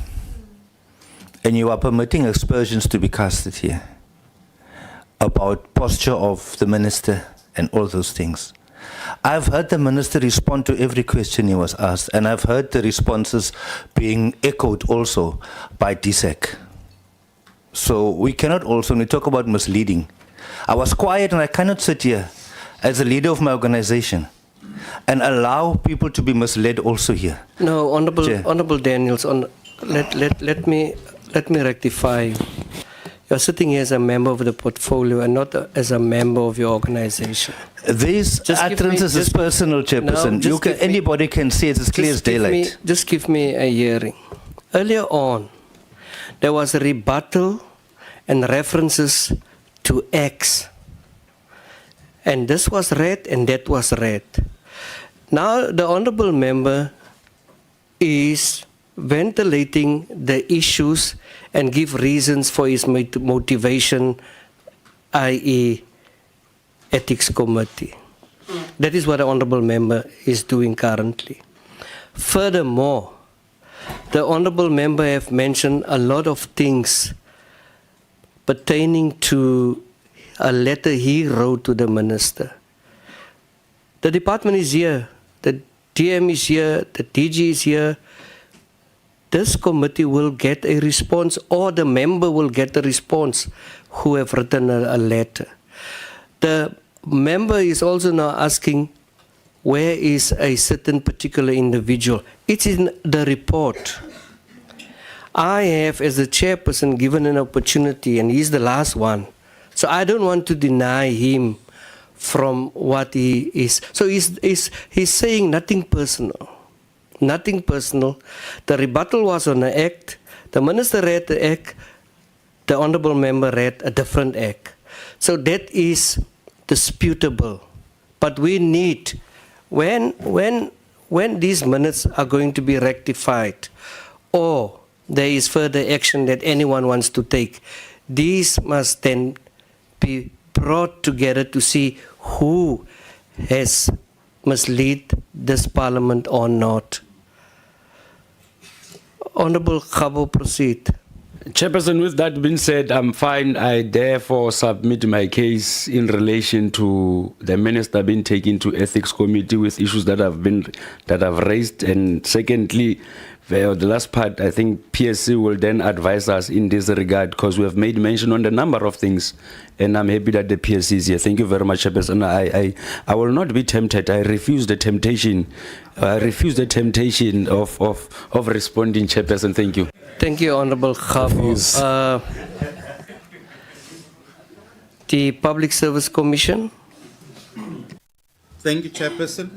and you are permitting aspersions to be casted here about posture of the minister and all those things. I've heard the minister respond to every question he was asked, and I've heard the responses being echoed also by DSEC. So we cannot also, when we talk about misleading, I was quiet and I cannot sit here as a leader of my organization and allow people to be misled also here. No, Chair. Honorable Daniels, let me rectify. You're sitting here as a member of the portfolio and not as a member of your organization. These utterances is personal, Chairperson. No, anybody can see it as clear as daylight. Just give me a hearing. Earlier on, there was a rebuttal and references to X. And this was read and that was read. Now the honorable member is ventilating the issues and give reasons for his motivation, i.e. ethics committee. That is what the honorable member is doing currently. Furthermore, the honorable member have mentioned a lot of things pertaining to a letter he wrote to the minister. The department is here, the DM is here, the DG is here. This committee will get a response, or the member will get a response who have written a letter. The member is also now asking, where is a certain particular individual? It's in the report. I have, as the chairperson, given an opportunity, and he's the last one. So I don't want to deny him from what he is. So he's saying nothing personal. Nothing personal. The rebuttal was on the act. The minister read the act. The honorable member read a different act. So that is disputable. But we need, when these minutes are going to be rectified, or there is further action that anyone wants to take, these must then be brought together to see who has misled this parliament or not. Honorable Khabo, proceed. Chairperson, with that being said, I'm fine. I therefore submit my case in relation to the minister being taken to ethics committee with issues that I've raised. And secondly, the last part, I think PSC will then advise us in this regard, because we have made mention on the number of things, and I'm happy that the PSC is here. Thank you very much, Chairperson. I will not be tempted. I refuse the temptation. I refuse the temptation of responding, Chairperson. Thank you. Thank you, Honorable Khabo. The Public Service Commission. Thank you, Chairperson.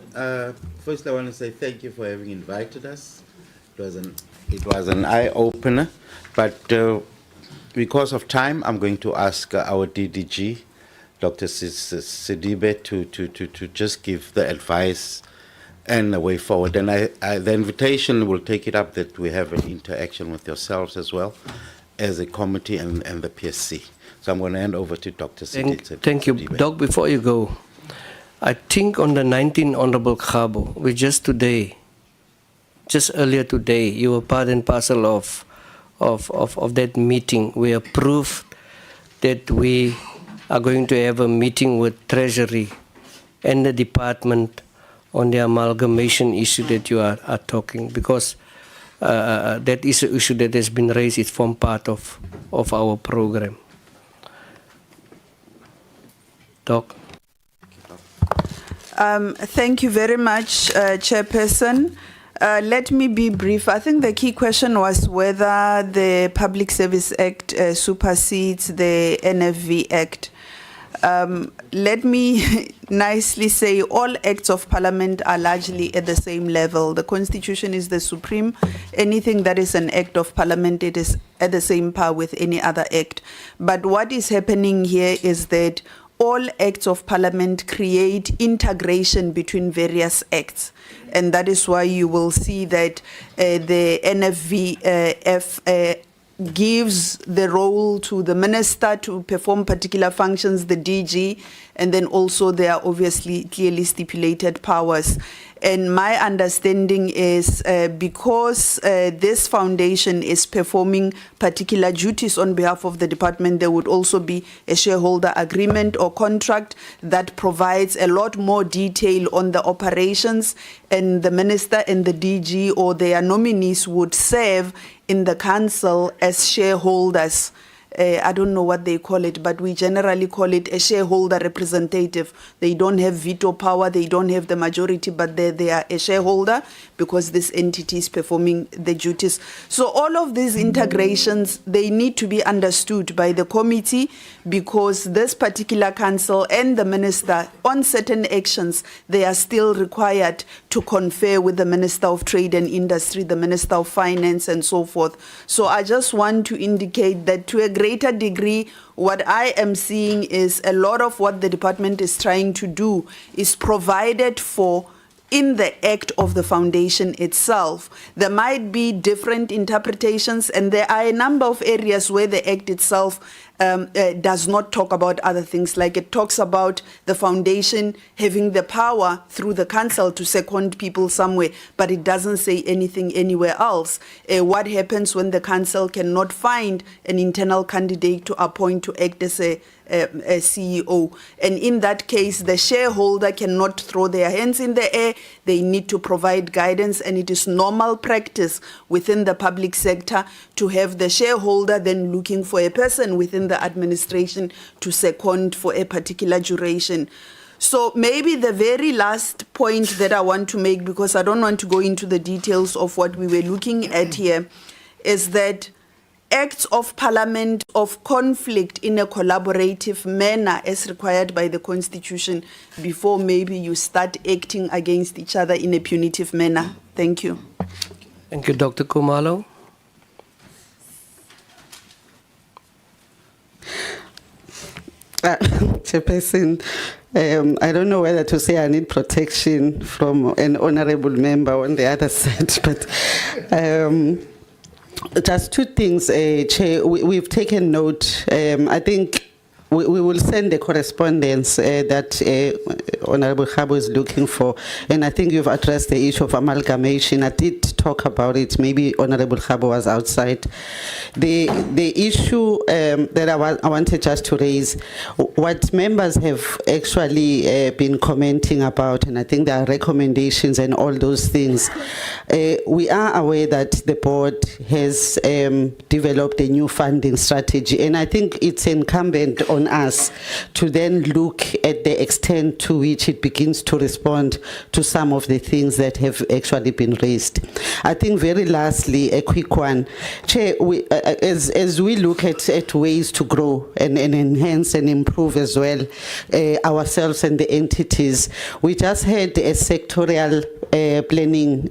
First, I want to say thank you for having invited us. It was an eye-opener, but because of time, I'm going to ask our DDG, Dr. Sidibe, to just give the advice and the way forward. And the invitation will take it up that we have an interaction with yourselves as well as a committee and the PSC. So I'm going to hand over to Dr. Sidibe. Thank you. Doc, before you go, I think on the 19th, Honorable Khabo, we just earlier today, you were part and parcel of that meeting. We approved that we are going to have a meeting with Treasury and the department on the amalgamation issue that you are talking, because that is an issue that has been raised. It forms part of our program. Doc. Thank you very much, Chairperson. Let me be brief. I think the key question was whether the Public Service Act supersedes the NFV Act. Let me nicely say all acts of parliament are largely at the same level. The Constitution is the supreme. Anything that is an act of parliament, it is at the same par with any other act. But what is happening here is that all acts of parliament create integration between various acts. And that is why you will see that the NFVF gives the role to the minister to perform particular functions, the DG, and then also there are obviously clearly stipulated powers. And my understanding is because this foundation is performing particular duties on behalf of the department, there would also be a shareholder agreement or contract that provides a lot more detail on the operations, and the minister and the DG or their nominees would serve in the council as shareholders. I don't know what they call it, but we generally call it a shareholder representative. They don't have veto power, they don't have the majority, but they are a shareholder because this entity is performing the duties. So all of these integrations, they need to be understood by the committee because this particular council and the minister on certain actions, they are still required to confer with the Minister of Trade and Industry, the Minister of Finance and so forth. So I just want to indicate that to a greater degree, what I am seeing is a lot of what the department is trying to do is provided for in the act of the foundation itself. There might be different interpretations, and there are a number of areas where the act itself does not talk about other things, like it talks about the foundation having the power through the council to second people somewhere, but it doesn't say anything anywhere else. What happens when the council cannot find an internal candidate to appoint to act as a CEO? And in that case, the shareholder cannot throw their hands in the air. They need to provide guidance, and it is normal practice within the public sector to have the shareholder then looking for a person within the administration to second for a particular duration. So maybe the very last point that I want to make, because I don't want to go into the details of what we were looking at here, is that acts of parliament of conflict in a collaborative manner as required by the Constitution before maybe you start acting against each other in a punitive manner. Thank you. Thank you, Dr. Kumalo. Chairperson, I don't know whether to say I need protection from an honorable member on the other side, but just two things, Chair. We've taken note. I think we will send the correspondence that Honorable Khabo is looking for, and I think you've addressed the issue of amalgamation. I did talk about it. Maybe Honorable Khabo was outside. The issue that I wanted just to raise, what members have actually been commenting about, and I think there are recommendations and all those things. We are aware that the board has developed a new funding strategy, and I think it's incumbent on us to then look at the extent to which it begins to respond to some of the things that have actually been raised. I think very lastly, a quick one. Chair, as we look at ways to grow and enhance and improve as well ourselves and the entities, we just had a sectorial planning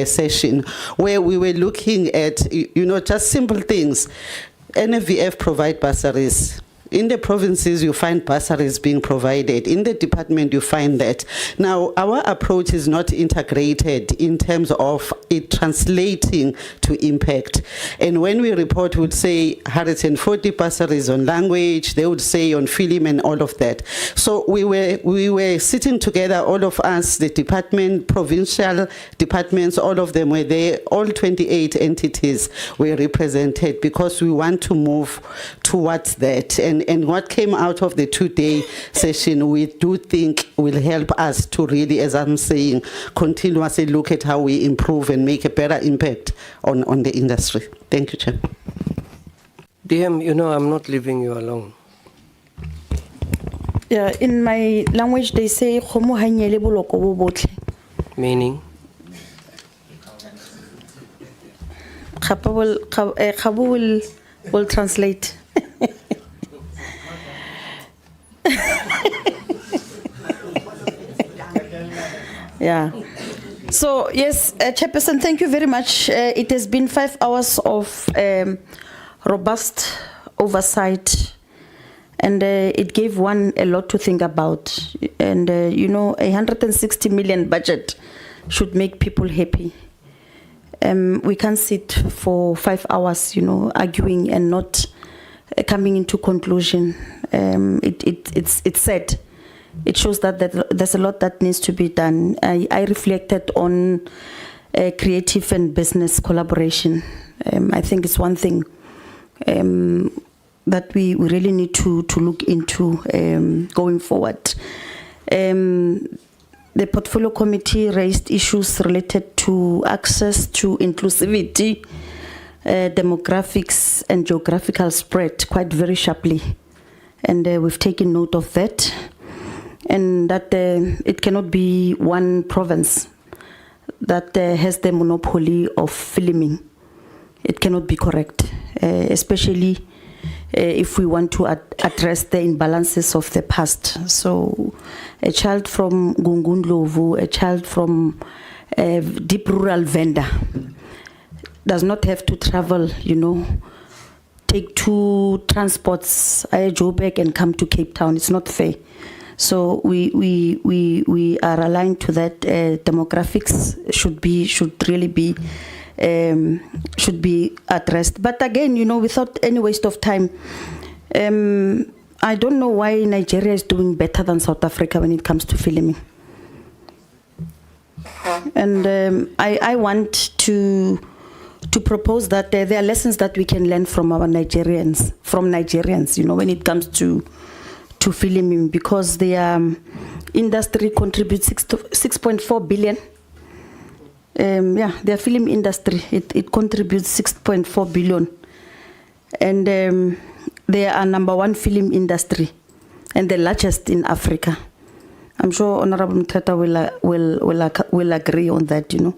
session where we were looking at, just simple things. NFVF provide bursaries. In the provinces, you find bursaries being provided. In the department, you find that. Now, our approach is not integrated in terms of it translating to impact. And when we report, we would say 140 bursaries on language, they would say on film and all of that. So we were sitting together, all of us, the department, provincial departments, all of them were there, all 28 entities were represented because we want to move towards that. And what came out of the two-day session, we do think will help us to really, as I'm saying, continuously look at how we improve and make a better impact on the industry. Thank you, Chair. DM, I'm not leaving you alone. Yeah, in my language they say "Kgomo ha nyele boloko bo botle." Meaning? Khabu will translate. Yeah. So yes, Chairperson, thank you very much. It has been 5 hours of robust oversight, and it gave one a lot to think about. And you know, a 160 million budget should make people happy. We can't sit for 5 hours, you know, arguing and not coming into conclusion. It's sad. It shows that there's a lot that needs to be done. I reflected on creative and business collaboration. I think it's one thing that we really need to look into going forward. The portfolio committee raised issues related to access to inclusivity, demographics, and geographical spread quite very sharply. And we've taken note of that. And that it cannot be one province that has the monopoly of filming. It cannot be correct, especially if we want to address the imbalances of the past. So a child from Gungundlovu, a child from a deep rural vendor does not have to travel, you know, take 2 transports, Joburg, and come to Cape Town. It's not fair. So we are aligned to that. Demographics should really be addressed. But again, you know, without any waste of time, I don't know why Nigeria is doing better than South Africa when it comes to filming. And I want to propose that there are lessons that we can learn from Nigerians, you know, when it comes to filming, because their industry contributes 6.4 billion. Their film industry, it contributes 6.4 billion. And they are #1 film industry and the largest in Africa. I'm sure Honorable Mtata will agree on that, you know.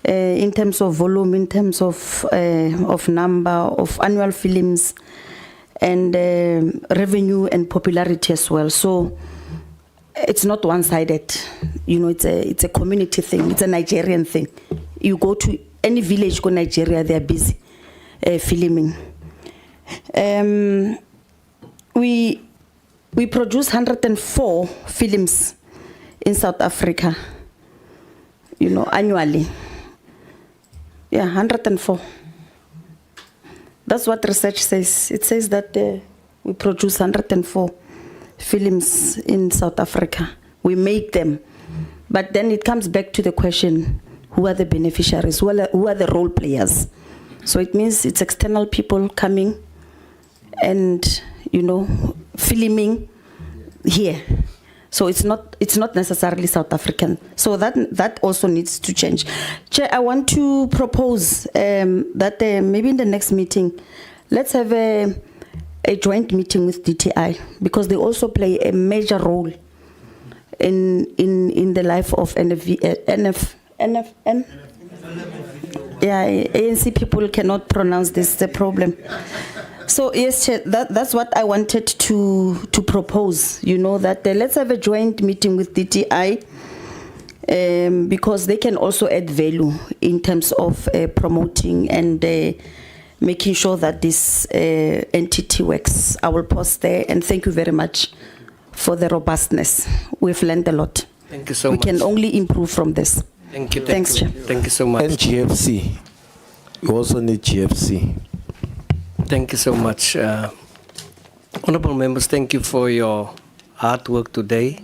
In terms of volume, in terms of number of annual films, and revenue and popularity as well. So it's not one-sided, you know. It's a community thing. It's a Nigerian thing. You go to any village in Nigeria, they are busy filming. We produce 104 films in South Africa, you know, annually. Yeah, 104. That's what research says. It says that we produce 104 films in South Africa. We make them. But then it comes back to the question, who are the beneficiaries? Who are the role players? So it means it's external people coming and, you know, filming here. So it's not necessarily South African. So that also needs to change. Chair, I want to propose that maybe in the next meeting, let's have a joint meeting with DTI, because they also play a major role in the life of NFN. Yeah, ANC people cannot pronounce this, the problem. So yes, Chair, that's what I wanted to propose, you know, that let's have a joint meeting with DTI, because they can also add value in terms of promoting and making sure that this entity works. I will pause there, and thank you very much for the robustness. We've learned a lot. Thank you so much. We can only improve from this. Thank you. Thanks, Chair. Thank you so much. And GFC. You also need GFC. Thank you so much. Honorable members, thank you for your hard work today.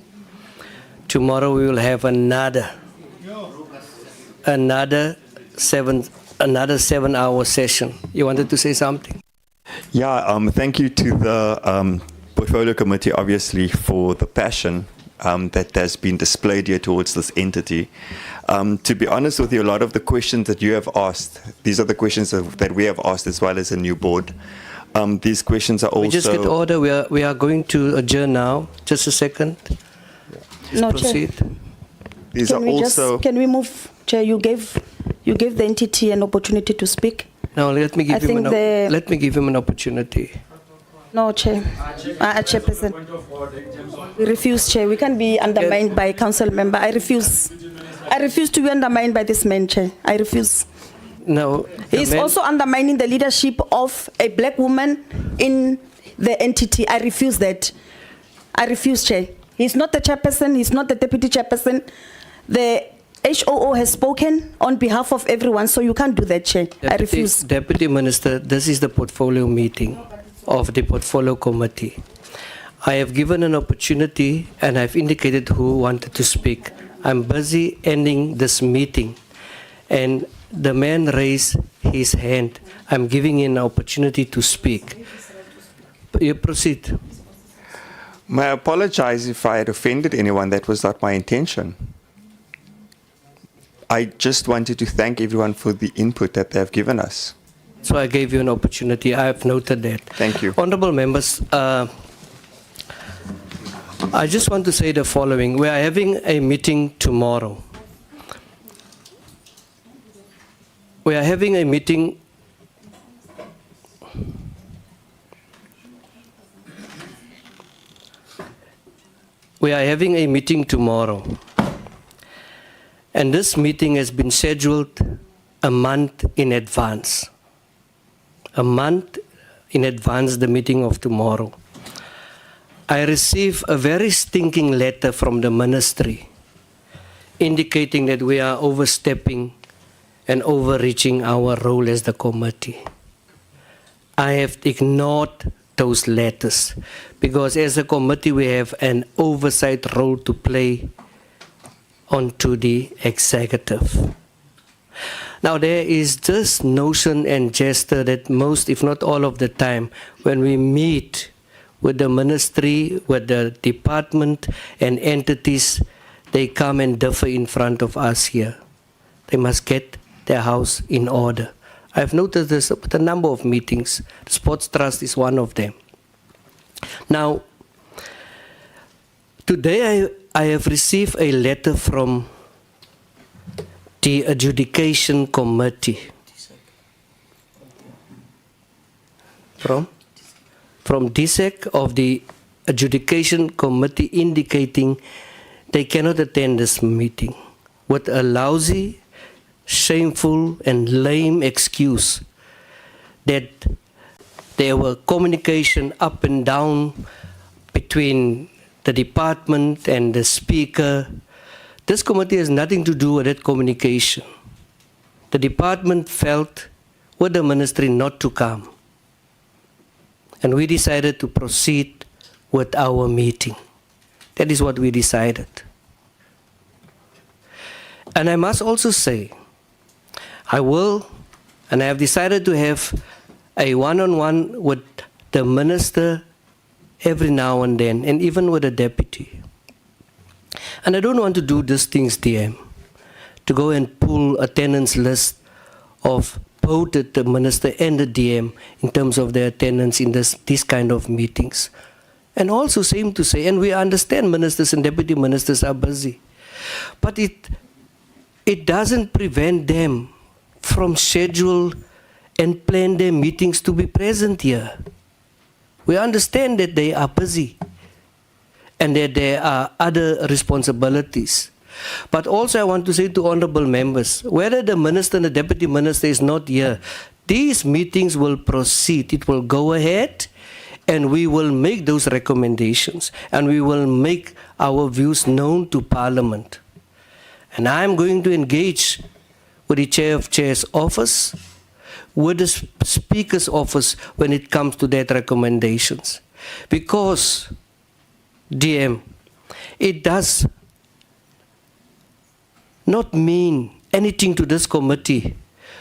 Tomorrow we will have another 7-hour session. You wanted to say something? Yeah, thank you to the Portfolio Committee, obviously, for the passion that has been displayed here towards this entity. To be honest with you, a lot of the questions that you have asked, these are the questions that we have asked as well as a new board. these questions are also... We just get order. We are going to adjourn now. Just a second. No, Proceed. Chair. These are also... Can we move, Chair? You gave the entity an opportunity to speak. No, let me give I him think let me give him an opportunity. No, Chair. Chairperson. We refuse, Chair. We can't be undermined by a council member. I refuse. I refuse to be undermined by this man, Chair. I refuse. No. He's also undermining the leadership of a black woman in the entity. I refuse that. I refuse, Chair. He's not the chairperson. He's not the deputy chairperson. The HOO has spoken on behalf of everyone, so you can't do that, Chair. I refuse. Deputy Minister, this is the portfolio meeting of the portfolio committee. I have given an opportunity and I've indicated who wanted to speak. I'm busy ending this meeting and the man raised his hand. I'm giving him an opportunity to speak. You proceed. May I apologize if I had offended anyone? That was not my intention. I just wanted to thank everyone for the input that they have given us. So I gave you an opportunity. I have noted that. Thank you. Honorable members, I just want to say the following. We are having a meeting tomorrow. We are having a meeting. We are having a meeting tomorrow. And this meeting has been scheduled a month in advance. A month in advance the meeting of tomorrow. I received a very stinking letter from the ministry indicating that we are overstepping and overreaching our role as the committee. I have ignored those letters because as a committee we have an oversight role to play onto the executive. Now there is this notion and gesture that most, if not all of the time, when we meet with the ministry, with the department and entities, they come and differ in front of us here. They must get their house in order. I've noticed this with a number of meetings. The Sports Trust is one of them. Now, today I have received a letter from the Adjudication Committee. From DSEC of the Adjudication Committee indicating they cannot attend this meeting with a lousy, shameful and lame excuse that there were communication up and down between the department and the speaker. This committee has nothing to do with that communication. The department felt with the ministry not to come. And we decided to proceed with our meeting. That is what we decided. And I must also say, I will, and I have decided to have a one-on-one with the minister every now and then, and even with the deputy. And I don't want to do these things, DM, to go and pull attendance list of both the minister and the DM in terms of their attendance in these kind of meetings. And also same to say, and we understand ministers and deputy ministers are busy, but it doesn't prevent them from schedule and plan their meetings to be present here. We understand that they are busy and that there are other responsibilities. But also I want to say to honorable members, whether the minister and the deputy minister is not here, these meetings will proceed. It will go ahead and we will make those recommendations and we will make our views known to Parliament. And I am going to engage with the Chair of Chair's office, with the Speaker's office when it comes to that recommendations. Because, DM, it does not mean anything to this committee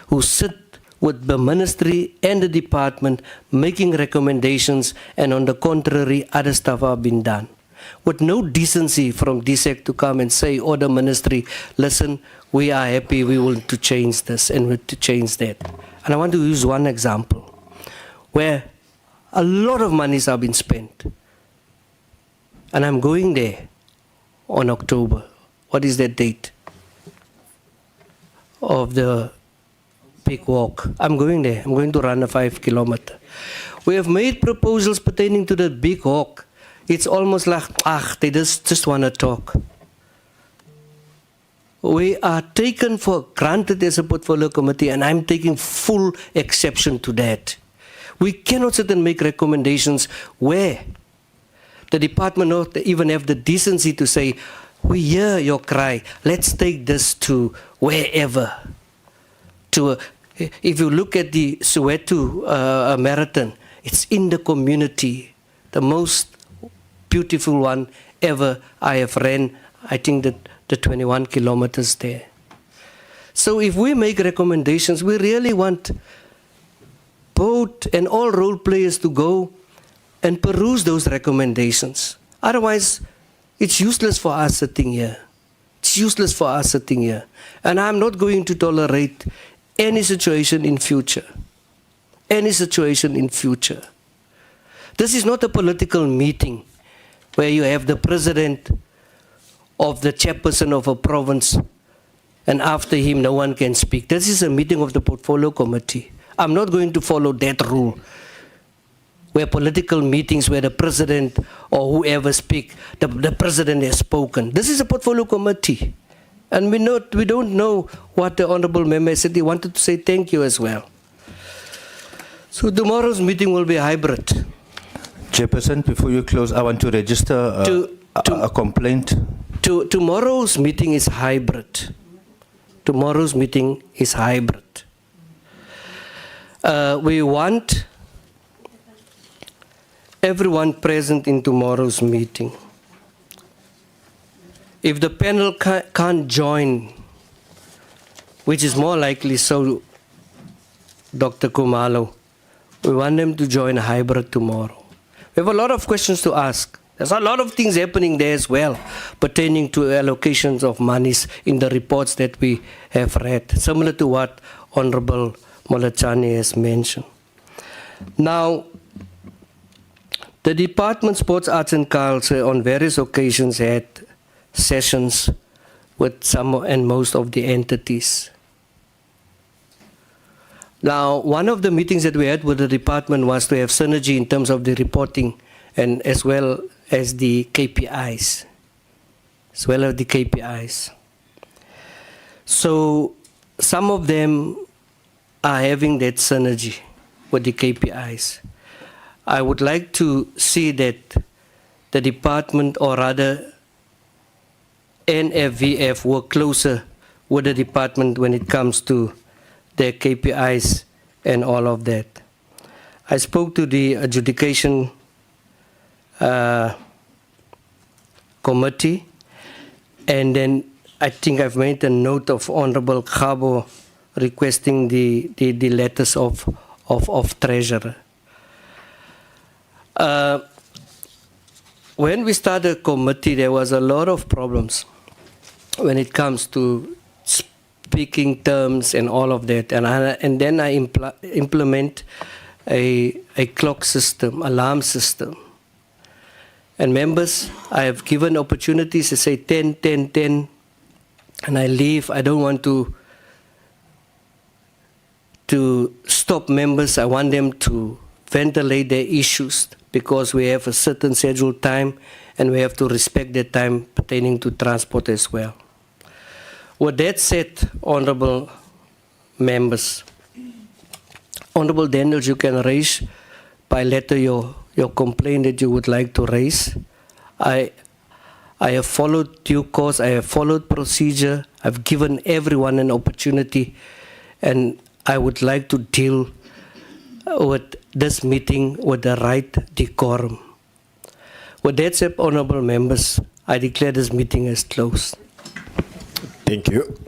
who sit with the ministry and the department making recommendations and on the contrary other stuff have been done. With no decency from DSEC to come and say, or the ministry, listen, we are happy, we want to change this and we want to change that. And I want to use one example where A lot of monies have been spent. And I'm going there on October. What is that date of the big walk? I'm going there. I'm going to run a 5 kilometer. We have made proposals pertaining to the big walk. It's almost like, they just want to talk. We are taken for granted as a portfolio committee, and I'm taking full exception to that. We cannot sit and make recommendations where the department not even have the decency to say, we hear your cry, let's take this to wherever. If you look at the Soweto marathon, it's in the community, the most beautiful one ever I have ran, I think that the 21 kilometers there. So if we make recommendations, we really want both and all role players to go and peruse those recommendations. Otherwise, it's useless for us sitting here. It's useless for us sitting here. And I'm not going to tolerate any situation in future. Any situation in future. This is not a political meeting where you have the president of the chairperson of a province and after him no one can speak. This is a meeting of the portfolio committee. I'm not going to follow that rule where political meetings where the president or whoever speak, the president has spoken. This is a portfolio committee. And we don't know what the honorable member said. He wanted to say thank you as well. So tomorrow's meeting will be hybrid. Chairperson, before you close, I want to register a complaint. Tomorrow's meeting is hybrid. Tomorrow's meeting is hybrid. We want everyone present in tomorrow's meeting. If the panel can't join, which is more likely so, Dr. Kumalo, we want them to join hybrid tomorrow. We have a lot of questions to ask. There's a lot of things happening there as well, pertaining to allocations of monies in the reports that we have read, similar to what Honorable Molachani has mentioned. Now, the Department Sports, Arts and Culture on various occasions had sessions with some and most of the entities. Now, one of the meetings that we had with the department was to have synergy in terms of the reporting and as well as the KPIs. So some of them are having that synergy with the KPIs. I would like to see that the department, or rather NFVF, work closer with the department when it comes to their KPIs and all of that. I spoke to the adjudication committee, and then I think I've made a note of Honorable Khabo requesting the letters of treasurer. When we started the committee, there was a lot of problems when it comes to speaking terms and all of that. And then I implement a clock system, alarm system. And members, I have given opportunities to say 10, 10, 10, and I leave. I don't want to stop members. I want them to ventilate their issues because we have a certain scheduled time and we have to respect that time pertaining to transport as well. With that said, honorable members, Honorable Daniels, you can raise by letter your complaint that you would like to raise. I have followed due course, I have followed procedure, I've given everyone an opportunity, and I would like to deal with this meeting with the right decorum. With that said, honorable members, I declare this meeting as closed. Thank you.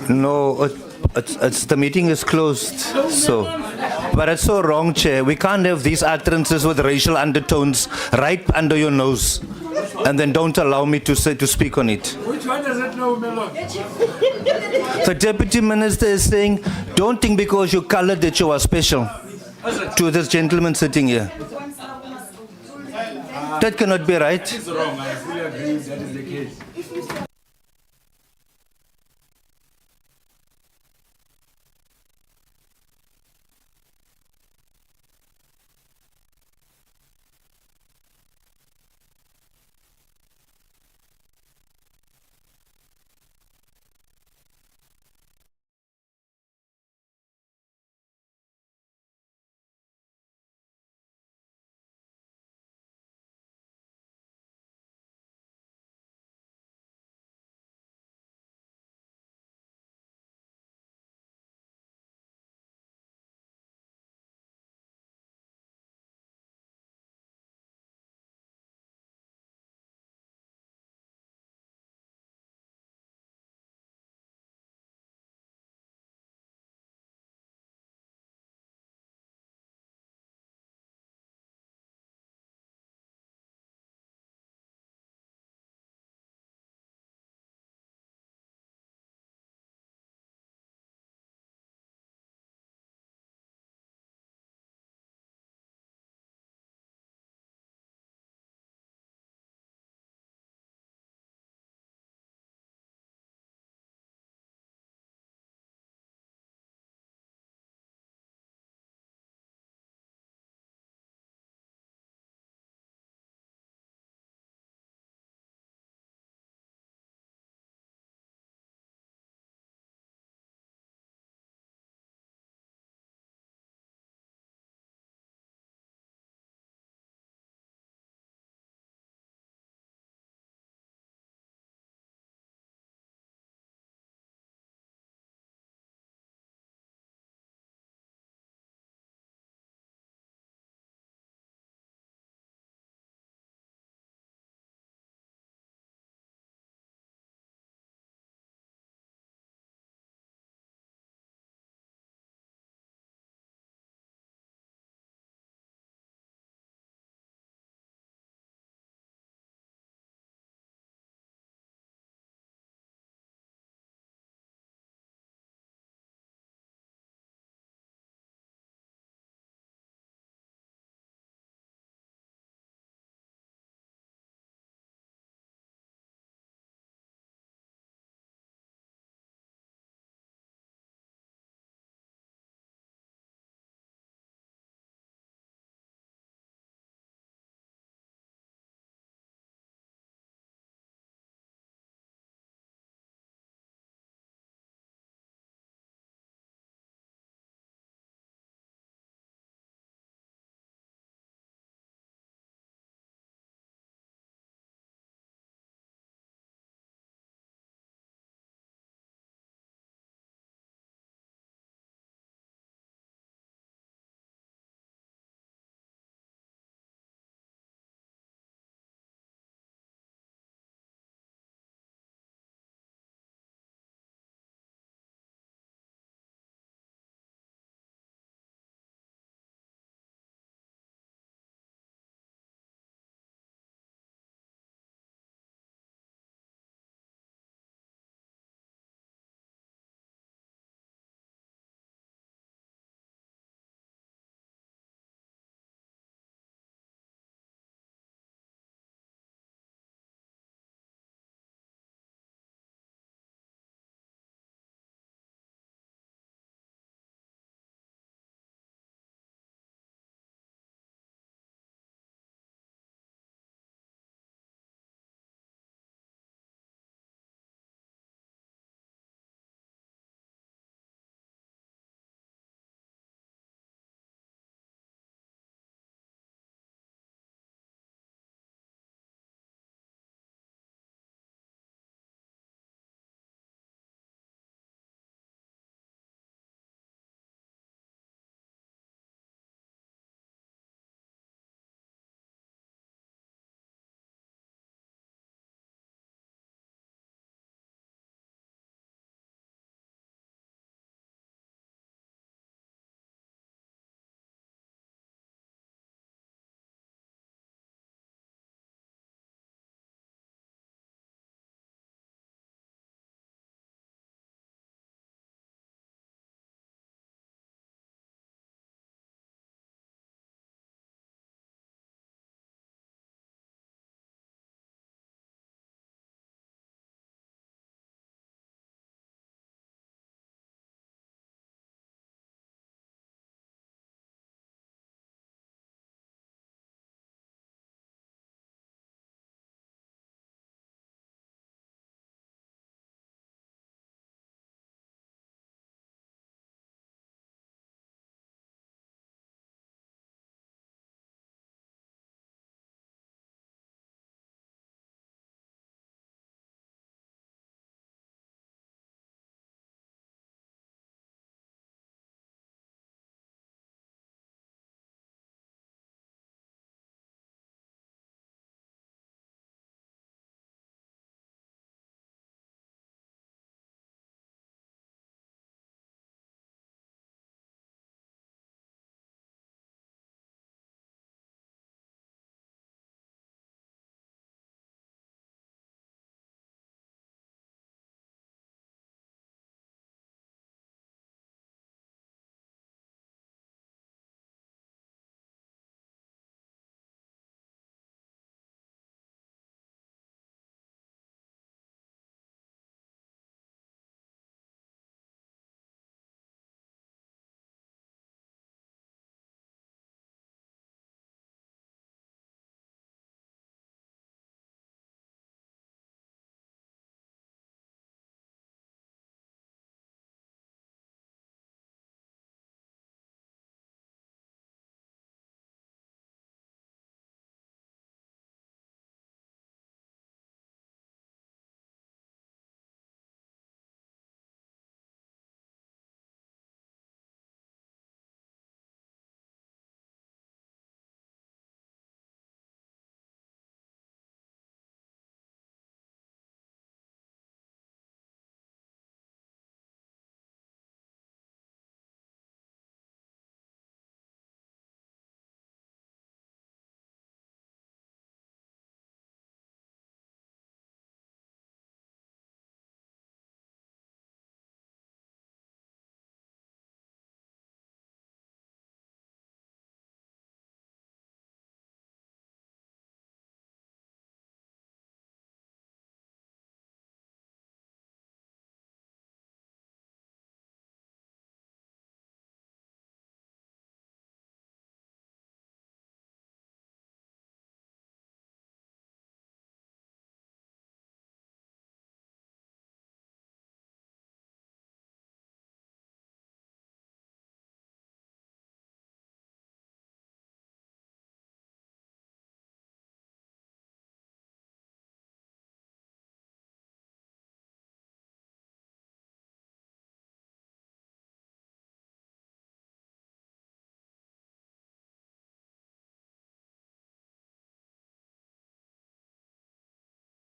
No, it's the meeting is closed. So, but it's so wrong, Chair. We can't have these utterances with racial undertones right under your nose, and then don't allow me to speak on it. Which one does it know, Melon? The Deputy Minister is saying Don't think because you're colored that you are special to this gentleman sitting here. That cannot be right. It's wrong. I fully agree that is the case.